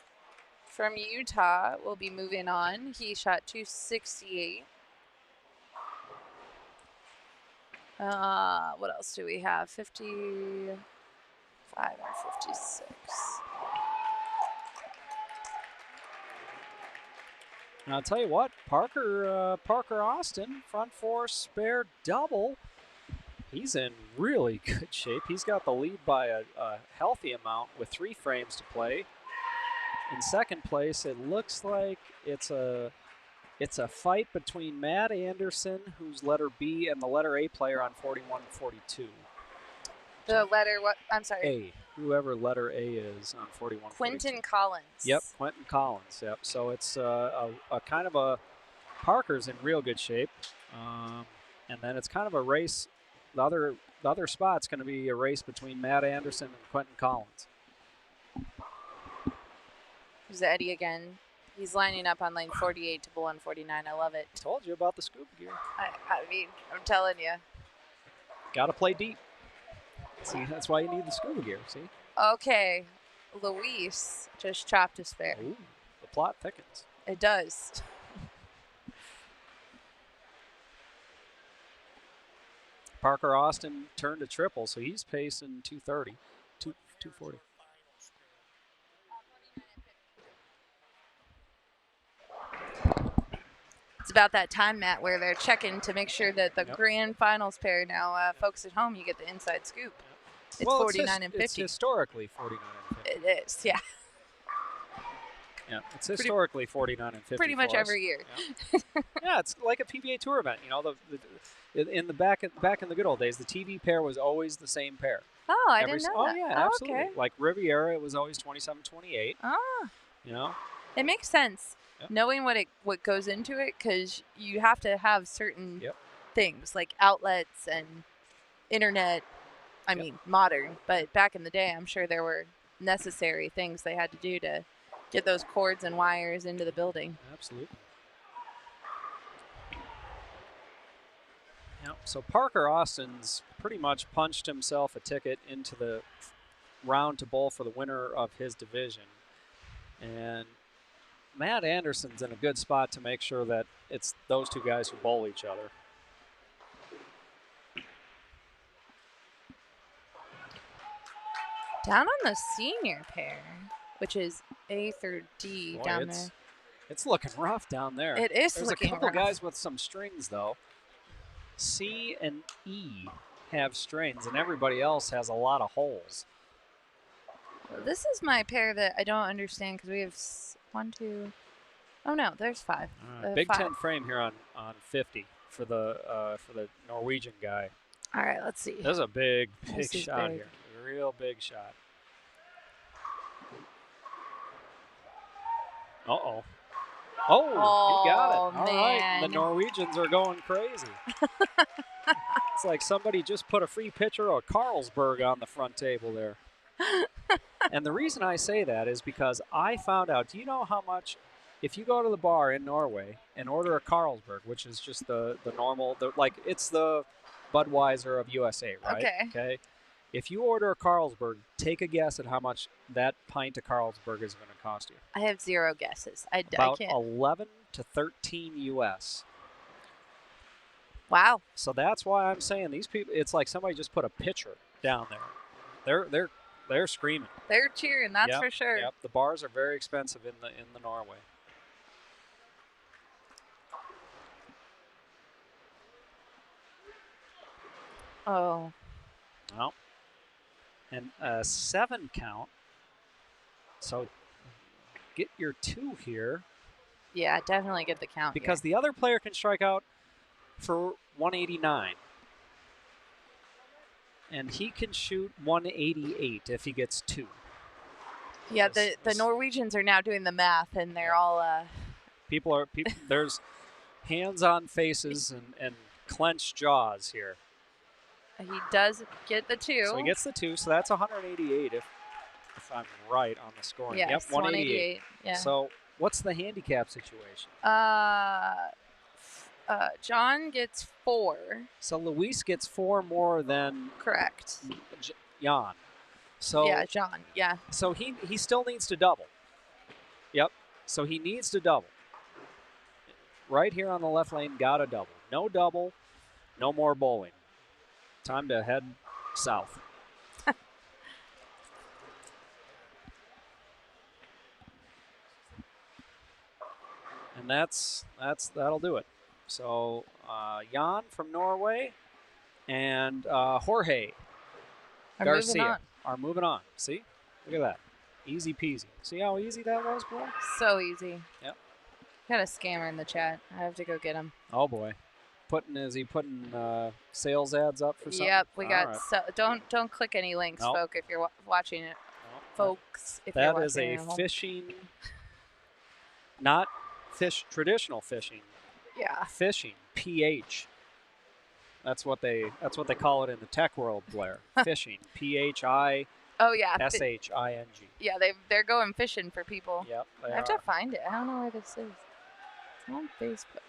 from Utah will be moving on. He shot 268. What else do we have? 55 and 56. And I'll tell you what, Parker Austin, front four spare double. He's in really good shape. He's got the lead by a healthy amount with 3 frames to play. In second place, it looks like it's a fight between Matt Anderson, who's letter B, and the letter A player on 41 and 42. The letter what? I'm sorry. A. Whoever letter A is on 41. Quentin Collins. Yep, Quentin Collins. Yep. So it's a kind of a Parker's in real good shape, and then it's kind of a race. The other spot's going to be a race between Matt Anderson and Quentin Collins. There's Eddie again. He's lining up on lane 48 to bowl on 49. I love it. Told you about the scuba gear. I mean, I'm telling you. Got to play deep. See, that's why you need the scuba gear, see? Okay. Luis just chopped a spare. Ooh, the plot thickens. It does. Parker Austin turned a triple, so he's pacing 230, 240. It's about that time, Matt, where they're checking to make sure that the grand finals pair now, folks at home, you get the inside scoop. It's 49 and 50. It's historically 49 and 50. It is, yeah. Yeah, it's historically 49 and 50. Pretty much every year. Yeah. Yeah, it's like a PBA Tour event. You know, back in the good old days, the TV pair was always the same pair. Oh, I didn't know that. Oh, yeah, absolutely. Okay. Like Riviera, it was always 27-28. Ah. You know? It makes sense. Yep. Knowing what goes into it, because you have to have certain things like outlets and internet. I mean, modern, but back in the day, I'm sure there were necessary things they had to do to get those cords and wires into the building. Absolutely. Yep. So Parker Austin's pretty much punched himself a ticket into the round to bowl for the winner of his division. And Matt Anderson's in a good spot to make sure that it's those two guys who bowl each other. Down on the senior pair, which is A through D. Boy, down there. It's looking rough down there. It is There's looking a couple rough. guys with some strings, though. C and E have strings, and everybody else has a lot of holes. This is my pair that I don't understand because we have 1, 2. Oh no, there's 5. Big 5. 10 frame here on 50 for the Norwegian guy. All right, let's see. This is a big This is shot big. here. A real big shot. Uh-oh. Oh, he got it. All right, man. the Norwegians are going crazy. It's like somebody just put a free pitcher of Carlsberg on the front table there. And the reason I say that is because I found out, do you know how much, if you go to the bar in Norway and order a Carlsberg, which is just the normal, it's the Budweiser of USA, right? Okay. If you order a Carlsberg, take a guess at how much that pint of Carlsberg is going to cost you. I have 0 guesses. I About can't. 11 to 13 US. Wow. So that's why I'm saying these people, it's like somebody just put a pitcher down there. They're screaming. They're cheering, that's Yep, for sure. Yep, the bars are very expensive in the Norway. Oh. Well, and a 7 count. So get your 2 here. Yeah, definitely get the count Because here. the other player can strike out for 189. And he can shoot 188 if he gets 2. Yeah, the Norwegians are now doing the math, and they're all... People there's hands on faces and clenched jaws here. He does get the 2. So he gets the 2, so that's 188 if I'm right on the scoring. Yes, Yep, 188. Yeah. So what's the handicap situation? John gets 4. So Luis gets 4 more than Correct. Jan. So yeah, John. Yeah. So he still needs to double. Yep. So he needs to double. Right here on the left lane, got a double. No double, no more bowling. Time to head south. And that'll do it. So Jan from Norway and Jorge Garcia are moving on. See? Look at that. Easy peasy. See how easy that was, boy? So easy. Yep. Got a scammer in the chat. I have to go get him. Oh boy. Is he putting sales ads up for something? Yep, we got. Right. So don't click any links, Nope. folk, if you're watching it. Nope. Folks, if you're That watching is it a at home. fishing, not traditional fishing. Yeah. Fishing. PH. That's what they call it in the tech world, Blair. Fishing. PHISHING. Oh yeah. Yeah, they're going fishing for people. Yep. I have to find it. I don't know where this is. It's on Facebook.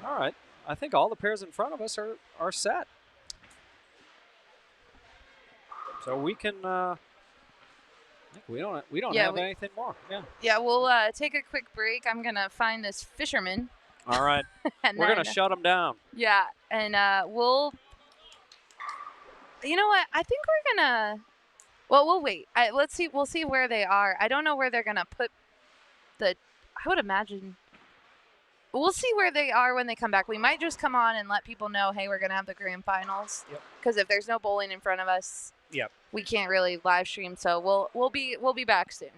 All right. I think all the pairs in front of us are set. So we can. I think we don't have anything more. Yeah. Yeah, we'll take a quick break. I'm gonna find this fisherman. All right. And we're gonna shut them down. Yeah, and we'll. You know what? I think we're gonna. Well, we'll wait. Let's see. We'll see where they are. I don't know where they're gonna put the. I would imagine. We'll see where they are when they come back. We might just come on and let people know, hey, we're gonna have the grand finals. Yep. Because if there's no bowling in front of us, yep, we can't really live stream. So we'll be back soon.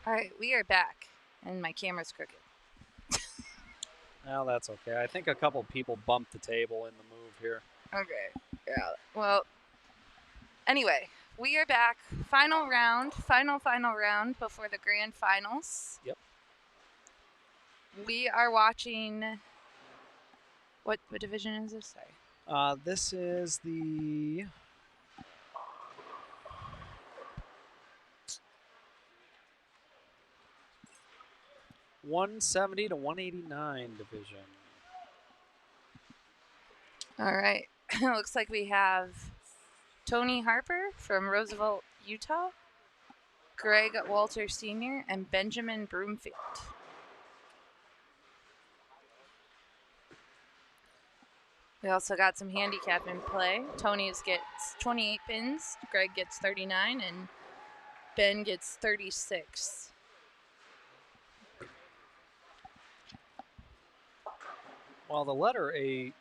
All right, we are back, and my camera's crooked. Well, that's okay. I think a couple people bumped the table in the move here. Okay. Yeah. Well, anyway, we are back. Final round before the grand finals. Yep. We are watching. What division is this? Sorry. This is the 170 to 189 division. All right. Looks like we have Tony Harper from Roosevelt, Utah, Greg Walter Sr., and Benjamin Broomfield. We also got some handicap in play. Tony gets 28 pins, Greg gets 39, and Ben gets 36. Well, the letter A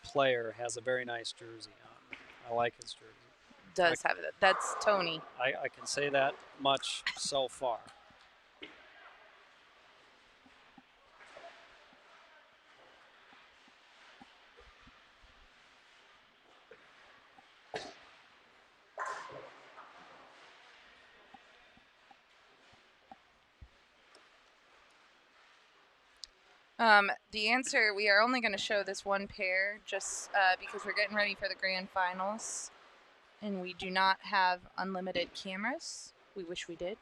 player has a very nice jersey on. I like his jersey. Does have it. That's Tony. I can say that much so far. The answer, we are only going to show this one pair just because we're getting ready for the grand finals. And we do not have unlimited cameras. We wish we did.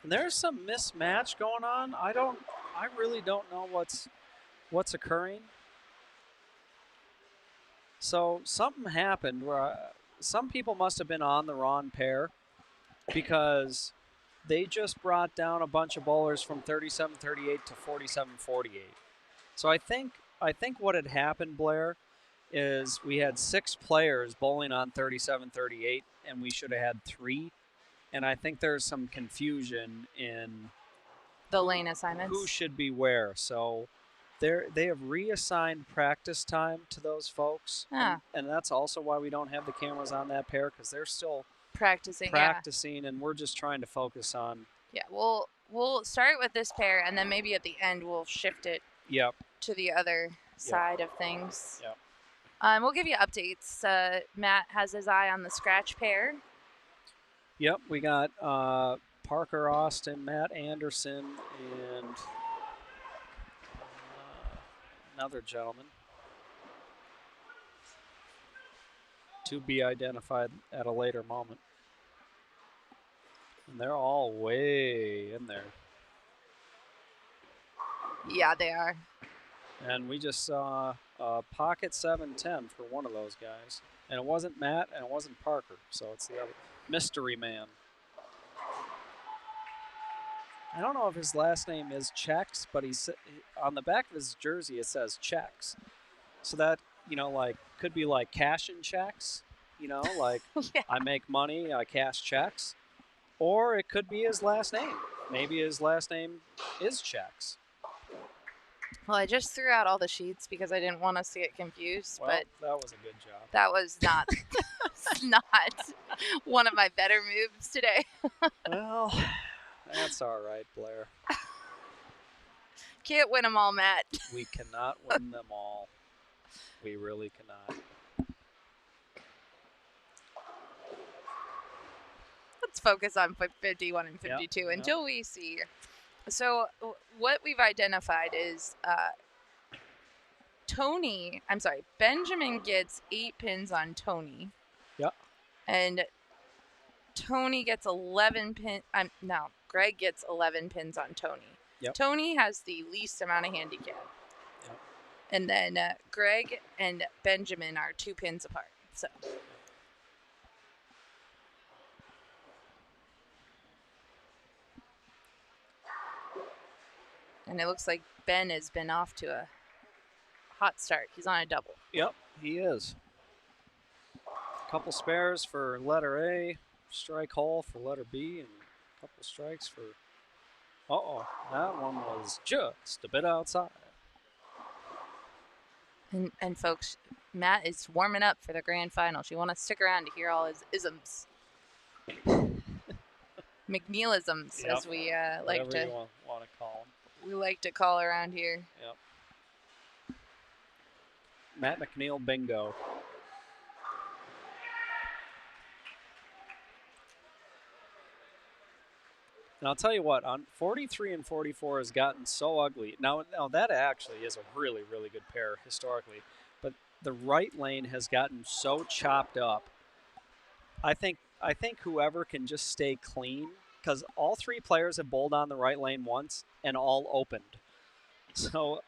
And there's some mismatch going on. I really don't know what's occurring. So something happened where some people must have been on the wrong pair because they just brought down a bunch of bowlers from 37-38 to 47-48. So I think what had happened, Blair, is we had 6 players bowling on 37-38, and we should have had 3. And I think there's some confusion in the lane assignments. Who should be where. So they have reassigned practice time to those folks. Ah. And that's also why we don't have the cameras on that pair, because they're still practicing, and we're just trying to focus on. Yeah, we'll start with this pair, and then maybe at the end we'll shift it. Yep. To the other side of things. Yep. We'll give you updates. Matt has his eye on the scratch pair. Yep, we got Parker Austin, Matt Anderson, and another gentleman. To be identified at a later moment. And they're all way in there. Yeah, they are. And we just saw pocket 710 for one of those guys. And it wasn't Matt and it wasn't Parker, so it's the other. Mystery Man. I don't know if his last name is Checks, but he's on the back of his jersey it says Checks. So that, like could be like cash and checks, like yeah. I make money, I cash checks. Or it could be his last name. Maybe his last name is Checks. Well, I just threw out all the sheets because I didn't want us to get confused. Well, but that was a good job. That was not not one of my better moves today. Well, that's all right, Blair. Can't win them all, Matt. We cannot win them all. We really cannot. Let's focus on 51 and 52 until we see. So what we've identified is Benjamin gets 8 pins on Tony. Yep. And Tony gets 11 pins. Greg gets 11 pins on Tony. Yep. Tony has the least amount of handicap. Yep. And then Greg and Benjamin are 2 pins apart. So. And it looks like Ben has been off to a hot start. He's on a double. Yep, he is. A couple spares for letter A, strike hole for letter B, and a couple strikes for... that one was just a bit outside. And folks, Matt is warming up for the grand finals. You want to stick around to hear all his isms. McNeilisms, Yep. as we like Whatever to you want to call them. we like to call around here. Yep. Matt McNeil bingo. And I'll tell you what, on 43 and 44 has gotten so ugly. Now that actually is a really, really good pair historically. But the right lane has gotten so chopped up. I think whoever can just stay clean, because all three players have bowled on the right lane once and all opened. So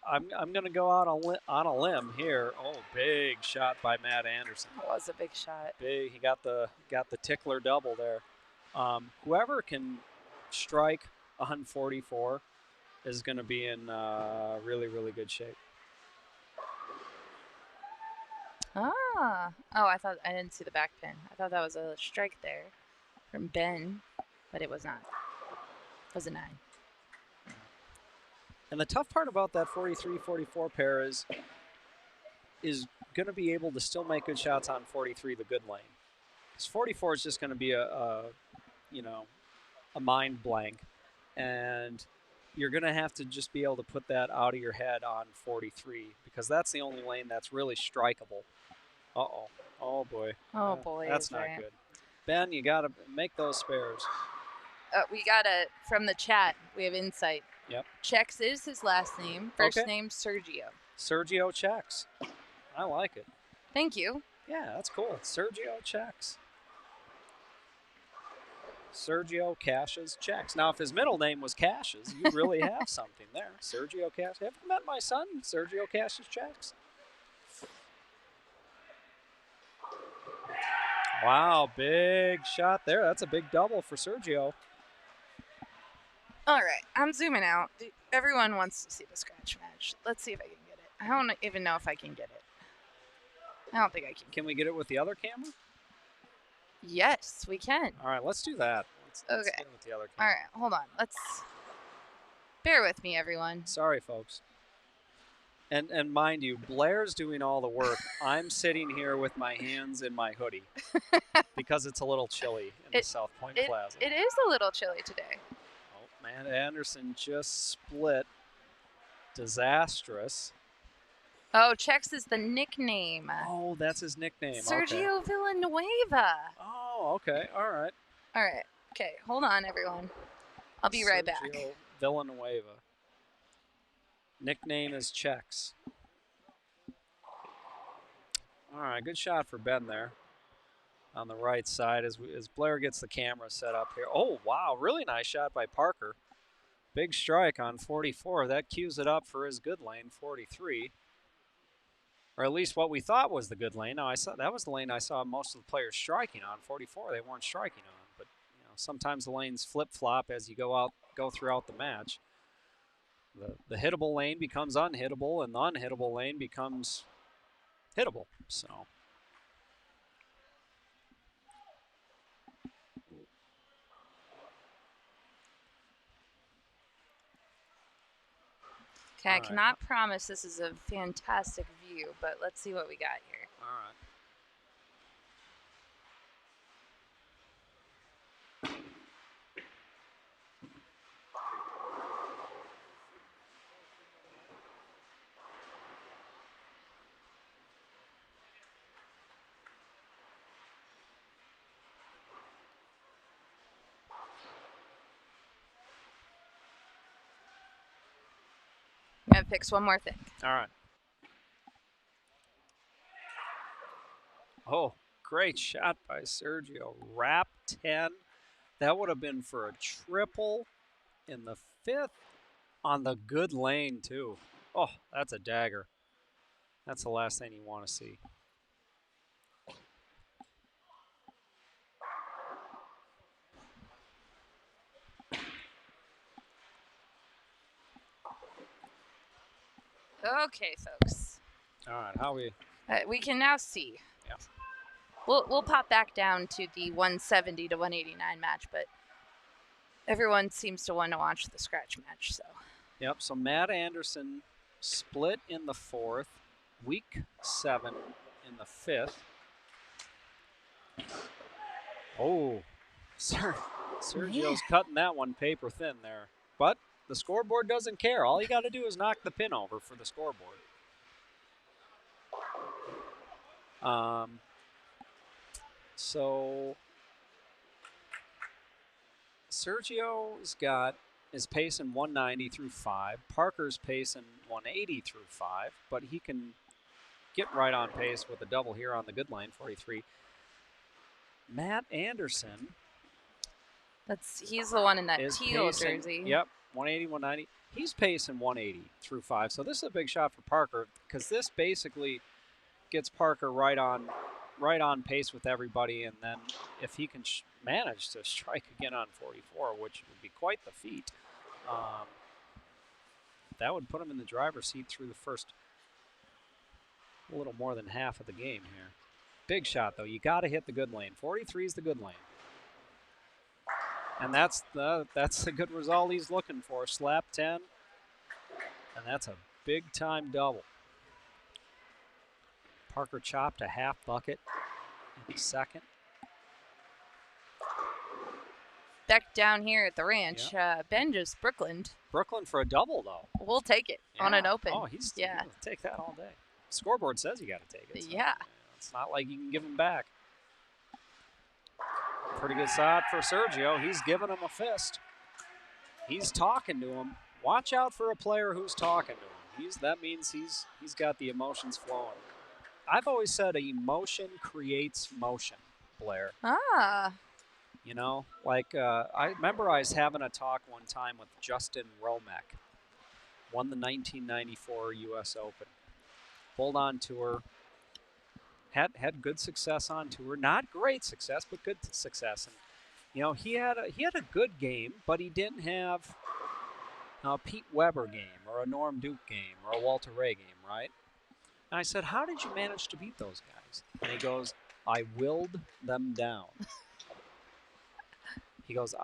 I'm going to go out on a limb here. Oh, big shot by Matt Anderson. That was a big shot. Big. He got the tickler double there. Whoever can strike on 44 is going to be in really, really good shape. Ah. Oh, I didn't see the back pin. I thought that was a strike there from Ben, but it was not. It was a 9. And the tough part about that 43-44 pair is going to be able to still make good shots on 43, the good lane. Because 44 is just going to be a mind blank, and you're going to have to just be able to put that out of your head on 43 because that's the only lane that's really strikeable. Uh-oh. Oh, boy. Oh, boy. That's not good. Ben, you got to make those spares. We got from the chat, we have insight. Yep. Chex is his last name. First name, Sergio. Sergio Chex. I like it. Thank you. Yeah, that's cool. Sergio Chex. Sergio Cashes Chex. Now, if his middle name was Cashes, you really have something there. Sergio Cashes. Have you met my son, Sergio Cashes Chex? Wow, big shot there. That's a big double for Sergio. All right, I'm zooming out. Everyone wants to see the scratch match. Let's see if I can get it. I don't even know if I can get it. I don't think I can. Can we get it with the other camera? Yes, we can. All right, let's do that. Let's get it with the other camera. All right, hold on. Let's bear with me, everyone. Sorry, folks. And mind you, Blair's doing all the work. I'm sitting here with my hands in my hoodie because it's a little chilly in the South Point Plaza. It is a little chilly today. Oh, Matt Anderson just split. Disastrous. Oh, Chex is the nickname. Oh, that's his nickname. Sergio Villanueva. Oh, okay. All right. All right. Okay, hold on, everyone. I'll be right back. Sergio Villanueva. Nickname is Chex. All right, good shot for Ben there on the right side as Blair gets the camera set up here. Oh, wow, really nice shot by Parker. Big strike on 44. That cues it up for his good lane, 43. Or at least what we thought was the good lane. Now, that was the lane I saw most of the players striking on. 44, they weren't striking on. But sometimes the lanes flip-flop as you go throughout the match. The hittable lane becomes unhittable, and the unhittable lane becomes hittable. So, okay, I cannot promise this is a fantastic view, but let's see what we got here. All right. I'm going to fix one more thing. All right. Oh, great shot by Sergio. Wrap 10. That would have been for a triple in the 5th on the good lane, too. Oh, that's a dagger. That's the last thing you want to see. Okay, folks. All right, how we? We can now see. Yeah. We'll pop back down to the 170 to 189 match, but everyone seems to want to watch the scratch match. So. Yep. So Matt Anderson split in the 4th, week 7 in the 5th. Oh, Sergio's cutting that one paper thin there. But the scoreboard doesn't care. All you got to do is knock the pin over for the scoreboard. So Sergio's got is pacing 190 through 5. Parker's pacing 180 through 5, but he can get right on pace with a double here on the good lane, 43. Matt Anderson. He's the one in that teal pacing, jersey. Yep, 180, 190. He's pacing 180 through 5. So this is a big shot for Parker because this basically gets Parker right on pace with everybody, and then if he can manage to strike again on 44, which would be quite the feat, that would put him in the driver's seat through the first a little more than half of the game here. Big shot, though. You got to hit the good lane. 43 is the good lane. And that's the good result he's looking for. Slap 10, and that's a big-time double. Parker chopped a half bucket in the second. Back down here at the ranch, Ben just Brooklyn for a double, though. We'll take it on an open. Oh, he's gonna take that all day. Scoreboard says you got to take it. So it's not like you can give him back. Pretty good shot for Sergio. He's giving him a fist. He's talking to him. Watch out for a player who's talking to him. That means he's got the emotions flowing. I've always said emotion creates motion, Blair. You know, like I remember I was having a talk one time with Justin Romek. Won the 1994 U.S. Open. Pulled on tour. Had good success on tour. Not great success, but good success. And you know, he had a good game, but he didn't have a Pete Weber game or a Norm Duke game or a Walter Ray game, right? And I said, how did you manage to beat those guys? And he goes, I willed them down. He goes,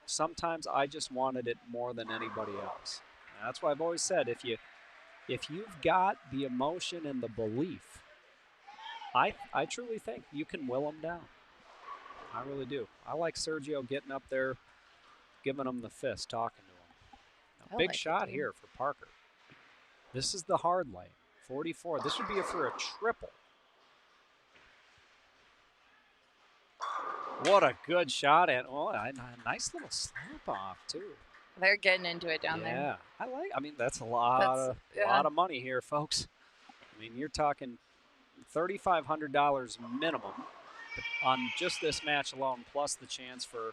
sometimes I just wanted it more than anybody else. And that's why I've always said, if you've got the emotion and the belief, I truly think you can will them down. I really do. I like Sergio getting up there, giving him the fist, talking to him. A big shot here for Parker. This is the hard lane, 44. This would be for a triple. What a good shot, and a nice little slap off too. They're getting into it down there. Yeah, I mean, that's a lot of money here, folks. I mean, you're talking $3,500 minimum on just this match alone, plus the chance for,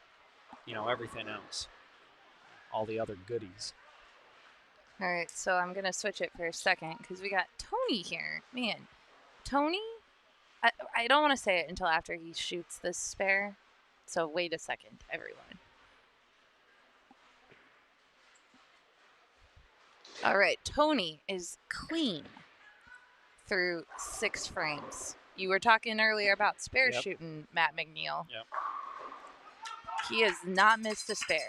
everything else, all the other goodies. All right, so I'm gonna switch it for a second because we got Tony here. Man, Tony. I don't want to say it until after he shoots this spare, so wait a second, everyone. All right, Tony is clean through 6 frames. You were talking earlier about spare shooting, Matt McNeil. Yep. He has not missed a spare.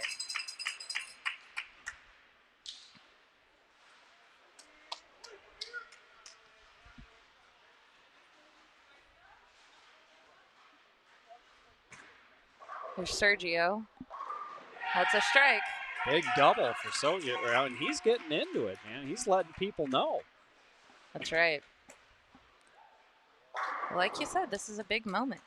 There's Sergio. That's a strike. Big double for Sergio, and he's getting into it, man. He's letting people know. That's right. Like you said, this is a big moment.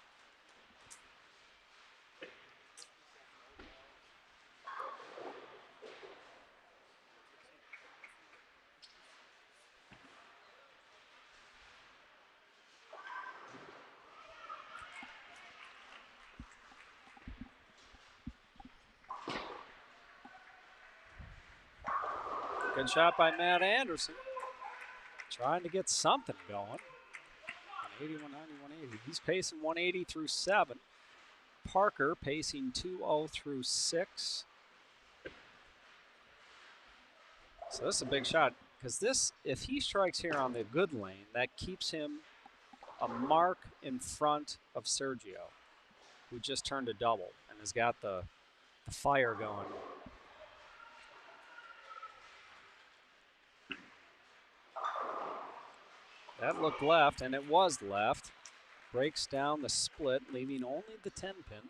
Good shot by Matt Anderson. Trying to get something going. 180, 190, 180. He's pacing 180 through 7. Parker pacing 2-0 through 6. So this is a big shot because this, if he strikes here on the good lane, that keeps him a mark in front of Sergio, who just turned a double and has got the fire going. That looked left, and it was left. Breaks down the split, leaving only the 10 pin.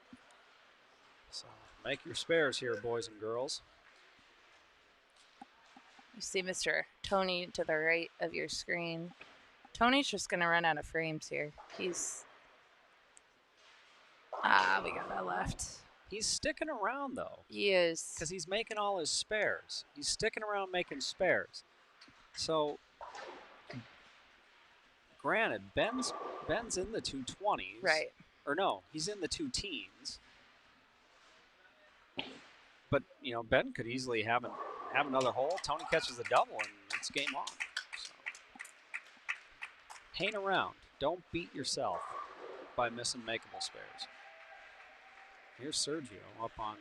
So make your spares here, boys and girls. You see Mr. Tony to the right of your screen. Tony's just going to run out of frames here. He's... we got that left. He's sticking around, though. He is. Because he's making all his spares. He's sticking around making spares. So, granted, Ben's in the 220s. Right. Or no, he's in the 2 teens. But, you know, Ben could easily have another hole. Tony catches the double, and it's game on. So, hang around. Don't beat yourself by missing makeable spares. Here's Sergio up on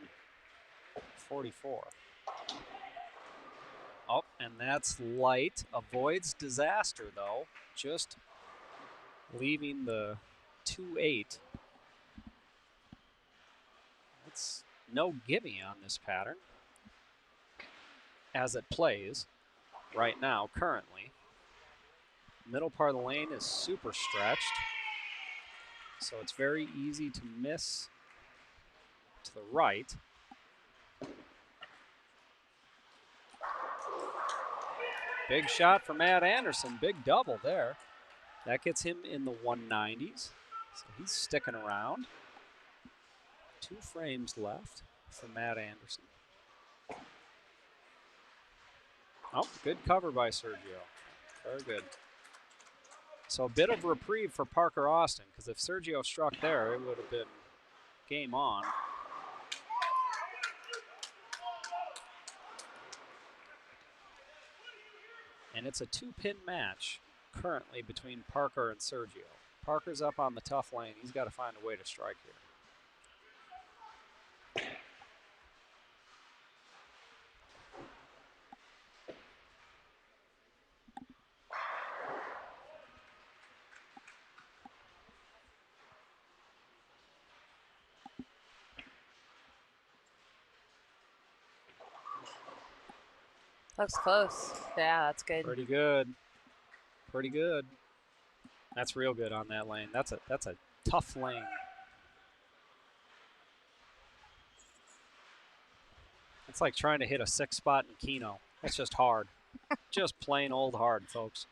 44. Oh, and that's light. Avoids disaster, though. Just leaving the 2-8. It's no gimme on this pattern as it plays right now, currently. Middle part of the lane is super stretched, so it's very easy to miss to the right. Big shot for Matt Anderson, big double there. That gets him in the 190s, so he's sticking around. 2 frames left for Matt Anderson. Oh, good cover by Sergio. Very good. So a bit of reprieve for Parker Austin, because if Sergio struck there, it would have been game on. And it's a 2-pin match currently between Parker and Sergio. Parker's up on the tough lane. He's got to find a way to strike here. Looks close. Yeah, that's good. Pretty good. Pretty good. That's real good on that lane. That's a tough lane. It's like trying to hit a 6-spot in Keno. It's just hard. Just plain old hard, folks.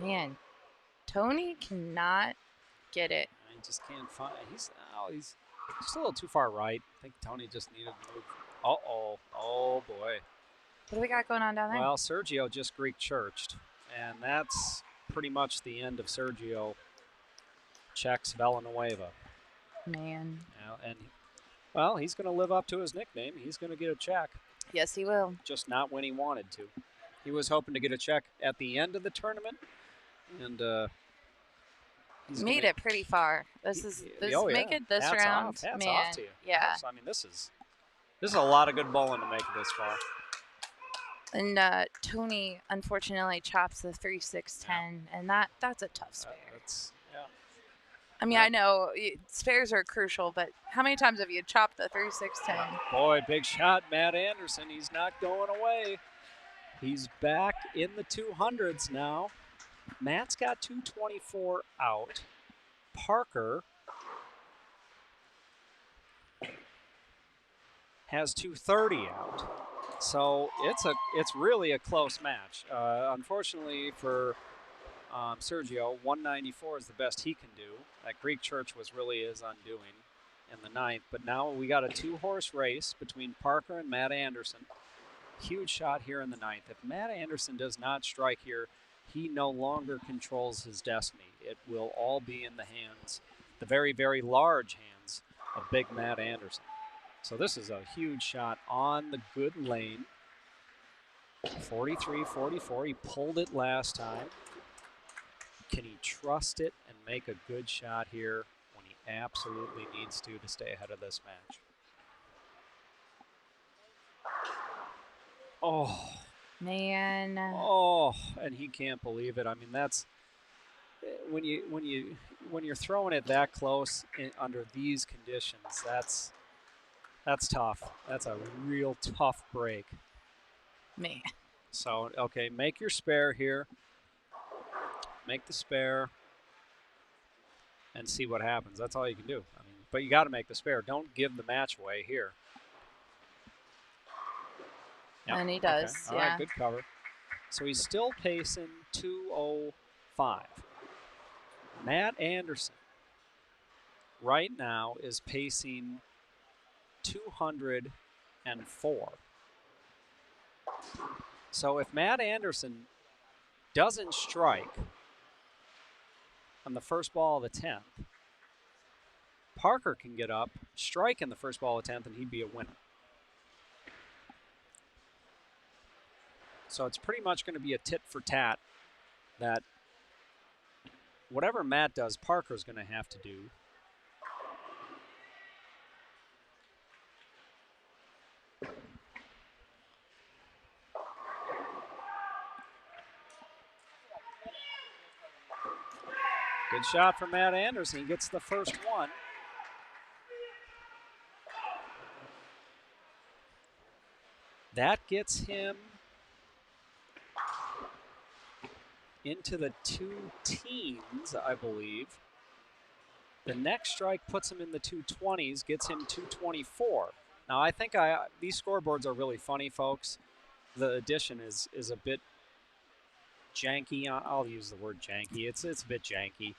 Man, Tony cannot get it. I just can't find. He's just a little too far right. I think Tony just needed to move. Uh-oh. Oh, boy. What do we got going on down there? Well, Sergio just Greek churched, and that's pretty much the end of Sergio checks Villanueva. Man. And, well, he's going to live up to his nickname. He's going to get a check. Yes, he will. Just not when he wanted to. He was hoping to get a check at the end of the tournament, and he's made it pretty far. Make it this Hats round, off. Hats man. off to you. Yeah. I mean, this is a lot of good bowling to make it this far. And Tony unfortunately chops the 3-6-10, and that's a tough spare. I mean, I know spares are crucial, but how many times have you chopped the 3-6-10? Boy, big shot, Matt Anderson. He's not going away. He's back in the 200s now. Matt's got 224 out. Parker has 230 out. So it's really a close match. Unfortunately for Sergio, 194 is the best he can do. That Greek church was really his undoing in the 9th. But now we got a 2-horse race between Parker and Matt Anderson. Huge shot here in the 9th. If Matt Anderson does not strike here, he no longer controls his destiny. It will all be in the hands, the very, very large hands of big Matt Anderson. So this is a huge shot on the good lane. 43-44. He pulled it last time. Can he trust it and make a good shot here when he absolutely needs to stay ahead of this match? Oh. Man. Oh, and he can't believe it. I mean, that's when you're throwing it that close under these conditions. That's tough. That's a real tough break. Man. So, okay, make your spare here. Make the spare and see what happens. That's all you can do. I mean, but you got to make the spare. Don't give the match away here. Yep. And he does, okay. All right, good cover. So he's still pacing 2:05. Matt Anderson right now is pacing 204. So if Matt Anderson doesn't strike on the first ball of the 10th, Parker can get up, strike in the first ball of the 10th, and he'd be a winner. So it's pretty much going to be a tit for tat that whatever Matt does, Parker's going to have to do. Good shot from Matt Anderson. He gets the first one. That gets him into the 2 teens, I believe. The next strike puts him in the 220s, gets him 224. Now, I think these scoreboards are really funny, folks. The addition is a bit janky. I'll use the word janky. It's a bit janky.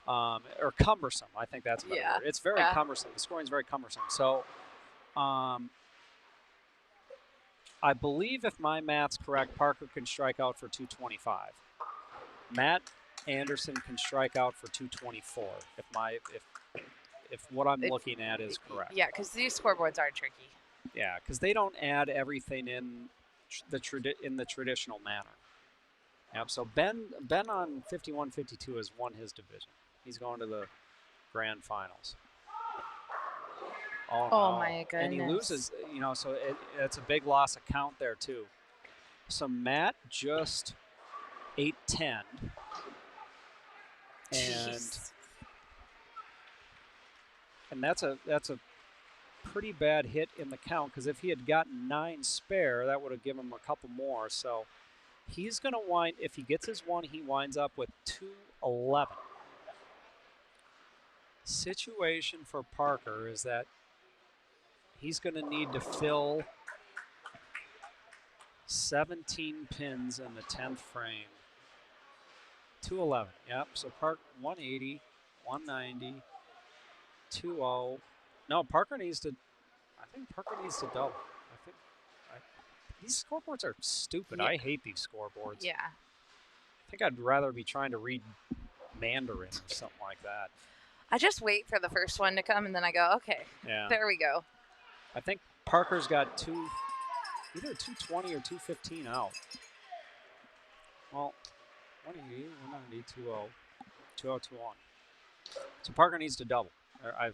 Or cumbersome. I think that's a better word. It's very cumbersome. The scoring is very cumbersome. So, I believe if my math's correct, Parker can strike out for 225. Matt Anderson can strike out for 224 if what I'm looking at is correct. Yeah, because these scoreboards are tricky. Yeah, because they don't add everything in the traditional manner. Yep. So Ben on 51-52 has won his division. He's going to the grand finals. Oh no. My goodness! And he loses. So it's a big loss of count there too. So Matt just 8-10. And that's a pretty bad hit in the count, because if he had gotten 9 spare, that would have given him a couple more. So he's going to wind, if he gets his one, he winds up with 211. Situation for Parker is that he's going to need to fill 17 pins in the 10th frame. 211. Yep. So Parker 180, 190, 20. No, Parker needs to. I think Parker needs to double. These scoreboards are stupid. Yeah. I hate these scoreboards. Yeah. I think I'd rather be trying to read Mandarin or something like that. I just wait for the first one to come, and then I go, okay, there we go. I think Parker's got either 220 or 215 out. Well, 180, 190, 20, 2021. So Parker needs to double. I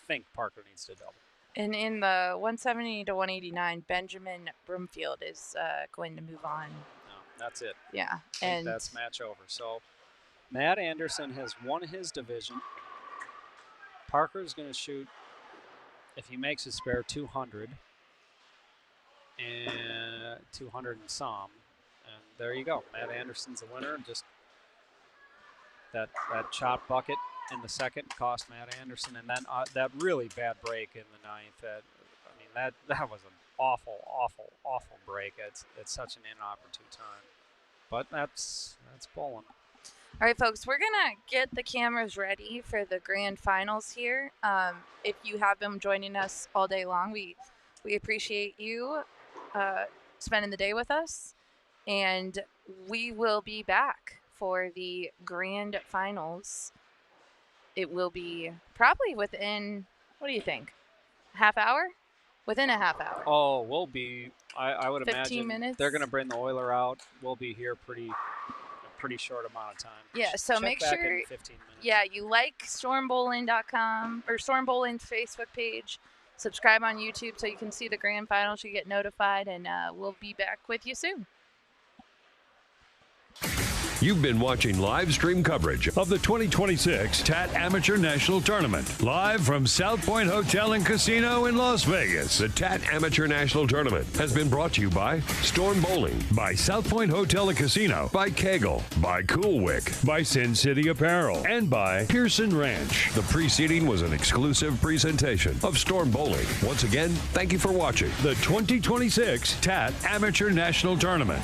think Parker needs to double. And in the 170 to 189, Benjamin Broomfield is going to move on. No, that's it. Yeah. And that's match over. So Matt Anderson has won his division. Parker's going to shoot, if he makes his spare, 200. And 200 and some. And there you go. Matt Anderson's the winner. Just that chop bucket in the second cost Matt Anderson, and then that really bad break in the 9th. That was an awful break. It's such an inopportune time, but that's bowling. All right, folks, we're gonna get the cameras ready for the grand finals here. If you have been joining us all day long, we appreciate you spending the day with us, and we will be back for the grand finals. It will be probably within, what do you think, a half hour? Within a half hour. Oh, we'll be, I would 15 imagine minutes. They're going to bring the oiler out. We'll be here a pretty short amount of time. Yeah, so Check make back sure, in 15 minutes. Yeah, you like stormbowling.com or Storm Bowling's Facebook page. Subscribe on YouTube so you can see the grand finals. You get notified, and we'll be back with you soon. You've been watching live stream coverage of the 2026 TAT Amateur National Tournament, live from South Point Hotel and Casino in Las Vegas. The TAT Amateur National Tournament has been brought to you by Storm Bowling, by South Point Hotel and Casino, by Kegel, by Cool Wick, by Sin City Apparel, and by Pearson Ranch. The preceding was an exclusive presentation of Storm Bowling. Once again, thank you for watching the 2026 TAT Amateur National Tournament.